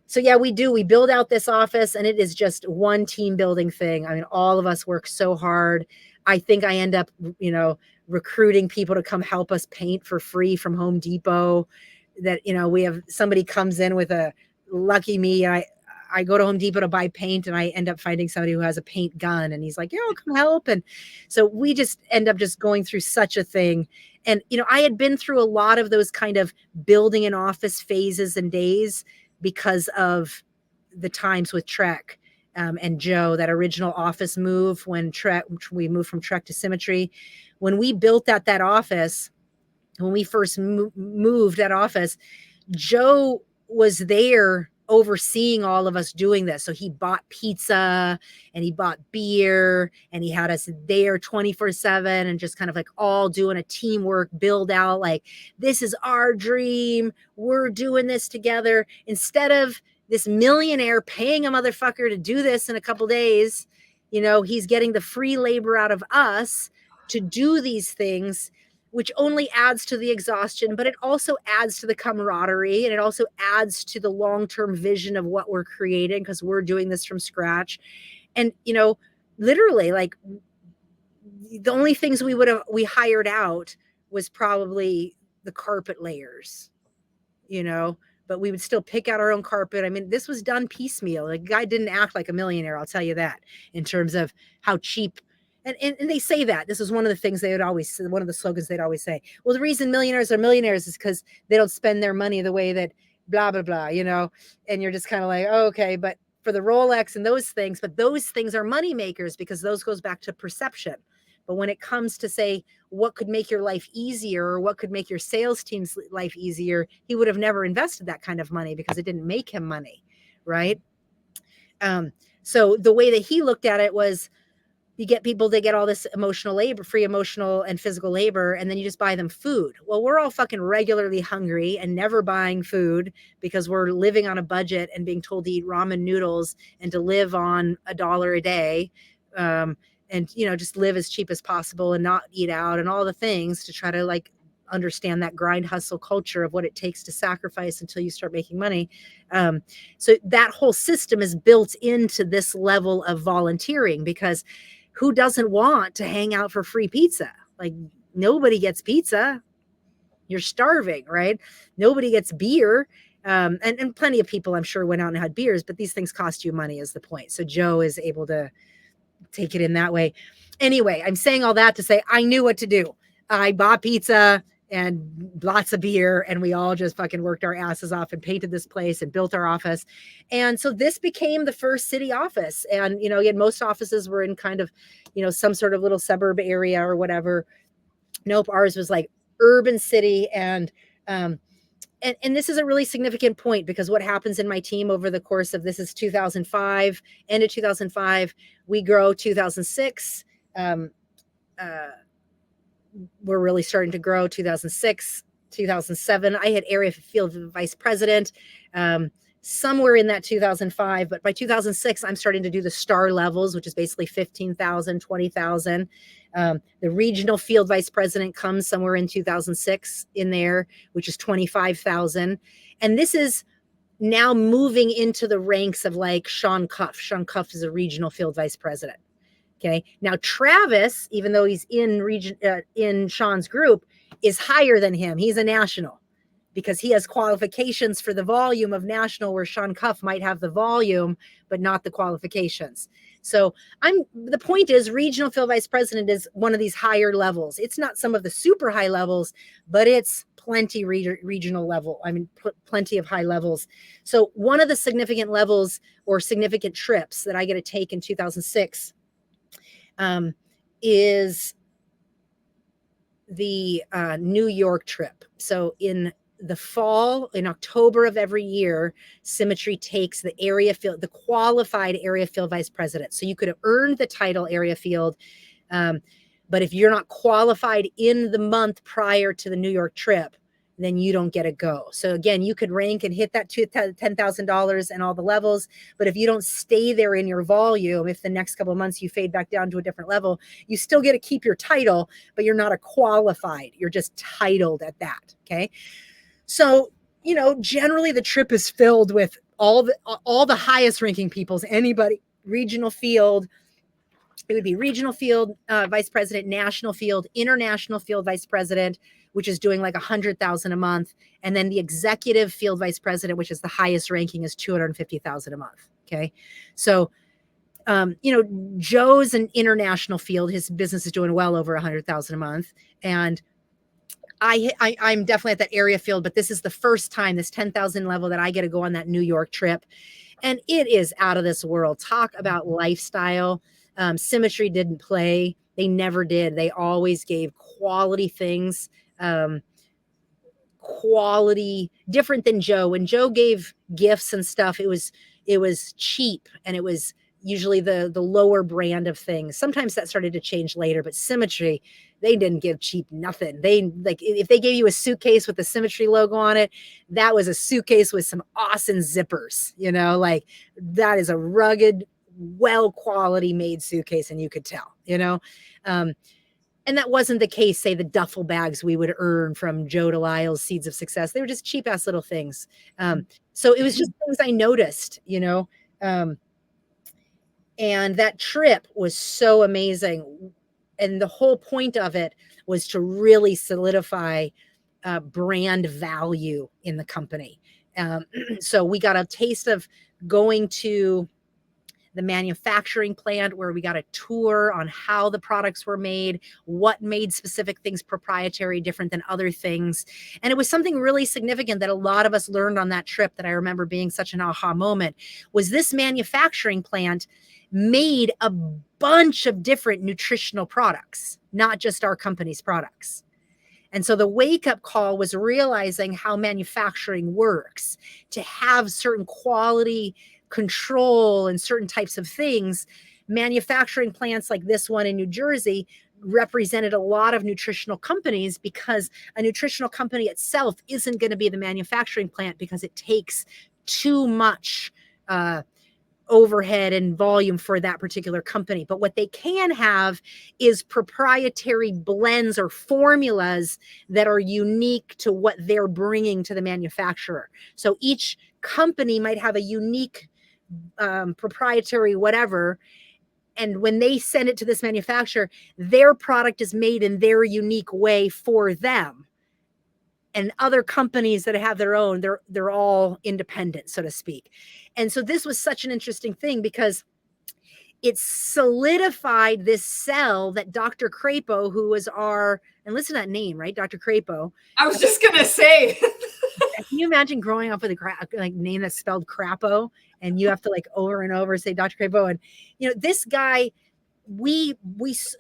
So yeah, we build out this office, and it is just one team building thing. I mean, all of us work so hard. I think I end up, you know, recruiting people to come help us paint for free from Home Depot. That, you know, we have somebody comes in with a, lucky me, I go to Home Depot to buy paint, and I end up finding somebody who has a paint gun, and he's like, yo, come help. And so we just end up just going through such a thing. And, you know, I had been through a lot of those kind of building an office phases and days because of the times with Trek and Joe, that original office move when we moved from Trek to Symmetry. When we built that office, when we first moved that office, Joe was there overseeing all of us doing this. So he bought pizza and he bought beer, and he had us there 24/7 and just kind of like all doing a teamwork build out. Like, this is our dream. We're doing this together. Instead of this millionaire paying a motherfucker to do this in a couple days, you know, he's getting the free labor out of us to do these things, which only adds to the exhaustion, but it also adds to the camaraderie, and it also adds to the long-term vision of what we're creating, because we're doing this from scratch. And, you know, literally, like, the only things we hired out was probably the carpet layers, you know, but we would still pick out our own carpet. I mean, this was done piecemeal. The guy didn't act like a millionaire, I'll tell you that, in terms of how cheap. And they say that this is one of the things they would always, one of the slogans they'd always say, well, the reason millionaires are millionaires is because they don't spend their money the way that blah, blah, blah, you know. And you're just kind of like, oh, okay, but for the Rolex and those things, but those things are money makers, because those goes back to perception. But when it comes to say what could make your life easier, or what could make your sales team's life easier, he would have never invested that kind of money, because it didn't make him money, right? So the way that he looked at it was, you get people, they get all this emotional labor, free emotional and physical labor, and then you just buy them food. Well, we're all fucking regularly hungry and never buying food, because we're living on a budget and being told to eat ramen noodles and to live on $1 a day. And, you know, just live as cheap as possible and not eat out and all the things to try to like understand that grind hustle culture of what it takes to sacrifice until you start making money. So that whole system is built into this level of volunteering, because who doesn't want to hang out for free pizza? Like, nobody gets pizza. You're starving, right? Nobody gets beer. And plenty of people, I'm sure, went out and had beers, but these things cost you money is the point. So Joe is able to take it in that way. Anyway, I'm saying all that to say I knew what to do. I bought pizza and lots of beer, and we all just fucking worked our asses off and painted this place and built our office. And so this became the first city office. And, you know, again, most offices were in kind of, you know, some sort of little suburb area or whatever. Nope. Ours was like urban city. And and this is a really significant point, because what happens in my team over the course of, this is 2005, end of 2005, we grow 2006. We're really starting to grow 2006, 2007. I had area field vice president somewhere in that 2005, but by 2006, I'm starting to do the star levels, which is basically 15,000, 20,000. The regional field vice president comes somewhere in 2006 in there, which is 25,000. And this is now moving into the ranks of like Sean Cuff. Sean Cuff is a regional field vice president. Okay. Now Travis, even though he's in Sean's group, is higher than him. He's a national, because he has qualifications for the volume of national, where Sean Cuff might have the volume, but not the qualifications. So the point is, regional field vice president is one of these higher levels. It's not some of the super high levels, but it's plenty regional level. I mean, plenty of high levels. So one of the significant levels or significant trips that I get to take in 2006 is the New York trip. So in the fall, in October of every year, Symmetry takes the qualified area field vice president. So you could have earned the title area field, but if you're not qualified in the month prior to the New York trip, then you don't get a go. So again, you could rank and hit that $10,000 and all the levels, but if you don't stay there in your volume, if the next couple of months you fade back down to a different level, you still get to keep your title, but you're not a qualified. You're just titled at that. Okay. So, generally the trip is filled with all the highest ranking peoples, anybody, regional field. It would be regional field vice president, national field, international field vice president, which is doing like 100,000 a month. And then the executive field vice president, which is the highest ranking, is 250,000 a month. Okay. So, Joe's an international field. His business is doing well over 100,000 a month. And I'm definitely at that area field, but this is the first time, this 10,000 level, that I get to go on that New York trip. And it is out of this world. Talk about lifestyle. Symmetry didn't play. They never did. They always gave quality things, quality, different than Joe. When Joe gave gifts and stuff, it was cheap, and it was usually the lower brand of things. Sometimes that started to change later, but Symmetry, they didn't give cheap nothing. They, like, if they gave you a suitcase with the Symmetry logo on it, that was a suitcase with some awesome zippers, like that is a rugged, well quality made suitcase, and you could tell, and that wasn't the case, say, the duffel bags we would earn from Joe Delisle's Seeds of Success. They were just cheap ass little things. So it was just things I noticed, and that trip was so amazing. And the whole point of it was to really solidify brand value in the company. So we got a taste of going to the manufacturing plant, where we got a tour on how the products were made, what made specific things proprietary, different than other things. And it was something really significant that a lot of us learned on that trip, that I remember being such an aha moment, was this manufacturing plant made a bunch of different nutritional products, not just our company's products. And so the wake-up call was realizing how manufacturing works, to have certain quality control and certain types of things. Manufacturing plants like this one in New Jersey represented a lot of nutritional companies, because a nutritional company itself isn't going to be the manufacturing plant, because it takes too much overhead and volume for that particular company. But what they can have is proprietary blends or formulas that are unique to what they're bringing to the manufacturer. So each company might have a unique proprietary whatever, and when they send it to this manufacturer, their product is made in their unique way for them. And other companies that have their own, they're all independent, so to speak. And so this was such an interesting thing, because it solidified this cell that Dr. Crapo, who was and listen to that name, right? Dr. Crapo. I was just going to say. Can you imagine growing up with a name that's spelled Crapo, and you have to over and over say Dr. Crapo? And, this guy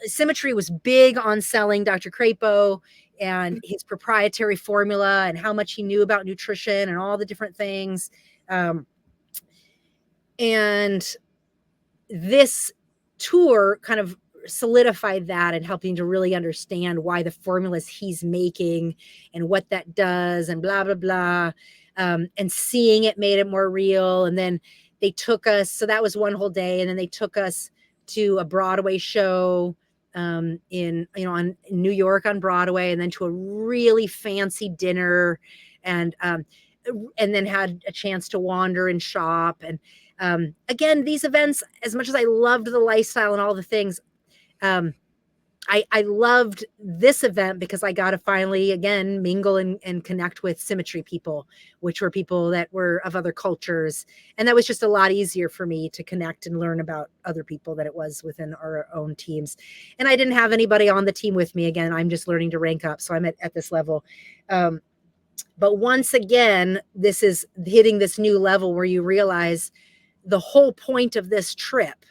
Symmetry was big on selling Dr. Crapo and his proprietary formula and how much he knew about nutrition and all the different things. And this tour kind of solidified that and helping to really understand why the formulas he's making and what that does and blah, blah, blah. And seeing it made it more real. And then they took us, so that was one whole day. And then they took us to a Broadway show on New York on Broadway, and then to a really fancy dinner, and then had a chance to wander and shop. And again, these events, as much as I loved the lifestyle and all the things, I loved this event because I got to finally, again, mingle and connect with Symmetry people, which were people that were of other cultures. And that was just a lot easier for me to connect and learn about other people than it was within our own teams. And I didn't have anybody on the team with me. Again, I'm just learning to rank up. So I'm at this level. But once again, this is hitting this new level where you realize the whole point of this trip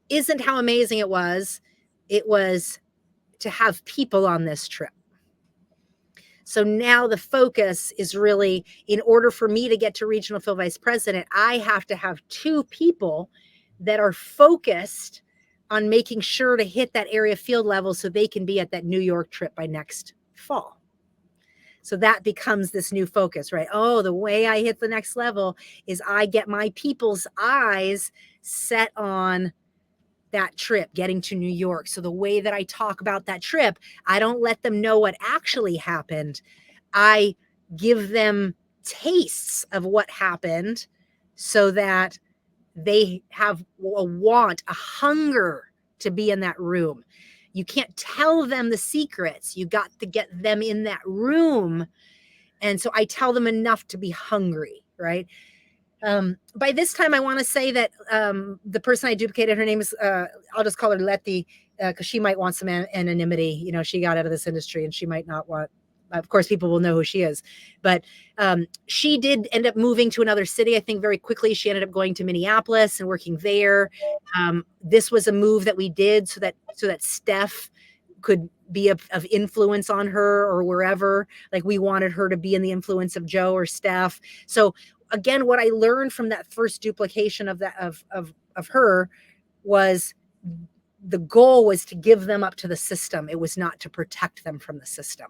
isn't how amazing it was. It was to have people on this trip. So now the focus is really, in order for me to get to regional field vice president, I have to have 2 people that are focused on making sure to hit that area field level so they can be at that New York trip by next fall. So that becomes this new focus, right? Oh, the way I hit the next level is I get my people's eyes set on that trip, getting to New York. So the way that I talk about that trip, I don't let them know what actually happened. I give them tastes of what happened so that they have a want, a hunger to be in that room. You can't tell them the secrets. You got to get them in that room. And so I tell them enough to be hungry, right? By this time, I want to say that the person I duplicated, her name is, I'll just call her Letty, because she might want some anonymity. You know, she got out of this industry and she might not want, of course, people will know who she is. But she did end up moving to another city, I think, very quickly. She ended up going to Minneapolis and working there. This was a move that we did so that Steph could be of influence on her or wherever. Like, we wanted her to be in the influence of Joe or Steph. So again, what I learned from that first duplication of her was the goal was to give them up to the system. It was not to protect them from the system.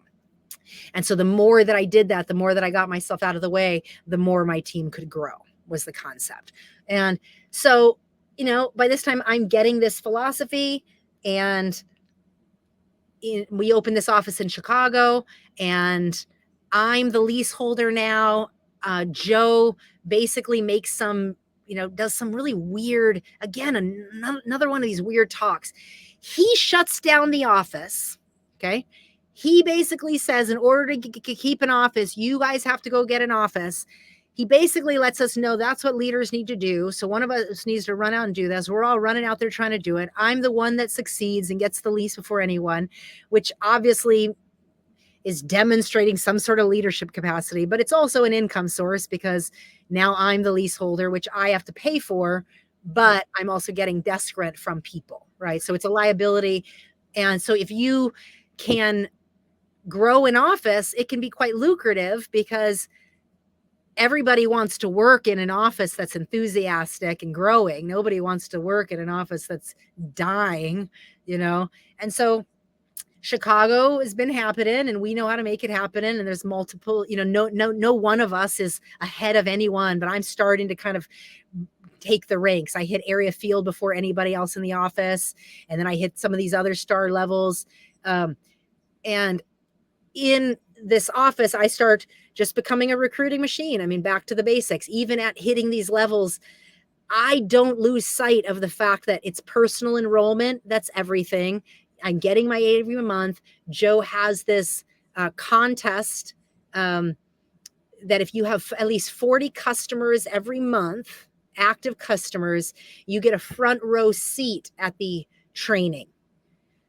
And so the more that I did that, the more that I got myself out of the way, the more my team could grow, was the concept. And so, you know, by this time I'm getting this philosophy, and we opened this office in Chicago, and I'm the leaseholder now. Joe basically makes some, does some really weird, again, another one of these weird talks. He shuts down the office. Okay. He basically says, in order to keep an office, you guys have to go get an office. He basically lets us know that's what leaders need to do. So one of us needs to run out and do this. We're all running out there trying to do it. I'm the one that succeeds and gets the lease before anyone, which obviously is demonstrating some sort of leadership capacity, but it's also an income source because now I'm the leaseholder, which I have to pay for, but I'm also getting desk rent from people, right? So it's a liability. And so if you can grow an office, it can be quite lucrative because everybody wants to work in an office that's enthusiastic and growing. Nobody wants to work in an office that's dying, And so Chicago has been happening, and we know how to make it happen. And there's multiple, no one of us is ahead of anyone, but I'm starting to kind of take the ranks. I hit area field before anybody else in the office. And then I hit some of these other star levels. And in this office, I start just becoming a recruiting machine. I mean, back to the basics. Even at hitting these levels, I don't lose sight of the fact that it's personal enrollment. That's everything. I'm getting my aid every month. Joe has this contest that if you have at least 40 customers every month, active customers, you get a front row seat at the training.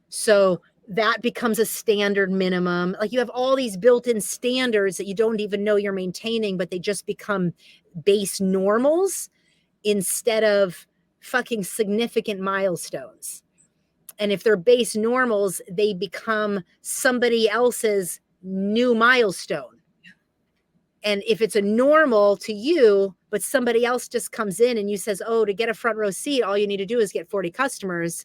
So that becomes a standard minimum. Like, you have all these built-in standards that you don't even know you're maintaining, but they just become base normals instead of fucking significant milestones. And if they're base normals, they become somebody else's new milestone. And if it's a normal to you, but somebody else just comes in and you says, oh, to get a front row seat, all you need to do is get 40 customers.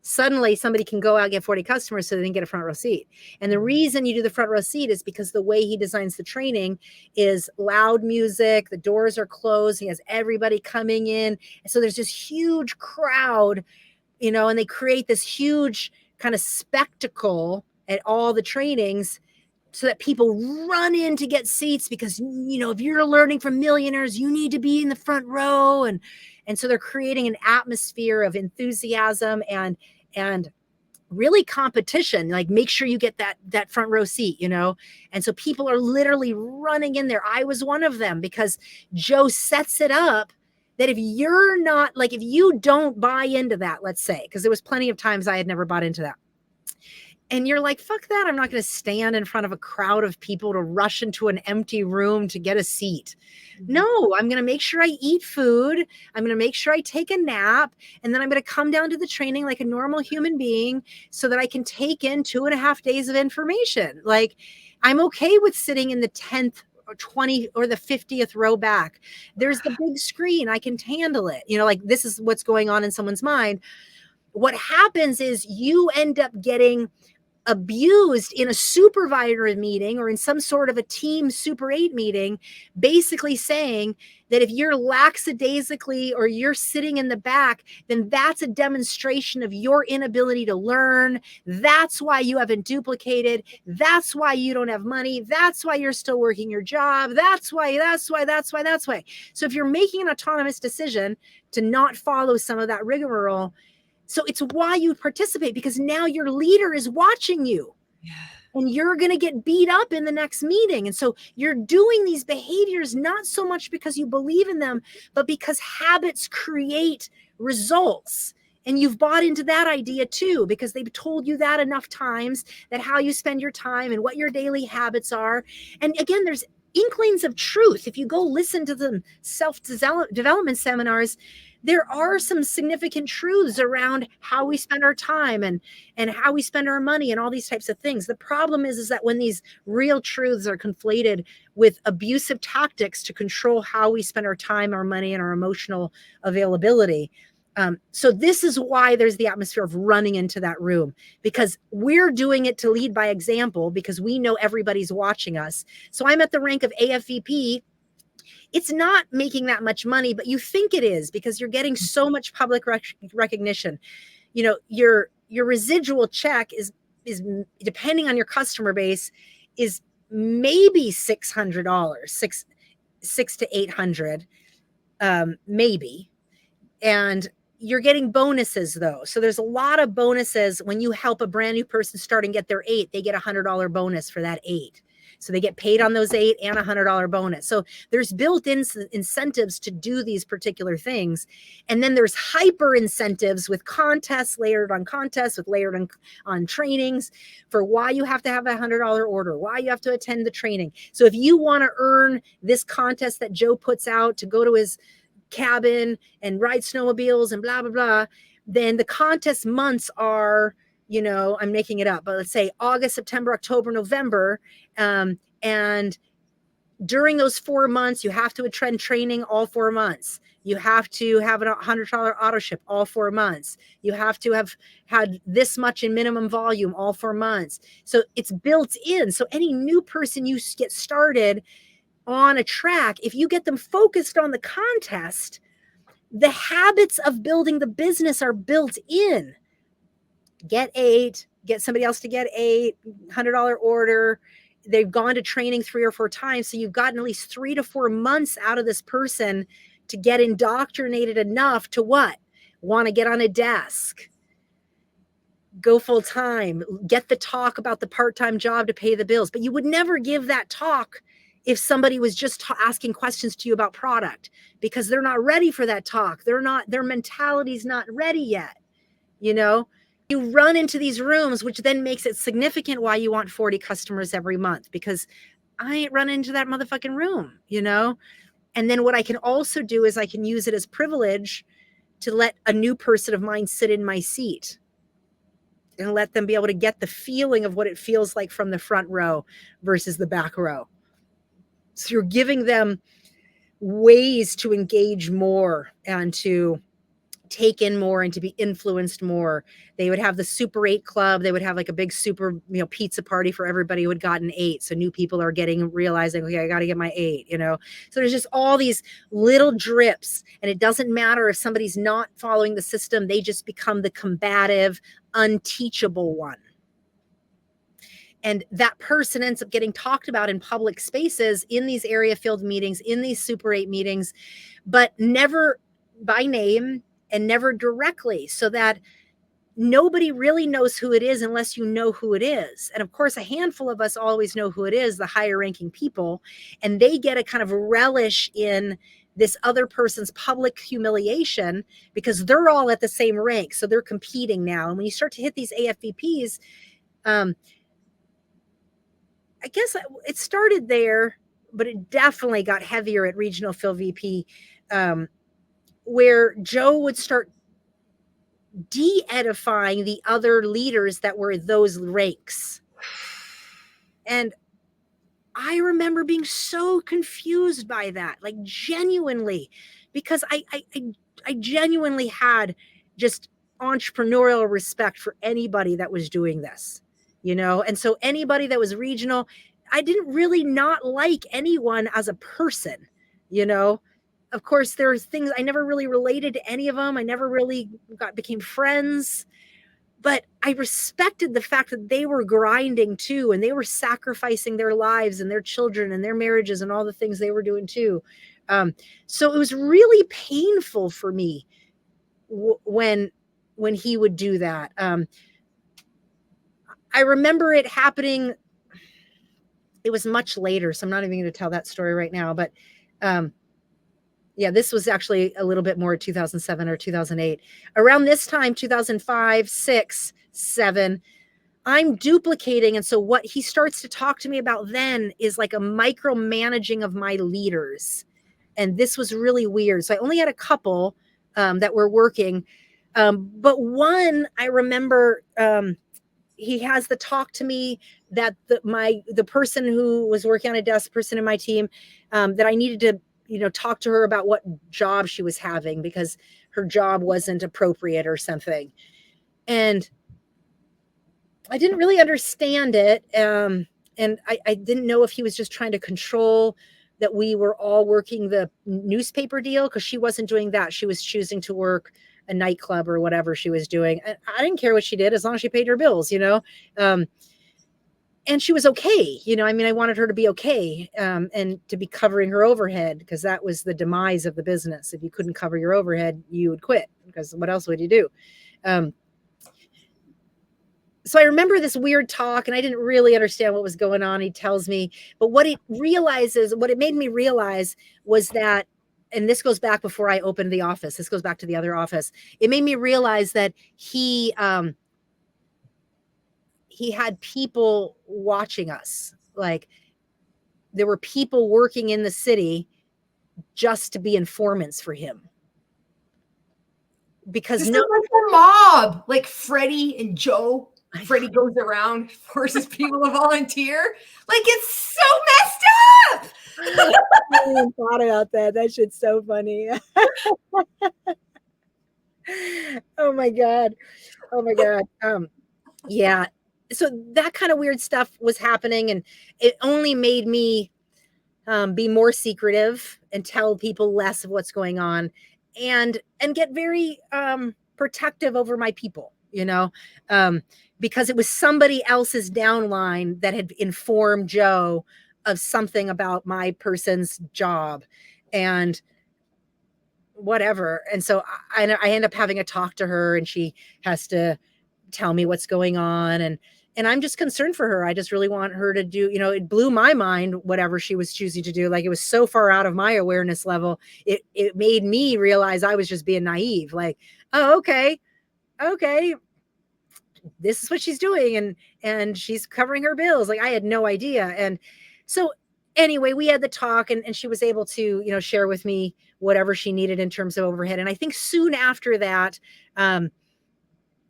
Suddenly somebody can go out and get 40 customers so they can get a front row seat. And the reason you do the front row seat is because the way he designs the training is loud music. The doors are closed. He has everybody coming in. And so there's this huge crowd, you know, and they create this huge kind of spectacle at all the trainings so that people run in to get seats because, you know, if you're learning from millionaires, you need to be in the front row. And so they're creating an atmosphere of enthusiasm and really competition, like make sure you get that front row seat, you know? And so people are literally running in there. I was one of them because Joe sets it up that if you're not, like, if you don't buy into that, let's say, because there was plenty of times I had never bought into that. And you're like, fuck that. I'm not going to stand in front of a crowd of people to rush into an empty room to get a seat. No, I'm going to make sure I eat food. I'm going to make sure I take a nap. And then I'm going to come down to the training like a normal human being so that I can take in 2.5 days of information. Like, I'm okay with sitting in the 10th or 20 or the 50th row back. There's the big screen. I can handle it. You know, like, this is what's going on in someone's mind. What happens is you end up getting abused in a supervisor meeting or in some sort of a team Super 8 meeting, basically saying that if you're lackadaisically or you're sitting in the back, then that's a demonstration of your inability to learn. That's why you haven't duplicated. That's why you don't have money. That's why you're still working your job. That's why. So if you're making an autonomous decision to not follow some of that rigmarole, so it's why you participate, because now your leader is watching you. Yeah. And you're going to get beat up in the next meeting. And so you're doing these behaviors not so much because you believe in them, but because habits create results. And you've bought into that idea too, because they've told you that enough times, that how you spend your time and what your daily habits are. And again, there's inklings of truth. If you go listen to the self-development seminars, there are some significant truths around how we spend our time and how we spend our money and all these types of things. The problem is that when these real truths are conflated with abusive tactics to control how we spend our time, our money, and our emotional availability. So this is why there's the atmosphere of running into that room, because we're doing it to lead by example, because we know everybody's watching us. So I'm at the rank of AFVP. It's not making that much money, but you think it is because you're getting so much public recognition. You know, your residual check is depending on your customer base is maybe $600, $600 to $800, maybe. And you're getting bonuses though. So there's a lot of bonuses when you help a brand new person start and get their 8, they get $100 bonus for that 8. So they get paid on those 8 and $100 bonus. So there's built-in incentives to do these particular things. And then there's hyper incentives with contests layered on contests, with layered on trainings for why you have to have a $100 order, why you have to attend the training. So if you want to earn this contest that Joe puts out to go to his cabin and ride snowmobiles and blah, blah, blah, then the contest months are, you know, I'm making it up, but let's say August, September, October, November. And during those 4 months, you have to attend training all 4 months. You have to have a $100 auto ship all 4 months. You have to have had this much in minimum volume all 4 months. So it's built in. So any new person you get started on a track, if you get them focused on the contest, the habits of building the business are built in. Get 8, get somebody else to get 8, $100 order. They've gone to training 3 or 4 times. So you've gotten at least 3 to 4 months out of this person to get indoctrinated enough to what? Want to get on a desk, go full time, get the talk about the part-time job to pay the bills. But you would never give that talk if somebody was just asking questions to you about product, because they're not ready for that talk. Their mentality's not ready yet. You know, you run into these rooms, which then makes it significant why you want 40 customers every month, because I ain't run into that motherfucking room, you know? And then what I can also do is I can use it as privilege to let a new person of mine sit in my seat and let them be able to get the feeling of what it feels like from the front row versus the back row. So you're giving them ways to engage more and to take in more and to be influenced more. They would have the Super 8 club. They would have like a big super, pizza party for everybody who had gotten 8. So new people are realizing, okay, I got to get my 8, So there's just all these little drips, and it doesn't matter if somebody's not following the system. They just become the combative, unteachable one. And that person ends up getting talked about in public spaces, in these area field meetings, in these Super 8 meetings, but never by name and never directly, so that nobody really knows who it is unless you know who it is. And of course, a handful of us always know who it is, the higher ranking people, and they get a kind of relish in this other person's public humiliation because they're all at the same rank. So they're competing now. And when you start to hit these AFVPs, I guess it started there, but it definitely got heavier at Regional Phil VP, where Joe would start de-edifying the other leaders that were those ranks. And I remember being so confused by that, like genuinely, because I genuinely had just entrepreneurial respect for anybody that was doing this, and so anybody that was regional, I didn't really not like anyone as a person, Of course, there's things I never really related to any of them. I never really became friends, but I respected the fact that they were grinding too, and they were sacrificing their lives and their children and their marriages and all the things they were doing too. So it was really painful for me when he would do that. I remember it happening. It was much later, so I'm not even going to tell that story right now, but yeah, this was actually a little bit more 2007 or 2008. Around this time, 2005, 6, 7, I'm duplicating. And so what he starts to talk to me about then is like a micromanaging of my leaders. And this was really weird. So I only had a couple that were working. But one, I remember he has the talk to me that the person who was working on a desk, person in my team, that I needed to talk to her about what job she was having because her job wasn't appropriate or something. And I didn't really understand it. And I didn't know if he was just trying to control that we were all working the newspaper deal, because she wasn't doing that. She was choosing to work a nightclub or whatever she was doing. I didn't care what she did as long as she paid her bills, and she was okay. I wanted her to be okay, and to be covering her overhead, because that was the demise of the business. If you couldn't cover your overhead, you would quit, because what else would you do? So I remember this weird talk, and I didn't really understand what was going on. He tells me, but what it made me realize was that, and this goes back before I opened the office. This goes back to the other office. It made me realize that he had people watching us. Like, there were people working in the city just to be informants for him. Because this is like the mob, like Freddie and Joe. Freddie goes around, forces people to volunteer. Like, it's so messed up. I hadn't even thought about that. That shit's so funny. Oh my God. Yeah. So that kind of weird stuff was happening, and it only made me be more secretive and tell people less of what's going on, and get very protective over my people, because it was somebody else's downline that had informed Joe of something about my person's job and whatever. And so I end up having a talk to her, and she has to tell me what's going on. And I'm just concerned for her. I just really want her to do, it blew my mind, whatever she was choosing to do. Like, it was so far out of my awareness level. It made me realize I was just being naive. Like, oh, okay. This is what she's doing. And she's covering her bills. Like, I had no idea. And so anyway, we had the talk, and she was able to, you know, share with me whatever she needed in terms of overhead. And I think soon after that,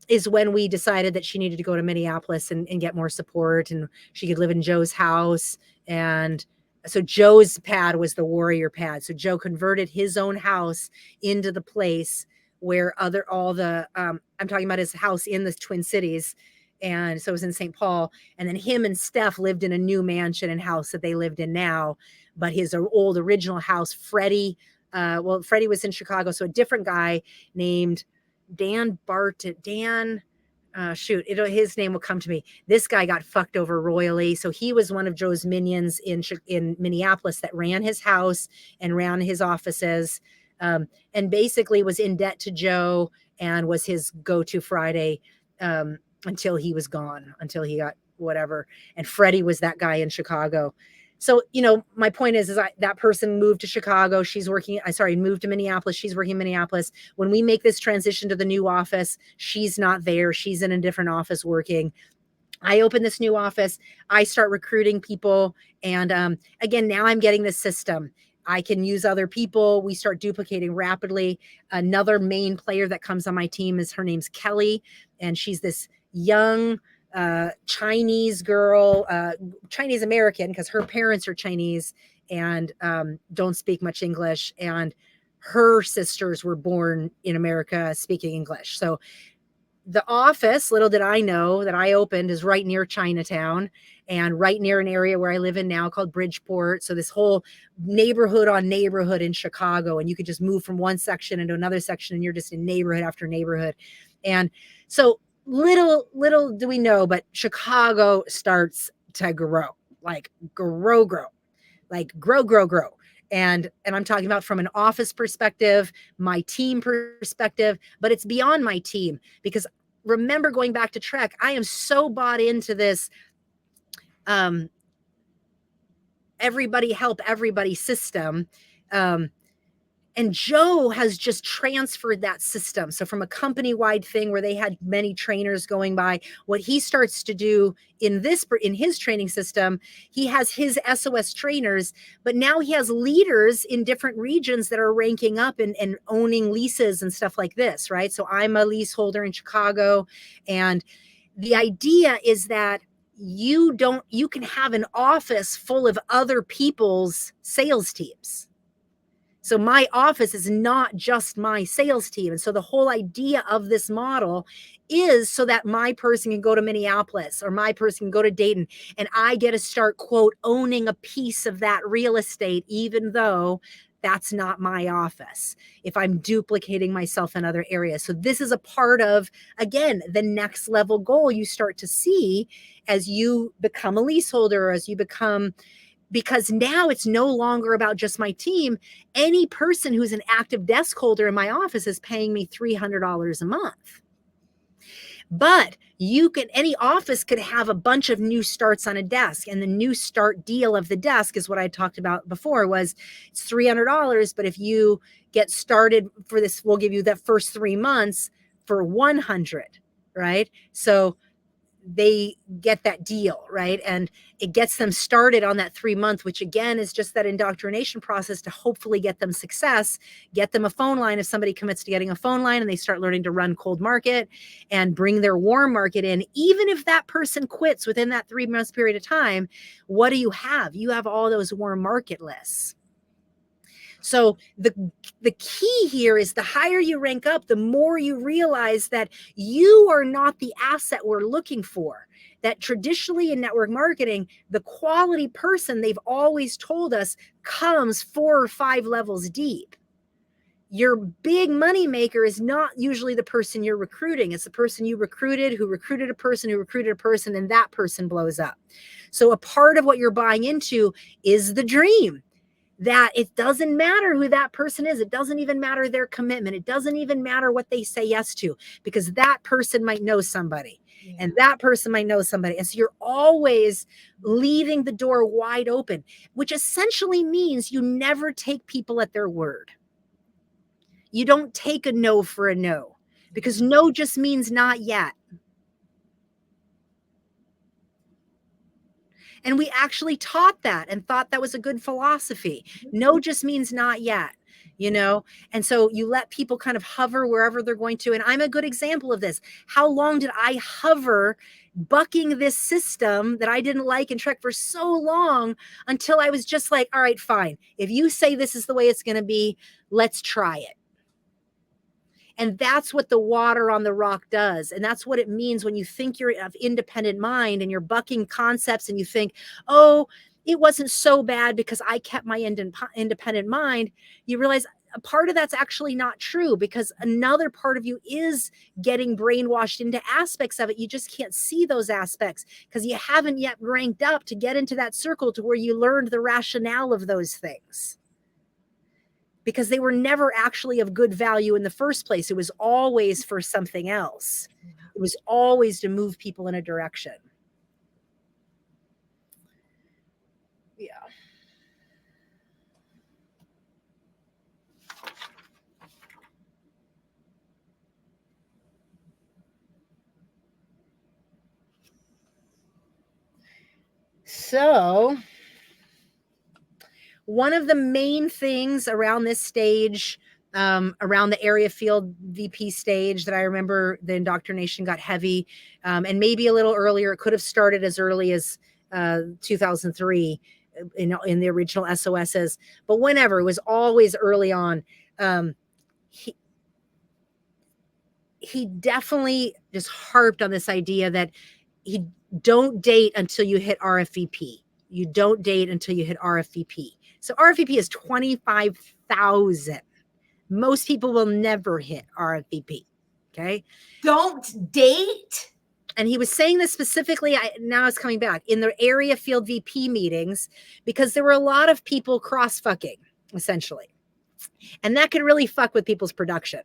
is when we decided that she needed to go to Minneapolis and get more support, and she could live in Joe's house. And so Joe's pad was the warrior pad. So Joe converted his own house into the place where I'm talking about his house in the Twin Cities. And so it was in St. Paul. And then him and Steph lived in a new mansion and house that they lived in now. But his old original house, Freddie was in Chicago. So a different guy named Dan Barton, his name will come to me. This guy got fucked over royally. So he was one of Joe's minions in Minneapolis that ran his house and ran his offices, and basically was in debt to Joe and was his go-to Friday until he was gone, until he got whatever. And Freddie was that guy in Chicago. So, you know, my point is that person moved to Chicago. Moved to Minneapolis. She's working in Minneapolis. When we make this transition to the new office, she's not there. She's in a different office working. I open this new office. I start recruiting people. And again, now I'm getting this system. I can use other people. We start duplicating rapidly. Another main player that comes on my team her name's Kelly. And she's this young Chinese girl, Chinese American, because her parents are Chinese and don't speak much English, and her sisters were born in America speaking English. So the office, little did I know, that I opened is right near Chinatown and right near an area where I live in now called Bridgeport. So this whole neighborhood on neighborhood in Chicago, and you could just move from one section into another section and you're just in neighborhood after neighborhood. And so little do we know, but Chicago starts to grow, like grow. And I'm talking about from an office perspective, my team perspective, but it's beyond my team, because remember, going back to Trek, I am so bought into this everybody help everybody system. And Joe has just transferred that system. So from a company-wide thing where they had many trainers going by, what he starts to do in his training system, he has his SOS trainers, but now he has leaders in different regions that are ranking up and owning leases and stuff like this, right? So I'm a leaseholder in Chicago. And the idea is that you can have an office full of other people's sales teams. So my office is not just my sales team. And so the whole idea of this model is so that my person can go to Minneapolis or my person can go to Dayton, and I get to start, quote, owning a piece of that real estate, even though that's not my office, if I'm duplicating myself in other areas. So this is a part of, again, the next level goal you start to see as you become a leaseholder, as you become, because now it's no longer about just my team. Any person who's an active desk holder in my office is paying me $300 a month. But any office could have a bunch of new starts on a desk, and the new start deal of the desk is what I talked about before, was it's $300, but if you get started for this, we'll give you that first 3 months for $100, right? So they get that deal, right? And it gets them started on that 3 month, which again is just that indoctrination process to hopefully get them success, get them a phone line. If somebody commits to getting a phone line and they start learning to run cold market and bring their warm market in, even if that person quits within that 3 months period of time, what do you have? You have all those warm market lists. So the key here is the higher you rank up, the more you realize that you are not the asset we're looking for. That traditionally in network marketing, the quality person, they've always told us, comes 4 or 5 levels deep. Your big money maker is not usually the person you're recruiting. It's the person you recruited, who recruited a person, who recruited a person, and that person blows up. So a part of what you're buying into is the dream. That it doesn't matter who that person is. It doesn't even matter their commitment. It doesn't even matter what they say yes to, because that person might know somebody, and that person might know somebody. And so you're always leaving the door wide open, which essentially means you never take people at their word. You don't take a no for a no, because no just means not yet. And we actually taught that and thought that was a good philosophy. No just means not yet, you know? And so you let people kind of hover wherever they're going to. And I'm a good example of this. How long did I hover bucking this system that I didn't like and Trek for so long until I was just like, all right, fine. If you say this is the way it's going to be, let's try it. And that's what the water on the rock does. And that's what it means when you think you're of independent mind and you're bucking concepts and you think, oh, it wasn't so bad because I kept my independent mind. You realize a part of that's actually not true, because another part of you is getting brainwashed into aspects of it. You just can't see those aspects because you haven't yet ranked up to get into that circle to where you learned the rationale of those things. Because they were never actually of good value in the first place. It was always for something else. It was always to move people in a direction. Yeah. So one of the main things around this stage, around the area field VP stage, that I remember the indoctrination got heavy, and maybe a little earlier. It could have started as early as 2003 in the original SOSs, but whenever, it was always early on. He definitely just harped on this idea that he don't date until you hit RFVP. You don't date until you hit RFVP. So RFVP is 25,000. Most people will never hit RFVP. Okay. Don't date. And he was saying this specifically, now it's coming back, in the area field VP meetings, because there were a lot of people cross-fucking, essentially. And that could really fuck with people's production.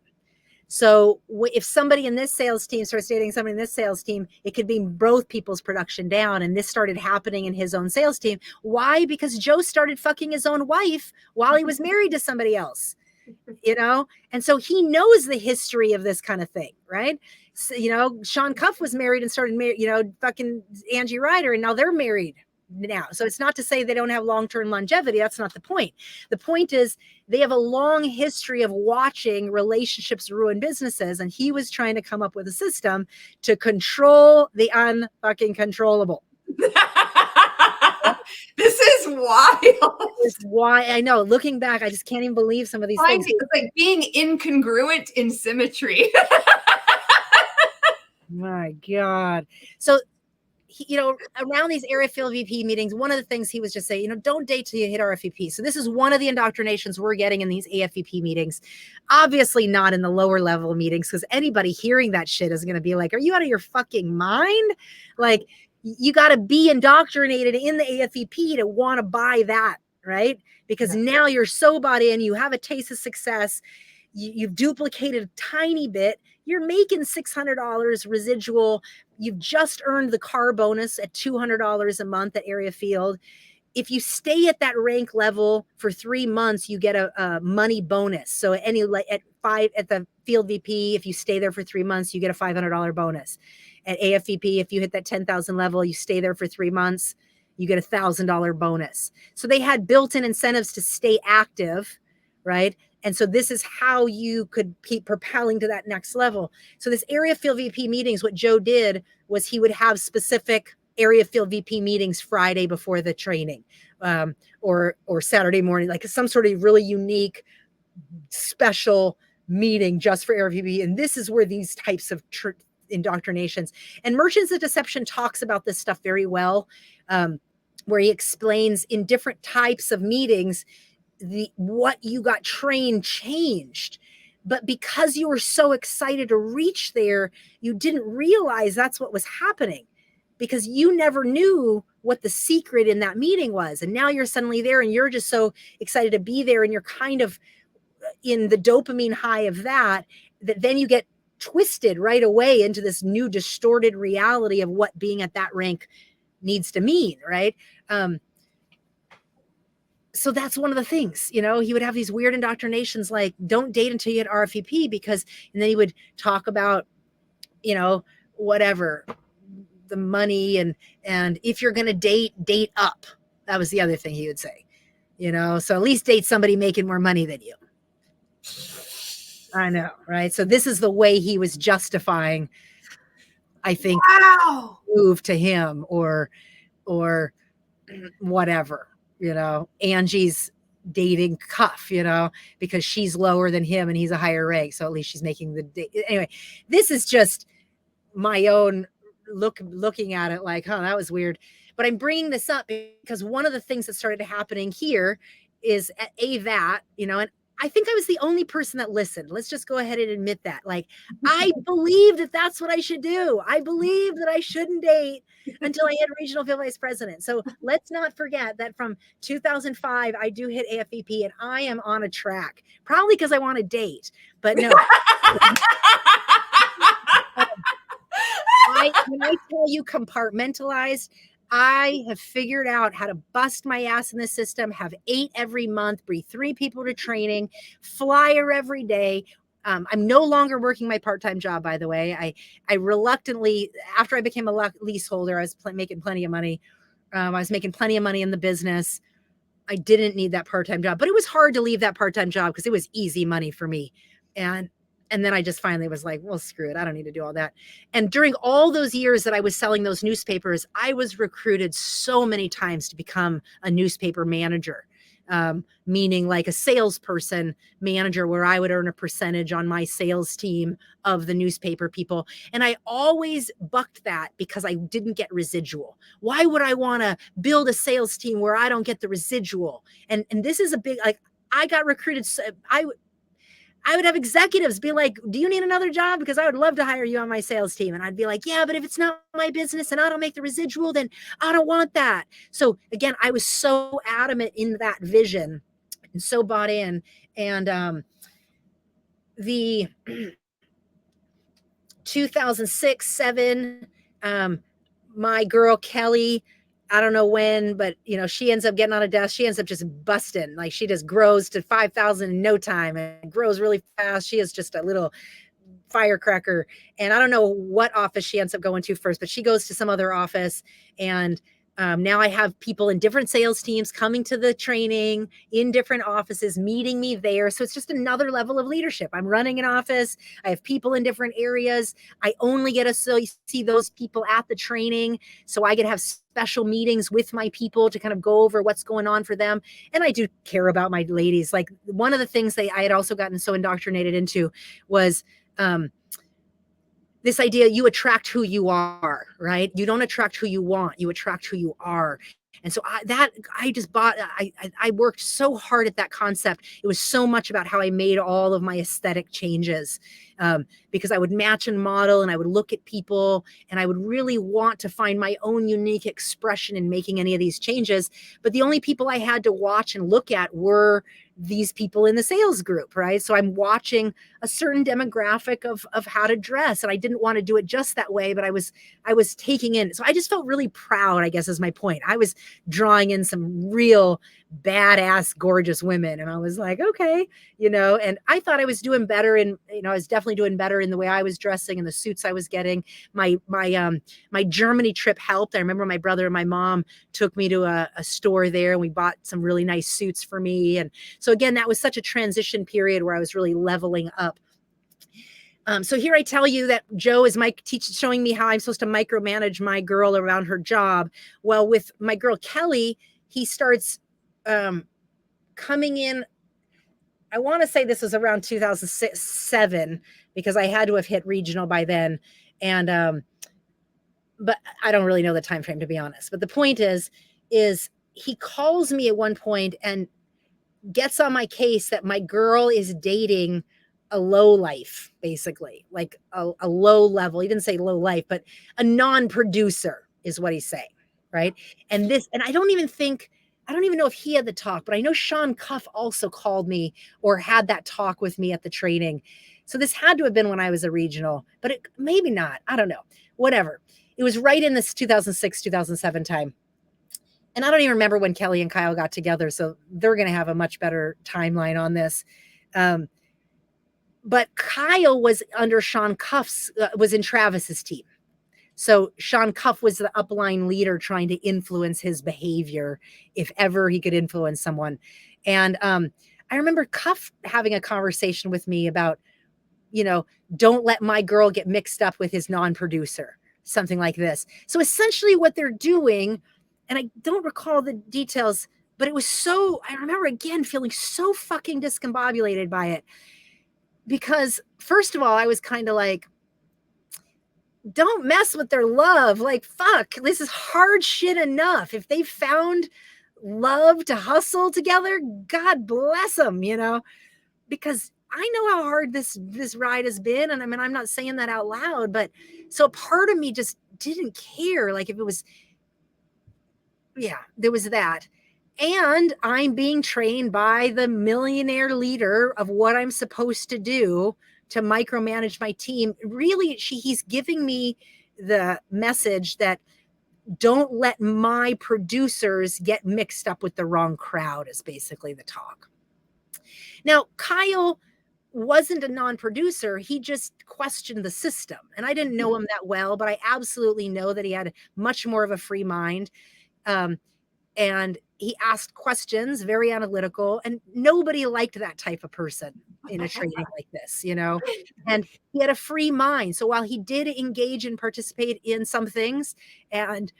So if somebody in this sales team starts dating somebody in this sales team, it could be both people's production down. And this started happening in his own sales team. Why? Because Joe started fucking his own wife while he was married to somebody else, you know? And so he knows the history of this kind of thing, right? So, you know, Sean Cuff was married and started, fucking Angie Ryder, and now they're married now. So it's not to say they don't have long-term longevity. That's not the point. The point is they have a long history of watching relationships ruin businesses. And he was trying to come up with a system to control the unfucking controllable. This is wild. It's why I know, looking back, I just can't even believe some of these things. It's like being incongruent in symmetry. My God. So, around these area field VP meetings, one of the things he was just saying, don't date till you hit RFVP. So this is one of the indoctrinations we're getting in these AFVP meetings. Obviously not in the lower level meetings, because anybody hearing that shit is going to be like, are you out of your fucking mind? Like, you got to be indoctrinated in the AFVP to want to buy that, right? Because now you're so bought in, you have a taste of success, you've duplicated a tiny bit, you're making $600 residual, you've just earned the car bonus at $200 a month at area field. If you stay at that rank level for 3 months, you get a money bonus. So at the field VP, if you stay there for 3 months, you get a $500 bonus. At AFVP, if you hit that 10,000 level, you stay there for 3 months, you get a $1,000 bonus. So they had built-in incentives to stay active, right? And so this is how you could keep propelling to that next level. So this area field VP meetings, what Joe did was he would have specific area field VP meetings Friday before the training, or Saturday morning, like some sort of really unique, special meeting just for area VP. And this is where these types of indoctrinations, and Merchants of Deception talks about this stuff very well, where he explains in different types of meetings, what you got trained changed. But because you were so excited to reach there, you didn't realize that's what was happening, because you never knew what the secret in that meeting was. And now you're suddenly there and you're just so excited to be there, and you're kind of in the dopamine high of that then you get twisted right away into this new distorted reality of what being at that rank needs to mean, right? So that's one of the things, he would have these weird indoctrinations like, don't date until you hit RFVP, because, and then he would talk about, whatever, the money, and if you're going to date up. That was the other thing he would say, so at least date somebody making more money than you. I know, right? So this is the way he was justifying, I think, Wow. move to him or whatever, Angie's dating Cuff, because she's lower than him and he's a higher rank. So at least she's making anyway, this is just my own looking at it like, that was weird. But I'm bringing this up because one of the things that started happening here is at that, and I think I was the only person that listened. Let's just go ahead and admit that. Like, I believed that that's what I should do. I believed that I shouldn't date until I hit regional field vice president. So let's not forget that from 2005, I do hit AFVP and I am on a track, probably because I want to date, but no. When I tell you compartmentalized, I have figured out how to bust my ass in the system, have 8 every month, bring 3 people to training, flyer every day. I'm no longer working my part-time job, by the way. I reluctantly, after I became a leaseholder, I was making plenty of money. I was making plenty of money in the business. I didn't need that part-time job, but it was hard to leave that part-time job because it was easy money for me. And then I just finally was like, well, screw it. I don't need to do all that. And during all those years that I was selling those newspapers, I was recruited so many times to become a newspaper manager, meaning like a salesperson manager where I would earn a percentage on my sales team of the newspaper people. And I always bucked that because I didn't get residual. Why would I want to build a sales team where I don't get the residual? And this is a big, like, I got recruited. I would have executives be like, do you need another job? Because I would love to hire you on my sales team. And I'd be like, yeah, but if it's not my business and I don't make the residual, then I don't want that. So again, I was so adamant in that vision and so bought in. And the 2006-07, my girl Kelly, I don't know when, but she ends up getting on a desk. She ends up just busting. Like, she just grows to 5,000 in no time and grows really fast. She is just a little firecracker. And I don't know what office she ends up going to first, but she goes to some other office. And now I have people in different sales teams coming to the training in different offices, meeting me there. So it's just another level of leadership. I'm running an office. I have people in different areas. I only get to see those people at the training. So I get to have special meetings with my people to kind of go over what's going on for them. And I do care about my ladies. Like, one of the things that I had also gotten so indoctrinated into was, this idea, you attract who you are, right? You don't attract who you want, you attract who you are. And so I worked so hard at that concept. It was so much about how I made all of my aesthetic changes, because I would match and model and I would look at people and I would really want to find my own unique expression in making any of these changes. But the only people I had to watch and look at were these people in the sales group, right? So I'm watching a certain demographic of how to dress, and I didn't want to do it just that way, but I was taking in. So I just felt really proud, I guess is my point. I was drawing in some real badass, gorgeous women, and I was like, okay, and I thought I was doing better, and I was definitely doing better in the way I was dressing and the suits I was getting. My Germany trip helped. I remember my brother and my mom took me to a store there, and we bought some really nice suits for me. And so again, that was such a transition period where I was really leveling up. So here I tell you that Joe is showing me how I'm supposed to micromanage my girl around her job. Well, with my girl Kelly, he starts coming in. I want to say this was around 2007 because I had to have hit regional by then. And but I don't really know the time frame, to be honest. But the point is he calls me at one point and gets on my case that my girl is dating a low life, basically, like a low level. He didn't say low life, but a non-producer is what he's saying, right? And I don't even know if he had the talk, but I know Sean Cuff also called me or had that talk with me at the training. So this had to have been when I was a regional, but maybe not. I don't know. Whatever. It was right in this 2006, 2007 time. And I don't even remember when Kelly and Kyle got together, so they're going to have a much better timeline on this. But Kyle was under Sean Cuff's, was in Travis's team. So Sean Cuff was the upline leader trying to influence his behavior, if ever he could influence someone. And I remember Cuff having a conversation with me about, don't let my girl get mixed up with his non-producer, something like this. So essentially what they're doing, and I don't recall the details, but it was I remember again feeling so fucking discombobulated by it. Because first of all, I was kind of like, don't mess with their love. Like, fuck, this is hard shit enough. If they found love to hustle together, God bless them, because I know how hard this ride has been. And I mean, I'm not saying that out loud, but so part of me just didn't care. Like if it was, there was that. And I'm being trained by the millionaire leader of what I'm supposed to do to micromanage my team. Really, he's giving me the message that don't let my producers get mixed up with the wrong crowd is basically the talk. Now, Kyle wasn't a non-producer. He just questioned the system. And I didn't know him that well, but I absolutely know that he had much more of a free mind. And he asked questions, very analytical, and nobody liked that type of person in a training like this, and he had a free mind. So while he did engage and participate in some things and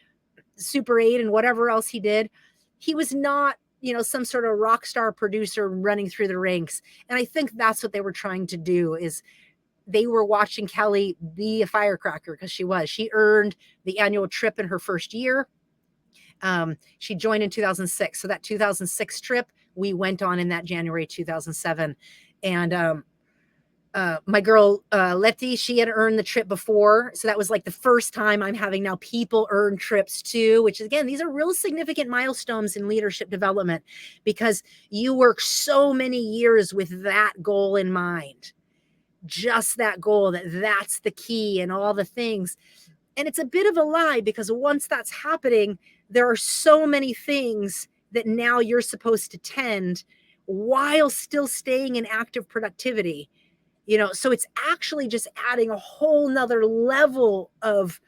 Super 8 and whatever else he did, he was not, some sort of rock star producer running through the ranks. And I think that's what they were trying to do, is they were watching Kelly be a firecracker, because she earned the annual trip in her first year. She joined in 2006. So that 2006 trip, we went on in that January 2007. And my girl, Letty, she had earned the trip before. So that was like the first time I'm having now people earn trips too, which again, these are real significant milestones in leadership development, because you work so many years with that goal in mind, just that goal, that's the key and all the things. And it's a bit of a lie, because once that's happening, there are so many things that now you're supposed to tend while still staying in active productivity, so it's actually just adding a whole nother level of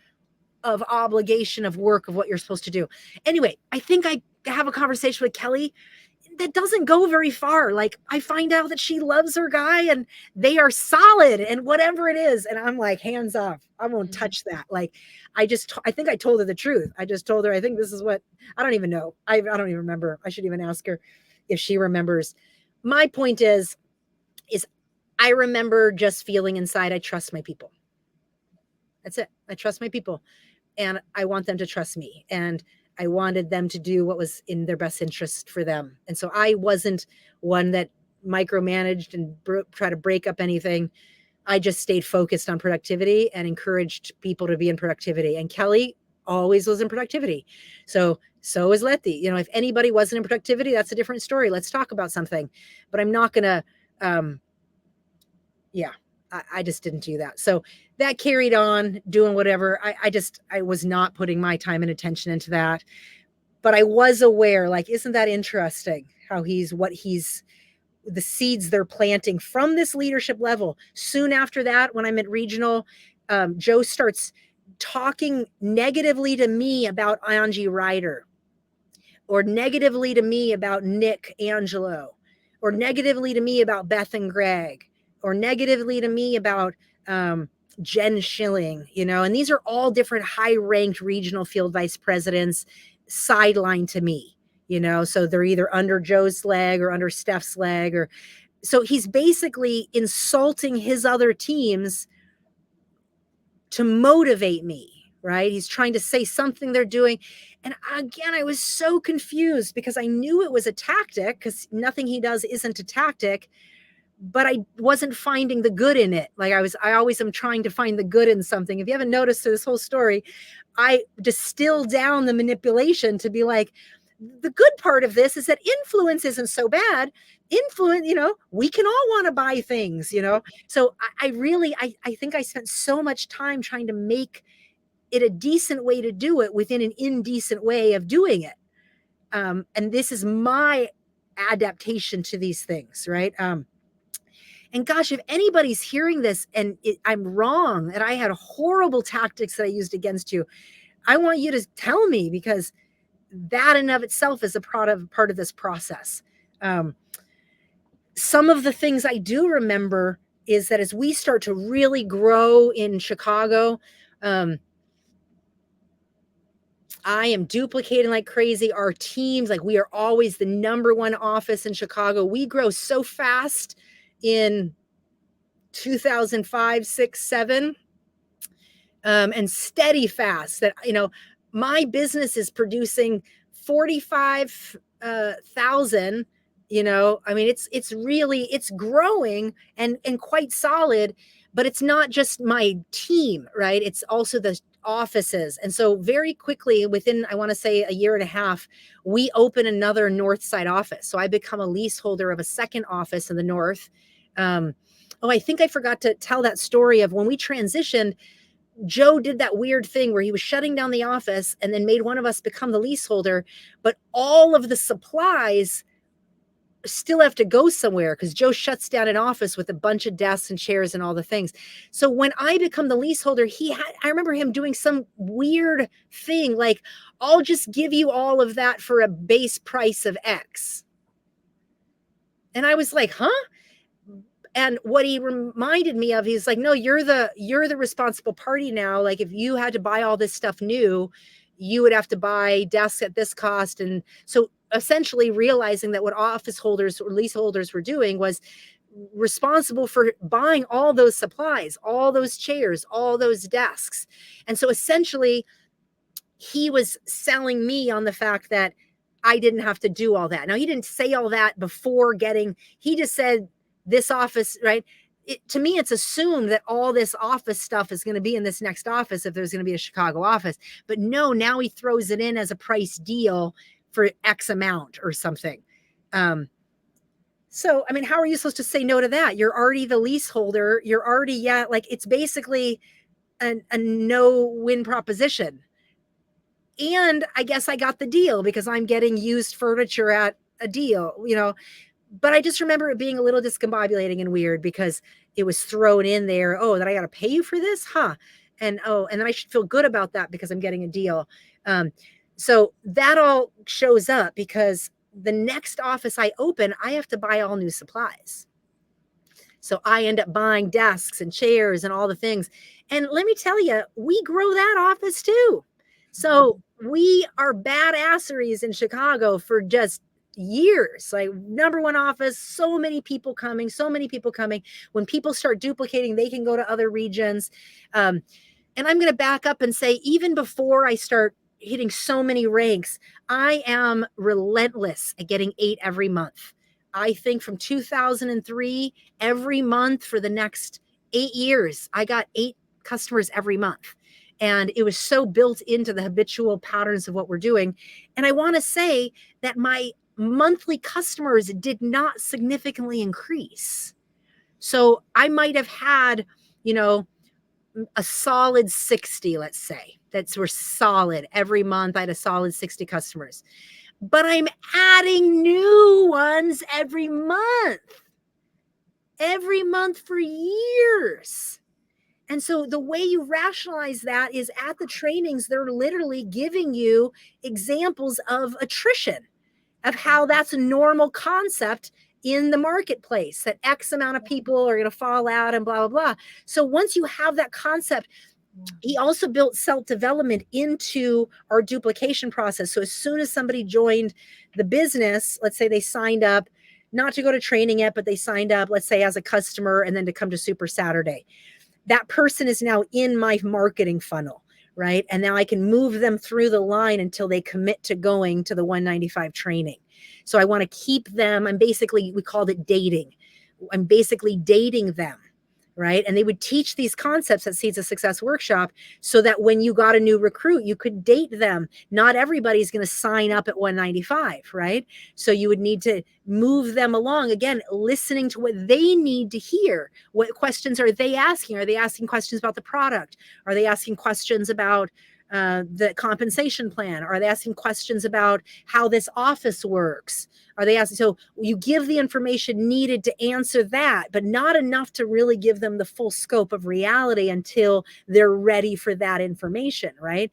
obligation of work of what you're supposed to do. Anyway, I think I have a conversation with Kelly that doesn't go very far. Like I find out that she loves her guy and they are solid and whatever it is. And I'm like, hands off. I won't touch that. Like I think I told her the truth. I just told her, I think this is what, I don't even know. I don't even remember. I should even ask her if she remembers. My point is I remember just feeling inside, I trust my people. That's it. I trust my people and I want them to trust me. And I wanted them to do what was in their best interest for them. And so I wasn't one that micromanaged and try to break up anything. I just stayed focused on productivity and encouraged people to be in productivity. And Kelly always was in productivity. So is Letty. If anybody wasn't in productivity, that's a different story. Let's talk about something. But I'm not going to, I just didn't do that. So that carried on doing whatever. I was not putting my time and attention into that, but I was aware, like, isn't that interesting how the seeds they're planting from this leadership level. Soon after that, when I'm at regional, Joe starts talking negatively to me about Angie Ryder, or negatively to me about Nick Angelo, or negatively to me about Beth and Greg, or negatively to me about Jen Schilling, and these are all different high-ranked regional field vice presidents sidelined to me, so they're either under Joe's leg or under Steph's leg, or so he's basically insulting his other teams to motivate me, right? He's trying to say something they're doing. And again, I was so confused because I knew it was a tactic, because nothing he does isn't a tactic, but I wasn't finding the good in it. Like I always am trying to find the good in something. If you haven't noticed through this whole story, I distill down the manipulation to be like, the good part of this is that influence isn't so bad. Influence, we can all want to buy things, So I think I spent so much time trying to make it a decent way to do it within an indecent way of doing it. And this is my adaptation to these things, right? And gosh, if anybody's hearing this and I'm wrong, and I had horrible tactics that I used against you, I want you to tell me, because that in of itself is a part of this process. Some of the things I do remember is that as we start to really grow in Chicago, I am duplicating like crazy. Our teams, like we are always the #1 office in Chicago. We grow so fast in 2005, 6, 7, and steady fast that, my business is producing 45,000. I mean, it's really, it's growing and quite solid, but it's not just my team, right? It's also the offices. And so very quickly, within, I want to say, a year and a half, we open another North Side office. So I become a leaseholder of a second office in the North. I think I forgot to tell that story of when we transitioned. Joe did that weird thing where he was shutting down the office and then made one of us become the leaseholder, but all of the supplies still have to go somewhere because Joe shuts down an office with a bunch of desks and chairs and all the things. So when I become the leaseholder, I remember him doing some weird thing like, I'll just give you all of that for a base price of X. And I was like, huh? And what he reminded me of, he's like, no, you're the responsible party now. Like if you had to buy all this stuff new, you would have to buy desks at this cost. And so essentially realizing that what office holders or leaseholders were doing was responsible for buying all those supplies, all those chairs, all those desks. And so essentially he was selling me on the fact that I didn't have to do all that. Now he didn't say all that before he just said, this office, right? To me, it's assumed that all this office stuff is going to be in this next office if there's going to be a Chicago office. But no, now he throws it in as a price deal for X amount or something. So, I mean, how are you supposed to say no to that? You're already the leaseholder. You're already, like it's basically a no-win proposition. And I guess I got the deal because I'm getting used furniture at a deal, But I just remember it being a little discombobulating and weird because it was thrown in there. Oh, that I got to pay you for this? Huh? And then I should feel good about that because I'm getting a deal. So that all shows up because the next office I open, I have to buy all new supplies. So I end up buying desks and chairs and all the things. And let me tell you, we grow that office too. So we are badasseries in Chicago for just years, like #1 office, so many people coming. When people start duplicating, they can go to other regions. And I'm going to back up and say, even before I start hitting so many ranks, I am relentless at getting 8 every month. I think from 2003, every month for the next 8 years, I got 8 customers every month. And it was so built into the habitual patterns of what we're doing. And I want to say that my monthly customers did not significantly increase. So I might have had, a solid 60, let's say, were solid every month. I had a solid 60 customers, but I'm adding new ones every month for years. And so the way you rationalize that is at the trainings, they're literally giving you examples of attrition, of how that's a normal concept in the marketplace, that X amount of people are going to fall out and blah, blah, blah. So once you have that concept, he also built self-development into our duplication process. So as soon as somebody joined the business, let's say they signed up, not to go to training yet, but they signed up, let's say as a customer and then to come to Super Saturday. That person is now in my marketing funnel, right? And now I can move them through the line until they commit to going to the 195 training. So I want to keep them. We called it dating. I'm basically dating them, right? And they would teach these concepts at Seeds of Success workshop so that when you got a new recruit, you could date them. Not everybody's going to sign up at 195, right? So you would need to move them along. Again, listening to what they need to hear. What questions are they asking? Are they asking questions about the product? Are they asking questions about the compensation plan? Are they asking questions about how this office works? Are they asking? So you give the information needed to answer that, but not enough to really give them the full scope of reality until they're ready for that information, right?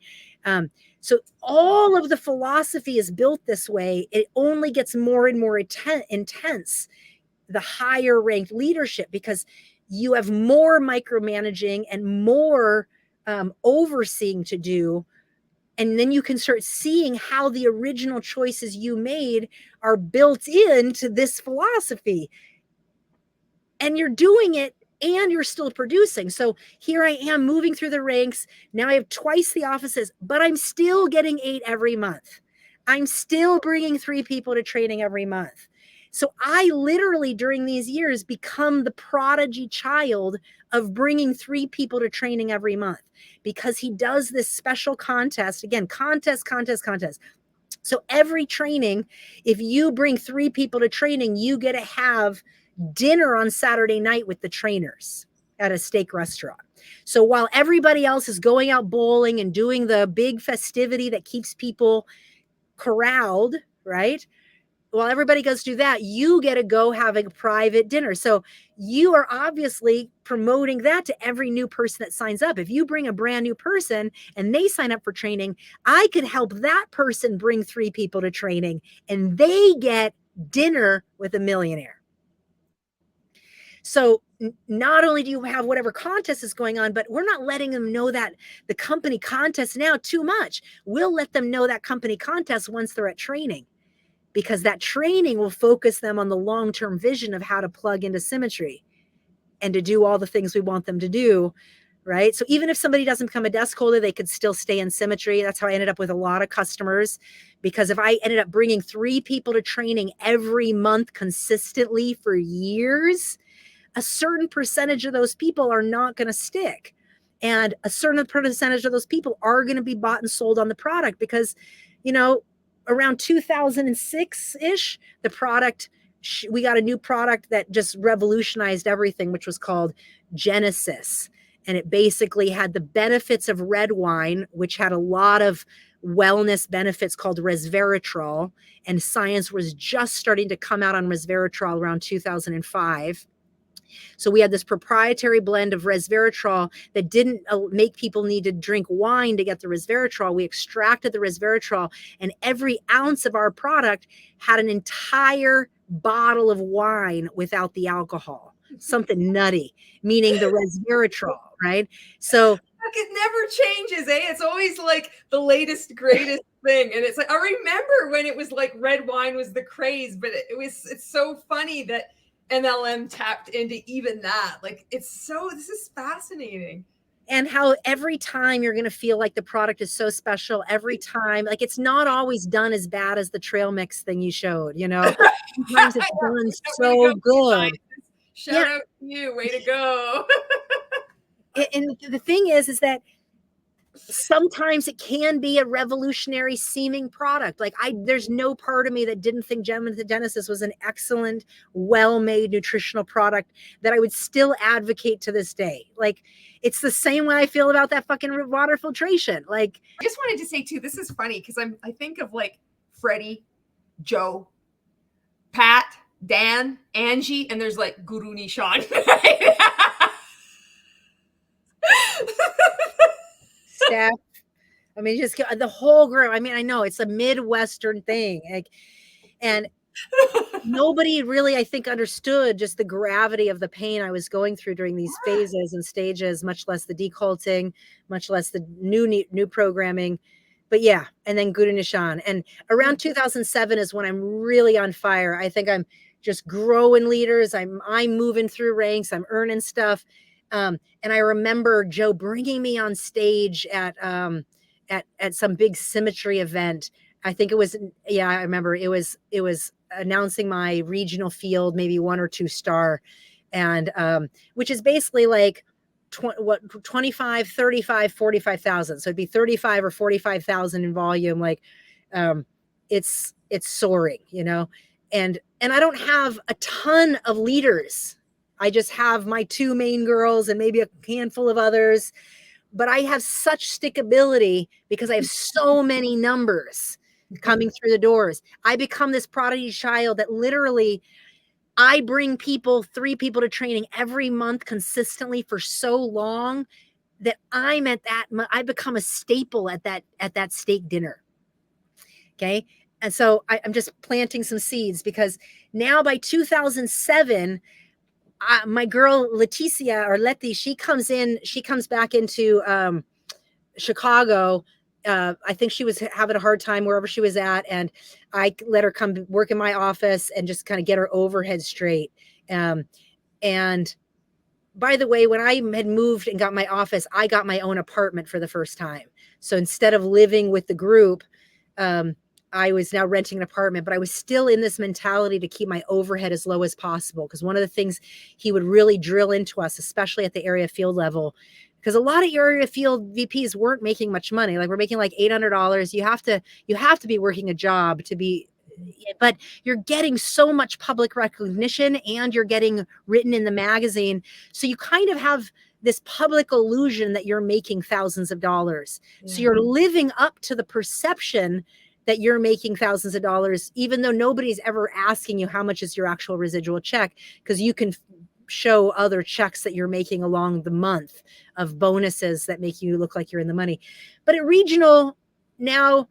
So all of the philosophy is built this way. It only gets more and more intense the higher ranked leadership, because you have more micromanaging and more overseeing to do. And then you can start seeing how the original choices you made are built into this philosophy. And you're doing it and you're still producing. So here I am moving through the ranks. Now I have twice the offices, but I'm still getting 8 every month. I'm still bringing 3 people to training every month. So I literally during these years become the prodigy child of bringing 3 people to training every month, because he does this special contest. Again, contest. So every training, if you bring 3 people to training, you get to have dinner on Saturday night with the trainers at a steak restaurant. So while everybody else is going out bowling and doing the big festivity that keeps people corralled, right? While everybody goes do that, you get to go have a private dinner. So you are obviously promoting that to every new person that signs up. If you bring a brand new person and they sign up for training, I could help that person bring 3 people to training and they get dinner with a millionaire. So not only do you have whatever contest is going on, but we're not letting them know that the company contest now too much. We'll let them know that company contest once they're at training, because that training will focus them on the long-term vision of how to plug into symmetry and to do all the things we want them to do, right? So even if somebody doesn't become a desk holder, they could still stay in symmetry. That's how I ended up with a lot of customers, because if I ended up bringing 3 people to training every month consistently for years, a certain percentage of those people are not going to stick. And a certain percentage of those people are going to be bought and sold on the product, because, around 2006-ish, the product, we got a new product that just revolutionized everything, which was called Genesis. And it basically had the benefits of red wine, which had a lot of wellness benefits called resveratrol. And science was just starting to come out on resveratrol around 2005. So we had this proprietary blend of resveratrol that didn't make people need to drink wine to get the resveratrol. We extracted the resveratrol, and every ounce of our product had an entire bottle of wine without the alcohol. Something nutty, meaning the resveratrol, right? So it never changes, eh? It's always like the latest, greatest thing. And it's like, I remember when it was like red wine was the craze, but it's so funny that MLM tapped into even that. Like, this is fascinating. And how every time you're going to feel like the product is so special every time, like it's not always done as bad as the trail mix thing you showed, sometimes it's done so good. Shout out to you. Way to go. And the thing is that sometimes it can be a revolutionary seeming product. Like there's no part of me that didn't think Genesis was an excellent, well-made nutritional product that I would still advocate to this day. Like it's the same way I feel about that fucking water filtration. Like I just wanted to say too, this is funny because I think of like Freddie, Joe, Pat, Dan, Angie, and there's like GuruNischan. Steph, I mean, just the whole group. I mean, I know it's a Midwestern thing, and nobody really, I think, understood just the gravity of the pain I was going through during these phases and stages, much less the deculting, much less the new programming. But yeah, and then GuruNischan. And around 2007 is when I'm really on fire. I think I'm just growing leaders. I'm moving through ranks. I'm earning stuff. And I remember Joe bringing me on stage at some big symmetry event. I think it was, I remember it was announcing my regional field, maybe 1 or 2 star. And, which is basically like 25, 35, 45,000. So it'd be 35 or 45,000 in volume. Like, it's soaring, and I don't have a ton of leaders. I just have my 2 main girls and maybe a handful of others, but I have such stickability because I have so many numbers coming through the doors. I become this prodigy child that literally I bring 3 people to training every month consistently for so long that I'm at that, I become a staple at that steak dinner. Okay. And so I'm just planting some seeds, because now by 2007, my girl Leticia, or Letty, she comes back into Chicago. I think she was having a hard time wherever she was at, and I let her come work in my office and just kind of get her overhead straight. And by the way, when I had moved and got my office, I got my own apartment for the first time. So instead of living with the group, I was now renting an apartment, but I was still in this mentality to keep my overhead as low as possible. Because one of the things he would really drill into us, especially at the area field level, because a lot of area field VPs weren't making much money. Like, we're making like $800. You have to be working a job to be, but you're getting so much public recognition and you're getting written in the magazine. So you kind of have this public illusion that you're making thousands of dollars. Yeah. So you're living up to the perception that you're making thousands of dollars, even though nobody's ever asking you how much is your actual residual check, because you can show other checks that you're making along the month of bonuses that make you look like you're in the money. But at regional, now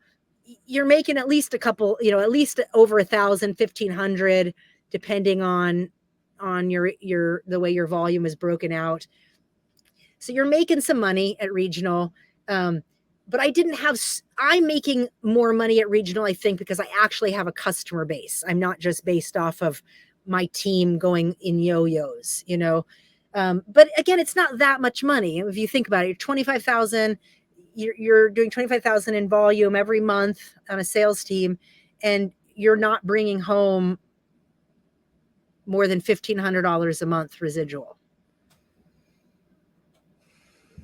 you're making at least a couple, at least over 1,000, 1,500, depending on the way your volume is broken out. So you're making some money at regional. But I'm making more money at regional, I think, because I actually have a customer base. I'm not just based off of my team going in yo-yos, but again, it's not that much money. If you think about it, 25,000, you're doing 25,000 in volume every month on a sales team, and you're not bringing home more than $1,500 a month residual.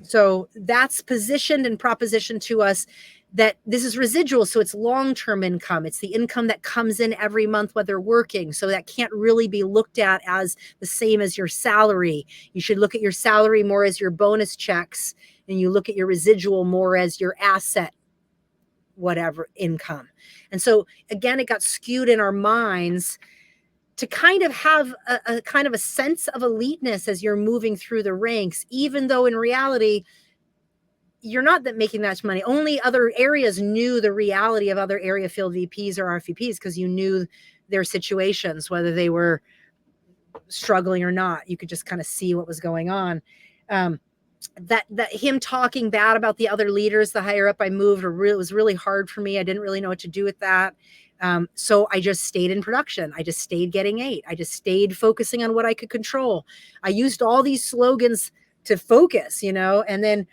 So that's positioned and propositioned to us that this is residual. So it's long-term income. It's the income that comes in every month while they're working. So that can't really be looked at as the same as your salary. You should look at your salary more as your bonus checks, and you look at your residual more as your asset, whatever income. And so again, it got skewed in our minds to kind of have a kind of a sense of eliteness as you're moving through the ranks, even though in reality, you're not making that much money. Only other areas knew the reality of other area field VPs or RFVPs, because you knew their situations, whether they were struggling or not. You could just kind of see what was going on. That him talking bad about the other leaders, the higher up I moved, it was really hard for me. I didn't really know what to do with that. So I just stayed in production. I just stayed getting 8. I just stayed focusing on what I could control. I used all these slogans to focus, and then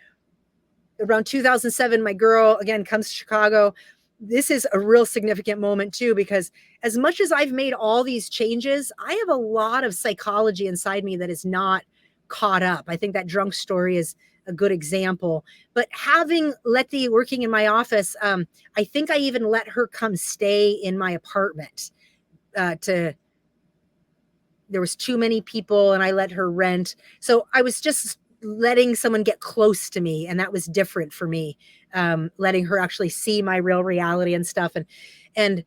around 2007, my girl again comes to Chicago. This is a real significant moment too, because as much as I've made all these changes, I have a lot of psychology inside me that is not caught up. I think that drunk story is a good example. But having Letty working in my office, I think I even let her come stay in my apartment. There was too many people, and I let her rent. So I was just letting someone get close to me, and that was different for me. Letting her actually see my real reality and stuff. And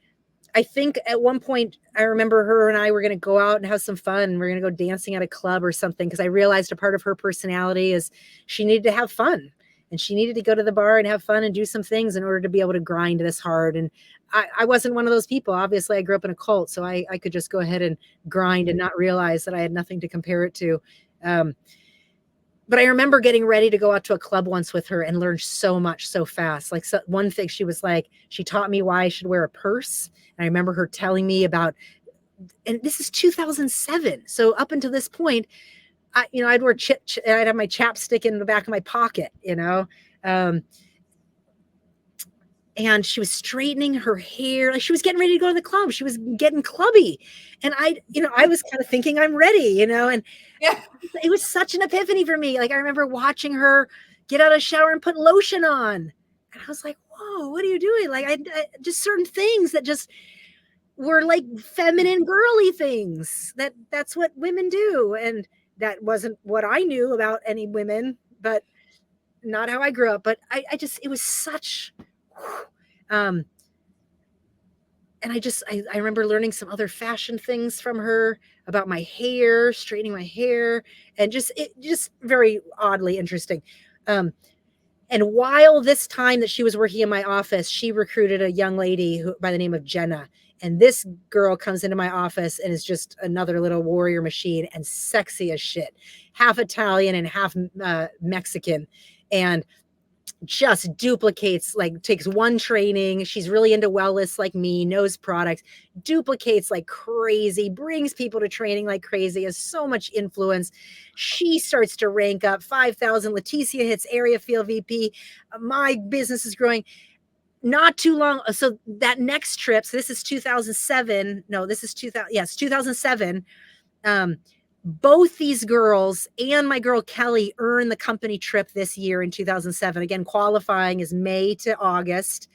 I think at one point, I remember her and I were going to go out and have some fun. We're going to go dancing at a club or something, because I realized a part of her personality is she needed to have fun, and she needed to go to the bar and have fun and do some things in order to be able to grind this hard. And I wasn't one of those people. Obviously, I grew up in a cult, so I could just go ahead and grind and not realize that I had nothing to compare it to. But I remember getting ready to go out to a club once with her and learned so much so fast. Like, one thing she was like, she taught me why I should wear a purse. And I remember her telling me about, and this is 2007. So up until this point, I'd wear I'd have my chapstick in the back of my pocket, and she was straightening her hair. Like, she was getting ready to go to the club. She was getting clubby. And I was kind of thinking I'm ready, and yeah, it was such an epiphany for me. Like, I remember watching her get out of the shower and put lotion on. And I was like, whoa, what are you doing? Like, I just certain things that just were like feminine, girly things that's what women do. And that wasn't what I knew about any women, but not how I grew up, but I just, it was such, and I remember learning some other fashion things from her about my hair, straightening my hair, and just very oddly interesting. And while this time that she was working in my office, she recruited a young lady by the name of Jenna. And this girl comes into my office and is just another little warrior machine and sexy as shit, half Italian and half Mexican. And just duplicates, like takes one training. She's really into wellness like me, knows products, duplicates like crazy, brings people to training like crazy, has so much influence. She starts to rank up 5,000. Leticia hits area field VP. My business is growing. Not too long. So that next trip, so this is 2007. No, this is 2000. Yes, 2007. Both these girls and my girl Kelly earned the company trip this year in 2007. Again, qualifying is May to August.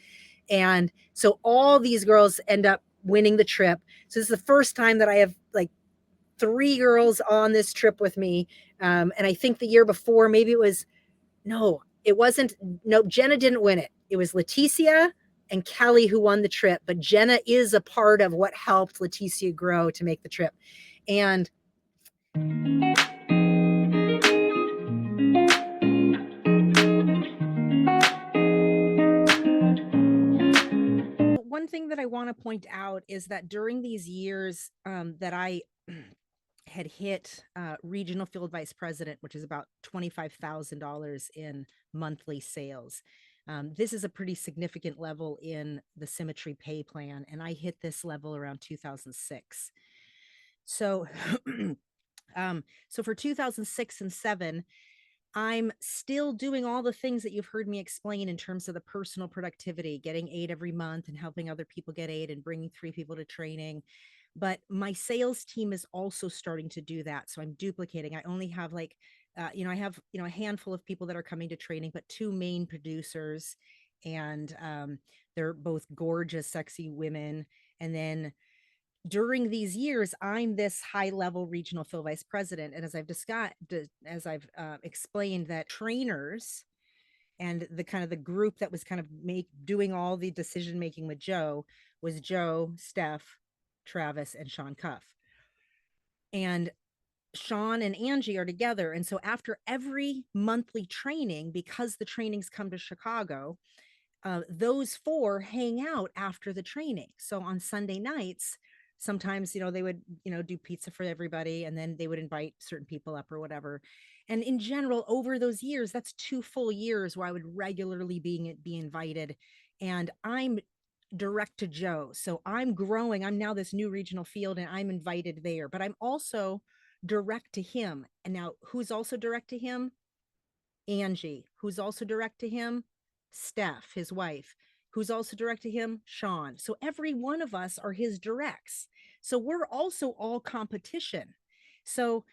And so all these girls end up winning the trip. So this is the first time that I have like 3 girls on this trip with me. And I think the year before, maybe it was, no, it wasn't. No, Jenna didn't win it. It was Leticia and Kelly who won the trip. But Jenna is a part of what helped Leticia grow to make the trip. And one thing that I want to point out is that during these years that I had hit regional field vice president, which is about $25,000 in monthly sales. This is a pretty significant level in the Symmetry pay plan. And I hit this level around 2006. So, so for 2006 and 7, I'm still doing all the things that you've heard me explain in terms of the personal productivity, getting 8 every month and helping other people get 8 and bringing 3 people to training. But my sales team is also starting to do that. So I'm duplicating. I only have like, I have, a handful of people that are coming to training, but 2 main producers. And they're both gorgeous, sexy women. And then during these years, I'm this high level regional field vice president. And as I've explained, that trainers and the kind of the group that was kind of doing all the decision making with Joe was Joe, Steph, Travis, and Sean Cuff. And Sean and Angie are together. And so after every monthly training, because the trainings come to Chicago, those 4 hang out after the training. So on Sunday nights, sometimes, they would, do pizza for everybody, and then they would invite certain people up or whatever. And in general, over those years, that's 2 full years where I would regularly be invited. And I'm direct to Joe. So I'm growing. I'm now this new regional field and I'm invited there, but I'm also direct to him. And now who's also direct to him? Angie. Who's also direct to him? Steph, his wife. Who's also direct to him? Sean. So every one of us are his directs. So we're also all competition. So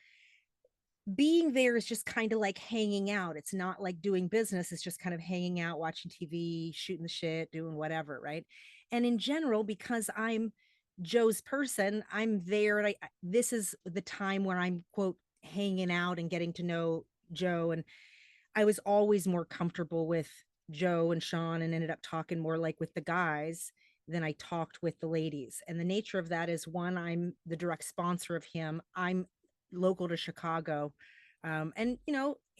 being there is just kind of like hanging out. It's not like doing business. It's just kind of hanging out, watching TV, shooting the shit, doing whatever, right? And in general, because I'm Joe's person, I'm there. And this is the time where I'm, quote, hanging out and getting to know Joe. And I was always more comfortable with Joe and Sean and ended up talking more like with the guys than I talked with the ladies. And the nature of that is, one, I'm the direct sponsor of him. I'm local to Chicago. And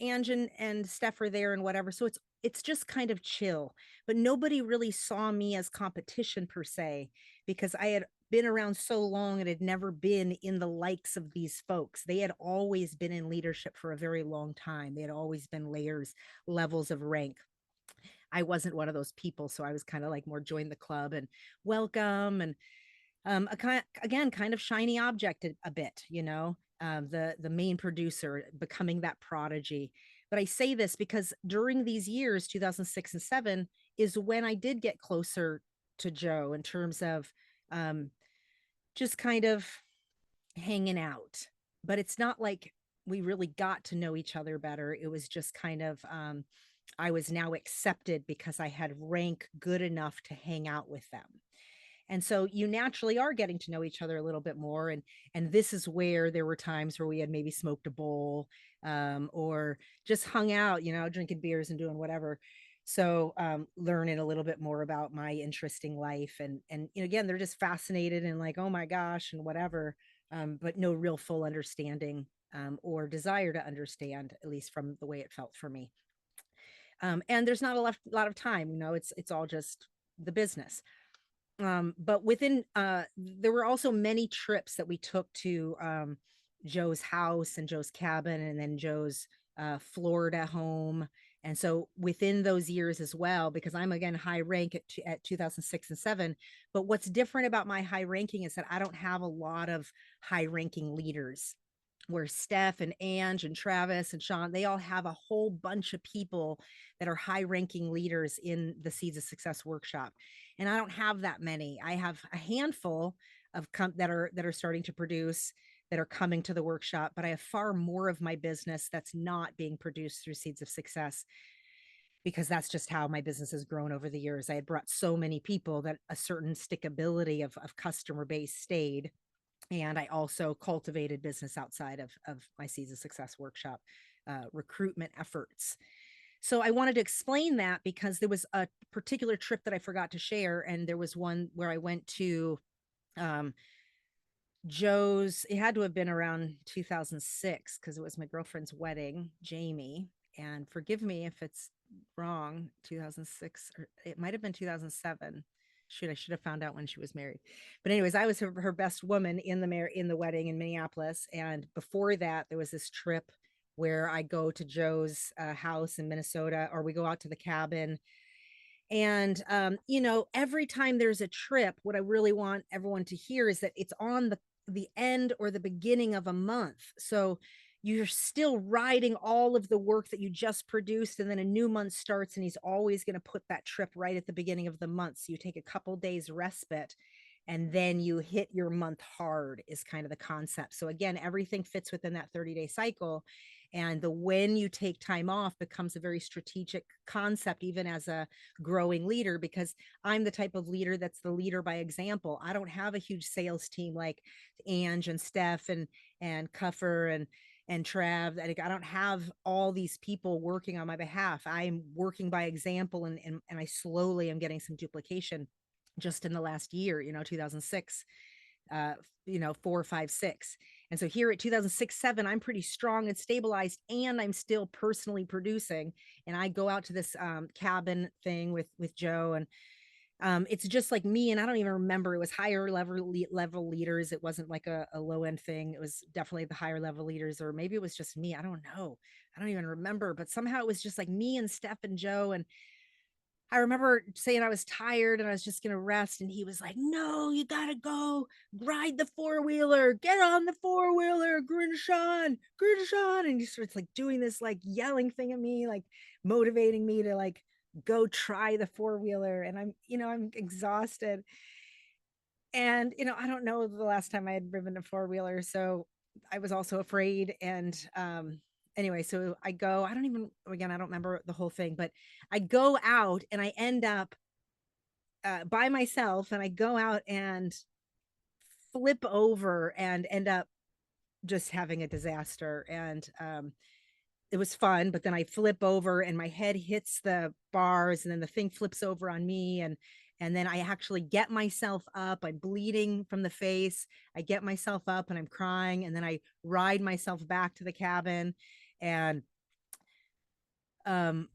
Ange and Steph are there and whatever. So it's just kind of chill, but nobody really saw me as competition per se, because I had been around so long and had never been in the likes of these folks. They had always been in leadership for a very long time. They had always been levels of rank. I wasn't one of those people. So I was kind of like more join the club and welcome, and kind of shiny object a bit, the main producer, becoming that prodigy. But I say this because during these years, 2006 and 7, is when I did get closer to Joe in terms of just kind of hanging out. But it's not like we really got to know each other better. It was just kind of, I was now accepted because I had rank good enough to hang out with them. And so you naturally are getting to know each other a little bit more. And this is where there were times where we had maybe smoked a bowl, or just hung out, drinking beers and doing whatever. So learning a little bit more about my interesting life. And again, they're just fascinated and like, oh my gosh, and whatever, but no real full understanding, or desire to understand, at least from the way it felt for me. And there's not a lot of time, it's all just the business. But within, there were also many trips that we took to Joe's house and Joe's cabin, and then Joe's Florida home. And so within those years as well, because I'm again high rank at 2006 and 7, but what's different about my high ranking is that I don't have a lot of high ranking leaders, where Steph and Ange and Travis and Sean, they all have a whole bunch of people that are high ranking leaders in the Seeds of Success workshop. And I don't have that many. I have a handful of that are starting to produce, that are coming to the workshop, but I have far more of my business that's not being produced through Seeds of Success, because that's just how my business has grown over the years. I had brought so many people that a certain stickability of customer base stayed. And I also cultivated business outside of my Seeds of Success workshop recruitment efforts. So I wanted to explain that, because there was a particular trip that I forgot to share. And there was one where I went to Joe's, it had to have been around 2006, because it was my girlfriend's wedding, Jamie. And forgive me if it's wrong, 2006, or it might have been 2007. I should have found out when she was married. But anyways, I was her best woman in the wedding in Minneapolis. And before that, there was this trip where I go to Joe's house in Minnesota, or we go out to the cabin. And every time there's a trip, what I really want everyone to hear is that it's on the end or the beginning of a month. So you're still riding all of the work that you just produced, and then a new month starts, and he's always going to put that trip right at the beginning of the month. So you take a couple days respite, and then you hit your month hard, is kind of the concept. So again, everything fits within that 30-day cycle. And when you take time off becomes a very strategic concept, even as a growing leader, because I'm the type of leader that's the leader by example. I don't have a huge sales team like Ange and Steph and Cuffer and Trav. I don't have all these people working on my behalf. I'm working by example, and I slowly am getting some duplication just in the last year, 2006, 4, 5, 6. And so here at 2006, 7, I'm pretty strong and stabilized, and I'm still personally producing. And I go out to this cabin thing with Joe, and it's just like me. And I don't even remember, it was higher level leaders. It wasn't like a low end thing. It was definitely the higher level leaders, or maybe it was just me. I don't know. I don't even remember, but somehow it was just like me and Steph and Joe. And I remember saying I was tired and I was just going to rest. And he was like, no, you got to go ride the 4-wheeler, get on the 4-wheeler, GuruNischan. And he starts like doing this, like yelling thing at me, like motivating me to like go try the 4-wheeler. And I'm exhausted. And, I don't know the last time I had driven a 4-wheeler. So I was also afraid. And, anyway, so I go, I don't remember the whole thing, but I go out and I end up by myself, and I go out and flip over and end up just having a disaster. And it was fun, but then I flip over and my head hits the bars, and then the thing flips over on me. And then I actually get myself up. I'm bleeding from the face. I get myself up and I'm crying. And then I ride myself back to the cabin, and I'm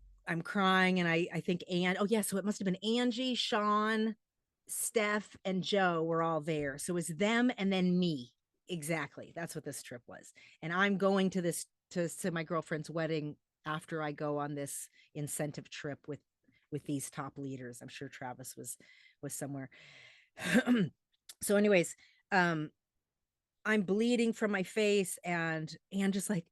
crying. And I think, so it must've been Angie, Sean, Steph, and Joe were all there. So it was them and then me. Exactly. That's what this trip was. And I'm going to my girlfriend's wedding after I go on this incentive trip with these top leaders. I'm sure Travis was somewhere. So anyways, I'm bleeding from my face, and just like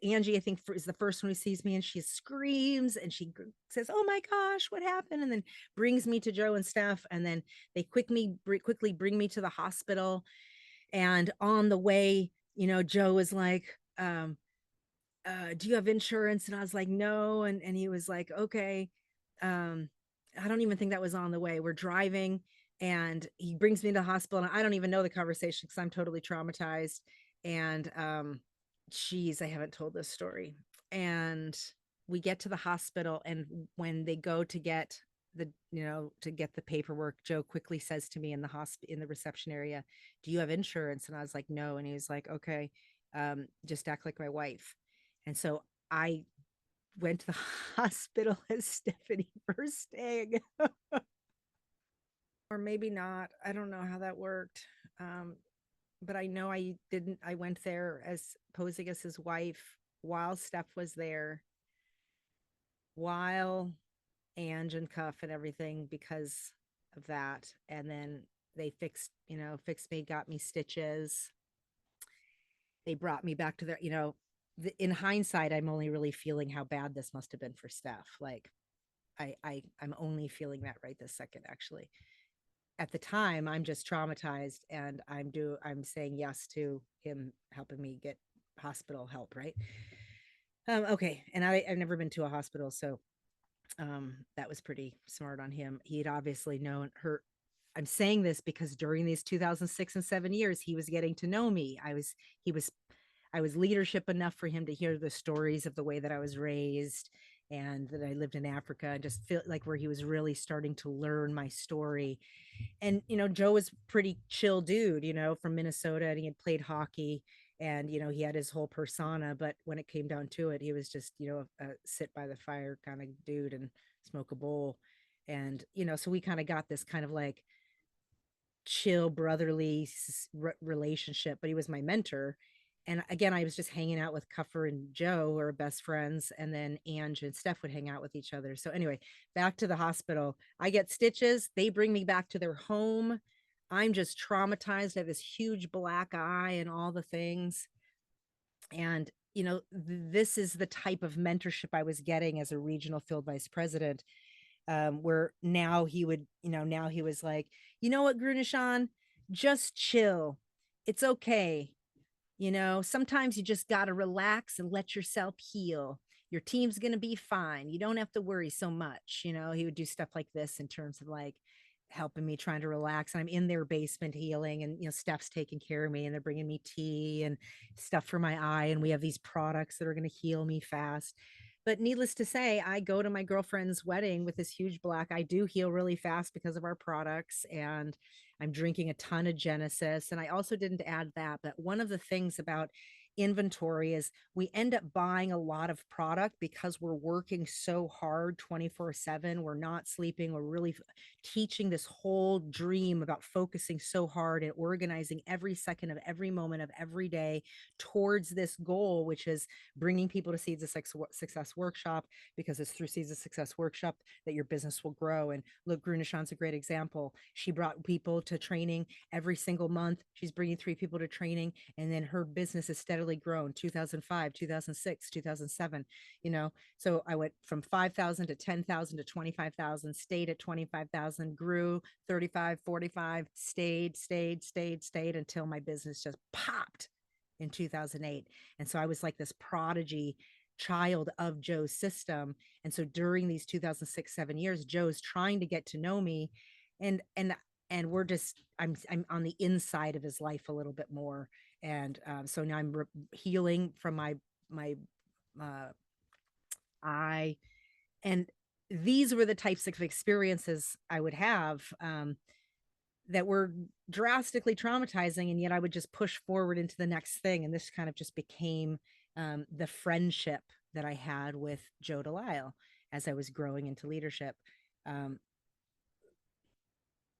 Angie, I think is the first one who sees me, and she screams and she says, oh my gosh, what happened? And then brings me to Joe and Steph, and then they quickly bring me to the hospital. And on the way, Joe was like, do you have insurance? And I was like, no. And he was like, okay. I don't even think that was on the way. We're driving, And he brings me to the hospital, and I don't even know the conversation because I'm totally traumatized. And geez, I haven't told this story. And we get to the hospital, and when they go to get the paperwork, Joe quickly says to me in the reception area, "Do you have insurance?" And I was like, "No." And he was like, "Okay, just act like my wife." And so I went to the hospital as Stephanie Versting. Or maybe not. I don't know how that worked. But I know I went there as posing as his wife while Steph was there, while Ange and Cuff and everything, because of that. And then they fixed me, got me stitches. They brought me back to their, in hindsight, I'm only really feeling how bad this must have been for Steph. Like I'm only feeling that right this second, actually. At the time, I'm just traumatized, and I'm saying yes to him helping me get hospital help, right? Okay. And I've never been to a hospital, so that was pretty smart on him. He'd obviously known her. I'm saying this because during these 2006 and 7 years, he was getting to know me. I was leadership enough for him to hear the stories of the way that I was raised and that I lived in Africa, and just feel like where he was really starting to learn my story. And Joe was pretty chill dude, from Minnesota, and he had played hockey, and he had his whole persona. But when it came down to it, he was just a sit by the fire kind of dude and smoke a bowl. And so we kind of got this kind of like chill brotherly relationship. But he was my mentor. And again, I was just hanging out with Cuffer and Joe, who are best friends, and then Ange and Steph would hang out with each other. So anyway, back to the hospital. I get stitches. They bring me back to their home. I'm just traumatized. I have this huge black eye and all the things. And this is the type of mentorship I was getting as a regional field vice president, where now he was like, "You know what, GuruNischan, just chill. It's okay. Sometimes you just got to relax and let yourself heal. Your team's going to be fine. You don't have to worry so much." He would do stuff like this in terms of like helping me, trying to relax. And I'm in their basement healing, and Steph's taking care of me, and they're bringing me tea and stuff for my eye. And we have these products that are going to heal me fast. But needless to say, I go to my girlfriend's wedding with this huge black. I do heal really fast because of our products, and I'm drinking a ton of Genesis. And I also didn't add that, but one of the things about inventory is we end up buying a lot of product because we're working so hard 24/7. We're not sleeping. We're really teaching this whole dream about focusing so hard and organizing every second of every moment of every day towards this goal, which is bringing people to Seeds of Success Workshop, because it's through Seeds of Success Workshop that your business will grow. And look, GuruNischan's a great example. She brought people to training every single month. She's bringing 3 people to training, and then her business has steadily grown. 2005, 2006, 2007. So I went from 5,000 to 10,000 to 25,000, stayed at 25,000, grew 35, 45, stayed until my business just popped in 2008. And so I was like this prodigy child of Joe's system. And so during these 2006-7 years, Joe's trying to get to know me, and we're just, I'm on the inside of his life a little bit more. And so now I'm healing from my eye. And these were the types of experiences I would have that were drastically traumatizing. And yet I would just push forward into the next thing. And this kind of just became the friendship that I had with Joe Delisle as I was growing into leadership.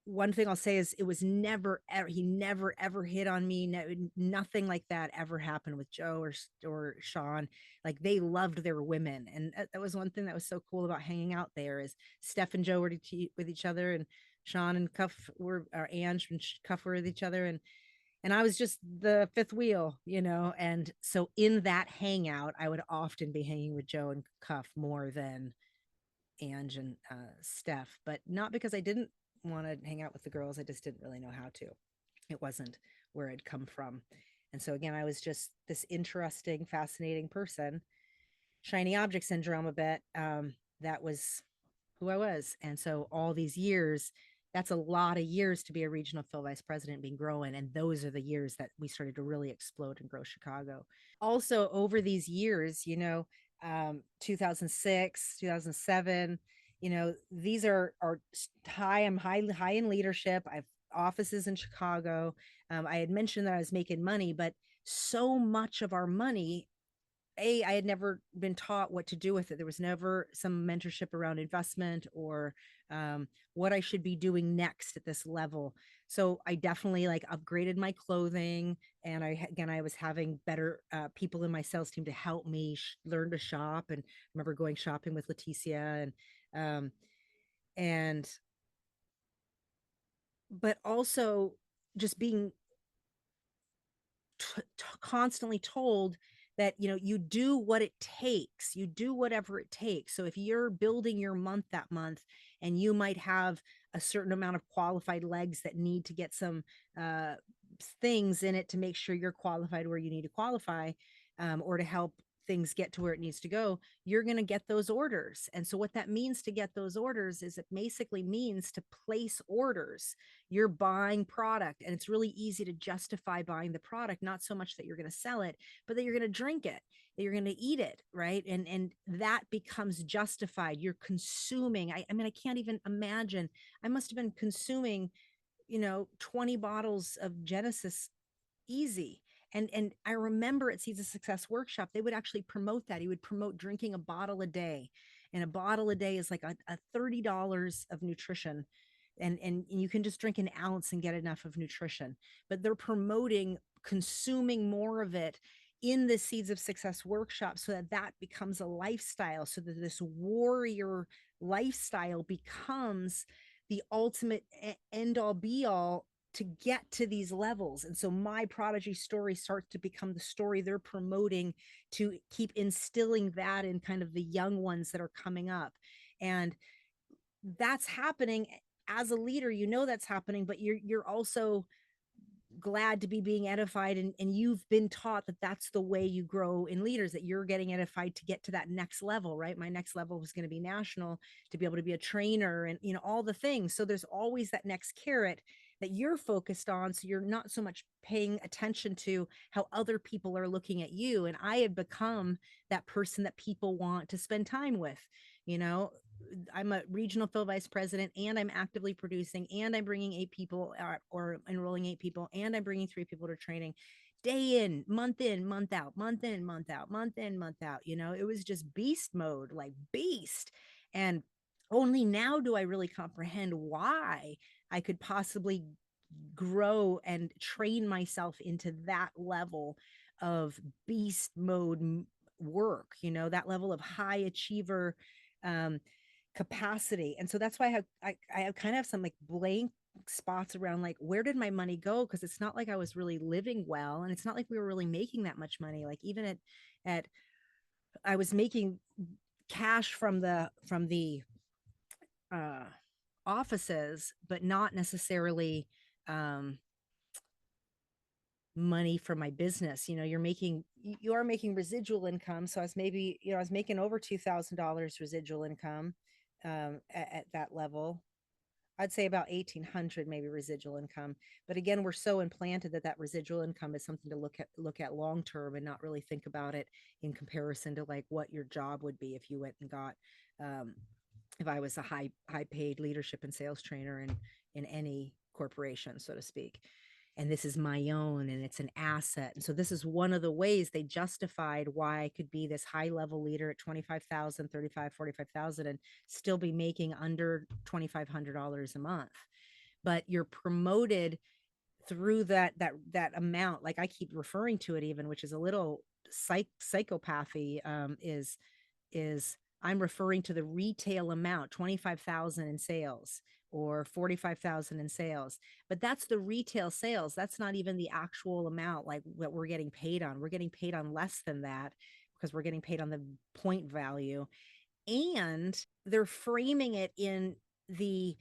One thing I'll say is it was he never ever hit on me. No, nothing like that ever happened with Joe or Sean. Like, they loved their women. And that was one thing that was so cool about hanging out there, is Steph and Joe were with each other, and Sean and Cuff or Ange and Cuff were with each other. And I was just the fifth wheel, And so in that hangout, I would often be hanging with Joe and Cuff more than Ange and Steph, but not because I didn't want to hang out with the girls. I just didn't really know how to. It wasn't where I'd come from. And so again, I was just this interesting, fascinating person, shiny object syndrome a bit. That was who I was. And so all these years, that's a lot of years to be a regional field vice president, being growing. And those are the years that we started to really explode and grow Chicago. Also, over these years, 2006, 2007, these are high. I'm high in leadership. I've offices in Chicago. I had mentioned that I was making money, but so much of our money, I had never been taught what to do with it. There was never some mentorship around investment or what I should be doing next at this level. So I definitely like upgraded my clothing, and I was having better people in my sales team to help me learn to shop. And I remember going shopping with Leticia and but also just being constantly told that you do what it takes, you do whatever it takes. So if you're building your month that month, and you might have a certain amount of qualified legs that need to get some things in it to make sure you're qualified where you need to qualify, or to help things get to where it needs to go, you're going to get those orders. And so what that means to get those orders is it basically means to place orders. You're buying product, and it's really easy to justify buying the product, not so much that you're going to sell it, but that you're going to drink it, that you're going to eat it, right? And that becomes justified. You're consuming. I mean, I can't even imagine. I must have been consuming 20 bottles of Genesis easy. And I remember at Seeds of Success workshop, they would actually promote that. He would promote drinking a bottle a day. And a bottle a day is like a $30 of nutrition. And you can just drink an ounce and get enough of nutrition. But they're promoting consuming more of it in the Seeds of Success workshop, so that becomes a lifestyle, so that this warrior lifestyle becomes the ultimate end all be all to get to these levels. And so my Prodigy story starts to become the story they're promoting to keep instilling that in kind of the young ones that are coming up. And that's happening as a leader, that's happening, but you're also glad to be being edified, and you've been taught that that's the way you grow in leaders, that you're getting edified to get to that next level, right? My next level was going to be national, to be able to be a trainer, and all the things. So there's always that next carrot that you're focused on, so you're not so much paying attention to how other people are looking at you. And I had become that person that people want to spend time with. I'm a regional field vice president, and I'm actively producing, and I'm bringing 8 people or enrolling 8 people, and I'm bringing 3 people to training day in, month out, month in, month out, month in, month out. It was just beast mode, like beast. And only now do I really comprehend why I could possibly grow and train myself into that level of beast mode work, that level of high achiever capacity. And so that's why I kind of have some like blank spots around like, where did my money go? Because it's not like I was really living well, and it's not like we were really making that much money. Like even at I was making cash from the offices, but not necessarily money from my business. You are making residual income. So I was I was making over $2,000 residual income at that level. I'd say about 1,800 maybe residual income. But again, we're so implanted that residual income is something to look at long term, and not really think about it in comparison to like what your job would be if you went and got if I was a high paid leadership and sales trainer in any corporation, so to speak. And this is my own, and it's an asset. And so this is one of the ways they justified why I could be this high level leader at 25,000, 35, 45,000, and still be making under $2,500 a month. But you're promoted through that amount. Like I keep referring to it even, which is a little psychopathy, is I'm referring to the retail amount, 25,000 in sales or 45,000 in sales, but that's the retail sales. That's not even the actual amount like what we're getting paid on. We're getting paid on less than that because we're getting paid on the point value. And they're framing it in the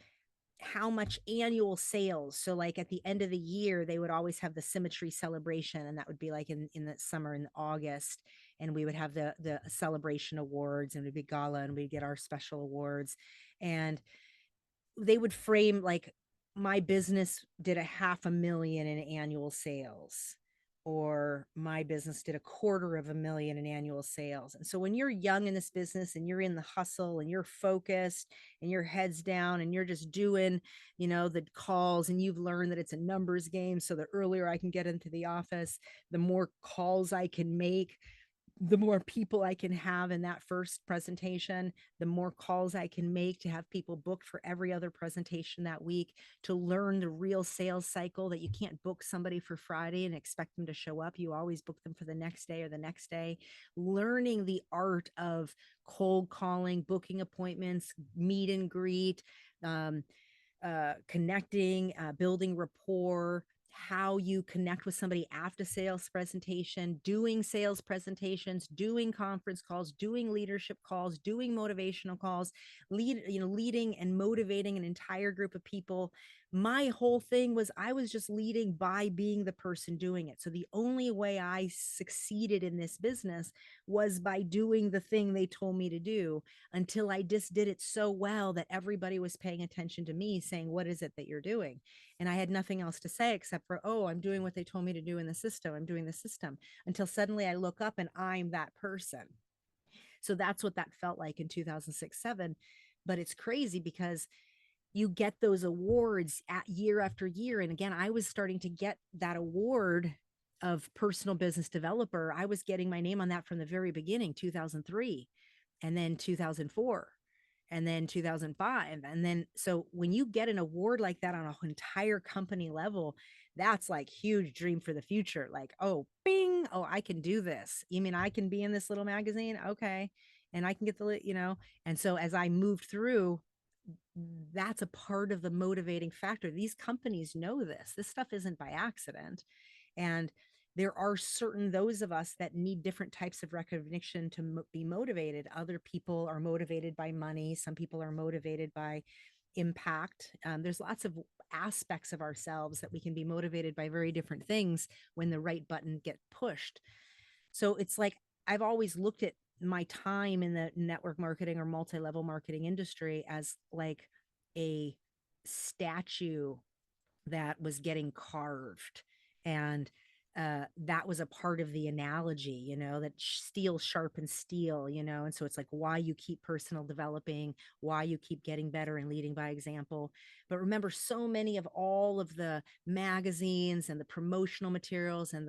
how much annual sales. So like at the end of the year, they would always have the symmetry celebration. And that would be like in the summer, in August. And we would have the celebration awards, and we'd be gala, and we'd get our special awards. And they would frame like my business did a $500,000 in annual sales, or my business did $250,000 in annual sales. And so when you're young in this business and you're in the hustle and you're focused and your head's down and you're just doing, the calls, and you've learned that it's a numbers game. So the earlier I can get into the office, the more calls I can make, the more people I can have in that first presentation, the more calls I can make to have people booked for every other presentation that week, to learn the real sales cycle, that you can't book somebody for Friday and expect them to show up. You always book them for the next day or the next day. Learning the art of cold calling, booking appointments, meet and greet, connecting, building rapport, how you connect with somebody after sales presentation, doing sales presentations, doing conference calls, doing leadership calls, doing motivational calls, leading and motivating an entire group of people. My whole thing was I was just leading by being the person doing it. So the only way I succeeded in this business was by doing the thing they told me to do, until I just did it so well that everybody was paying attention to me, saying, what is it that you're doing? And I had nothing else to say except for, oh, I'm doing what they told me to do in the system. I'm doing the system, until suddenly I look up and I'm that person. So that's what that felt like in 2006-7. But it's crazy because you get those awards at year after year. And again, I was starting to get that award of personal business developer. I was getting my name on that from the very beginning, 2003, and then 2004, and then 2005. And then, so when you get an award like that on an entire company level, that's like huge dream for the future. Like, oh, bing, oh, I can do this. You mean I can be in this little magazine? Okay. And I can get and so as I moved through, that's a part of the motivating factor. These companies know this stuff isn't by accident. And there are certain those of us that need different types of recognition to be motivated. Other people are motivated by money. Some people are motivated by impact. There's lots of aspects of ourselves that we can be motivated by very different things when the right button get pushed. So it's like, I've always looked at my time in the network marketing or multi-level marketing industry as like a statue that was getting carved. And that was a part of the analogy, that steel sharpens steel, and so it's like why you keep personal developing, why you keep getting better and leading by example. But remember, so many of all of the magazines and the promotional materials and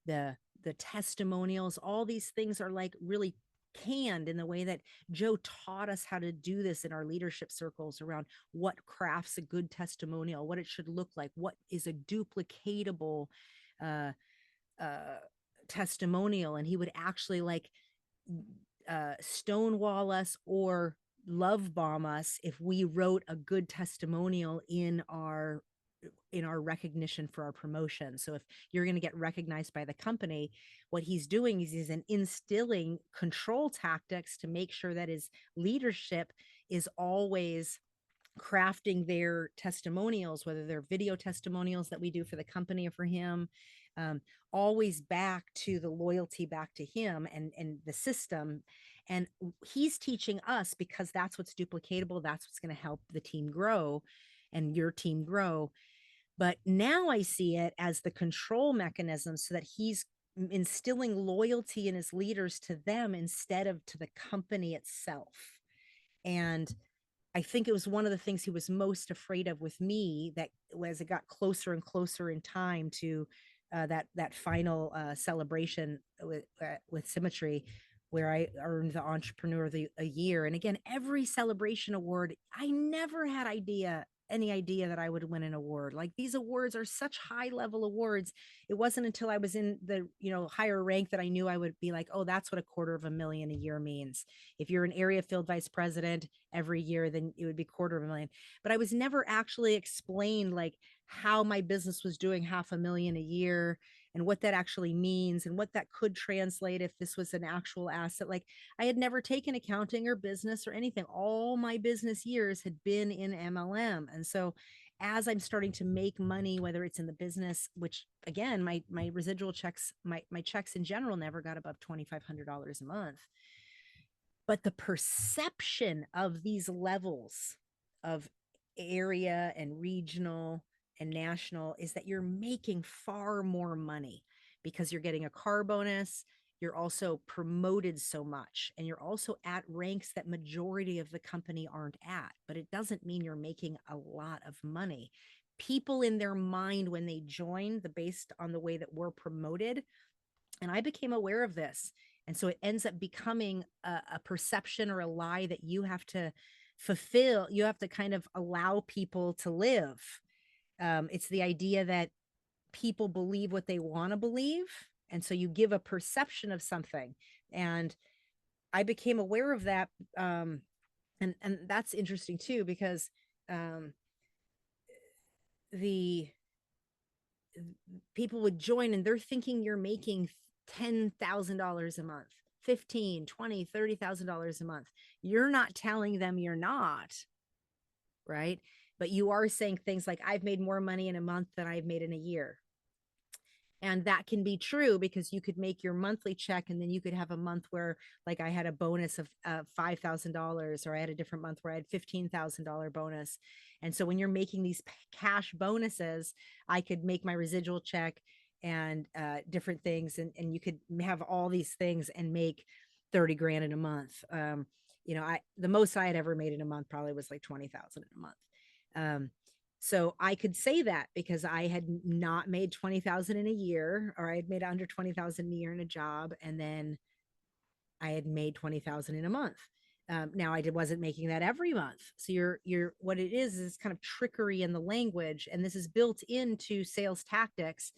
the testimonials, all these things are like really canned in the way that Joe taught us how to do this in our leadership circles around what crafts a good testimonial, what it should look like, what is a duplicatable testimonial. And he would actually like stonewall us or love bomb us if we wrote a good testimonial in our recognition for our promotion. So if you're going to get recognized by the company, what he's doing is he's instilling control tactics to make sure that his leadership is always crafting their testimonials, whether they're video testimonials that we do for the company or for him, always back to the loyalty back to him and the system. And he's teaching us because that's what's duplicatable. That's what's going to help the team grow and your team grow. But now I see it as the control mechanism so that he's instilling loyalty in his leaders to them instead of to the company itself. And I think it was one of the things he was most afraid of with me, that as it got closer and closer in time to that final celebration with Symmetry, where I earned the Entrepreneur of the Year. And again, every celebration award, I never had any idea that I would win an award. Like, these awards are such high level awards. It wasn't until I was in the higher rank that I knew I would be like, oh, that's what $250,000 a year means. If you're an area field vice president every year, then it would be $250,000. But I was never actually explained like how my business was doing $500,000 a year and what that actually means and what that could translate if this was an actual asset. Like, I had never taken accounting or business or anything. All my business years had been in MLM. And so as I'm starting to make money, whether it's in the business, which again, my residual checks, my checks in general never got above $2,500 a month. But the perception of these levels of area and regional and national is that you're making far more money because you're getting a car bonus. You're also promoted so much, and you're also at ranks that majority of the company aren't at, but it doesn't mean you're making a lot of money. People in their mind when they join, based on the way that we're promoted, and I became aware of this. And so it ends up becoming a perception or a lie that you have to fulfill. You have to kind of allow people to live. It's the idea that people believe what they want to believe. And so you give a perception of something. And I became aware of that. And that's interesting too, because the people would join and they're thinking you're making $10,000 a month, 15, 20, $30,000 a month. You're not telling them you're not, right? But you are saying things like, I've made more money in a month than I've made in a year. And that can be true because you could make your monthly check and then you could have a month where, like, I had a bonus of $5,000, or I had a different month where I had $15,000 bonus. And so when you're making these cash bonuses, I could make my residual check and different things. And you could have all these things and make 30 grand in a month. The most I had ever made in a month probably was like 20,000 in a month. So I could say that because I had not made 20,000 in a year, or I had made under 20,000 a year in a job. And then I had made 20,000 in a month. Now I wasn't making that every month. So what it is kind of trickery in the language. And this is built into sales tactics.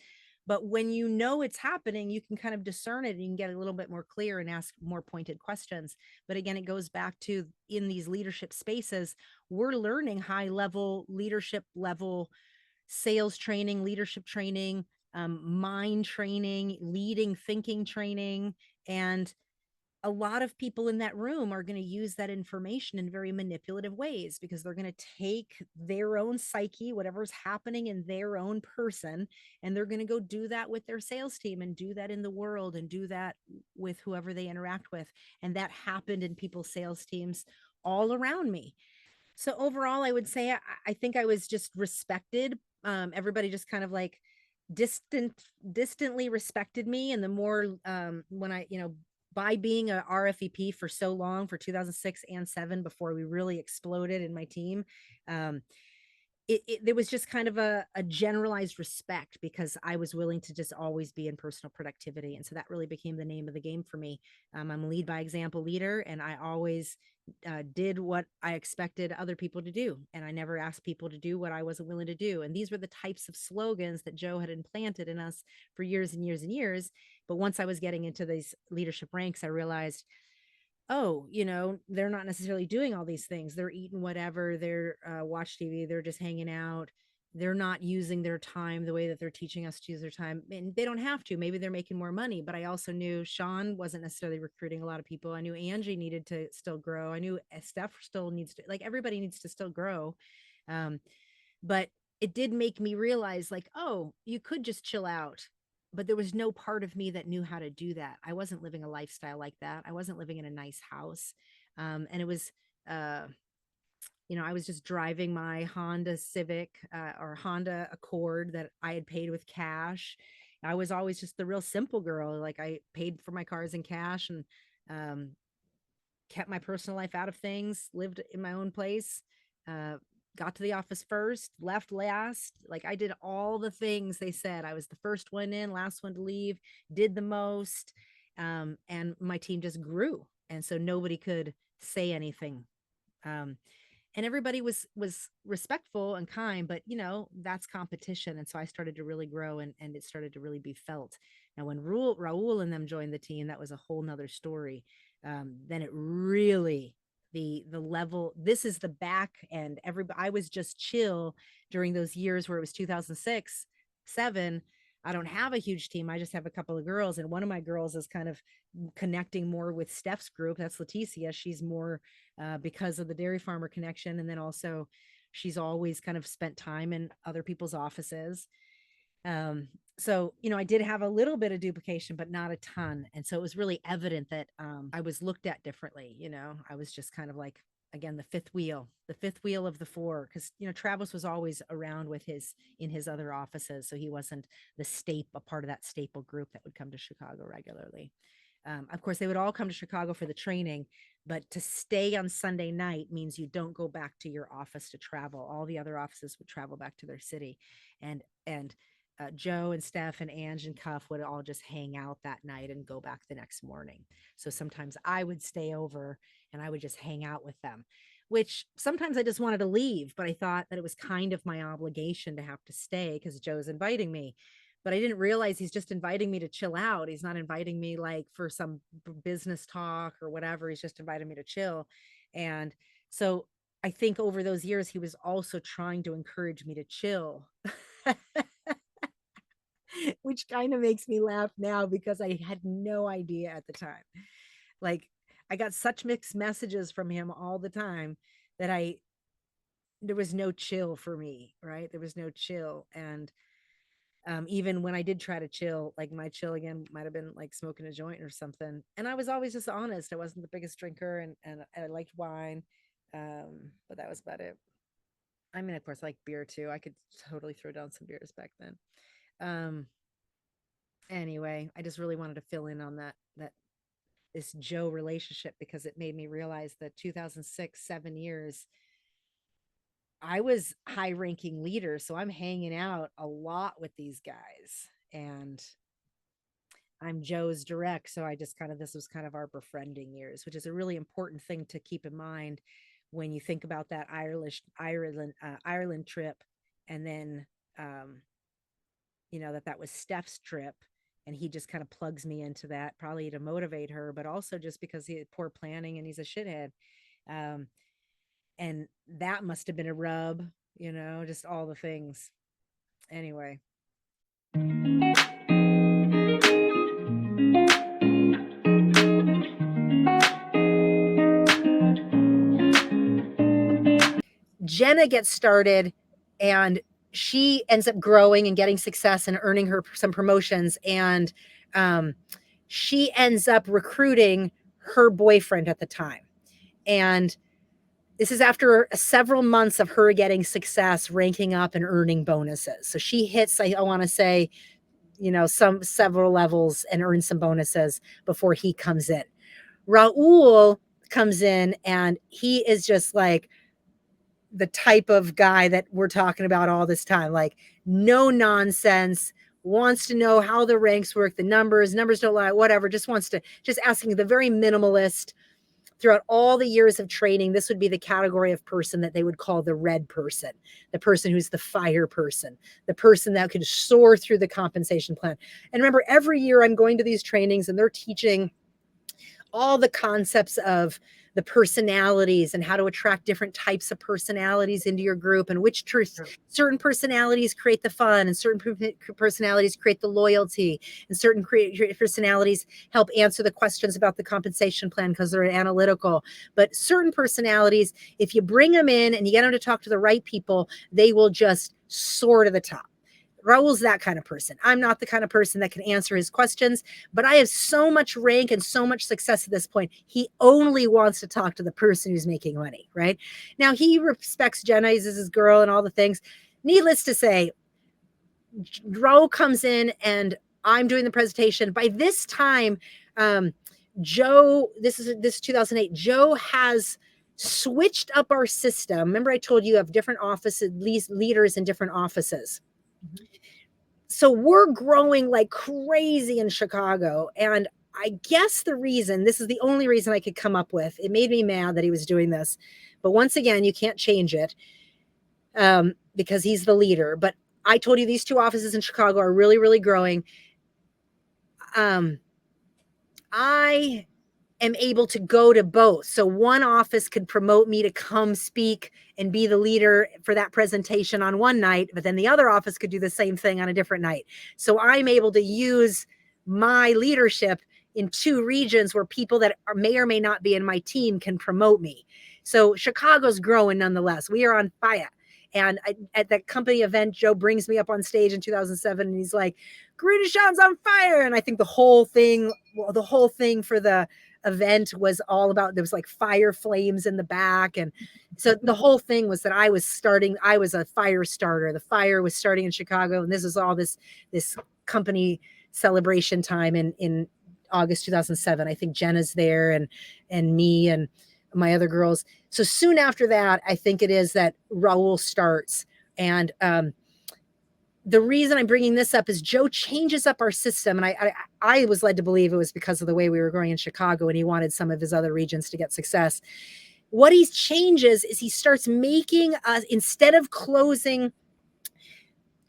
But when you know it's happening, you can kind of discern it and you can get a little bit more clear and ask more pointed questions. But again, it goes back to, in these leadership spaces, we're learning high level leadership level sales training, leadership training, mind training, leading thinking training. And a lot of people in that room are going to use that information in very manipulative ways, because they're going to take their own psyche, whatever's happening in their own person, and they're going to go do that with their sales team and do that in the world and do that with whoever they interact with. And that happened in people's sales teams all around me. So overall, I would say I think I was just respected. Everybody just kind of like distantly respected me. And the more when I, by being a RFEP for so long, for 2006 and 7, before we really exploded in my team, there was just kind of a generalized respect, because I was willing to just always be in personal productivity. And so that really became the name of the game for me. I'm a lead by example leader, and I always did what I expected other people to do. And I never asked people to do what I wasn't willing to do. And these were the types of slogans that Joe had implanted in us for years and years and years. But once I was getting into these leadership ranks, I realized, oh, they're not necessarily doing all these things. They're eating whatever, they're watch TV, they're just hanging out. They're not using their time the way that they're teaching us to use their time. And they don't have to. Maybe they're making more money. But I also knew Sean wasn't necessarily recruiting a lot of people. I knew Angie needed to still grow. I knew Steph still needs to, like, everybody needs to still grow. But it did make me realize, like, oh, you could just chill out. But there was no part of me that knew how to do that. I wasn't living a lifestyle like that. I wasn't living in a nice house. And it was, I was just driving my Honda Civic or Honda Accord that I had paid with cash. I was always just the real simple girl. Like, I paid for my cars in cash and kept my personal life out of things, lived in my own place, got to the office first, left last. Like, I did all the things they said. I was the first one in, last one to leave, did the most. And my team just grew. And so nobody could say anything. And everybody was respectful and kind, but that's competition. And so I started to really grow, and it started to really be felt. Now, when Raul and them joined the team, that was a whole nother story. Then it really, the level, this is the back end. I was just chill during those years where it was 2006, 7. I don't have a huge team. I just have a couple of girls. And one of my girls is kind of connecting more with Steph's group. That's Leticia. She's more because of the dairy farmer connection. And then also she's always kind of spent time in other people's offices. So, I did have a little bit of duplication, but not a ton. And so it was really evident that I was looked at differently. I was just kind of like again, the fifth wheel of the four, because Travis was always around in his other offices, so he wasn't a part of that staple group that would come to Chicago regularly. Of course, they would all come to Chicago for the training, but to stay on Sunday night means you don't go back to your office to travel. All the other offices would travel back to their city, and Joe and Steph and Ange and Cuff would all just hang out that night and go back the next morning. So sometimes I would stay over and I would just hang out with them, which sometimes I just wanted to leave, but I thought that it was kind of my obligation to have to stay because Joe's inviting me. But I didn't realize he's just inviting me to chill out. He's not inviting me like for some business talk or whatever. He's just inviting me to chill. And so I think over those years, he was also trying to encourage me to chill, which kind of makes me laugh now because I had no idea at the time. Like, I got such mixed messages from him all the time that there was no chill for me, right? There was no chill. And even when I did try to chill, like my chill again might have been like smoking a joint or something. And I was always just honest. I wasn't the biggest drinker and I liked wine. But that was about it. I mean, of course, I like beer too. I could totally throw down some beers back then. Anyway, I just really wanted to fill in on this Joe relationship because it made me realize that 2006, 7 years, I was high ranking leader. So I'm hanging out a lot with these guys and I'm Joe's direct. So this was kind of our befriending years, which is a really important thing to keep in mind when you think about that Ireland trip. And then, that was Steph's trip. And he just kind of plugs me into that, probably to motivate her, but also just because he had poor planning and he's a shithead. And that must have been a rub, just all the things. Anyway. Jenna gets started and she ends up growing and getting success and earning her some promotions. And she ends up recruiting her boyfriend at the time. And this is after several months of her getting success, ranking up and earning bonuses. So she hits, I want to say, several levels and earns some bonuses before he comes in. Raul comes in and he is just like the type of guy that we're talking about all this time, like no nonsense, wants to know how the ranks work, the numbers don't lie, whatever, just asking the very minimalist. Throughout all the years of training, this would be the category of person that they would call the red person, the person who's the fire person, the person that could soar through the compensation plan. And remember, every year I'm going to these trainings and they're teaching all the concepts of the personalities and how to attract different types of personalities into your group and which certain personalities create the fun and certain personalities create the loyalty and certain personalities help answer the questions about the compensation plan because they're analytical. But certain personalities, if you bring them in and you get them to talk to the right people, they will just soar to the top. Raul's that kind of person. I'm not the kind of person that can answer his questions, but I have so much rank and so much success at this point. He only wants to talk to the person who's making money, right? Now, he respects Jenna as his girl and all the things. Needless to say, Raul comes in and I'm doing the presentation. By this time, Joe, this is 2008, Joe has switched up our system. Remember I told you have different offices, leaders in different offices. So we're growing like crazy in Chicago. And I guess this is the only reason I could come up with. It made me mad that he was doing this. But once again, you can't change it because he's the leader. But I told you these two offices in Chicago are really, really growing. I am able to go to both. So one office could promote me to come speak and be the leader for that presentation on one night, but then the other office could do the same thing on a different night. So I'm able to use my leadership in two regions where people that may or may not be in my team can promote me. So Chicago's growing nonetheless. We are on fire. And at that company event, Joe brings me up on stage in 2007 and he's like, GuruNischan's on fire. And I think the whole thing for the event was all about, there was like fire flames in the back. And so the whole thing was that I was a fire starter. The fire was starting in Chicago. And this is all this company celebration time in August 2007. I think Jenna's there and me and my other girls. So soon after that, I think it is that Raul starts. And the reason I'm bringing this up is Joe changes up our system. And I was led to believe it was because of the way we were growing in Chicago, and he wanted some of his other regions to get success. What he changes is he starts making us, instead of closing,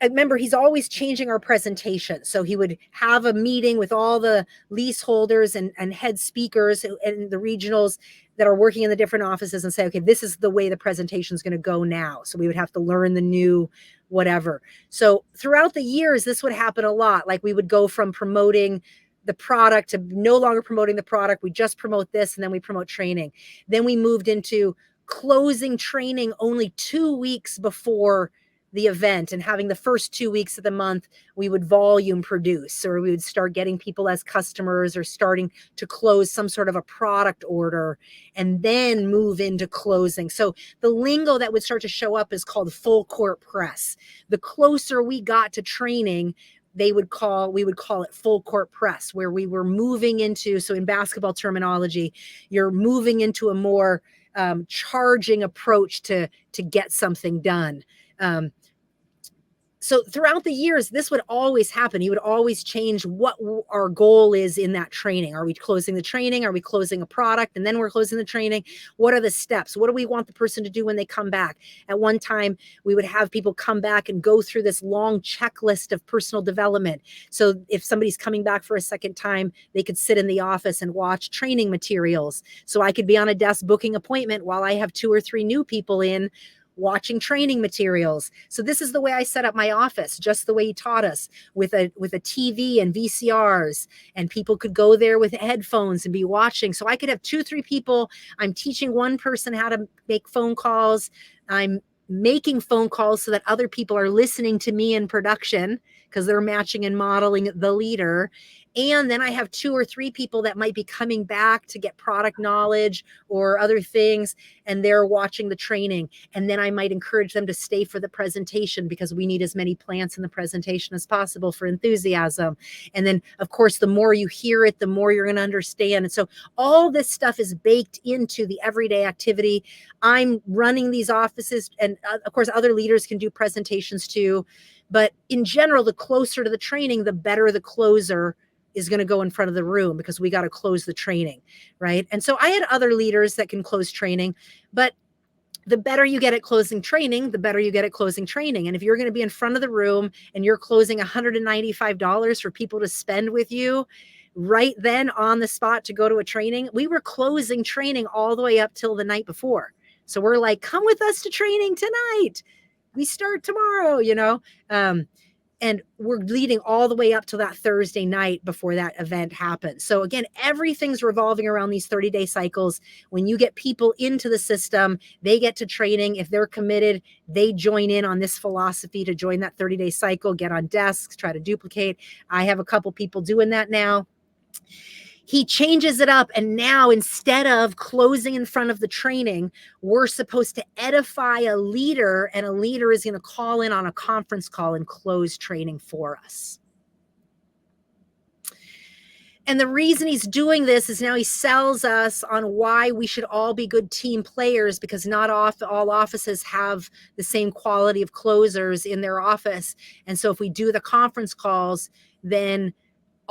remember, he's always changing our presentation. So he would have a meeting with all the leaseholders and head speakers and the regionals that are working in the different offices and say, okay, this is the way the presentation is going to go now. So we would have to learn the new whatever. So throughout the years, this would happen a lot. Like we would go from promoting the product to no longer promoting the product. We just promote this, and then we promote training. Then we moved into closing training only 2 weeks before the event, and having the first 2 weeks of the month, we would volume produce, or we would start getting people as customers or starting to close some sort of a product order, and then move into closing. So the lingo that would start to show up is called full court press. The closer we got to training, we would call it full court press, where we were moving into, so in basketball terminology, you're moving into a more charging approach to get something done. So throughout the years, this would always happen. He would always change what our goal is in that training. Are we closing the training? Are we closing a product? And then we're closing the training. What are the steps? What do we want the person to do when they come back? At one time, we would have people come back and go through this long checklist of personal development. So if somebody's coming back for a second time, they could sit in the office and watch training materials. So I could be on a desk booking appointment while I have 2 or 3 new people in, watching training materials. So this is the way I set up my office, just the way he taught us, with a TV and VCRs, and people could go there with headphones and be watching. So I could have 2, 3 people. I'm teaching one person how to make phone calls. I'm making phone calls so that other people are listening to me in production, because they're matching and modeling the leader. And then I have 2 or 3 people that might be coming back to get product knowledge or other things, and they're watching the training. And then I might encourage them to stay for the presentation, because we need as many plants in the presentation as possible for enthusiasm. And then, of course, the more you hear it, the more you're going to understand. And so all this stuff is baked into the everyday activity. I'm running these offices, and of course, other leaders can do presentations too. But in general, the closer to the training, the better the closer is going to go in front of the room, because we got to close the training, right? And so I had other leaders that can close training, but the better you get at closing training, the better you get at closing training. And if you're going to be in front of the room and you're closing $195 for people to spend with you right then on the spot to go to a training, we were closing training all the way up till the night before. So we're like, come with us to training tonight. We start tomorrow, and we're leading all the way up to that Thursday night before that event happens. So again, everything's revolving around these 30-day cycles. When you get people into the system, they get to training. If they're committed, they join in on this philosophy to join that 30-day cycle, get on desks, try to duplicate. I have a couple people doing that now. He changes it up, and now instead of closing in front of the training, we're supposed to edify a leader, and a leader is going to call in on a conference call and close training for us. And the reason he's doing this is now he sells us on why we should all be good team players, because not all offices have the same quality of closers in their office. And so if we do the conference calls, then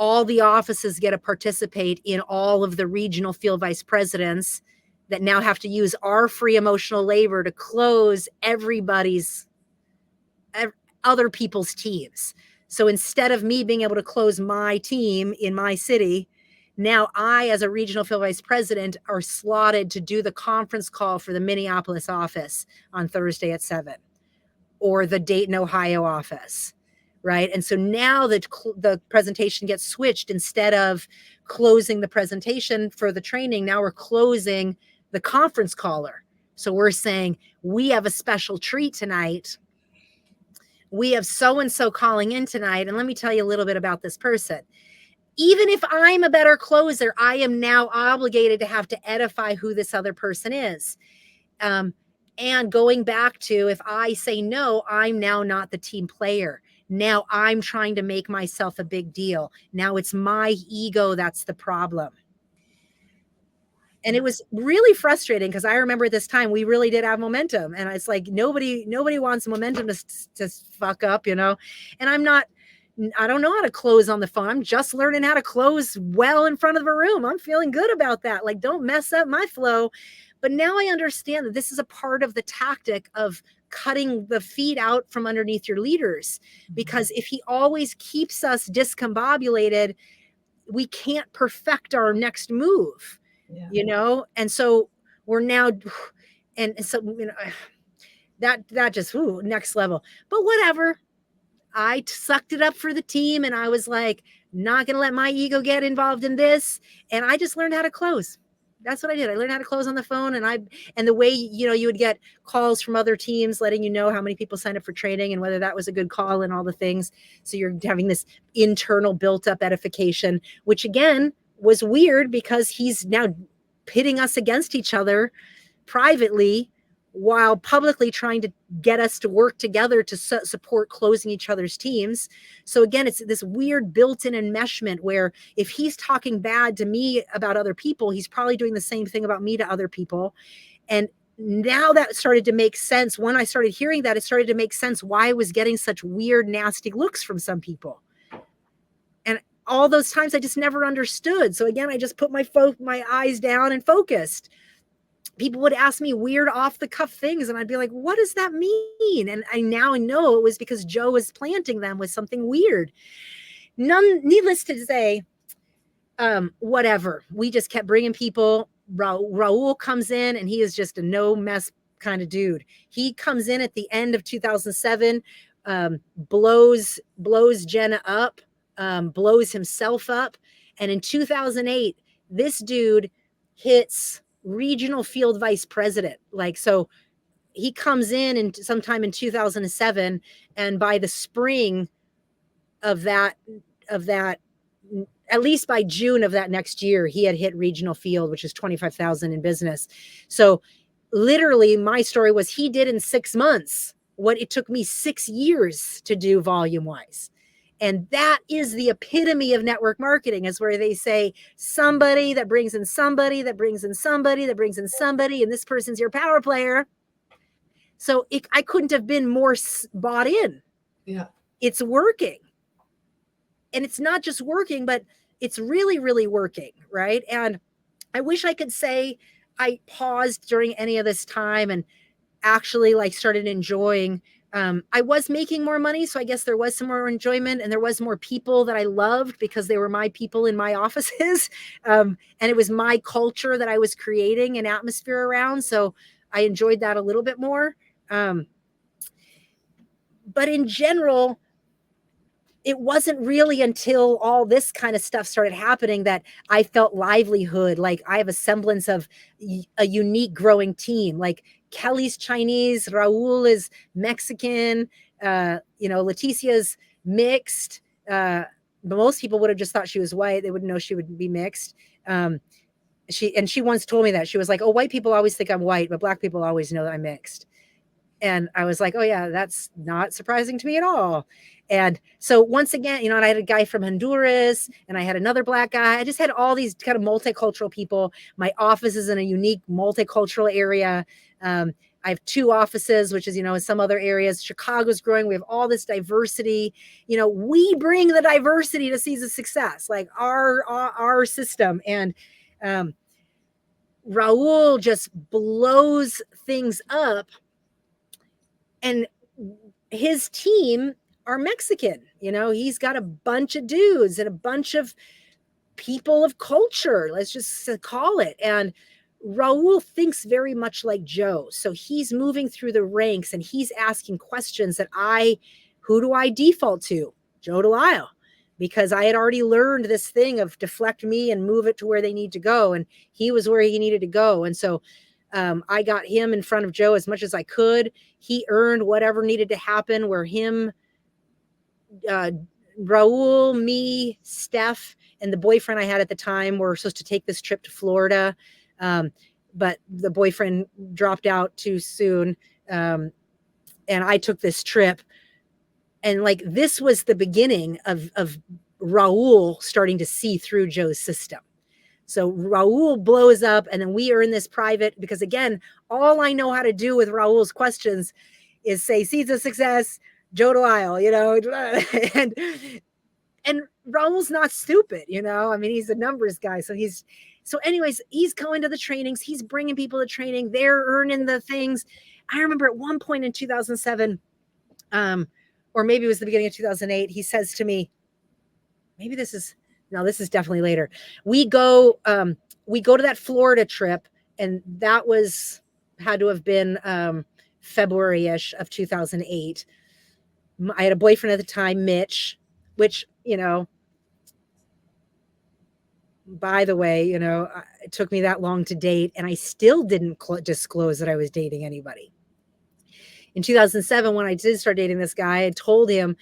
all the offices get to participate in all of the regional field vice presidents that now have to use our free emotional labor to close other people's teams. So instead of me being able to close my team in my city, now I, as a regional field vice president, are slotted to do the conference call for the Minneapolis office on Thursday at 7, or the Dayton, Ohio office. Right. And so now the presentation gets switched. Instead of closing the presentation for the training, now we're closing the conference caller. So we're saying, we have a special treat tonight. We have so-and-so calling in tonight. And let me tell you a little bit about this person. Even if I'm a better closer, I am now obligated to have to edify who this other person is. And going back to, if I say no, I'm now not the team player. Now I'm trying to make myself a big deal. Now it's my ego that's the problem. And it was really frustrating because I remember this time we really did have momentum. And it's like, nobody wants momentum to fuck up, you know? And I don't know how to close on the phone. I'm just learning how to close well in front of a room. I'm feeling good about that. Like, don't mess up my flow. But now I understand that this is a part of the tactic of cutting the feet out from underneath your leaders. Because if he always keeps us discombobulated, we can't perfect our next move, you know? And so we're now, and so, you know, that just, next level. But whatever. I sucked it up for the team, and I was like, not going to let my ego get involved in this. And I just learned how to close. That's what I did. I learned how to close on the phone, and the way, you know, you would get calls from other teams letting you know how many people signed up for training and whether that was a good call and all the things. So you're having this internal built up edification, which again was weird because he's now pitting us against each other privately while publicly trying to get us to work together to support closing each other's teams. So again, it's this weird built-in enmeshment where if he's talking bad to me about other people, he's probably doing the same thing about me to other people. And now that started to make sense. When I started hearing that, it started to make sense why I was getting such weird, nasty looks from some people. And all those times I just never understood. So again, I just put my eyes down and focused. People would ask me weird off the cuff things, and I'd be like, what does that mean? And I now know it was because Joe was planting them with something weird. Needless to say, whatever. We just kept bringing people. Raul comes in, and he is just a no mess kind of dude. He comes in at the end of 2007, blows Jenna up, blows himself up. And in 2008, this dude hits regional field vice president. Like, so he comes in sometime in 2007, and by the spring of that, at least by June of that next year, he had hit regional field, which is 25,000 in business. So literally my story was he did in 6 months what it took me 6 years to do volume wise. And that is the epitome of network marketing, is where they say somebody that brings in somebody, that brings in somebody, that brings in somebody, and this person's your power player. So I couldn't have been more bought in. Yeah. It's working. And it's not just working, but it's really, really working, right? And I wish I could say I paused during any of this time and actually like started enjoying. I was making more money, so I guess there was some more enjoyment, and there was more people that I loved because they were my people in my offices. And it was my culture that I was creating an atmosphere around. So I enjoyed that a little bit more. But in general, it wasn't really until all this kind of stuff started happening that I felt livelihood. Like I have a semblance of a unique growing team. Like Kelly's Chinese, Raul is Mexican, Leticia's mixed. But most people would have just thought she was white. They wouldn't know she would be mixed. She once told me that. She was like, oh, white people always think I'm white, but black people always know that I'm mixed. And I was like, oh yeah, that's not surprising to me at all. And so once again, and I had a guy from Honduras, and I had another black guy. I just had all these kind of multicultural people. My office is in a unique multicultural area. I have 2 offices, which is, in some other areas. Chicago's growing. We have all this diversity. We bring the diversity to Seeds of Success, like our system. And Raul just blows things up. And his team are Mexican. He's got a bunch of dudes and a bunch of people of culture, let's just call it. And Raul thinks very much like Joe. So he's moving through the ranks, and he's asking questions that who do I default to? Joe DeLisle, because I had already learned this thing of deflect me and move it to where they need to go. And he was where he needed to go. And so I got him in front of Joe as much as I could. He earned whatever needed to happen, where him Raul, me, Steph, and the boyfriend I had at the time were supposed to take this trip to Florida. But the boyfriend dropped out too soon. And I took this trip. And like, this was the beginning of Raul starting to see through Joe's system. So Raul blows up, and then we are in this private, because again, all I know how to do with Raul's questions is say seeds of success, Joe to Isle, you know, and Raul's not stupid, you know, I mean, he's a numbers guy. So anyways, he's going to the trainings. He's bringing people to training. They're earning the things. I remember at one point in 2007, or maybe it was the beginning of 2008, he says to me, this is definitely later. We go to that Florida trip, and that had to have been February-ish of 2008. I had a boyfriend at the time, Mitch, which, you know, by the way, you know, it took me that long to date, and I still didn't disclose that I was dating anybody. In 2007, when I did start dating this guy, I told him,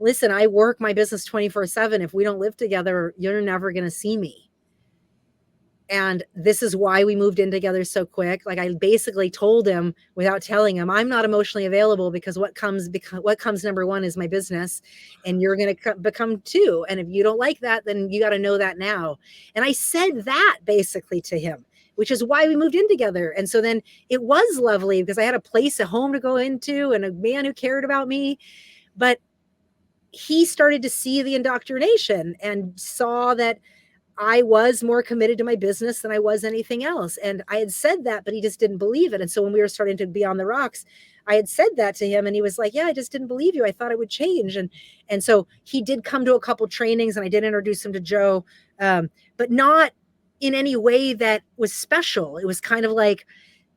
listen, I work my business 24/7. If we don't live together, you're never going to see me. And this is why we moved in together so quick. Like, I basically told him without telling him, I'm not emotionally available, because what comes number one is my business, and you're going to become two. And if you don't like that, then you got to know that now. And I said that basically to him, which is why we moved in together. And so then it was lovely, because I had a place, a home to go into, and a man who cared about me. But he started to see the indoctrination and saw that I was more committed to my business than I was anything else. And I had said that, but he just didn't believe it. And so when we were starting to be on the rocks, I had said that to him, and he was like, yeah, I just didn't believe you. I thought it would change. And so he did come to a couple trainings, and I did introduce him to Joe, but not in any way that was special. It was kind of like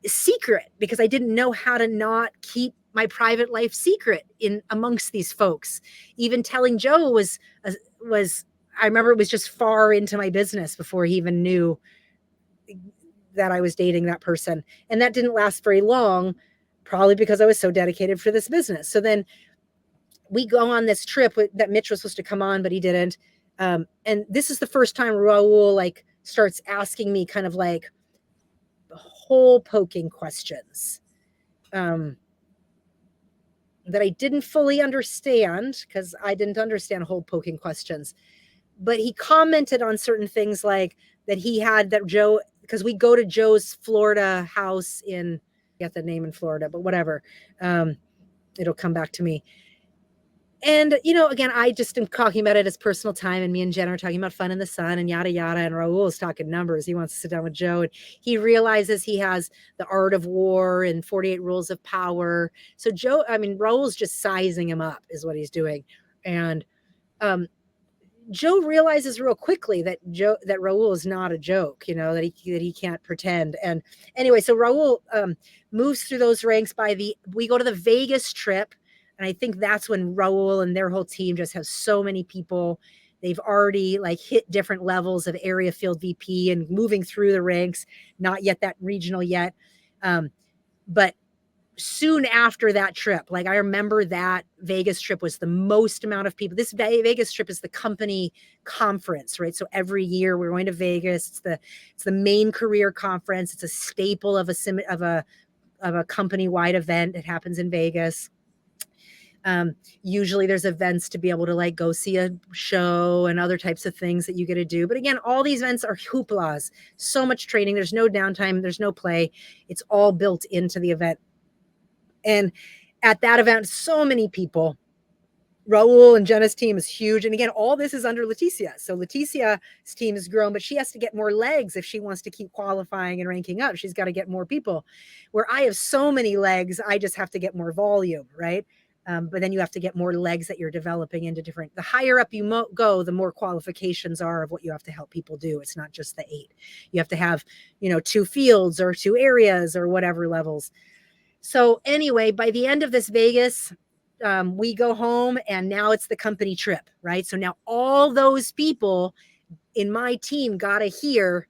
secret, because I didn't know how to not keep my private life secret in amongst these folks. Even telling Joe was, I remember it was just far into my business before he even knew that I was dating that person. And that didn't last very long, probably because I was so dedicated for this business. So then we go on this trip that Mitch was supposed to come on, but he didn't. And this is the first time Raul like starts asking me kind of like hole poking questions that I didn't fully understand, because I didn't understand hole poking questions. But he commented on certain things, like that Joe, because we go to Joe's Florida house I get the name in Florida, but whatever. It'll come back to me. And, you know, again, I just am talking about it as personal time, and me and Jen are talking about fun in the sun and yada, yada. And Raul is talking numbers. He wants to sit down with Joe, and he realizes he has the art of war and 48 rules of power. So Raul's just sizing him up is what he's doing. And, Joe realizes real quickly that Raul is not a joke, you know, that he can't pretend. And anyway, so Raul moves through those ranks we go to the Vegas trip. And I think that's when Raul and their whole team just have so many people. They've already like hit different levels of area field VP and moving through the ranks, not yet that regional yet. But soon after that trip, like I remember that Vegas trip was the most amount of people. This Vegas trip is the company conference, right? So every year we're going to Vegas. It's the main career conference. It's a staple of a company-wide event. It happens in Vegas. Usually there's events to be able to like go see a show and other types of things that you get to do. But again, all these events are hooplas, so much training. There's no downtime. There's no play. It's all built into the event. And at that event, so many people. Raul and Jenna's team is huge. And again, all this is under Leticia. So Leticia's team has grown, but she has to get more legs if she wants to keep qualifying and ranking up. She's got to get more people. Where I have so many legs, I just have to get more volume, right? But then you have to get more legs that you're developing into different. The higher up you go, the more qualifications are of what you have to help people do. It's not just the 8. You have to have, 2 fields or 2 areas or whatever levels. So anyway, by the end of this Vegas, we go home, and now it's the company trip, right? So now all those people in my team got to hear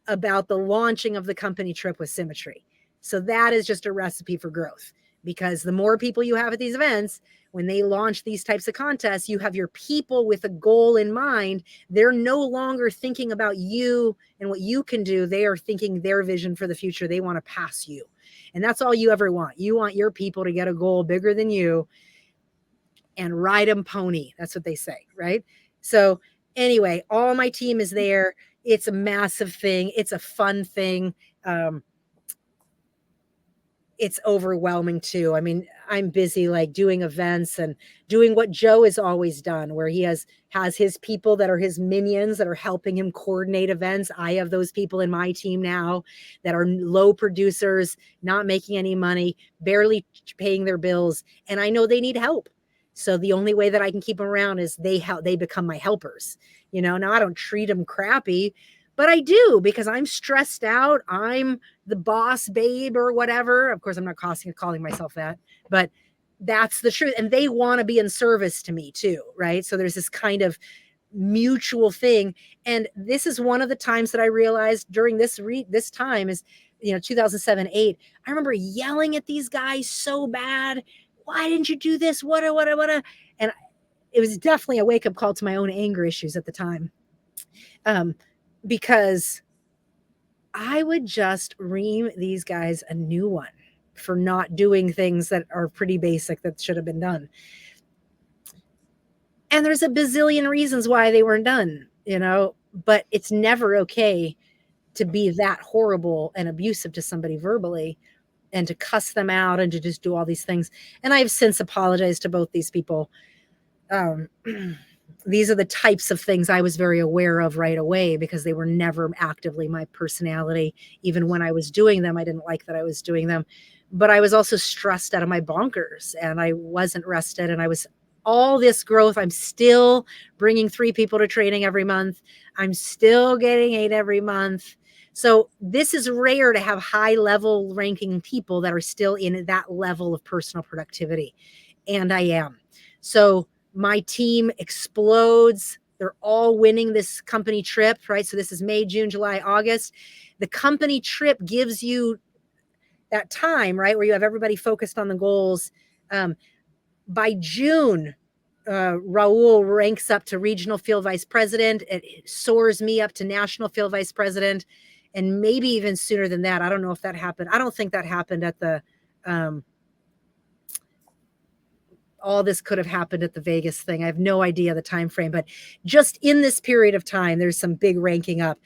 about the launching of the company trip with Symmetry. So that is just a recipe for growth, because the more people you have at these events, when they launch these types of contests, you have your people with a goal in mind. They're no longer thinking about you and what you can do. They are thinking their vision for the future. They want to pass you. And that's all you ever want. You want your people to get a goal bigger than you and ride 'em pony. That's what they say, right? So anyway, all my team is there. It's a massive thing. It's a fun thing. It's overwhelming too. I mean, I'm busy like doing events and doing what Joe has always done, where he has his people that are his minions that are helping him coordinate events. I have those people in my team now that are low producers, not making any money, barely paying their bills. And I know they need help. So the only way that I can keep them around is they become my helpers. Now I don't treat them crappy, but I do, because I'm stressed out. I'm the boss babe or whatever. Of course, I'm not calling myself that, but that's the truth. And they want to be in service to me too, right? So there's this kind of mutual thing. And this is one of the times that I realized during this time is, 2007-8. I remember yelling at these guys so bad. Why didn't you do this? What? And it was definitely a wake-up call to my own anger issues at the time. Because I would just ream these guys a new one for not doing things that are pretty basic that should have been done. And there's a bazillion reasons why they weren't done, but it's never okay to be that horrible and abusive to somebody verbally and to cuss them out and to just do all these things. And I've since apologized to both these people. These are the types of things I was very aware of right away, because they were never actively my personality. Even when I was doing them, I didn't like that I was doing them. But I was also stressed out of my bonkers, and I wasn't rested. And I was all this growth. I'm still bringing 3 people to training every month. I'm still getting 8 every month. So this is rare to have high level ranking people that are still in that level of personal productivity. And I am. So my team explodes. They're all winning this company trip, right? So this is May, June, July, August. The company trip gives you that time, right, where you have everybody focused on the goals. By June, Raul ranks up to regional field vice president. It soars me up to national field vice president, and maybe even sooner than that. I don't know if that happened. I don't think that happened at the all this could have happened at the Vegas thing. I have no idea the time frame, but just in this period of time, there's some big ranking up,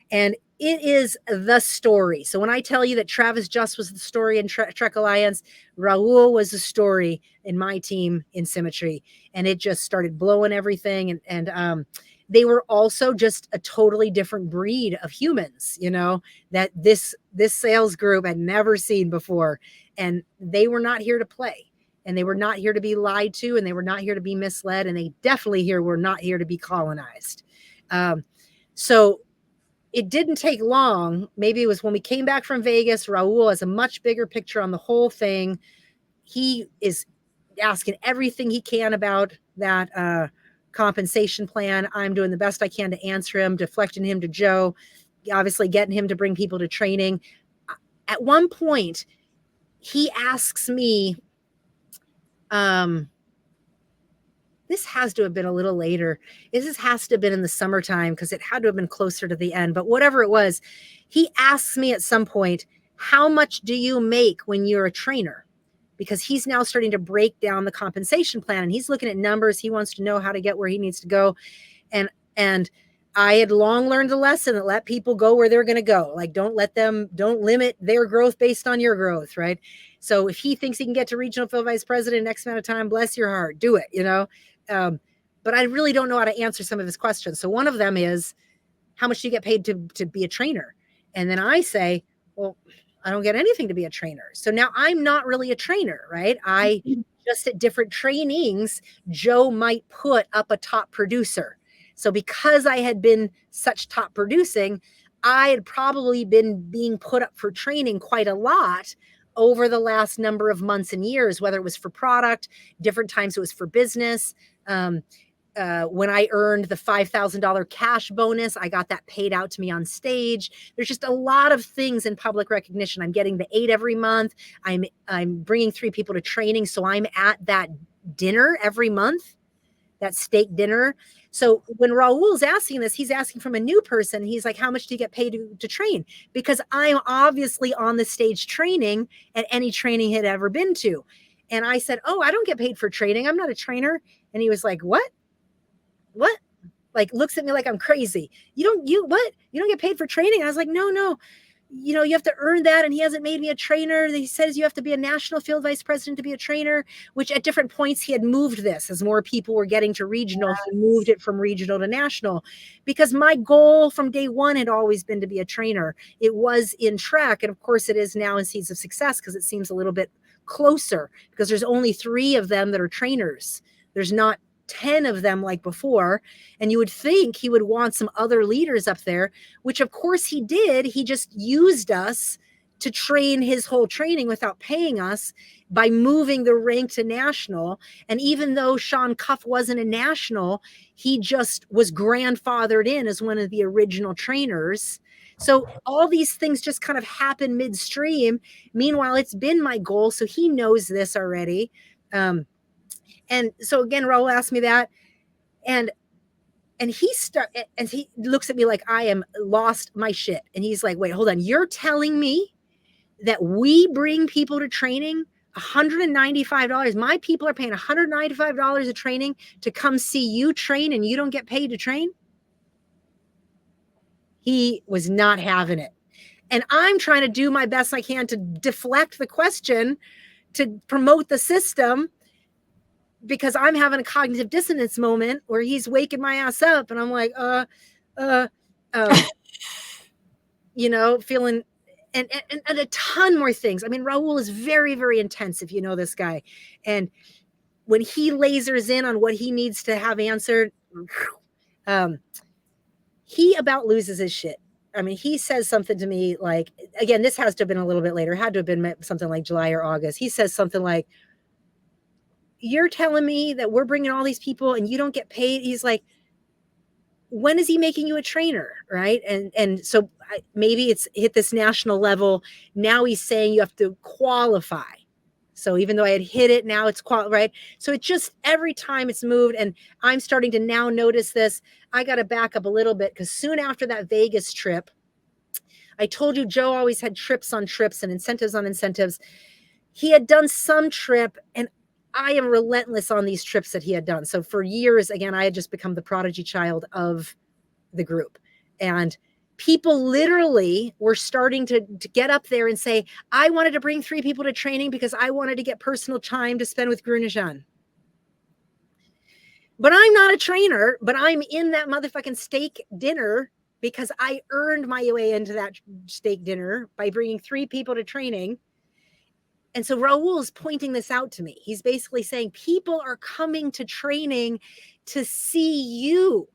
and it is the story. So when I tell you that Travis Just was the story in Trek Alliance, Raul was the story in my team in Symmetry, and it just started blowing everything. And they were also just a totally different breed of humans, that this sales group had never seen before, and they were not here to play. And they were not here to be lied to, and they were not here to be misled, and they definitely were not here to be colonized. So it didn't take long. Maybe it was when we came back from Vegas, Raul has a much bigger picture on the whole thing. He is asking everything he can about that compensation plan. I'm doing the best I can to answer him, deflecting him to Joe, obviously getting him to bring people to training. At one point, he asks me, this has to have been a little later. This has to have been in the summertime, because it had to have been closer to the end. But whatever it was, he asks me at some point, how much do you make when you're a trainer? Because he's now starting to break down the compensation plan, and he's looking at numbers. He wants to know how to get where he needs to go. And I had long learned the lesson that let people go where they're going to go. Like, don't limit their growth based on your growth, right? So if he thinks he can get to regional field vice president in X amount of time, bless your heart, do it, but I really don't know how to answer some of his questions. So one of them is, how much do you get paid to be a trainer? And then I say, well, I don't get anything to be a trainer. So now I'm not really a trainer, right? I just at different trainings, Joe might put up a top producer. So because I had been such top producing, I had probably been being put up for training quite a lot over the last number of months and years, whether it was for product, different times it was for business. When I earned the $5,000 cash bonus, I got that paid out to me on stage. There's just a lot of things in public recognition. I'm getting the 8 every month. I'm bringing 3 people to training. So I'm at that dinner every month, that steak dinner. So when Raul's asking this, he's asking from a new person. He's like, how much do you get paid to train? Because I'm obviously on the stage training at any training he'd ever been to. And I said, oh, I don't get paid for training. I'm not a trainer. And he was like, what? Like looks at me like I'm crazy. You don't get paid for training? I was like, no. You have to earn that. And he hasn't made me a trainer. He says you have to be a national field vice president to be a trainer, which at different points he had moved this as more people were getting to regional. Yes. He moved it from regional to national, because my goal from day one had always been to be a trainer. It was in track. And of course it is now in Seeds of Success, because it seems a little bit closer, because there's only 3 of them that are trainers. There's not 10 of them like before. And you would think he would want some other leaders up there, which of course he did. He just used us to train his whole training without paying us by moving the rank to national. And even though Sean Cuff wasn't a national, he just was grandfathered in as one of the original trainers. So all these things just kind of happen midstream. Meanwhile, it's been my goal. So he knows this already. And so again, Raul asked me that, and he looks at me like I am lost my shit. And he's like, wait, hold on. You're telling me that we bring people to training $195. My people are paying $195 a training to come see you train, and you don't get paid to train? He was not having it. And I'm trying to do my best I can to deflect the question, to promote the system, because I'm having a cognitive dissonance moment where he's waking my ass up, and I'm like, feeling, and a ton more things. I mean, Raul is very, very intense, if you know this guy. And when he lasers in on what he needs to have answered, he about loses his shit. I mean, he says something to me like, again, this has to have been a little bit later, had to have been something like July or August. He says something like, you're telling me that we're bringing all these people and you don't get paid? He's like, when is he making you a trainer? Right. And so maybe it's hit this national level. Now he's saying you have to qualify. So even though I had hit it, now it's right. So it just, every time it's moved, and I'm starting to now notice this. I got to back up a little bit, because soon after that Vegas trip, I told you Joe always had trips on trips and incentives on incentives. He had done some trip, and I am relentless on these trips that he had done. So for years, again, I had just become the prodigy child of the group. And people literally were starting to get up there and say, I wanted to bring 3 people to training because I wanted to get personal time to spend with GuruNischan. But I'm not a trainer, but I'm in that motherfucking steak dinner because I earned my way into that steak dinner by bringing 3 people to training. And so Raul is pointing this out to me. He's basically saying people are coming to training to see you,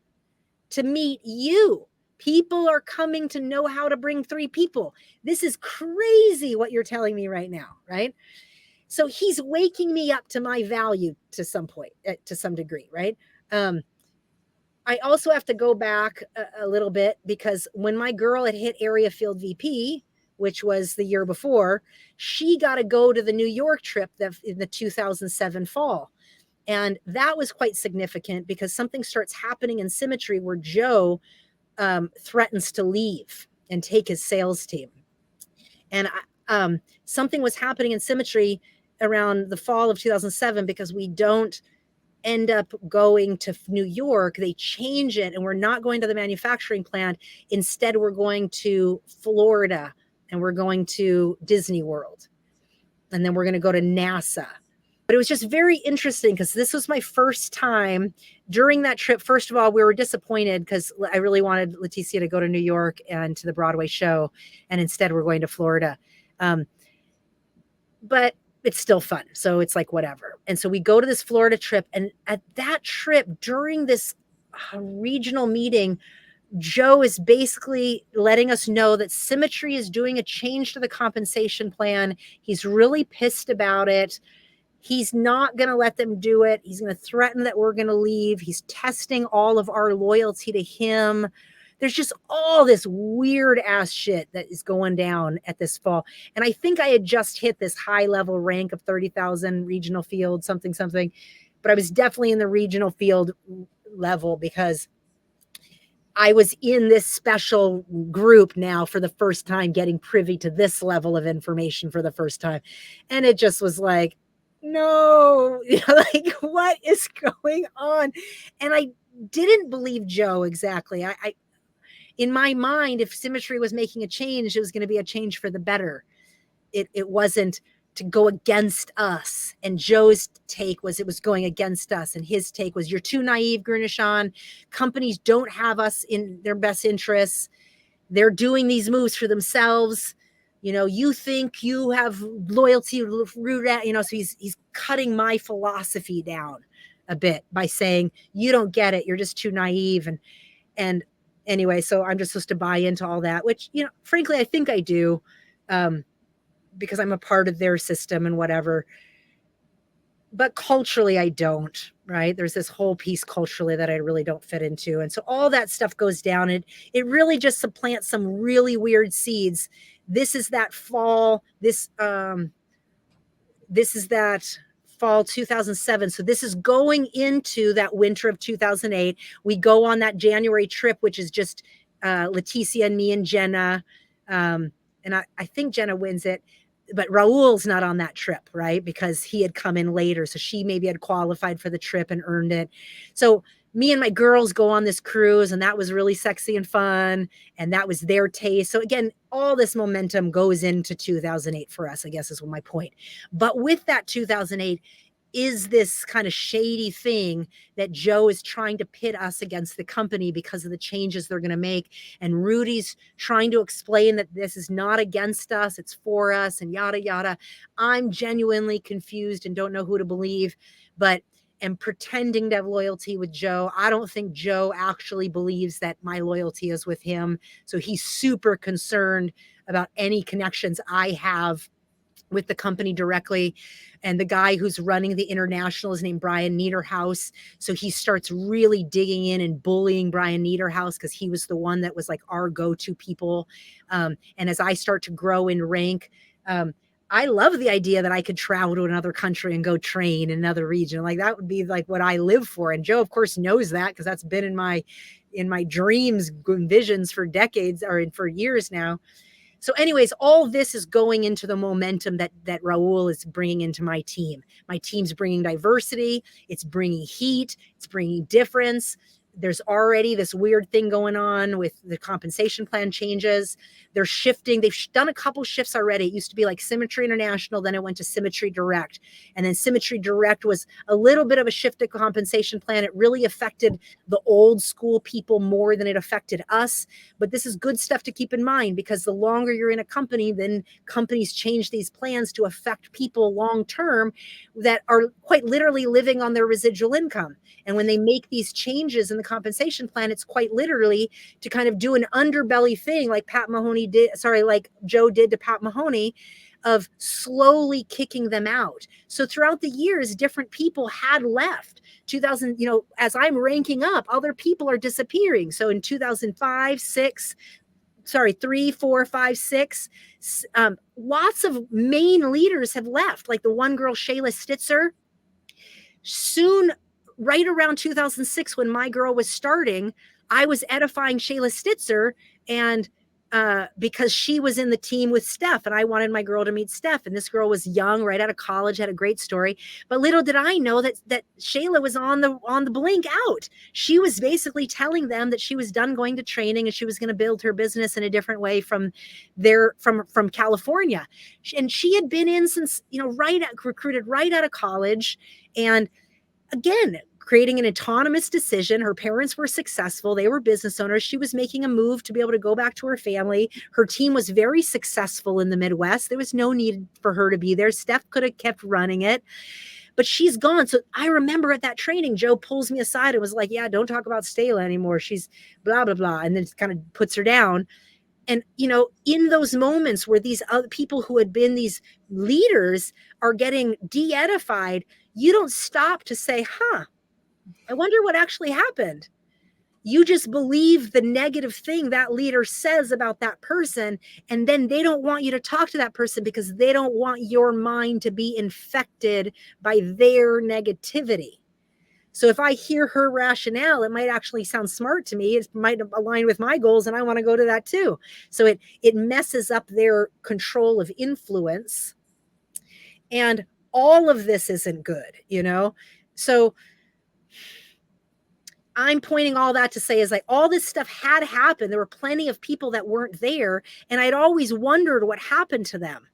to meet you. People are coming to know how to bring 3 people. This is crazy what you're telling me right now, right? So he's waking me up to my value to some point, to some degree, right? I also have to go back a little bit, because when my girl had hit area field VP, which was the year before, she got to go to the New York trip in the 2007 fall. And that was quite significant, because something starts happening in Symmetry where Joe threatens to leave and take his sales team. And something was happening in Symmetry around the fall of 2007, because we don't end up going to New York. They change it, and we're not going to the manufacturing plant. Instead, we're going to Florida, and we're going to Disney World, and then we're going to go to NASA. But it was just very interesting, because this was my first time during that trip. First of all, we were disappointed because I really wanted Leticia to go to New York and to the Broadway show, and instead we're going to Florida. But it's still fun. So it's like, whatever. And so we go to this Florida trip, and at that trip, during this regional meeting, Joe is basically letting us know that Symmetry is doing a change to the compensation plan. He's really pissed about it. He's not going to let them do it. He's going to threaten that we're going to leave. He's testing all of our loyalty to him. There's just all this weird ass shit that is going down at this fall. And I think I had just hit this high level rank of 30,000 regional field, something. but I was definitely in the regional field level because I was in this special group now for the first time, getting privy to this level of information for the first time. And it just was like, no, like what is going on? And I didn't believe Joe exactly. I in my mind, if Symmetry was making a change, it was going to be a change for the better. It wasn't to go against us. And Joe's take was it was going against us. And his take was, you're too naive, GuruNischan. Companies don't have us in their best interests. They're doing these moves for themselves. You think you have loyalty root at, so he's cutting my philosophy down a bit by saying, you don't get it. You're just too naive. And anyway, so I'm just supposed to buy into all that, which, frankly, I think I do. Because I'm a part of their system and whatever. But culturally, I don't, right? There's this whole piece culturally that I really don't fit into. And so all that stuff goes down, and it really just supplants some really weird seeds. This is that fall. This is that fall 2007. So this is going into that winter of 2008. We go on that January trip, which is just Leticia and me and Jenna. And I think Jenna wins it. But Raul's not on that trip, right? Because he had come in later. So she maybe had qualified for the trip and earned it. So me and my girls go on this cruise, and that was really sexy and fun. And that was their taste. So again, all this momentum goes into 2008 for us, I guess is my point. But with that 2008 is this kind of shady thing that Joe is trying to pit us against the company because of the changes they're going to make. And Rudy's trying to explain that this is not against us, it's for us, and yada, yada. I'm genuinely confused and don't know who to believe, but am pretending to have loyalty with Joe. I don't think Joe actually believes that my loyalty is with him. So he's super concerned about any connections I have with the company directly. And the guy who's running the international is named Brian Niederhaus. So he starts really digging in and bullying Brian Niederhaus because he was the one that was like our go-to people. And as I start to grow in rank, I love the idea that I could travel to another country and go train in another region. Like that would be like what I live for. And Joe, of course, knows that because that's been in my dreams and visions for decades or for years now. So anyways, all this is going into the momentum that Raul is bringing into my team. My team's bringing diversity. It's bringing heat. It's bringing difference. There's already this weird thing going on with the compensation plan changes. They're shifting. They've done a couple shifts already. It used to be like Symmetry International. Then it went to Symmetry Direct. And then Symmetry Direct was a little bit of a shift to compensation plan. It really affected the old school people more than it affected us. But this is good stuff to keep in mind because the longer you're in a company, then companies change these plans to affect people long term that are quite literally living on their residual income. And when they make these changes in the compensation plan, it's quite literally to kind of do an underbelly thing like like Joe did to Pat Mahoney, of slowly kicking them out. So throughout the years, different people had left. 2000, as I'm ranking up, other people are disappearing. So in 2005, 3, 4, 5, 6, lots of main leaders have left. Like the one girl, Shayla Stitzer, soon, right around 2006, when my girl was starting, I was edifying Shayla Stitzer, and because she was in the team with Steph, and I wanted my girl to meet Steph. And this girl was young, right out of college, had a great story. But little did I know that Shayla was on the blink out. She was basically telling them that she was done going to training and she was going to build her business in a different way from California. And she had been in since, recruited right out of college. And again, creating an autonomous decision. Her parents were successful. They were business owners. She was making a move to be able to go back to her family. Her team was very successful in the Midwest. There was no need for her to be there. Steph could have kept running it, but she's gone. So I remember at that training, Joe pulls me aside and was like, yeah, don't talk about Stella anymore. She's blah, blah, blah. And then kind of puts her down. And, in those moments where these other people who had been these leaders are getting de-edified, you don't stop to say, I wonder what actually happened. You just believe the negative thing that leader says about that person. And then they don't want you to talk to that person because they don't want your mind to be infected by their negativity. So if I hear her rationale, it might actually sound smart to me. It might align with my goals, and I want to go to that too. So it messes up their control of influence. And all of this isn't good, you know? So I'm pointing all that to say is like all this stuff had happened. There were plenty of people that weren't there. And I'd always wondered what happened to them.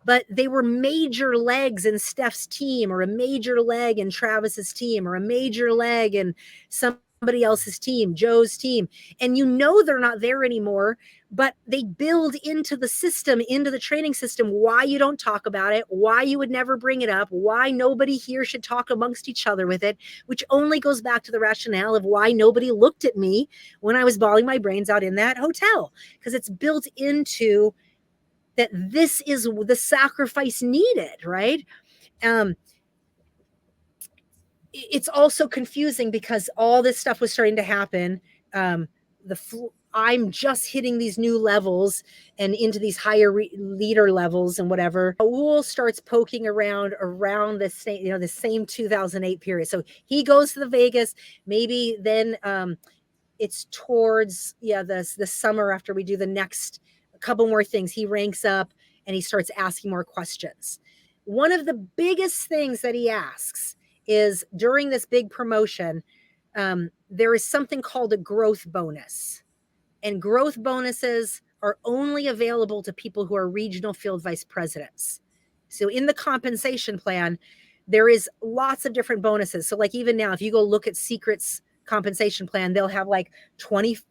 But they were major legs in Steph's team, or a major leg in Travis's team, or a major leg in somebody else's team, Joe's team. And you know they're not there anymore, but they build into the system, into the training system, why you don't talk about it, why you would never bring it up, why nobody here should talk amongst each other with it, which only goes back to the rationale of why nobody looked at me when I was bawling my brains out in that hotel, because it's built into that this is the sacrifice needed, right? It's also confusing because all this stuff was starting to happen. I'm just hitting these new levels and into these higher leader levels and whatever. Raul starts poking around the same, the same 2008 period. So he goes to the Vegas, maybe then it's towards the summer after we do the next couple more things. He ranks up and he starts asking more questions. One of the biggest things that he asks is during this big promotion, there is something called a growth bonus. And growth bonuses are only available to people who are regional field vice presidents. So in the compensation plan, there is lots of different bonuses. So like even now, if you go look at Secret's compensation plan, they'll have like 12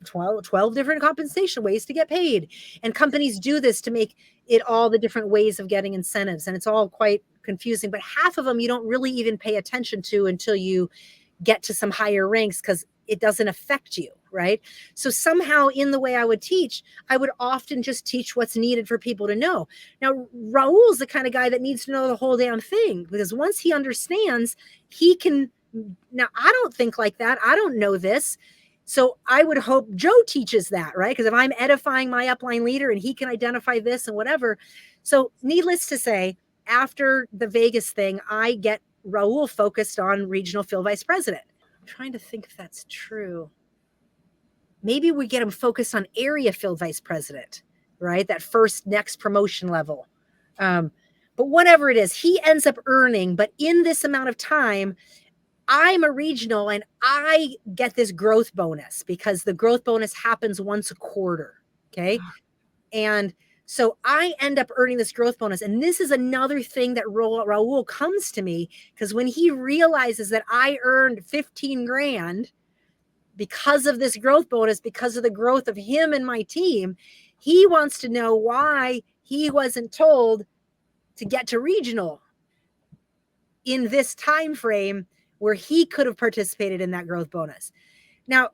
different compensation ways to get paid. And companies do this to make it all the different ways of getting incentives. And it's all quite confusing, but half of them you don't really even pay attention to until you get to some higher ranks because it doesn't affect you, right? So somehow in the way I would teach, I would often just teach what's needed for people to know. Now, Raul's the kind of guy that needs to know the whole damn thing, because once he understands, he can. Now, I don't think like that. I don't know this. So I would hope Joe teaches that, right? Because if I'm edifying my upline leader and he can identify this and whatever. So needless to say, after the Vegas thing, I get Raul focused on regional field vice president. I'm trying to think if that's true. Maybe we get him focused on area field vice president, right? That first next promotion level. But whatever it is, he ends up earning, but in this amount of time, I'm a regional and I get this growth bonus because the growth bonus happens once a quarter. Okay. And so I end up earning this growth bonus. And this is another thing that Raul comes to me, because when he realizes that I earned 15 grand because of this growth bonus, because of the growth of him and my team, he wants to know why he wasn't told to get to regional in this time frame where he could have participated in that growth bonus. Now,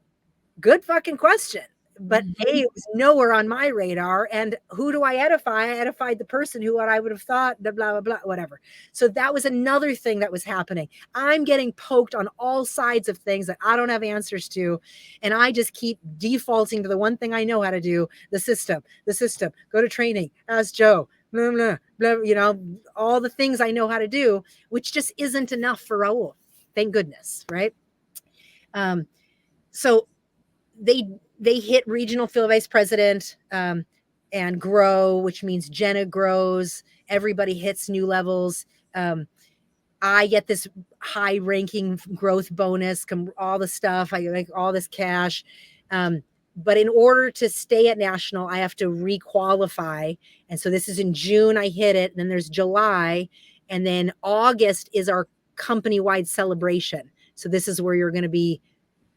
good fucking question, but it was nowhere on my radar. And who do I edify? I edified the person who what I would have thought, blah, blah, blah, whatever. So that was another thing that was happening. I'm getting poked on all sides of things that I don't have answers to. And I just keep defaulting to the one thing I know how to do, the system, go to training, ask Joe, blah, blah, blah, all the things I know how to do, which just isn't enough for Raul. Thank goodness, right? So they hit regional field vice president and grow, which means Jenna grows. Everybody hits new levels. I get this high ranking growth bonus, all the stuff. I like all this cash. But in order to stay at national, I have to requalify. And so this is in June, I hit it. And then there's July. And then August is our company-wide celebration. So this is where you're going to be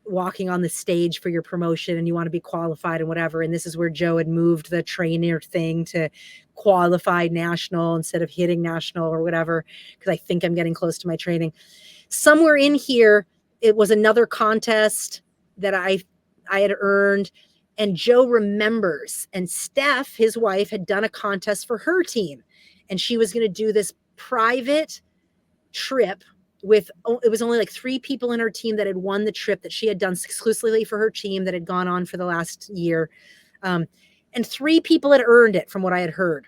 walking on the stage for your promotion and you want to be qualified and whatever. And this is where Joe had moved the trainer thing to qualified national instead of hitting national or whatever, because I think I'm getting close to my training. Somewhere in here, it was another contest that I had earned, and Joe remembers. And Steph, his wife, had done a contest for her team, and she was going to do this private trip with, it was only like 3 people in her team that had won the trip that she had done exclusively for her team that had gone on for the last year. And 3 people had earned it from what I had heard.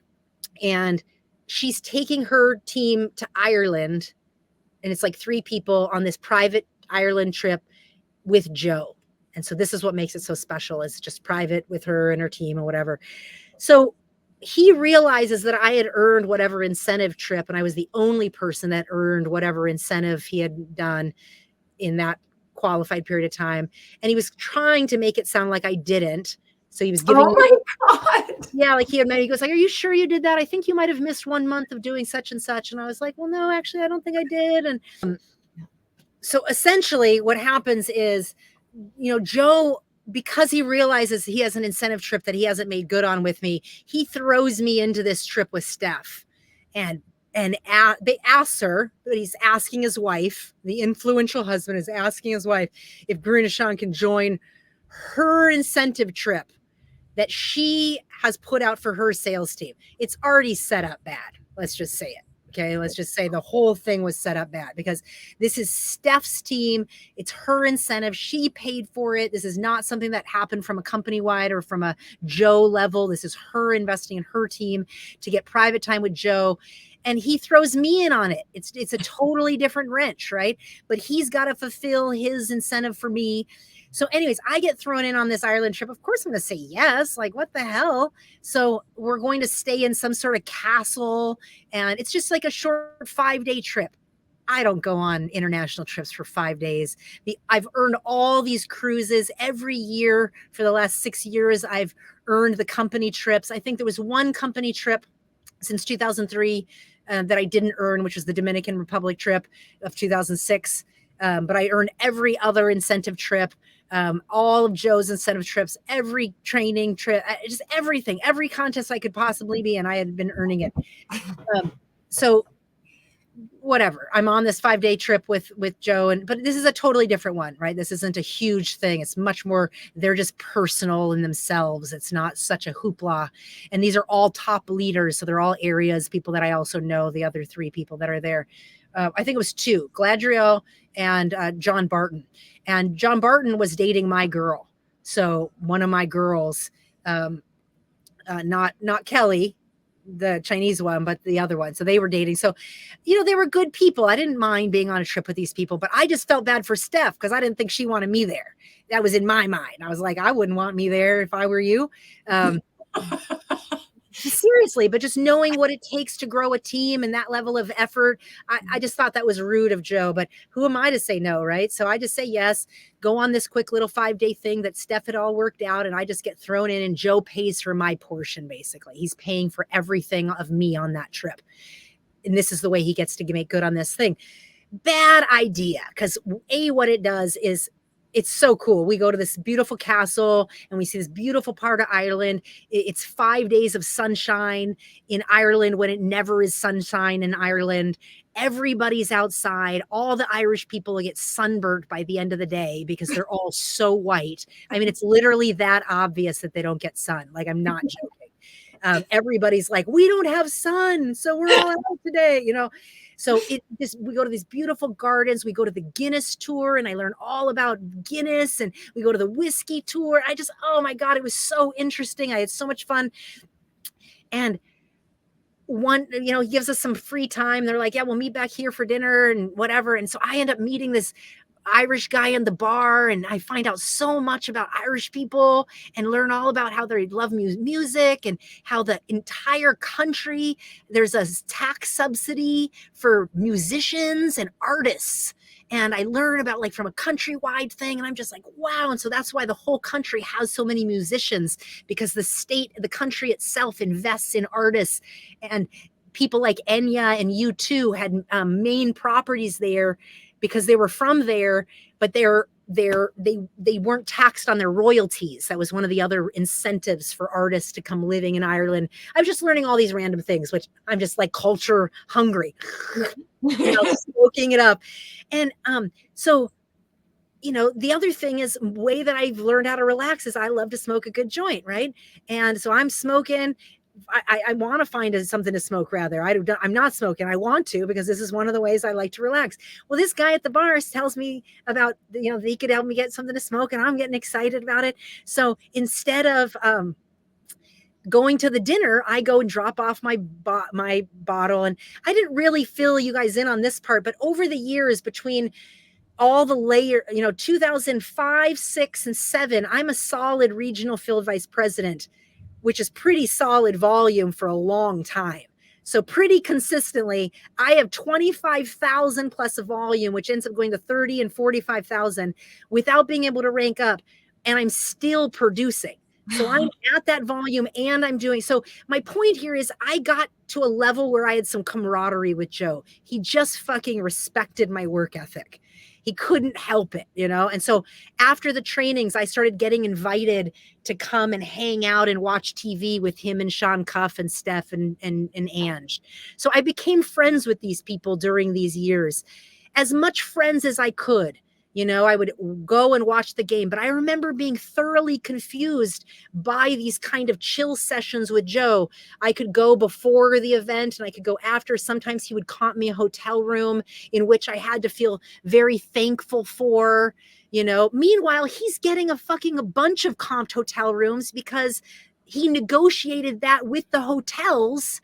And she's taking her team to Ireland, and it's like 3 people on this private Ireland trip with Joe. And so this is what makes it so special. It's just private with her and her team or whatever. So he realizes that I had earned whatever incentive trip, and I was the only person that earned whatever incentive he had done in that qualified period of time. And he was trying to make it sound like I didn't. So he was giving Oh my God. yeah, like he goes like, are you sure you did that? I think you might have missed 1 month of doing such and such. And I was like, well, no, actually, I don't think I did. And so essentially what happens is, Joe, because he realizes he has an incentive trip that he hasn't made good on with me, he throws me into this trip with Steph. And they ask her, but he's asking his wife, the influential husband is asking his wife if GuruNischan can join her incentive trip that she has put out for her sales team. It's already set up bad. Let's just say it. Okay. Let's just say the whole thing was set up bad because this is Steph's team. It's her incentive. She paid for it. This is not something that happened from a company wide or from a Joe level. This is her investing in her team to get private time with Joe. And he throws me in on it. It's a totally different wrench, right? But he's got to fulfill his incentive for me. So anyways, I get thrown in on this Ireland trip. Of course, I'm going to say yes. Like, what the hell? So we're going to stay in some sort of castle. And it's just like a short 5-day trip. I don't go on international trips for 5 days. I've earned all these cruises every year for the last 6 years. I've earned the company trips. I think there was one company trip since 2003 that I didn't earn, which was the Dominican Republic trip of 2006. But I earned every other incentive trip, all of Joe's incentive trips, every training trip, just everything, every contest I could possibly be in, I had been earning it. So whatever, I'm on this 5-day trip with Joe, but this is a totally different one, right? This isn't a huge thing. It's much more, they're just personal in themselves. It's not such a hoopla. And these are all top leaders. So they're all areas, people that I also know, the other 3 people that are there. I think it was 2, Gladriel and John Barton. And John Barton was dating my girl. So one of my girls, not Kelly, the Chinese one, but the other one. So they were dating. So, they were good people. I didn't mind being on a trip with these people, but I just felt bad for Steph because I didn't think she wanted me there. That was in my mind. I was like, I wouldn't want me there if I were you. Seriously, but just knowing what it takes to grow a team and that level of effort, I just thought that was rude of Joe, but who am I to say no, right? So I just say yes, go on this quick little 5-day thing that Steph had all worked out, and I just get thrown in, and Joe pays for my portion, basically. He's paying for everything of me on that trip. And this is the way he gets to make good on this thing. Bad idea, because what it does is, it's so cool. We go to this beautiful castle and we see this beautiful part of Ireland. It's 5 days of sunshine in Ireland when it never is sunshine in Ireland. Everybody's outside. All the Irish people get sunburnt by the end of the day because they're all so white. I mean, it's literally that obvious that they don't get sun. Like, I'm not joking. Everybody's like, we don't have sun, so we're all out today, So we go to these beautiful gardens. We go to the Guinness tour, and I learn all about Guinness, and we go to the whiskey tour. Oh my God, it was so interesting. I had so much fun. And he gives us some free time. They're like, yeah, we'll meet back here for dinner and whatever. And so I end up meeting this Irish guy in the bar, and I find out so much about Irish people and learn all about how they love music and how the entire country, there's a tax subsidy for musicians and artists. And I learn about, like, from a countrywide thing, and I'm just like, wow. And so that's why the whole country has so many musicians, because the country itself invests in artists. And people like Enya and U2 had main properties there because they were from there, but they weren't taxed on their royalties. That was one of the other incentives for artists to come living in Ireland. I'm just learning all these random things, which I'm just like culture hungry, soaking it up. And so, the other thing is, way that I've learned how to relax is I love to smoke a good joint, right? And so I'm smoking. I want to find something to smoke, rather. I'm not smoking. I want to, because this is one of the ways I like to relax. Well, this guy at the bar tells me about, that he could help me get something to smoke, and I'm getting excited about it. So instead of going to the dinner, I go and drop off my bottle. And I didn't really fill you guys in on this part, but over the years, between all the layer, 2005, 6, and 7, I'm a solid regional field vice president, which is pretty solid volume for a long time. So pretty consistently, I have 25,000 plus a volume, which ends up going to 30 and 45,000 without being able to rank up. And I'm still producing. So I'm at that volume and I'm doing. So my point here is I got to a level where I had some camaraderie with Joe. He just fucking respected my work ethic. He couldn't help it, And so after the trainings, I started getting invited to come and hang out and watch TV with him and Sean Cuff and Steph and Ange. So I became friends with these people during these years, as much friends as I could. I would go and watch the game, but I remember being thoroughly confused by these kind of chill sessions with Joe. I could go before the event and I could go after. Sometimes he would comp me a hotel room in which I had to feel very thankful for, Meanwhile, he's getting a bunch of comped hotel rooms because he negotiated that with the hotels.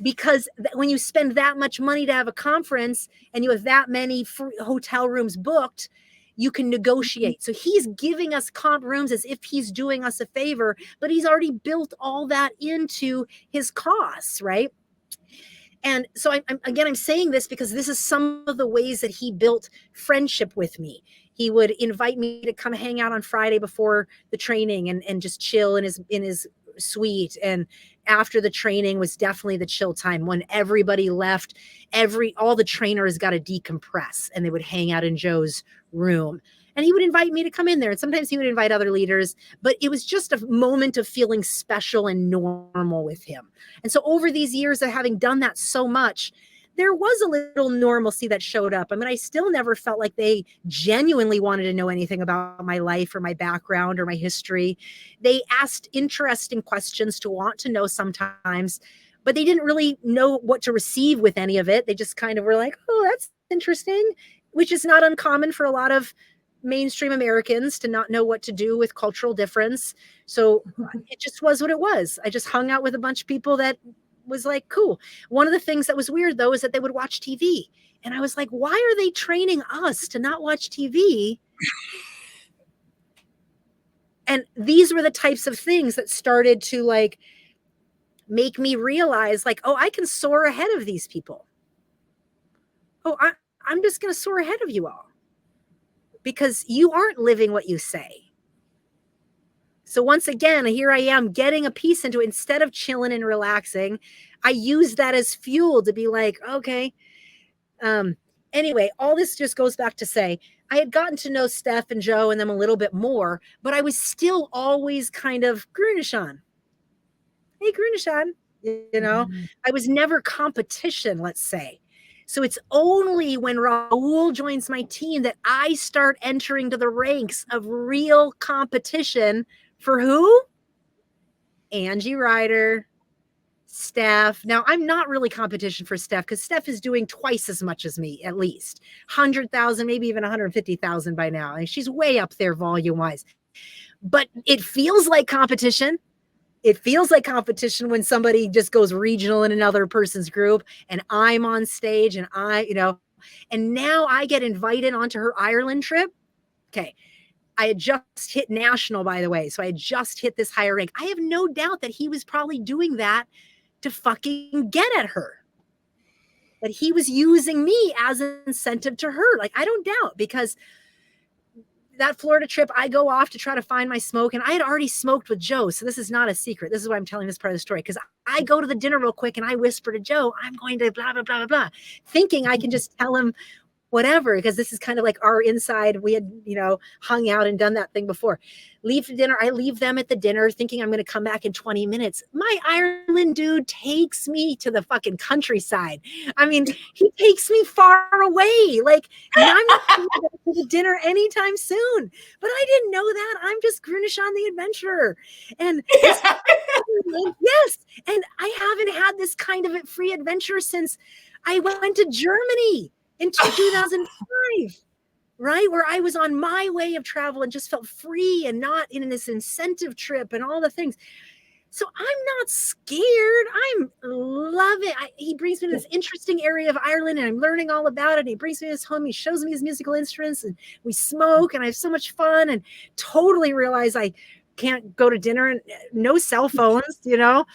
Because when you spend that much money to have a conference and you have that many free hotel rooms booked, you can negotiate. So he's giving us comp rooms as if he's doing us a favor, but he's already built all that into his costs, right? And so I'm saying this because this is some of the ways that he built friendship with me. He would invite me to come hang out on Friday before the training and just chill in his suite. And after the training was definitely the chill time when everybody left. All the trainers got to decompress and they would hang out in Joe's room. And he would invite me to come in there. And sometimes he would invite other leaders, but it was just a moment of feeling special and normal with him. And so over these years of having done that so much, there was a little normalcy that showed up. I mean, I still never felt like they genuinely wanted to know anything about my life or my background or my history. They asked interesting questions to want to know sometimes, but they didn't really know what to receive with any of it. They just kind of were like, oh, that's interesting, which is not uncommon for a lot of mainstream Americans to not know what to do with cultural difference. So it just was what it was. I just hung out with a bunch of people that was like, cool. One of the things that was weird though, is that they would watch TV. And I was like, why are they training us to not watch TV? And these were the types of things that started to like make me realize like, oh, I can soar ahead of these people. Oh, I'm just going to soar ahead of you all because you aren't living what you say. So once again, here I am getting a piece into it. Instead of chilling and relaxing, I use that as fuel to be like, okay. Anyway, all this just goes back to say, I had gotten to know Steph and Joe and them a little bit more, but I was still always kind of GuruNischan. Hey, GuruNischan, I was never competition, let's say. So it's only when Raul joins my team that I start entering to the ranks of real competition. For who? Angie Ryder, Steph. Now, I'm not really competition for Steph because Steph is doing twice as much as me, at least 100,000, maybe even 150,000 by now. And she's way up there volume wise. But it feels like competition. It feels like competition when somebody just goes regional in another person's group and I'm on stage and and now I get invited onto her Ireland trip. Okay. I had just hit national, by the way. So I had just hit this higher rank. I have no doubt that he was probably doing that to fucking get at her. That he was using me as an incentive to her. Like, I don't doubt, because that Florida trip, I go off to try to find my smoke, and I had already smoked with Joe. So this is not a secret. This is why I'm telling this part of the story, because I go to the dinner real quick and I whisper to Joe, I'm going to blah, blah, blah, blah, blah, thinking I can just tell him whatever, because this is kind of like our inside. We had, hung out and done that thing before. Leave for dinner. I leave them at the dinner thinking I'm going to come back in 20 minutes. My Ireland dude takes me to the fucking countryside. I mean, he takes me far away. Like, I'm not coming back to the dinner anytime soon. But I didn't know that. I'm just GuruNischan the adventurer. And yes, and I haven't had this kind of free adventure since I went to Germany in 2005, right? Where I was on my way of travel and just felt free and not in this incentive trip and all the things. So I'm not scared. I'm loving. He brings me to this interesting area of Ireland, and I'm learning all about it. He brings me to his home. He shows me his musical instruments, and we smoke, and I have so much fun. And totally realize I can't go to dinner and no cell phones, you know.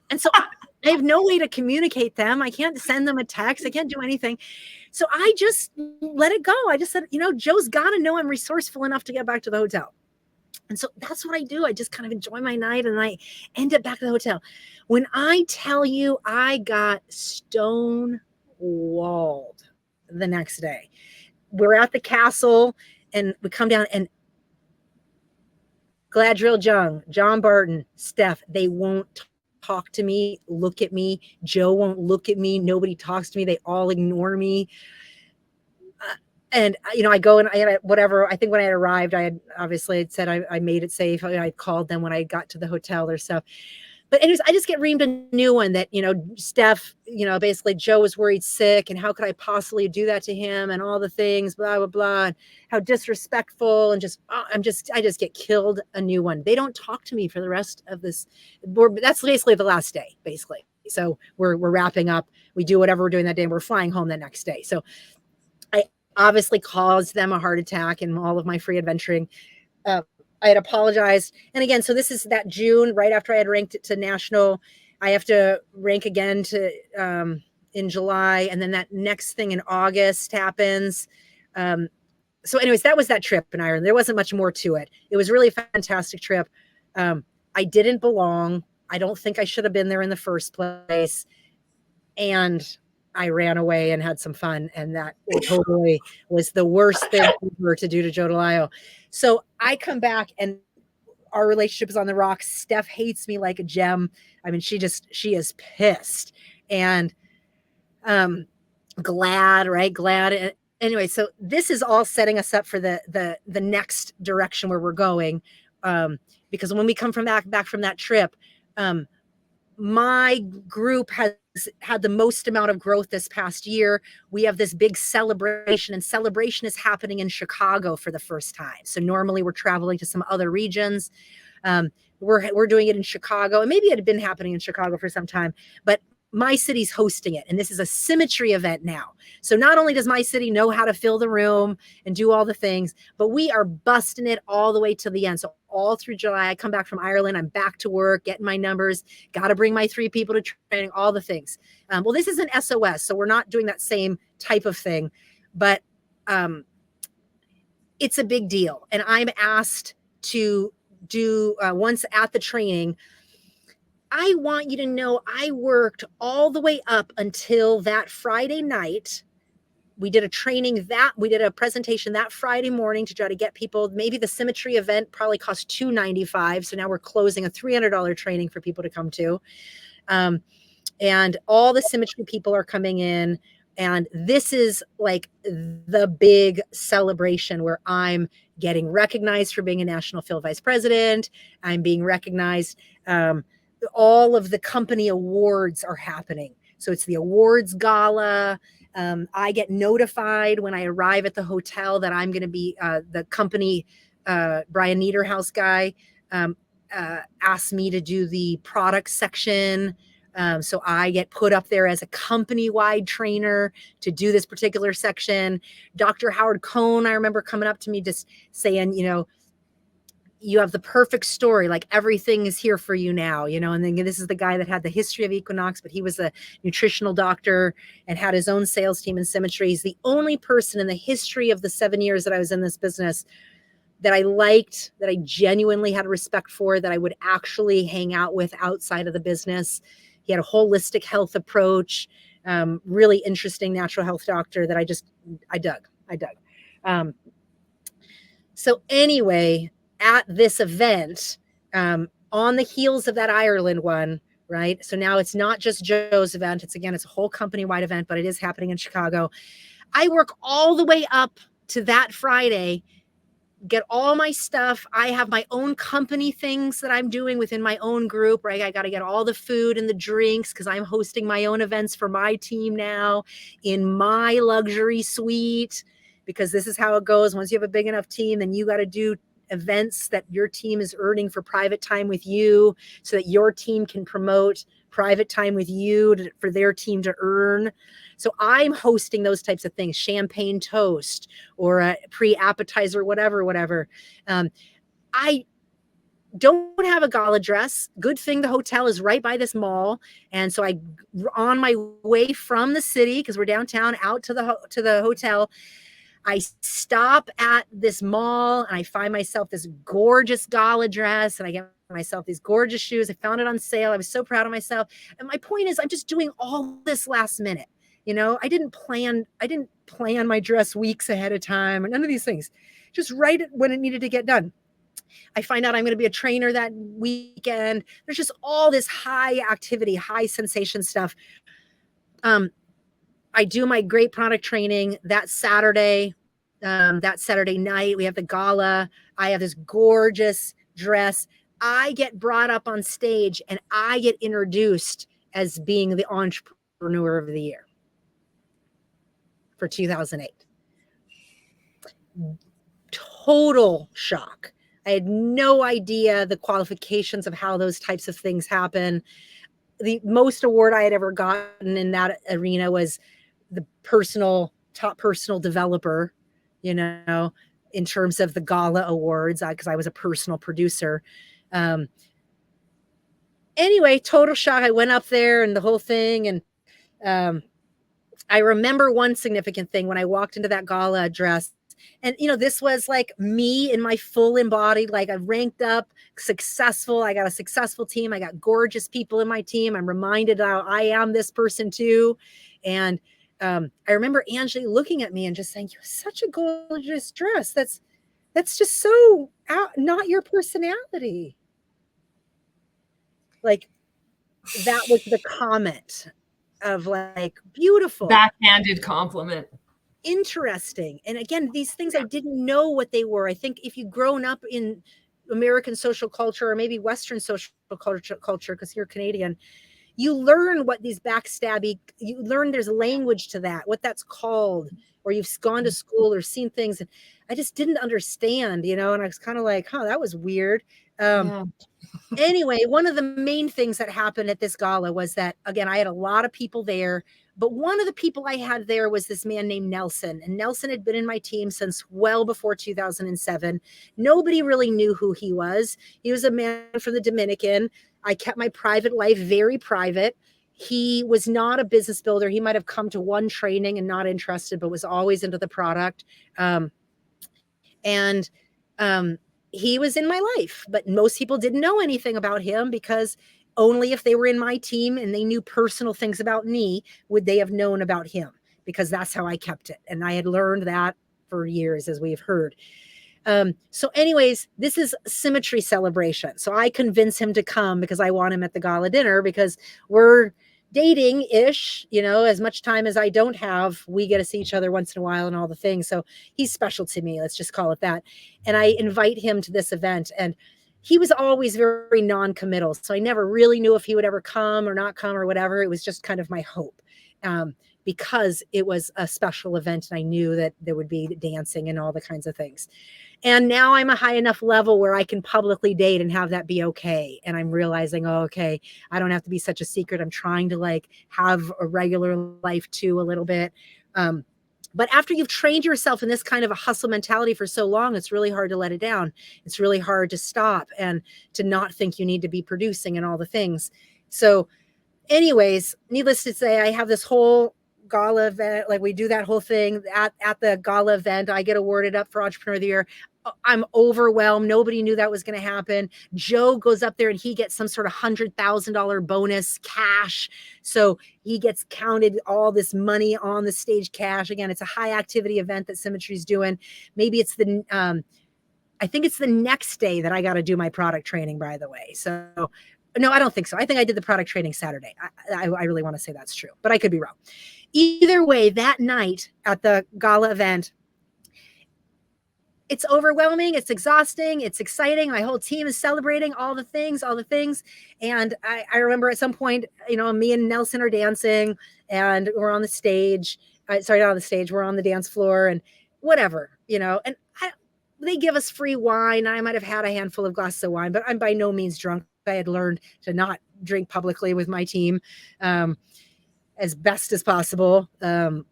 And so I have no way to communicate them. I can't send them a text. I can't do anything. So I just let it go. I just said, you know, Joe's got to know I'm resourceful enough to get back to the hotel. And so that's what I do. I just kind of enjoy my night and I end up back at the hotel. When I tell you I got stone walled the next day, we're at the castle and we come down and Gladriel Jung, John Barton, Steph, they won't talk to me, look at me. Joe won't look at me. Nobody talks to me. They all ignore me. And, you know, I go and I had whatever, I think when I had arrived, I had obviously said I made it safe. I called them when I got to the hotel or stuff. But anyways, I just get reamed a new one that, you know, Steph, you know, basically Joe was worried sick and how could I possibly do that to him and all the things, blah, blah, blah, and how disrespectful and just, I just get killed a new one. They don't talk to me for the rest of this. That's basically the last day, basically. So we're wrapping up. We do whatever we're doing that day and we're flying home the next day. So I obviously caused them a heart attack and all of my free adventuring. I had apologized. And again, so this is that June, right after I had ranked it to national. I have to rank again to in July. And then that next thing in August happens. So anyways, that was that trip in Ireland. There wasn't much more to it. It was really a fantastic trip. I didn't belong. I don't think I should have been there in the first place. And I ran away and had some fun. And that totally was the worst thing ever to do to Joe DeLisle. So I come back and our relationship is on the rocks. Steph hates me like a gem. I mean, she is pissed and glad, right? Glad. Anyway, so this is all setting us up for the next direction where we're going. Because when we come back from that trip, my group has had the most amount of growth this past year. We have this big celebration, and celebration is happening in Chicago for the first time. So normally we're traveling to some other regions. We're doing it in Chicago, and maybe it had been happening in Chicago for some time, but my city's hosting it. And this is a symmetry event now. So not only does my city know how to fill the room and do all the things, but we are busting it all the way to the end. So all through July, I come back from Ireland, I'm back to work, getting my numbers, got to bring my 3 people to training, all the things. Well, this is an SOS, so we're not doing that same type of thing, but it's a big deal. And I'm asked to do once at the training, I want you to know I worked all the way up until that Friday night. We did a presentation that Friday morning to try to get people. Maybe the symmetry event probably cost $295. So now we're closing a $300 training for people to come to. And all the symmetry people are coming in. And this is like the big celebration where I'm getting recognized for being a national field vice president. I'm being recognized. All of the company awards are happening. So it's the awards gala. I get notified when I arrive at the hotel that I'm going to be the company. Brian Niederhaus guy asked me to do the product section. So I get put up there as a company-wide trainer to do this particular section. Dr. Howard Cohn, I remember coming up to me just saying, you know, you have the perfect story, like everything is here for you now, you know. And then this is the guy that had the history of Equinox, but he was a nutritional doctor and had his own sales team in Symmetry. He's the only person in the history of the 7 years that I was in this business that I liked, that I genuinely had respect for, that I would actually hang out with outside of the business. He had a holistic health approach, really interesting natural health doctor that I dug. So anyway, at this event, on the heels of that Ireland one, right? So now it's not just Joe's event. It's a whole company-wide event, but it is happening in Chicago. I work all the way up to that Friday, get all my stuff. I have my own company things that I'm doing within my own group, right? I got to get all the food and the drinks because I'm hosting my own events for my team now in my luxury suite, because this is how it goes. Once you have a big enough team, then you got to do events that your team is earning for private time with you so that your team can promote private time with you for their team to earn. So I'm hosting those types of things, champagne toast or a pre-appetizer, whatever. I don't have a gala dress. Good thing the hotel is right by this mall. And so on my way from the city, because we're downtown, out to the hotel, I stop at this mall and I find myself this gorgeous gala dress and I get myself these gorgeous shoes. I found it on sale. I was so proud of myself. And my point is, I'm just doing all this last minute. You know, I didn't plan my dress weeks ahead of time or none of these things. Just right when it needed to get done. I find out I'm going to be a trainer that weekend. There's just all this high activity, high sensation stuff. I do my great product training that Saturday night. We have the gala. I have this gorgeous dress. I get brought up on stage and I get introduced as being the entrepreneur of the year for 2008. Total shock. I had no idea the qualifications of how those types of things happen. The most award I had ever gotten in that arena was the top personal developer, you know, in terms of the gala awards, because I was a personal producer. Anyway, total shock. I went up there and the whole thing. And I remember one significant thing when I walked into that gala dress. And, you know, this was like me in my full embodied, like I ranked up, successful. I got a successful team. I got gorgeous people in my team. I'm reminded how I am this person too. And I remember Angie looking at me and just saying, "You have such a gorgeous dress. That's just so not your personality." Like that was the comment of like, beautiful. Backhanded compliment. Interesting. And again, these things I didn't know what they were. I think if you've grown up in American social culture or maybe Western social culture, because you're Canadian, you learn what these you learn there's language to that, what that's called, or you've gone to school or seen things. And I just didn't understand, you know, and I was kind of like, that was weird. Anyway, one of the main things that happened at this gala was that, again, I had a lot of people there, but one of the people I had there was this man named Nelson. And Nelson had been in my team since well before 2007. Nobody really knew who he was. He was a man from the Dominican. I kept my private life very private. He was not a business builder. He might have come to one training and not interested, but was always into the product. He was in my life, but most people didn't know anything about him because only if they were in my team and they knew personal things about me would they have known about him, because that's how I kept it. And I had learned that for years, as we've heard. So anyways, this is Symmetry Celebration. So I convince him to come because I want him at the gala dinner, because we're dating-ish, you know, as much time as I don't have, we get to see each other once in a while and all the things. So he's special to me. Let's just call it that. And I invite him to this event, and he was always very non-committal. So I never really knew if he would ever come or not come or whatever. It was just kind of my hope, because it was a special event and I knew that there would be dancing and all the kinds of things. And now I'm a high enough level where I can publicly date and have that be okay. And I'm realizing, okay, I don't have to be such a secret. I'm trying to like have a regular life too, a little bit. But after you've trained yourself in this kind of a hustle mentality for so long, it's really hard to let it down. It's really hard to stop and to not think you need to be producing and all the things. So anyways, needless to say, I have this whole gala event. Like we do that whole thing at the gala event. I get awarded up for Entrepreneur of the Year. I'm overwhelmed. Nobody knew that was going to happen. Joe goes up there and he gets some sort of $100,000 bonus cash. So he gets counted all this money on the stage cash. Again, it's a high activity event that Symmetry's doing. Maybe it's I think it's the next day that I got to do my product training, by the way. So no, I don't think so. I think I did the product training Saturday. I really want to say that's true, but I could be wrong. Either way, that night at the gala event, it's overwhelming. It's exhausting. It's exciting. My whole team is celebrating all the things. And I remember at some point, you know, me and Nelson are dancing and we're on the stage. Sorry, not on the stage. We're on the dance floor and whatever, you know, and they give us free wine. I might have had a handful of glasses of wine, but I'm by no means drunk. I had learned to not drink publicly with my team as best as possible. But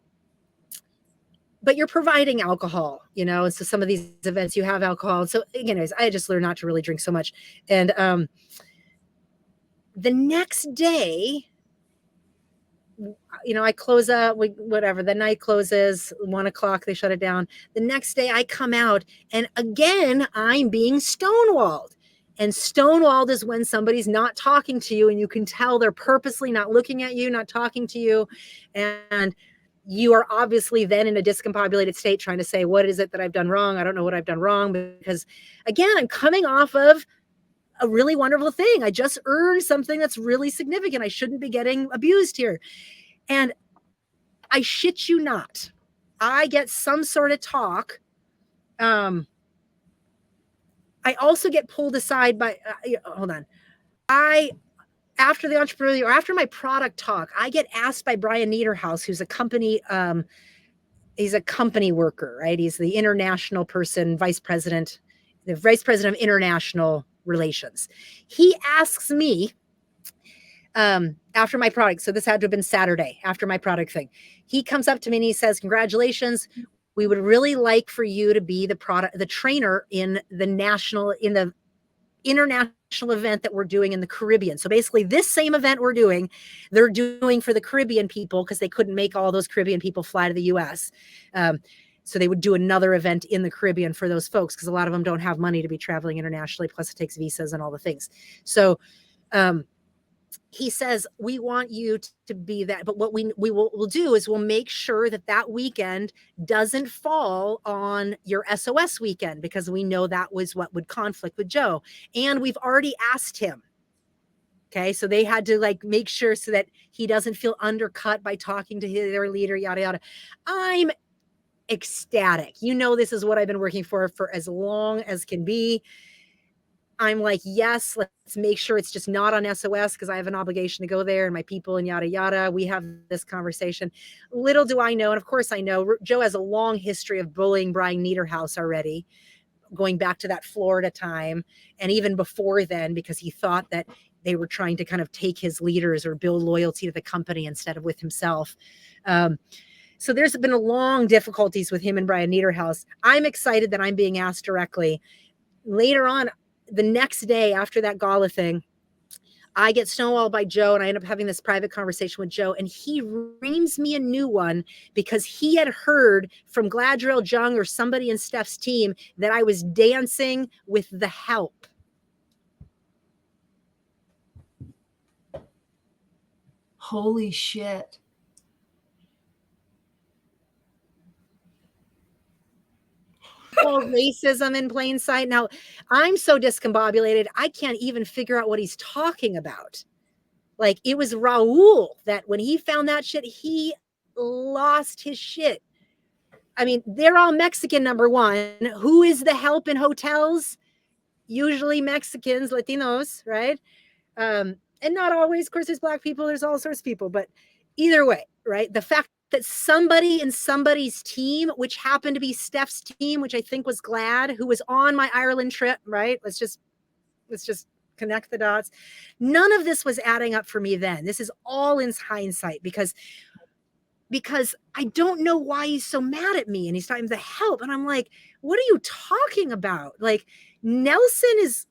you're providing alcohol, you know, and so some of these events you have alcohol. So anyways, I just learned not to really drink so much. And the next day, you know, I close up, whatever, the night closes, 1 o'clock, they shut it down. The next day I come out and again, I'm being stonewalled. And stonewalled is when somebody's not talking to you and you can tell they're purposely not looking at you, not talking to you. And you are obviously then in a discombobulated state trying to say, what is it that I've done wrong? I don't know what I've done wrong, because again, I'm coming off of a really wonderful thing. I just earned something that's really significant. I shouldn't be getting abused here. And I shit you not, I get some sort of talk. I also get pulled aside by, hold on. After the entrepreneur or after my product talk, I get asked by Brian Niederhaus, who's a company, he's a company worker, right? He's the international person, the vice president of international relations. He asks me after my product. So this had to have been Saturday after my product thing. He comes up to me and he says, congratulations. We would really like for you to be the trainer in the international event that we're doing in the Caribbean. So basically this same event we're doing, they're doing for the Caribbean people because they couldn't make all those Caribbean people fly to the US. So they would do another event in the Caribbean for those folks because a lot of them don't have money to be traveling internationally. Plus it takes visas and all the things. So he says, we want you to be that. But what we'll do is we'll make sure that weekend doesn't fall on your SOS weekend, because we know that was what would conflict with Joe. And we've already asked him. Okay. So they had to like make sure so that he doesn't feel undercut by talking to their leader, yada, yada. I'm ecstatic. You know, this is what I've been working for as long as can be. I'm like, yes, let's make sure it's just not on SOS because I have an obligation to go there and my people and yada, yada. We have this conversation. Little do I know, and of course I know, Joe has a long history of bullying Brian Niederhaus already, going back to that Florida time. And even before then, because he thought that they were trying to kind of take his leaders or build loyalty to the company instead of with himself. So there's been a long difficulties with him and Brian Niederhaus. I'm excited that I'm being asked directly. Later on, the next day after that gala thing, I get stonewalled by Joe and I end up having this private conversation with Joe, and he reams me a new one because he had heard from Gladriel Jung or somebody in Steph's team that I was dancing with the help. Holy shit. Racism in plain sight. Now, I'm so discombobulated, I can't even figure out what he's talking about. Like, it was Raul that when he found that shit, he lost his shit. I mean, they're all Mexican, number one. Who is the help in hotels? Usually Mexicans, Latinos, right? And not always, of course, there's Black people, there's all sorts of people, but either way, right? The fact that somebody in somebody's team, which happened to be Steph's team, which I think was Glad, who was on my Ireland trip, right? Let's just connect the dots. None of this was adding up for me then. This is all in hindsight because I don't know why he's so mad at me and he's talking the help. And I'm like, what are you talking about? Like, Nelson is,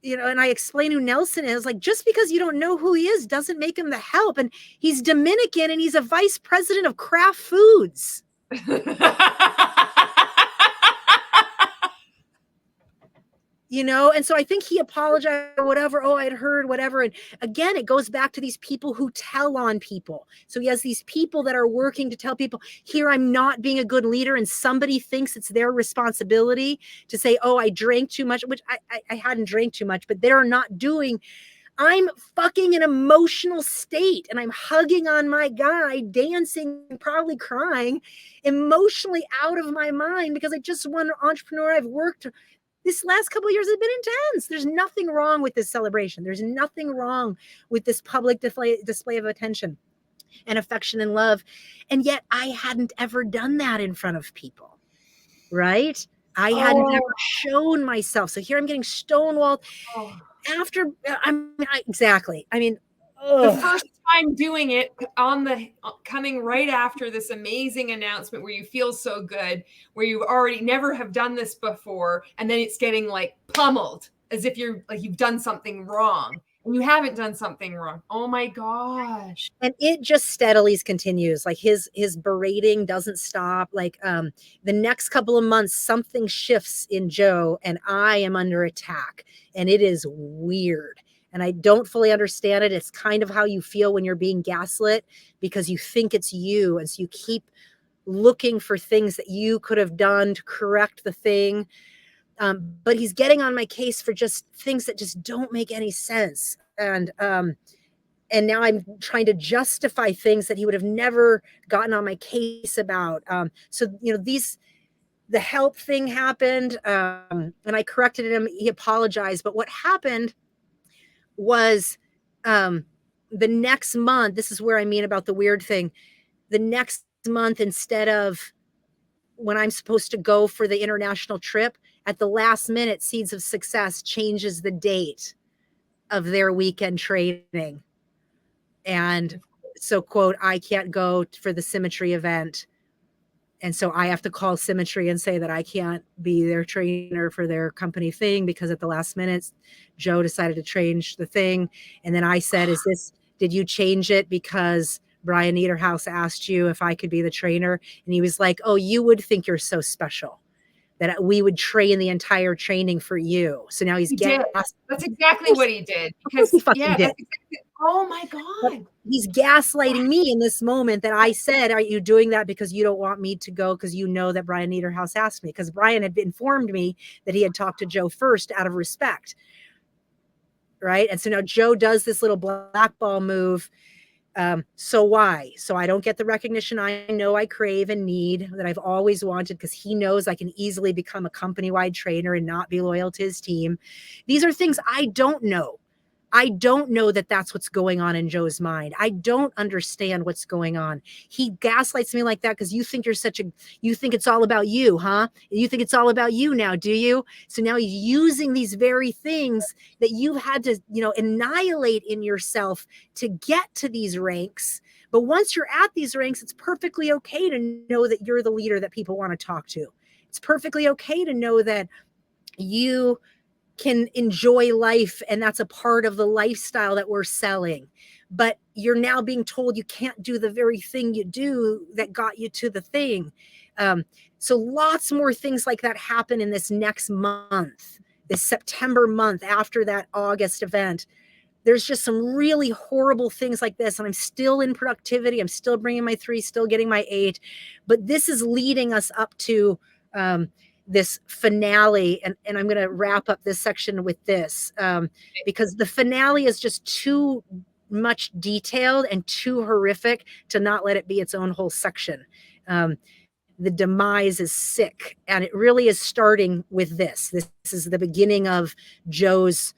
you know, and I explain who Nelson is. Like, just because you don't know who he is doesn't make him the help. And he's Dominican and he's a vice president of Kraft Foods. You know, and so I think he apologized or whatever. Oh, I'd heard whatever. And again, it goes back to these people who tell on people. So he has these people that are working to tell people, here, I'm not being a good leader. And somebody thinks it's their responsibility to say, oh, I drank too much, which I hadn't drank too much, but they're not doing. I'm fucking an emotional state and I'm hugging on my guy, dancing, probably crying, emotionally out of my mind because I just won entrepreneur. I've worked. This last couple of years have been intense. There's nothing wrong with this celebration. There's nothing wrong with this public display of attention and affection and love. And yet I hadn't ever done that in front of people, right? I had never shown myself. So here I'm getting stonewalled after exactly. I mean, the first time doing it on the coming right after this amazing announcement where you feel so good, where you already never have done this before, and then it's getting like pummeled as if you're like you've done something wrong and you haven't done something wrong. Oh my gosh. And it just steadily continues. Like his berating doesn't stop. Like the next couple of months, something shifts in Joe and I am under attack, and it is weird. And I don't fully understand it. It's kind of how you feel when you're being gaslit because you think it's you. And so you keep looking for things that you could have done to correct the thing. But he's getting on my case for just things that just don't make any sense. And now I'm trying to justify things that he would have never gotten on my case about. So, the help thing happened, and I corrected him. He apologized. But what happened was the next month, this is where I mean about the weird thing. The next month, instead of when I'm supposed to go for the international trip, at the last minute, Seeds of Success changes the date of their weekend training. And so, quote, I can't go for the Symmetry event. And so I have to call Symmetry and say that I can't be their trainer for their company thing because at the last minute, Joe decided to change the thing. And then I said, did you change it because Brian Niederhaus asked you if I could be the trainer? And he was like, oh, you would think you're so special that we would train the entire training for you. So now he's getting. That's exactly what he did. Because he fucking did. That's exactly, oh my God. He's gaslighting me in this moment that I said, are you doing that because you don't want me to go because you know that Brian Niederhaus asked me? Because Brian had informed me that he had talked to Joe first out of respect. Right. And so now Joe does this little blackball move. So why? So I don't get the recognition I know I crave and need, that I've always wanted, because he knows I can easily become a company-wide trainer and not be loyal to his team. These are things I don't know. I don't know that that's what's going on in Joe's mind. I don't understand what's going on. He gaslights me like that because you think you think it's all about you, huh? You think it's all about you now, do you? So now he's using these very things that you've had to, annihilate in yourself to get to these ranks. But once you're at these ranks, it's perfectly okay to know that you're the leader that people want to talk to. It's perfectly okay to know that you can enjoy life, and that's a part of the lifestyle that we're selling. But you're now being told you can't do the very thing you do that got you to the thing. So lots more things like that happen in this next month, this September month after that August event. There's just some really horrible things like this. And I'm still in productivity. I'm still bringing my 3, still getting my 8. But this is leading us up to this finale, and I'm going to wrap up this section with this because the finale is just too much detailed and too horrific to not let it be its own whole section. The demise is sick, and it really is starting with this. This is the beginning of Joe's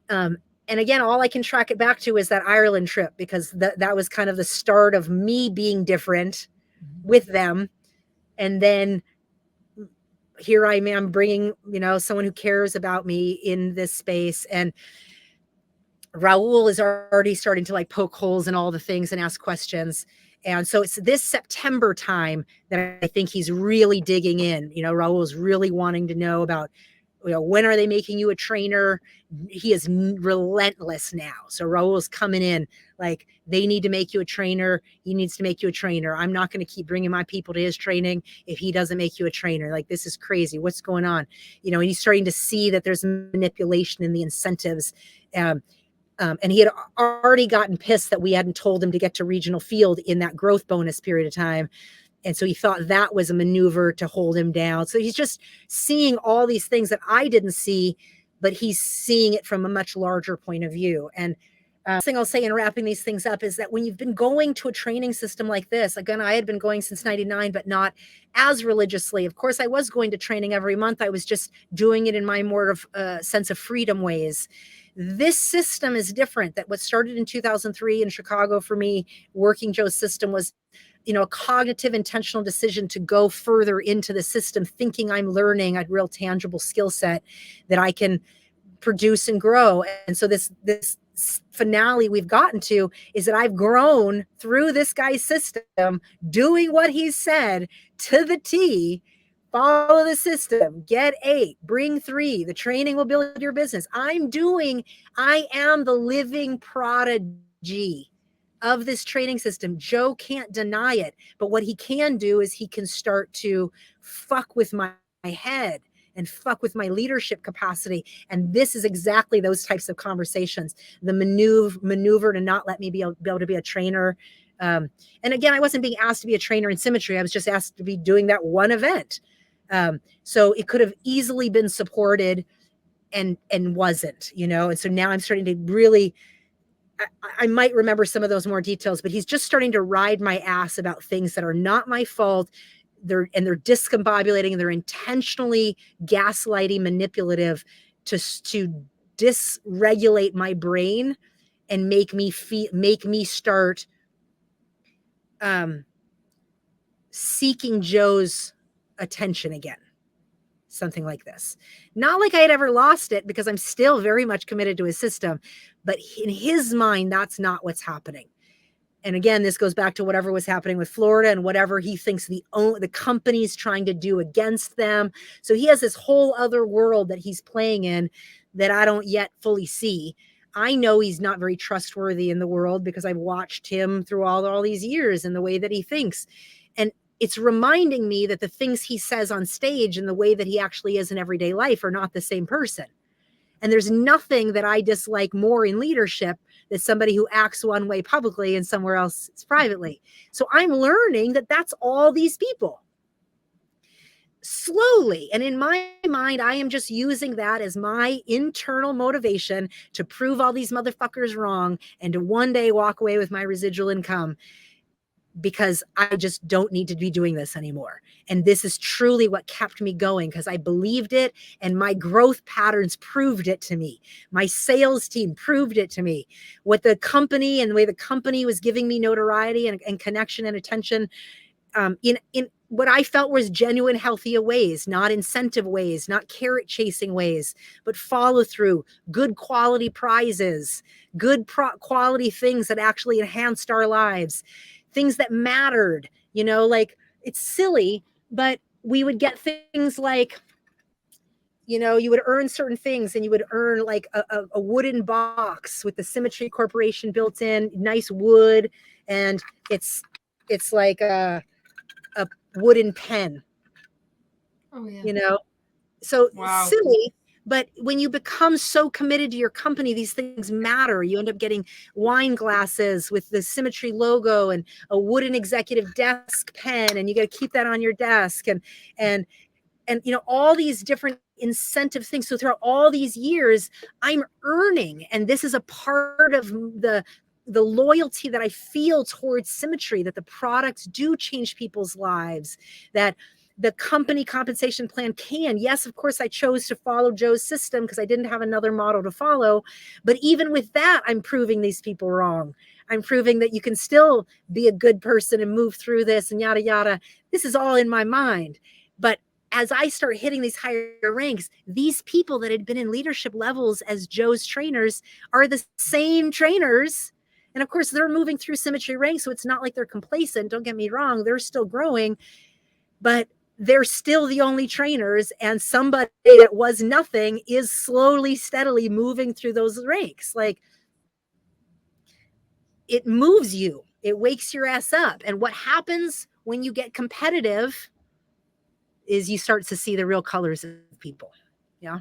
and again, all I can track it back to is that Ireland trip, because that was kind of the start of me being different with them. And then here I am bringing, someone who cares about me in this space. And Raul is already starting to poke holes in all the things and ask questions. And so it's this September time that I think he's really digging in. Raul's really wanting to know about, when are they making you a trainer? He is relentless now. So Raul's coming in like, they need to make you a trainer. He needs to make you a trainer. I'm not going to keep bringing my people to his training if he doesn't make you a trainer. Like, this is crazy. What's going on? And he's starting to see that there's manipulation in the incentives. And he had already gotten pissed that we hadn't told him to get to regional field in that growth bonus period of time. And so he thought that was a maneuver to hold him down. So he's just seeing all these things that I didn't see, but he's seeing it from a much larger point of view. And thing I'll say in wrapping these things up is that when you've been going to a training system like this, again, I had been going since 99, but not as religiously. Of course, I was going to training every month. I was just doing it in my more of sense of freedom ways. This system is different. That what started in 2003 in Chicago for me, working Joe's system, was a cognitive intentional decision to go further into the system, thinking I'm learning a real tangible skill set that I can produce and grow. And so this finale we've gotten to is that I've grown through this guy's system, doing what he said to the T. Follow the system, get 8, bring 3, the training will build your business. I am the living prodigy of this training system. Joe can't deny it, but what he can do is he can start to fuck with my head and fuck with my leadership capacity. And this is exactly those types of conversations, the maneuver to not let me be able to be a trainer. And again, I wasn't being asked to be a trainer in Symmetry. I was just asked to be doing that one event. So it could have easily been supported and wasn't, and so now I'm starting to really, I might remember some of those more details, but he's just starting to ride my ass about things that are not my fault. They're discombobulating, and they're intentionally gaslighting, manipulative to dysregulate my brain and make me start seeking Joe's attention again. Something like this. Not like I had ever lost it, because I'm still very much committed to his system, but in his mind, that's not what's happening. And again, this goes back to whatever was happening with Florida and whatever he thinks the company's trying to do against them. So he has this whole other world that he's playing in that I don't yet fully see. I know he's not very trustworthy in the world because I've watched him through all these years and the way that he thinks. And it's reminding me that the things he says on stage and the way that he actually is in everyday life are not the same person. And there's nothing that I dislike more in leadership than somebody who acts one way publicly and somewhere else privately. So I'm learning that that's all these people. Slowly. And in my mind, I am just using that as my internal motivation to prove all these motherfuckers wrong and to one day walk away with my residual income, because I just don't need to be doing this anymore. And this is truly what kept me going, because I believed it, and my growth patterns proved it to me. My sales team proved it to me. What the company and the way the company was giving me notoriety and connection and attention in what I felt was genuine, healthy ways, not incentive ways, not carrot chasing ways, but follow through, good quality prizes, good quality things that actually enhanced our lives. Things that mattered, like, it's silly, but we would get things like, you would earn certain things, and you would earn like a wooden box with the Symmetry Corporation built in, nice wood. And it's like a wooden pen, Oh yeah. So Wow. silly. But when you become so committed to your company, these things matter. You end up getting wine glasses with the Symmetry logo and a wooden executive desk pen, and you got to keep that on your desk, and all these different incentive things. So throughout all these years, I'm earning, and this is a part of the loyalty that I feel towards Symmetry, that the products do change people's lives, that the company compensation plan can. Yes, of course, I chose to follow Joe's system because I didn't have another model to follow. But even with that, I'm proving these people wrong. I'm proving that you can still be a good person and move through this and yada, yada. This is all in my mind. But as I start hitting these higher ranks, these people that had been in leadership levels as Joe's trainers are the same trainers. And of course, they're moving through Symmetry ranks. So it's not like they're complacent. Don't get me wrong. They're still growing. But they're still the only trainers, and somebody that was nothing is slowly, steadily moving through those ranks. Like, it moves you. It wakes your ass up. And what happens when you get competitive is you start to see the real colors of people. Yeah.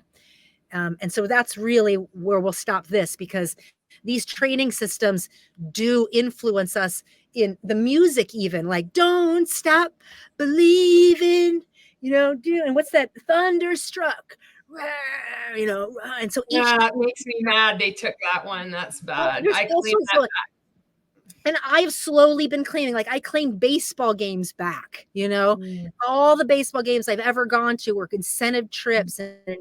And so that's really where we'll stop this, because these training systems do influence us in the music, even like "Don't Stop Believing," and what's that? Thunderstruck, and so yeah, it makes me mad they took that one. That's bad. I claim that. And I've slowly been claiming, like, I claimed baseball games back, all the baseball games I've ever gone to were incentive trips and,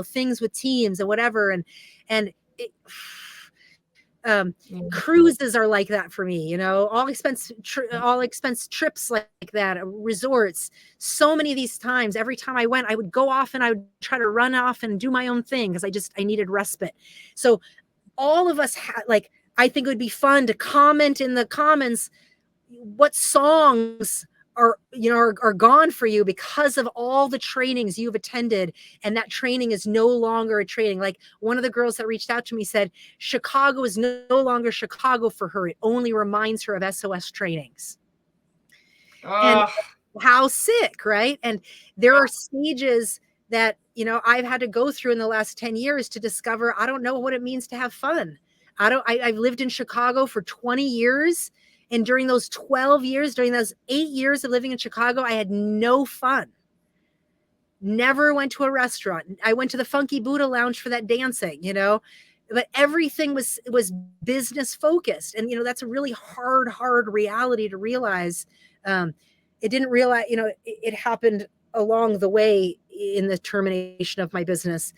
things with teams and whatever. And Cruises are like that for me, you know, all expense trips like that, resorts. So many of these times, every time I went, I would go off and I would try to run off and do my own thing because I needed respite. So all of us like, I think it would be fun to comment in the comments what songs are gone for you because of all the trainings you've attended, and that training is no longer a training. Like one of the girls that reached out to me said Chicago is no longer Chicago for her. It only reminds her of SOS trainings. And how sick, right? And there are stages that, you know, I've had to go through in the last 10 years to discover I don't know what it means to have fun. I've lived in Chicago for 20 years. And during those 12 years, during those 8 years of living in Chicago, I had no fun. Never went to a restaurant. I went to the Funky Buddha Lounge for that dancing, you know, but everything was business focused. And, you know, that's a really hard reality to realize. It didn't realize, you know, it happened along the way in the termination of my business.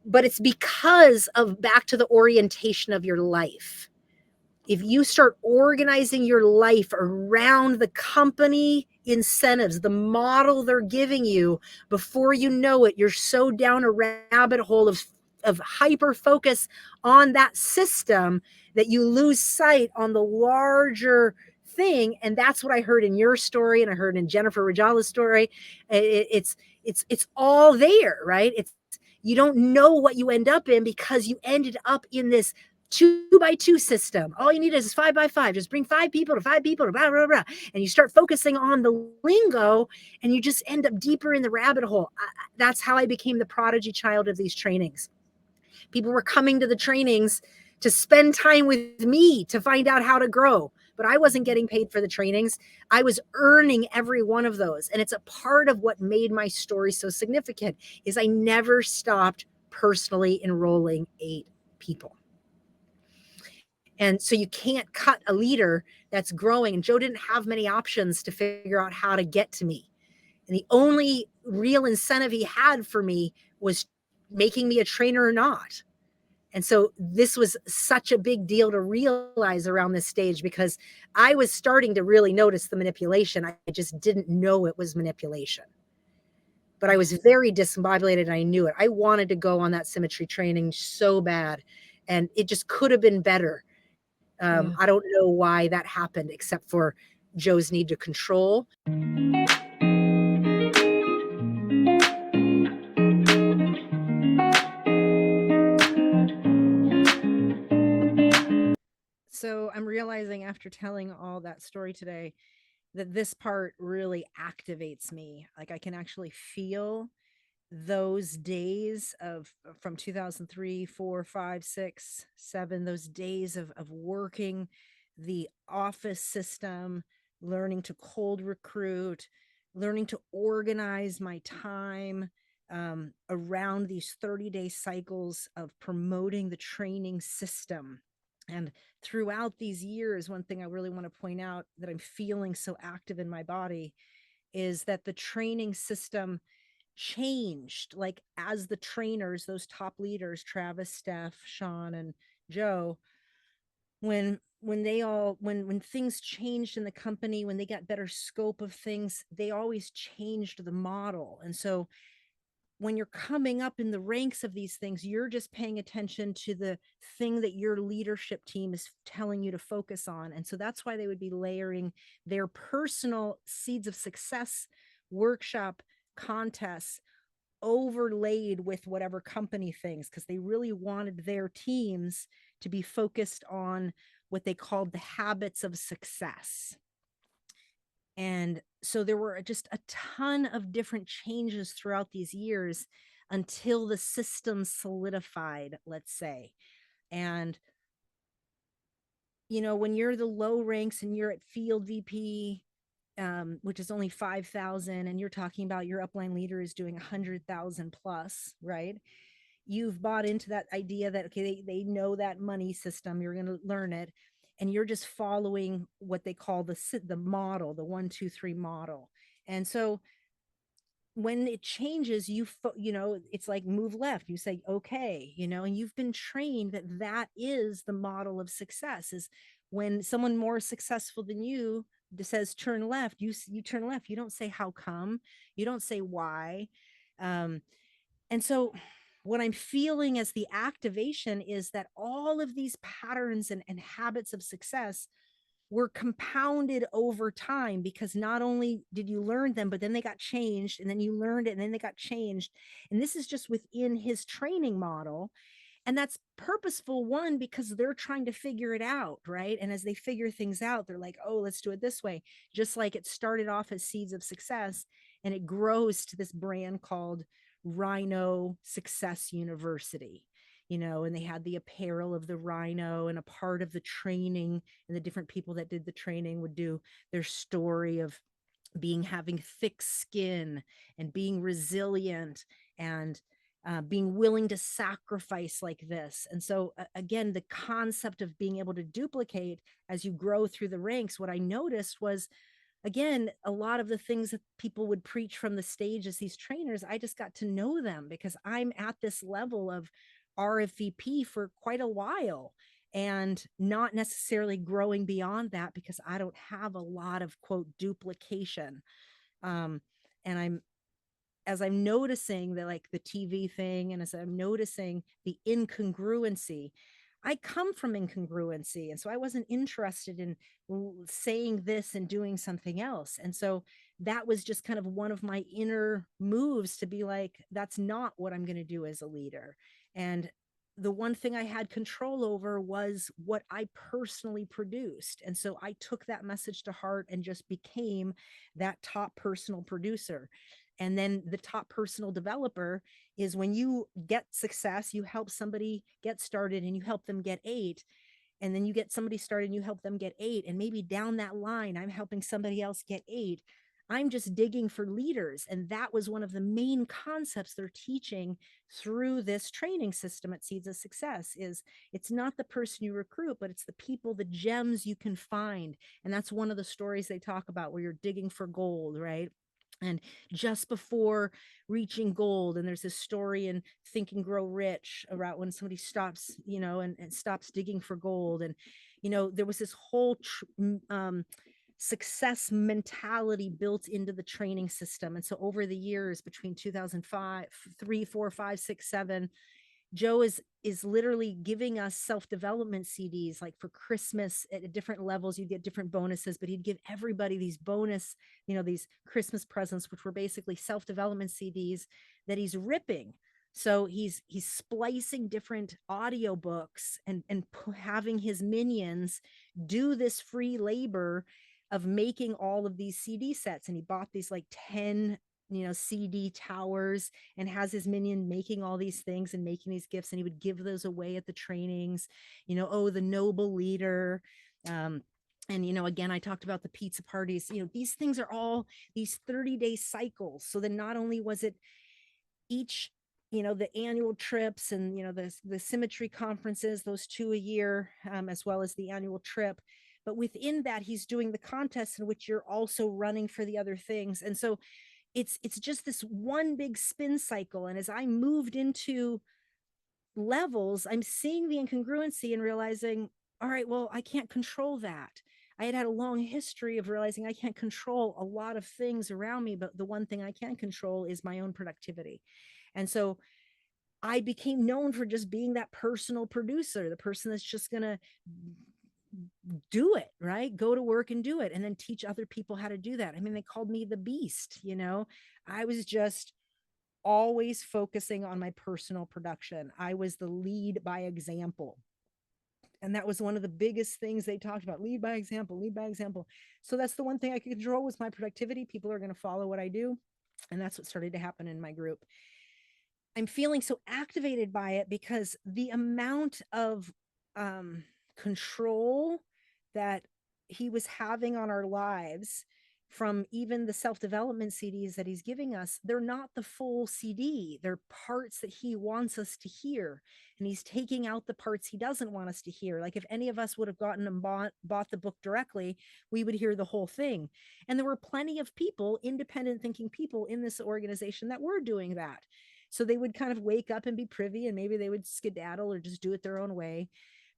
But it's because of back to the orientation of your life. If you start organizing your life around the company incentives, the model they're giving you, before you know it, you're so down a rabbit hole of hyper focus on that system that you lose sight on the larger thing. And that's what I heard in your story, and I heard in Jennifer Rajala's story. It's all there, right? You don't know what you end up in because you ended up in this 2x2 system. All you need is 5x5. Just bring 5 people to 5 people to blah, blah, blah. And you start focusing on the lingo and you just end up deeper in the rabbit hole. That's how I became the prodigy child of these trainings. People were coming to the trainings to spend time with me to find out how to grow, but I wasn't getting paid for the trainings. I was earning every one of those. And it's a part of what made my story so significant is I never stopped personally enrolling 8 people. And so you can't cut a leader that's growing. And Joe didn't have many options to figure out how to get to me. And the only real incentive he had for me was making me a trainer or not. And so this was such a big deal to realize around this stage, because I was starting to really notice the manipulation. I just didn't know it was manipulation. But I was very discombobulated and I knew it. I wanted to go on that symmetry training so bad. And it just could have been better. I don't know why that happened, except for Joe's need to control. So I'm realizing after telling all that story today that this part really activates me. Like I can actually feel those days from 2003, 4, 5, 6, 7, those days of working the office system, learning to cold recruit, learning to organize my time around these 30-day cycles of promoting the training system. And throughout these years, one thing I really want to point out that I'm feeling so active in my body is that the training system changed. Like as the trainers, those top leaders, Travis, Steph, Sean, and Joe, when things changed in the company, when they got better scope of things, they always changed the model. And so when you're coming up in the ranks of these things, you're just paying attention to the thing that your leadership team is telling you to focus on. And so that's why they would be layering their personal seeds of success workshop contests overlaid with whatever company things, because they really wanted their teams to be focused on what they called the habits of success. And so there were just a ton of different changes throughout these years until the system solidified, let's say. And, you know, when you're the low ranks and you're at field VP, which is only 5,000, and you're talking about your upline leader is doing 100,000 plus, right? You've bought into that idea that, okay, they know that money system, you're going to learn it. And you're just following what they call the model, the 1, 2, 3 model. And so when it changes, it's like move left, you say okay, and you've been trained that that is the model of success. Is when someone more successful than you says turn left, you turn left. You don't say how come, you don't say why. And so what I'm feeling as the activation is that all of these patterns and habits of success were compounded over time, because not only did you learn them, but then they got changed, and then you learned it, and then they got changed. And this is just within his training model. And that's purposeful, one, because they're trying to figure it out, right? And as they figure things out, they're like, oh, let's do it this way. Just like it started off as Seeds of Success, and it grows to this brand called Rhino Success University. And they had the apparel of the rhino, and a part of the training, and the different people that did the training would do their story of having thick skin and being resilient, and being willing to sacrifice like this. And so again, the concept of being able to duplicate as you grow through the ranks, what I noticed was, again, a lot of the things that people would preach from the stage as these trainers, I just got to know them because I'm at this level of RFVP for quite a while, and not necessarily growing beyond that, because I don't have a lot of quote duplication. And as I'm noticing the like the TV thing, and as I'm noticing the incongruency, I come from incongruency. And so I wasn't interested in saying this and doing something else. And so that was just kind of one of my inner moves to be like, that's not what I'm going to do as a leader. And the one thing I had control over was what I personally produced. And so I took that message to heart and just became that top personal producer. And then the top personal developer is when you get success, you help somebody get started and you help them get 8. And then you get somebody started and you help them get 8. And maybe down that line, I'm helping somebody else get 8. I'm just digging for leaders. And that was one of the main concepts they're teaching through this training system at Seeds of Success. Is it's not the person you recruit, but it's the people, the gems you can find. And that's one of the stories they talk about, where you're digging for gold, right? And just before reaching gold, and there's this story in Think and Grow Rich about when somebody stops, and stops digging for gold. And, there was this whole success mentality built into the training system. And so over the years, between 2005, 3, 4, 5, 6, 7, Joe is literally giving us self-development CDs, like for Christmas at different levels, you'd get different bonuses, but he'd give everybody these bonus, these Christmas presents, which were basically self-development CDs that he's ripping. So he's splicing different audiobooks and having his minions do this free labor of making all of these CD sets. And he bought these like 10 CD towers, and has his minion making all these things and making these gifts, and he would give those away at the trainings. The noble leader. And again, I talked about the pizza parties. These things are all these 30-day cycles. So then not only was it each the annual trips and the symmetry conferences, those 2 a year, as well as the annual trip, but within that he's doing the contests in which you're also running for the other things. And so it's just this one big spin cycle. And as I moved into levels, I'm seeing the incongruency and realizing, all right, well, I can't control that. I had a long history of realizing I can't control a lot of things around me, but the one thing I can control is my own productivity. And so I became known for just being that personal producer, the person that's just going to do it, right? Go to work and do it, and then teach other people how to do that. I mean, they called me the beast. I was just always focusing on my personal production. I was the lead by example. And that was one of the biggest things they talked about: lead by example, lead by example. So that's the one thing I could control, was my productivity. People are going to follow what I do. And that's what started to happen in my group. I'm feeling so activated by it because the amount of control that he was having on our lives from even the self-development CDs that he's giving us, they're not the full CD. They're parts that he wants us to hear. And he's taking out the parts he doesn't want us to hear. Like if any of us would have gotten and bought the book directly, we would hear the whole thing. And there were plenty of people, independent thinking people in this organization that were doing that. So they would kind of wake up and be privy, and maybe they would skedaddle or just do it their own way.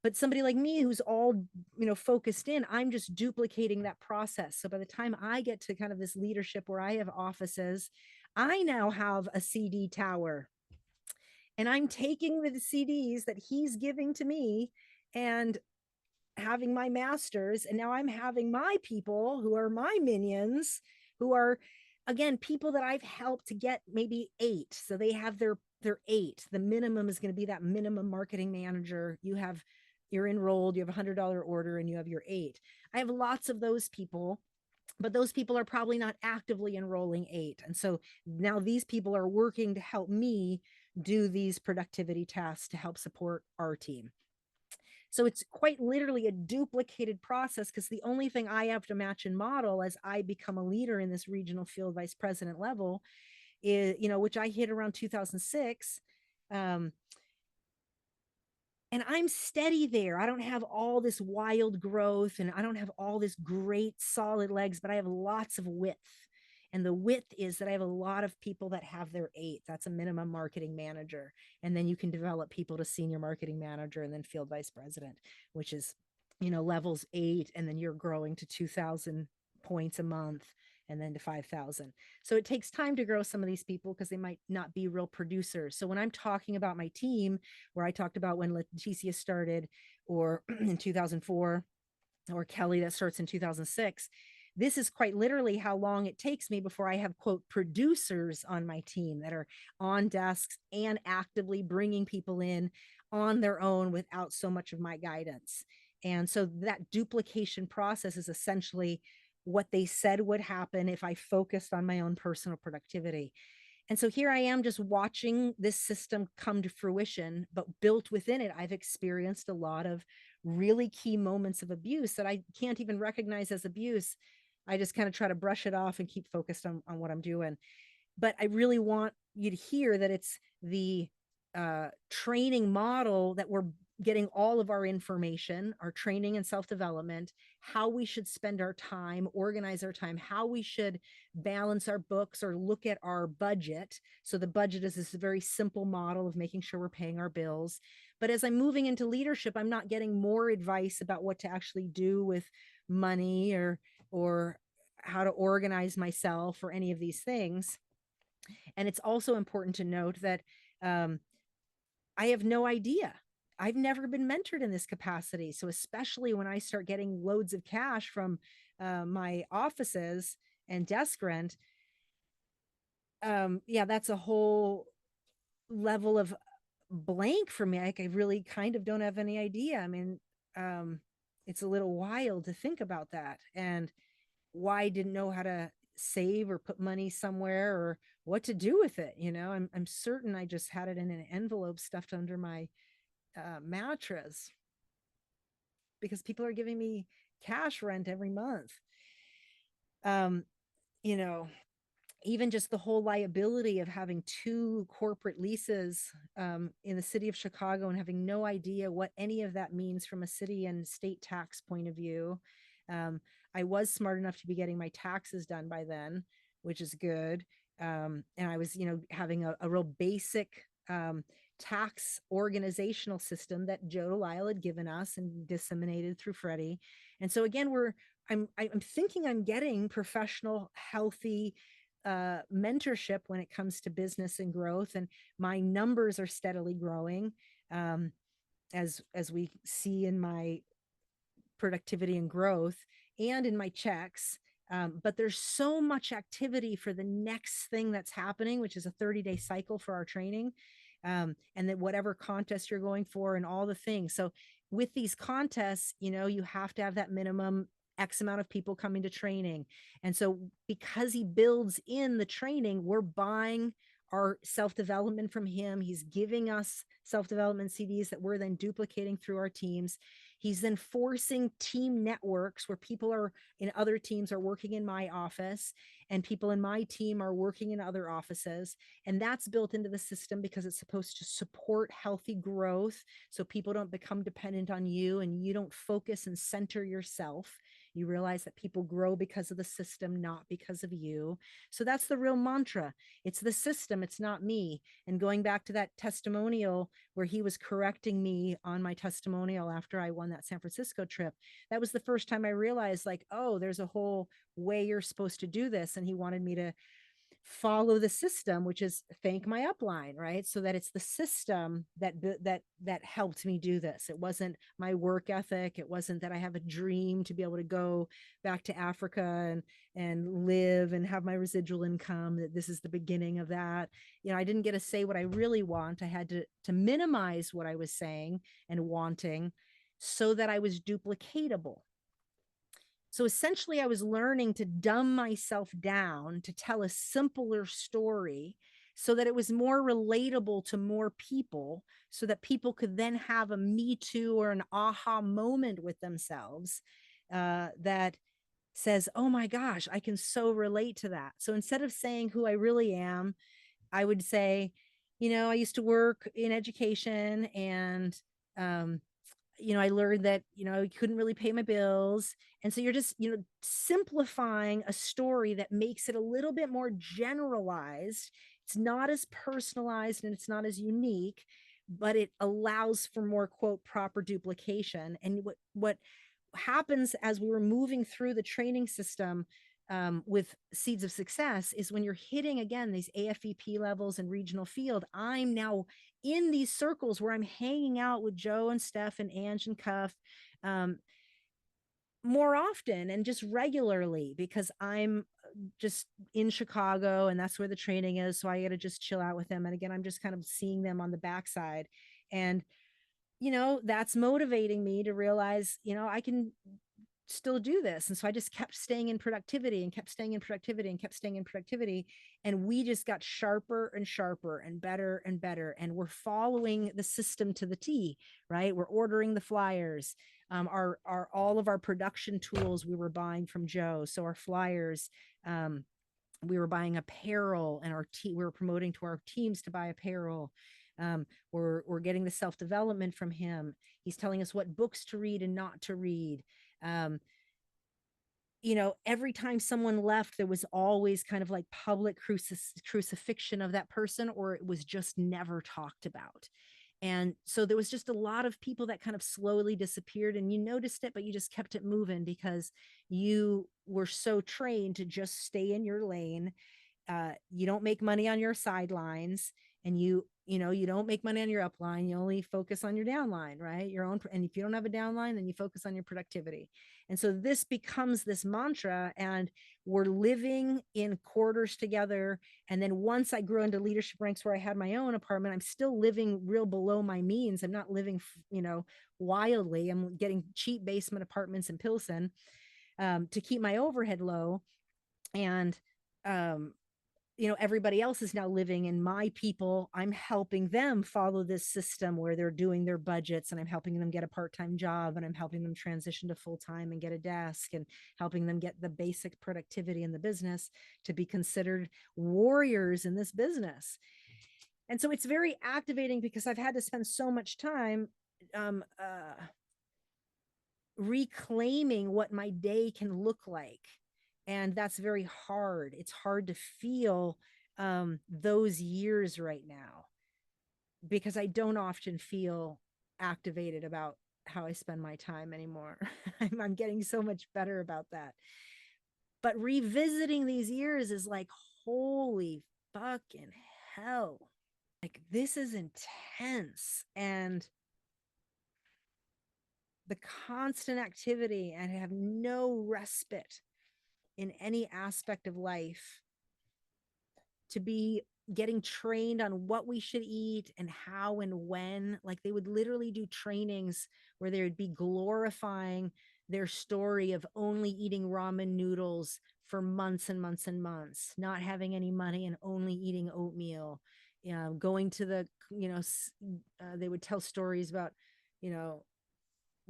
But somebody like me who's all, focused in, I'm just duplicating that process. So by the time I get to kind of this leadership where I have offices, I now have a CD tower, and I'm taking the CDs that he's giving to me and having my masters. And now I'm having my people who are my minions, who are, again, people that I've helped to get maybe 8. So they have their 8. The minimum is going to be that minimum marketing manager. You're enrolled, you have a $100 order, and you have your 8. I have lots of those people, but those people are probably not actively enrolling 8. And so now these people are working to help me do these productivity tasks to help support our team. So it's quite literally a duplicated process, because the only thing I have to match and model as I become a leader in this regional field vice president level is, which I hit around 2006. And I'm steady there. I don't have all this wild growth, and I don't have all this great solid legs, but I have lots of width. And the width is that I have a lot of people that have their 8. That's a minimum marketing manager. And then you can develop people to senior marketing manager and then field vice president, which is, levels 8. And then you're growing to 2,000 points a month, and then to 5,000. So it takes time to grow some of these people because they might not be real producers. So when I'm talking about my team, where I talked about when Leticia started, or in 2004, or Kelly that starts in 2006, this is quite literally how long it takes me before I have, quote, producers on my team that are on desks and actively bringing people in on their own without so much of my guidance. And so that duplication process is essentially what they said would happen if I focused on my own personal productivity. And so here I am just watching this system come to fruition, but built within it, I've experienced a lot of really key moments of abuse that I can't even recognize as abuse. I just kind of try to brush it off and keep focused on what I'm doing. But I really want you to hear that it's the training model that we're getting all of our information, our training and self-development, how we should spend our time, organize our time, how we should balance our books or look at our budget. So the budget is this very simple model of making sure we're paying our bills. But as I'm moving into leadership, I'm not getting more advice about what to actually do with money or how to organize myself or any of these things. And it's also important to note that I have no idea. I've never been mentored in this capacity. So especially when I start getting loads of cash from my offices and desk rent, that's a whole level of blank for me. Like I really kind of don't have any idea. I mean, it's a little wild to think about that, and why I didn't know how to save or put money somewhere or what to do with it. I'm certain I just had it in an envelope stuffed under my mattress, because people are giving me cash rent every month. Even just the whole liability of having 2 corporate leases in the city of Chicago and having no idea what any of that means from a city and state tax point of view. I was smart enough to be getting my taxes done by then, which is good. And I was, having a real basic tax organizational system that Joe Delisle had given us and disseminated through Freddie. And so again, I'm thinking I'm getting professional, healthy mentorship when it comes to business and growth, and my numbers are steadily growing as we see in my productivity and growth and in my checks. But there's so much activity for the next thing that's happening, which is a 30-day cycle for our training. And then whatever contest you're going for and all the things. So with these contests, you have to have that minimum X amount of people coming to training. And so because he builds in the training, we're buying our self-development from him. He's giving us self-development CDs that we're then duplicating through our teams. He's then forcing team networks where people are in other teams are working in my office and people in my team are working in other offices. And that's built into the system because it's supposed to support healthy growth. So people don't become dependent on you and you don't focus and center yourself. You realize that people grow because of the system, not because of you. So that's the real mantra. It's the system. It's not me. And going back to that testimonial where he was correcting me on my testimonial after I won that San Francisco trip, that was the first time I realized like, oh, there's a whole way you're supposed to do this. And he wanted me to follow the system, which is thank my upline, right? So that it's the system that helped me do this. It wasn't my work ethic. It wasn't that I have a dream to be able to go back to Africa and live and have my residual income, that this is the beginning of that. You know, I didn't get to say what I really want. I had to minimize what I was saying and wanting so that I was duplicatable. So essentially, I was learning to dumb myself down to tell a simpler story so that it was more relatable to more people, so that people could then have a me too or an aha moment with themselves that says, oh my gosh, I can so relate to that. So instead of saying who I really am, I would say, you know, I used to work in education and, you know, I learned that, you know, I couldn't really pay my bills. And so you're just, you know, simplifying a story that makes it a little bit more generalized. It's not as personalized and it's not as unique, but it allows for more, quote, proper duplication. And what happens as we were moving through the training system with Seeds of Success is when you're hitting again these AFEP levels and regional field, I'm now in these circles where I'm hanging out with Joe and Steph and Ange and Cuff more often and just regularly because I'm just in Chicago and that's where the training is. So I got to just chill out with them. And again, I'm just kind of seeing them on the backside. And, you know, that's motivating me to realize, you know, I can still do this. And so I just kept staying in productivity and kept staying in productivity and kept staying in productivity. And we just got sharper and sharper and better and better. And we're following the system to the T, right? We're ordering the flyers. All of our production tools we were buying from Joe. So our flyers, we were buying apparel and we were promoting to our teams to buy apparel. We're getting the self-development from him. He's telling us what books to read and not to read. You know, every time someone left, there was always kind of like public crucifixion of that person, or it was just never talked about. And so there was just a lot of people that kind of slowly disappeared and you noticed it, but you just kept it moving because you were so trained to just stay in your lane. You don't make money on your sidelines and you don't make money on your upline. You only focus on your downline, right? And if you don't have a downline, then you focus on your productivity. And so this becomes this mantra and we're living in quarters together. And then once I grew into leadership ranks where I had my own apartment, I'm still living real below my means. I'm not living, you know, wildly. I'm getting cheap basement apartments in Pilsen to keep my overhead low. And, you know, everybody else is now living in my people. I'm helping them follow this system where they're doing their budgets and I'm helping them get a part-time job and I'm helping them transition to full-time and get a desk and helping them get the basic productivity in the business to be considered warriors in this business. And so it's very activating because I've had to spend so much time reclaiming what my day can look like. And that's very hard. It's hard to feel those years right now because I don't often feel activated about how I spend my time anymore. I'm getting so much better about that. But revisiting these years is like, holy fucking hell. Like, this is intense. And the constant activity and have no respite in any aspect of life, to be getting trained on what we should eat and how and when. Like they would literally do trainings where they would be glorifying their story of only eating ramen noodles for months and months and months, not having any money and only eating oatmeal, going to the, they would tell stories about,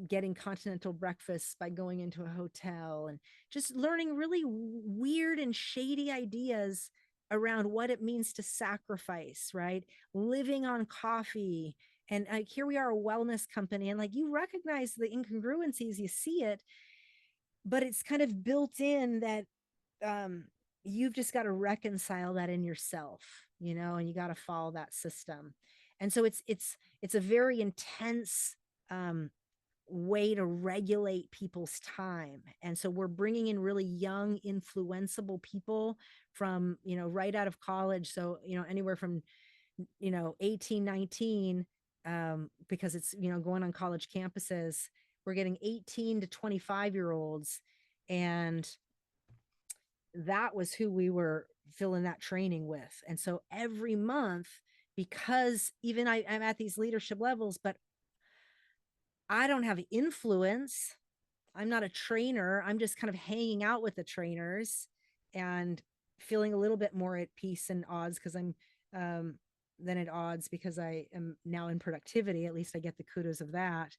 getting continental breakfasts by going into a hotel, and just learning really weird and shady ideas around what it means to sacrifice, right? Living on coffee. And like, here we are, a wellness company, and like, you recognize the incongruencies, you see it, but it's kind of built in that you've just got to reconcile that in yourself, and you got to follow that system. And so it's a very intense way to regulate people's time. And so we're bringing in really young, influenceable people from, right out of college. So, anywhere from, 18, 19, because it's, going on college campuses, we're getting 18 to 25-year-olds. And that was who we were filling that training with. And so every month, because even I'm at these leadership levels, but I don't have influence. I'm not a trainer. I'm just kind of hanging out with the trainers and feeling a little bit more at peace and odds, because I'm than at odds, because I am now in productivity. At least I get the kudos of that.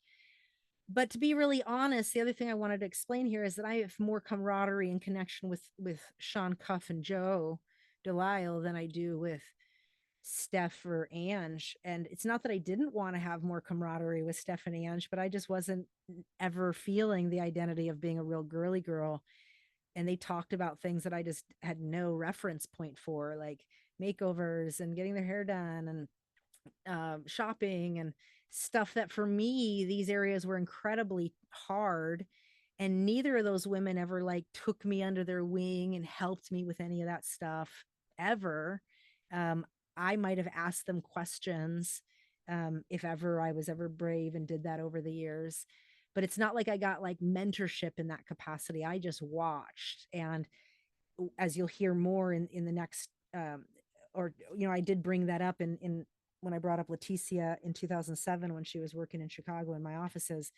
But to be really honest, the other thing I wanted to explain here is that I have more camaraderie and connection with Sean Cuff and Joe Delisle than I do with Steph or Ange. And it's not that I didn't want to have more camaraderie with Steph and Ange, but I just wasn't ever feeling the identity of being a real girly girl. And they talked about things that I just had no reference point for, like makeovers and getting their hair done and shopping and stuff that for me, these areas were incredibly hard. And neither of those women ever like took me under their wing and helped me with any of that stuff ever. I might have asked them questions if ever I was ever brave and did that over the years. But it's not like I got like mentorship in that capacity. I just watched. And as you'll hear more in the next, I did bring that up in when I brought up Leticia in 2007, when she was working in Chicago in my offices,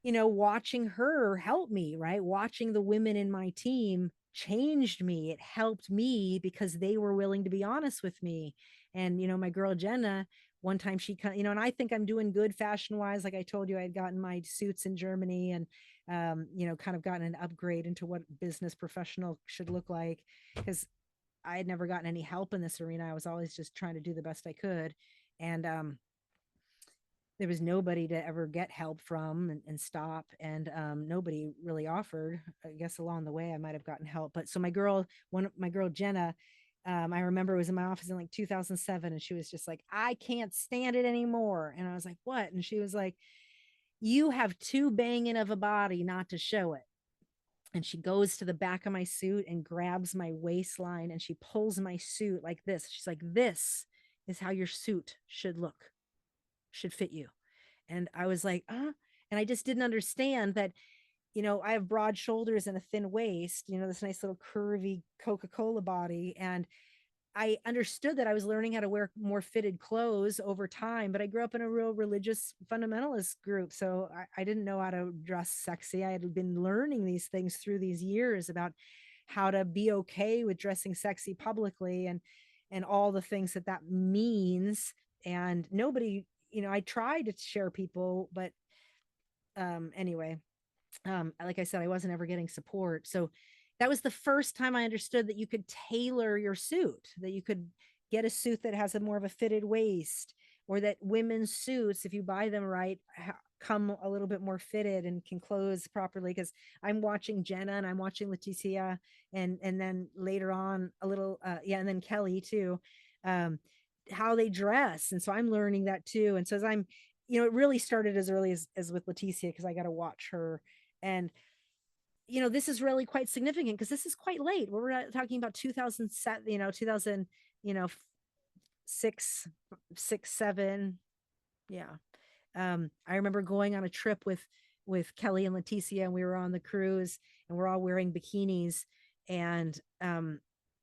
watching her help me, right? Watching the women in my team changed me. It helped me because they were willing to be honest with me. And, my girl Jenna, one time she, and I think I'm doing good fashion wise. Like I told you, I had gotten my suits in Germany and, kind of gotten an upgrade into what business professional should look like, because I had never gotten any help in this arena. I was always just trying to do the best I could. And, there was nobody to ever get help from and stop. And nobody really offered. I guess along the way I might've gotten help. But so my girl Jenna, I remember was in my office in like 2007, and she was just like, I can't stand it anymore. And I was like, what? And she was like, you have too banging of a body not to show it. And she goes to the back of my suit and grabs my waistline and she pulls my suit like this. She's like, this is how your suit should look, should fit you. And I was like, and I just didn't understand that, I have broad shoulders and a thin waist, this nice little curvy Coca-Cola body. And I understood that I was learning how to wear more fitted clothes over time, but I grew up in a real religious fundamentalist group. So I didn't know how to dress sexy. I had been learning these things through these years about how to be okay with dressing sexy publicly and all the things that means. And nobody, I tried to share people, but anyway, like I said, I wasn't ever getting support. So that was the first time I understood that you could tailor your suit, that you could get a suit that has a more of a fitted waist, or that women's suits, if you buy them right, come a little bit more fitted and can close properly. Because I'm watching Jenna and I'm watching Leticia and then later on a little, and then Kelly too, how they dress. And so I'm learning that too. And so as I'm, it really started as early as with Leticia, because I got to watch her. And this is really quite significant because this is quite late. We're talking about 2007, 2000, 6, 7. Yeah. I remember going on a trip with Kelly and Leticia, and we were on the cruise and we're all wearing bikinis. And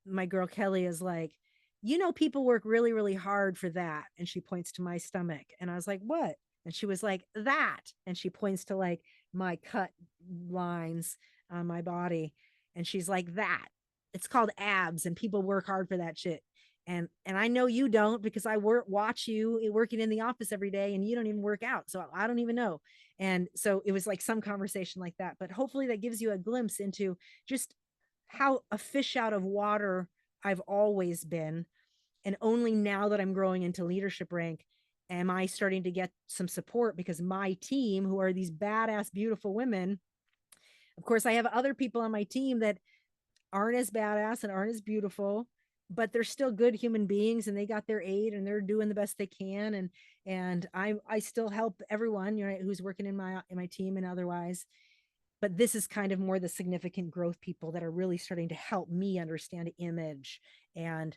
my girl Kelly is like, people work really, really hard for that. And she points to my stomach. And I was like, what? And she was like, that. And she points to like my cut lines on my body. And she's like, that. It's called abs, and people work hard for that shit. And I know you don't, because I watch you working in the office every day, and you don't even work out. So I don't even know. And so it was like some conversation like that. But hopefully that gives you a glimpse into just how a fish out of water I've always been. And only now that I'm growing into leadership rank am I starting to get some support, because my team, who are these badass, beautiful women, of course, I have other people on my team that aren't as badass and aren't as beautiful, but they're still good human beings, and they got their aid and they're doing the best they can. And I still help everyone, you know, who's working in my team and otherwise. But this is kind of more the significant growth people that are really starting to help me understand image and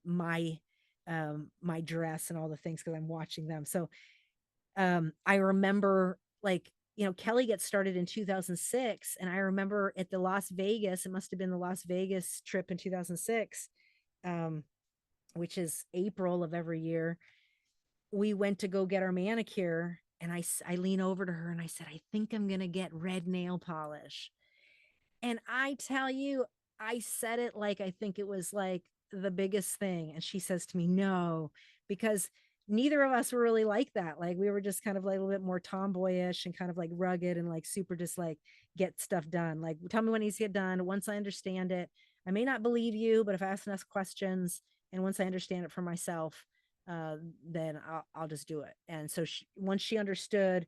my my dress and all the things, because I'm watching them. So I remember, like, you know, Kelly gets started in 2006. And I remember at the Las Vegas, it must have been the Las Vegas trip in 2006, which is April of every year. We went to go get our manicure, and I lean over to her and I said, I think I'm going to get red nail polish. And I tell you, I said it like I think it was like the biggest thing. And she says to me, no, because neither of us were really like that. Like, we were just kind of like a little bit more tomboyish and kind of like rugged and like super just like get stuff done. Like, tell me what needs to get done. Once I understand it, I may not believe you, but if I ask enough questions and once I understand it for myself, then I'll just do it. And so once she understood,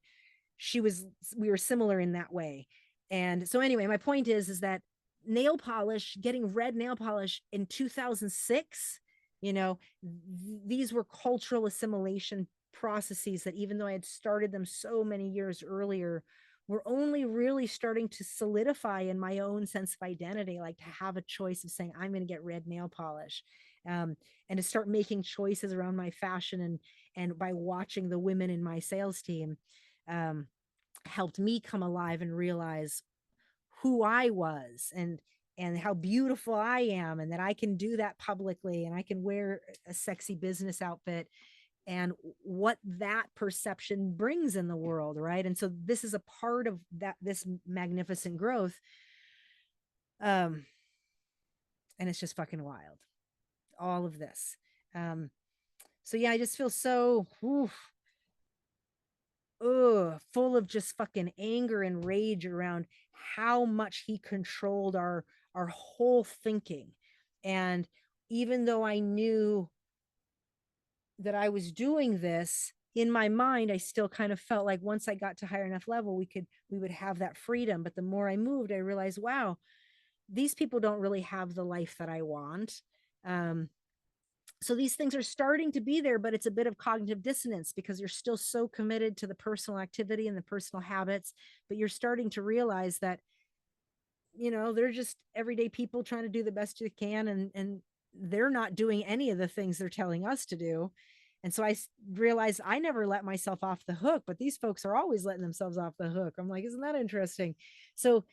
we were similar in that way. And so anyway, my point is that nail polish, getting red nail polish in 2006, you know, these were cultural assimilation processes that, even though I had started them so many years earlier, were only really starting to solidify in my own sense of identity, like to have a choice of saying, I'm going to get red nail polish. And to start making choices around my fashion, and by watching the women in my sales team, helped me come alive and realize who I was, and how beautiful I am, and that I can do that publicly, and I can wear a sexy business outfit, and what that perception brings in the world, right? And so this is a part of that, this magnificent growth. And it's just fucking wild, all of this. So yeah, I just feel so full of just fucking anger and rage around how much he controlled our whole thinking. And even though I knew that I was doing this, in my mind, I still kind of felt like once I got to higher enough level, we would have that freedom. But the more I moved, I realized, wow, these people don't really have the life that I want. So these things are starting to be there, but it's a bit of cognitive dissonance, because you're still so committed to the personal activity and the personal habits, but you're starting to realize that, you know, they're just everyday people trying to do the best you can. And they're not doing any of the things they're telling us to do. And so I realized I never let myself off the hook, but these folks are always letting themselves off the hook. I'm like, isn't that interesting? So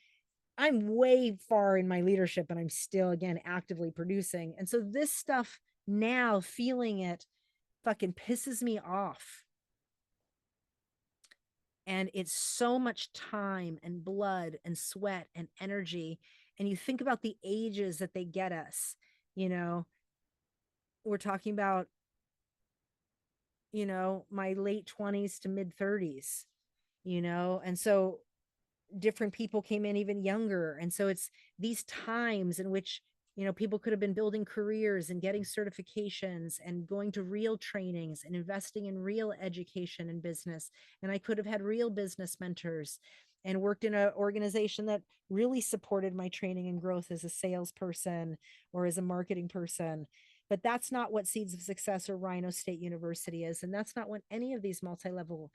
I'm way far in my leadership, and I'm still, again, actively producing. And so this stuff, now feeling it, fucking pisses me off. And it's so much time and blood and sweat and energy. And you think about the ages that they get us, you know, we're talking about, you know, my late 20s to mid 30s, you know, and so different people came in even younger. And so it's these times in which, you know, people could have been building careers and getting certifications and going to real trainings and investing in real education and business. And I could have had real business mentors and worked in an organization that really supported my training and growth as a salesperson or as a marketing person. But that's not what Seeds of Success or Rhino State University is. And that's not what any of these multi-level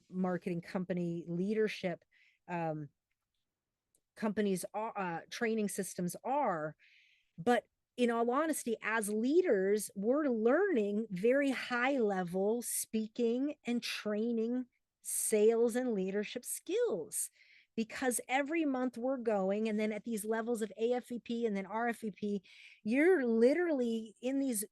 marketing company leadership companies are, training systems are. But in all honesty, as leaders, we're learning very high level speaking and training, sales and leadership skills, because every month we're going, and then at these levels of AFEP and then RFEP, you're literally in these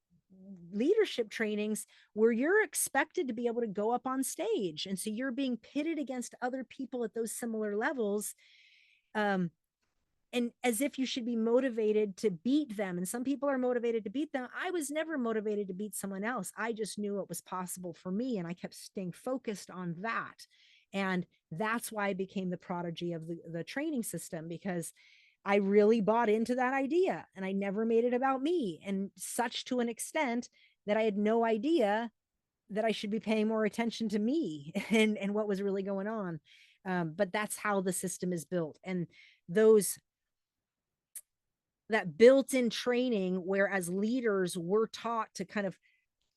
leadership trainings where you're expected to be able to go up on stage. And so you're being pitted against other people at those similar levels. and as if you should be motivated to beat them. And some people are motivated to beat them. I was never motivated to beat someone else. I just knew it was possible for me. And I kept staying focused on that. And that's why I became the prodigy of the training system, because I really bought into that idea and I never made it about me, and such to an extent that I had no idea that I should be paying more attention to me and what was really going on. But that's how the system is built. And that built-in training, where as leaders we're taught to kind of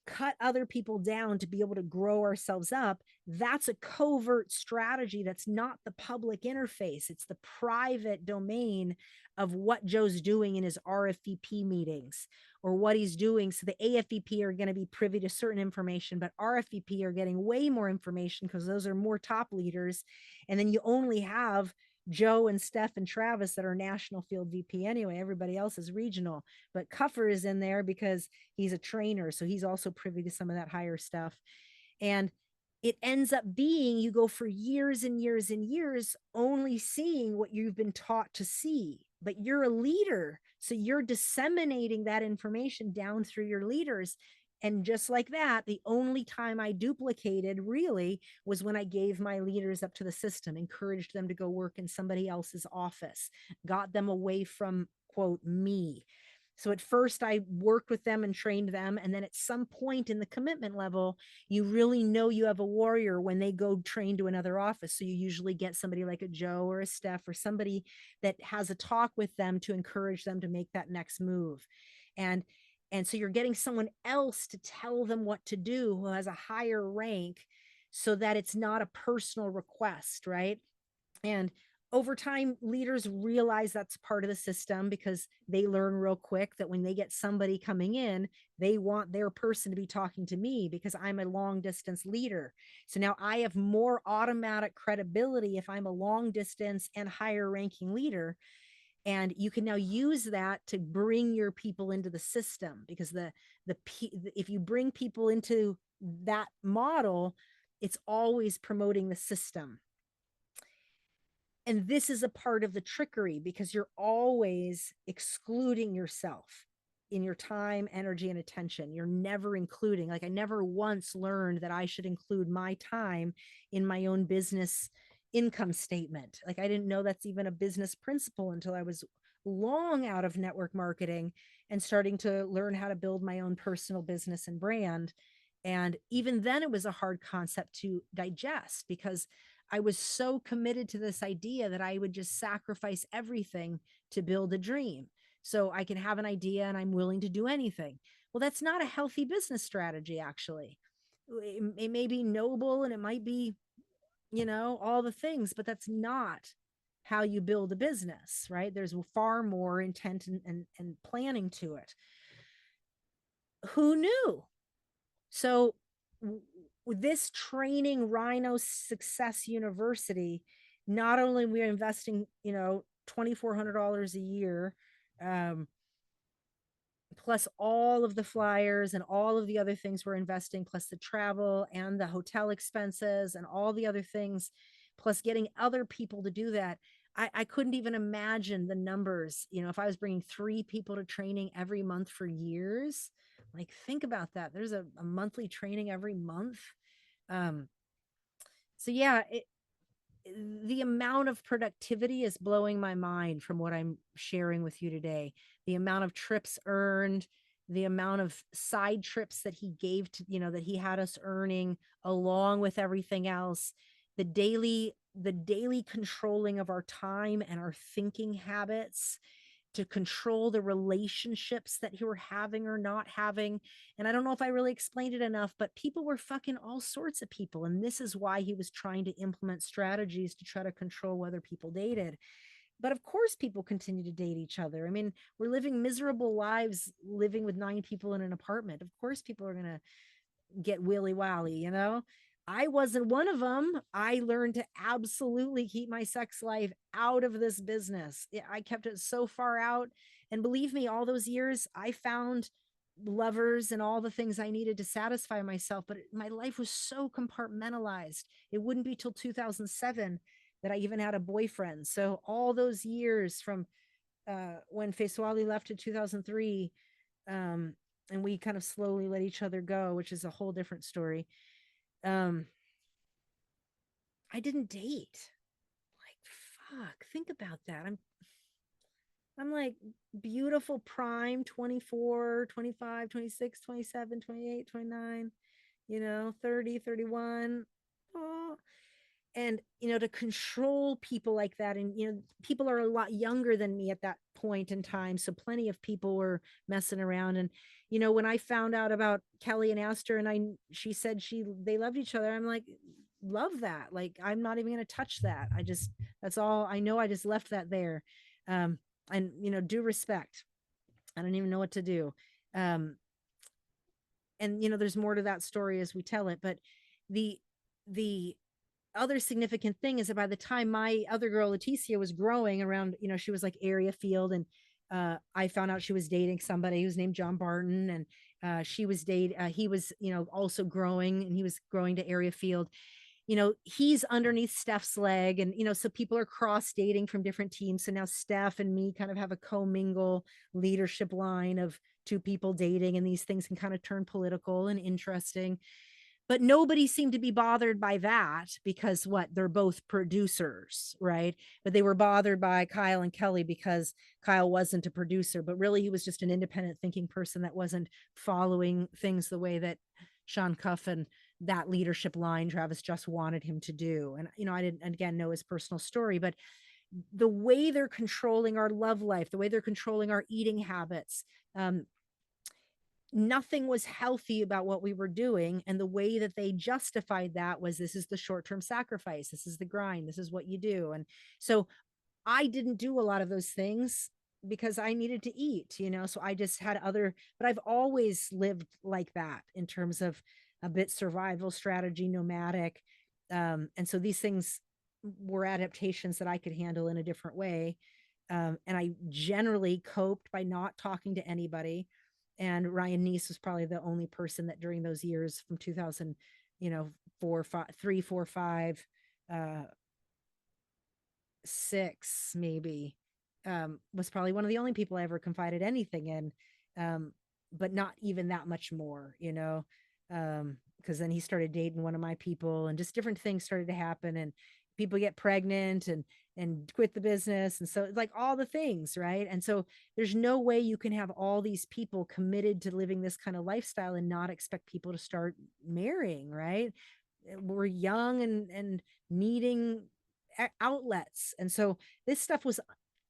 cut other people down to be able to grow ourselves up, that's a covert strategy. That's not the public interface. It's the private domain of what Joe's doing in his RFVP meetings, or what he's doing. So the AFVP are going to be privy to certain information, but RFVP are getting way more information because those are more top leaders. And then you only have Joe and Steph and Travis that are national field VP anyway. Everybody else is regional, but Cuffer is in there because he's a trainer. So he's also privy to some of that higher stuff. And it ends up being, you go for years and years and years only seeing what you've been taught to see, but you're a leader. So you're disseminating that information down through your leaders. And just like that, the only time I duplicated really was when I gave my leaders up to the system, encouraged them to go work in somebody else's office, got them away from, quote, me. So at first I worked with them and trained them. And then at some point in the commitment level, you really know you have a warrior when they go train to another office. So you usually get somebody like a Joe or a Steph or somebody that has a talk with them to encourage them to make that next move. And so you're getting someone else to tell them what to do who has a higher rank, so that it's not a personal request, right? And over time, leaders realize that's part of the system, because they learn real quick that when they get somebody coming in, they want their person to be talking to me because I'm a long distance leader. So now I have more automatic credibility if I'm a long distance and higher ranking leader. And you can now use that to bring your people into the system, because if you bring people into that model, it's always promoting the system. And this is a part of the trickery, because you're always excluding yourself in your time, energy, and attention. You're never including. Like, I never once learned that I should include my time in my own business income statement. Like, I didn't know that's even a business principle until I was long out of network marketing and starting to learn how to build my own personal business and brand. And even then it was a hard concept to digest, because I was so committed to this idea that I would just sacrifice everything to build a dream. So I can have an idea and I'm willing to do anything. Well, that's not a healthy business strategy, actually. It may be noble and it might be, all the things, but that's not how you build a business, right? There's far more intent and planning to it. Who knew? So this training, Rhino Success University, not only we're investing, $2,400 a year, plus all of the flyers and all of the other things we're investing, plus the travel and the hotel expenses and all the other things, plus getting other people to do that. I couldn't even imagine the numbers. If I was bringing 3 people to training every month for years, like, think about that. There's a monthly training every month. So yeah, the amount of productivity is blowing my mind from what I'm sharing with you today. The amount of trips earned, the amount of side trips that he gave to, that he had us earning along with everything else, the daily controlling of our time and our thinking habits to control the relationships that you were having or not having. And I don't know if I really explained it enough, but people were fucking all sorts of people. And this is why he was trying to implement strategies to try to control whether people dated. But of course, people continue to date each other. I mean, we're living miserable lives living with 9 people in an apartment. Of course, people are going to get willy-wally, I wasn't one of them. I learned to absolutely keep my sex life out of this business. I kept it so far out. And believe me, all those years, I found lovers and all the things I needed to satisfy myself. But my life was so compartmentalized. It wouldn't be till 2007 that I even had a boyfriend. So all those years from when Faiswali left in 2003, and we kind of slowly let each other go, which is a whole different story. I didn't date. Like, fuck, think about that. I'm like beautiful prime 24, 25, 26, 27, 28, 29, 30, 31. Oh. And, to control people like that. And, people are a lot younger than me at that point in time. So plenty of people were messing around. And, when I found out about Kelly and Aster and she said they loved each other, I'm like, love that. Like, I'm not even going to touch that. That's all I know. I just left that there. And, due respect. I don't even know what to do. And, there's more to that story as we tell it, but the other significant thing is that by the time my other girl, Leticia, was growing around, she was like area field. And I found out she was dating somebody who's named John Barton. And he was, also growing, and he was growing to area field. He's underneath Steph's leg, and, so people are cross dating from different teams. So now Steph and me kind of have a commingle leadership line of two people dating, and these things can kind of turn political and interesting. But nobody seemed to be bothered by that because they're both producers, right? But they were bothered by Kyle and Kelly because Kyle wasn't a producer, but really he was just an independent thinking person that wasn't following things the way that Sean Cuff and that leadership line Travis just wanted him to do. And, I didn't, again, know his personal story, but the way they're controlling our love life, the way they're controlling our eating habits, nothing was healthy about what we were doing. And the way that they justified that was, this is the short-term sacrifice. This is the grind. This is what you do. And so I didn't do a lot of those things because I needed to eat, so I just had but I've always lived like that in terms of a bit survival strategy, nomadic. And so these things were adaptations that I could handle in a different way. And I generally coped by not talking to anybody. And Ryan Neese was probably the only person that during those years from 2000, 3, 4, 5, 6, maybe, was probably one of the only people I ever confided anything in. But not even that much more, because then he started dating one of my people, and just different things started to happen, and people get pregnant and quit the business. And so it's like all the things, right? And so there's no way you can have all these people committed to living this kind of lifestyle and not expect people to start marrying, right? We're young and needing outlets. And so this stuff was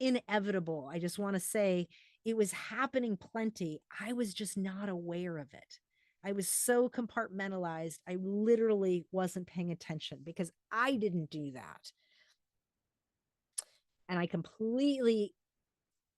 inevitable. I just want to say it was happening plenty. I was just not aware of it. I was so compartmentalized. I literally wasn't paying attention because I didn't do that. And I completely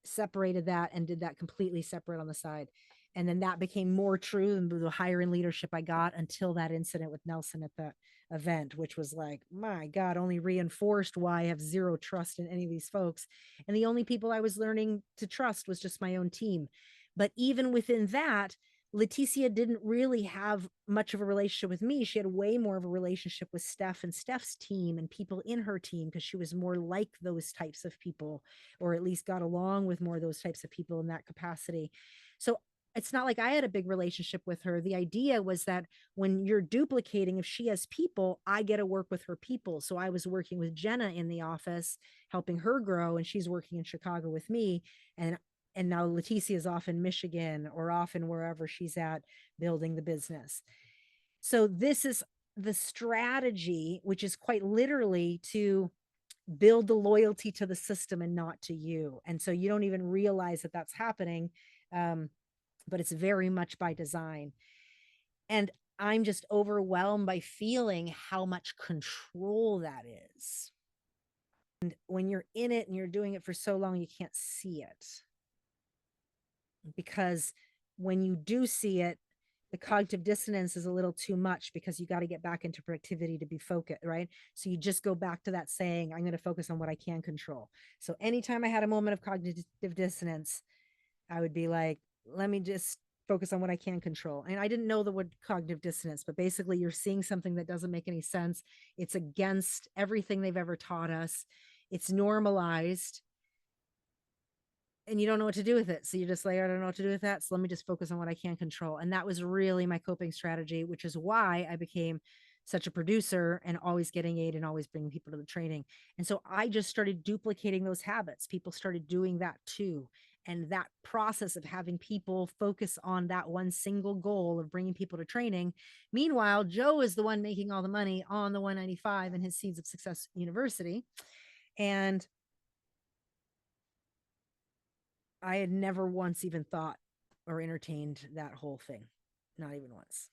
separated that and did that completely separate on the side. And then that became more true the higher in leadership I got, until that incident with Nelson at the event, which was like, my God, only reinforced why I have zero trust in any of these folks. And the only people I was learning to trust was just my own team. But even within that, Leticia didn't really have much of a relationship with me. She had way more of a relationship with Steph and Steph's team and people in her team, because she was more like those types of people, or at least got along with more of those types of people in that capacity. So it's not like I had a big relationship with her. The idea was that when you're duplicating, if she has people, I get to work with her people. So I was working with Jenna in the office, helping her grow, and she's working in Chicago with me. And now Leticia is off in Michigan or off in wherever she's at building the business. So this is the strategy, which is quite literally to build the loyalty to the system and not to you. And so you don't even realize that that's happening. But it's very much by design. And I'm just overwhelmed by feeling how much control that is. And when you're in it and you're doing it for so long, you can't see it. Because when you do see it, the cognitive dissonance is a little too much, because you got to get back into productivity to be focused, right? So you just go back to that saying, I'm going to focus on what I can control. So anytime I had a moment of cognitive dissonance, I would be like, let me just focus on what I can control. And I didn't know the word cognitive dissonance, but basically you're seeing something that doesn't make any sense. It's against everything they've ever taught us. It's normalized. and you don't know what to do with it. So you're just like, I don't know what to do with that. So let me just focus on what I can control. And that was really my coping strategy, which is why I became such a producer and always getting aid and always bringing people to the training. And so I just started duplicating those habits. People started doing that too. And that process of having people focus on that one single goal of bringing people to training. Meanwhile, Joe is the one making all the money on the 195 and his Seeds of Success University. And I had never once even thought or entertained that whole thing. Not even once.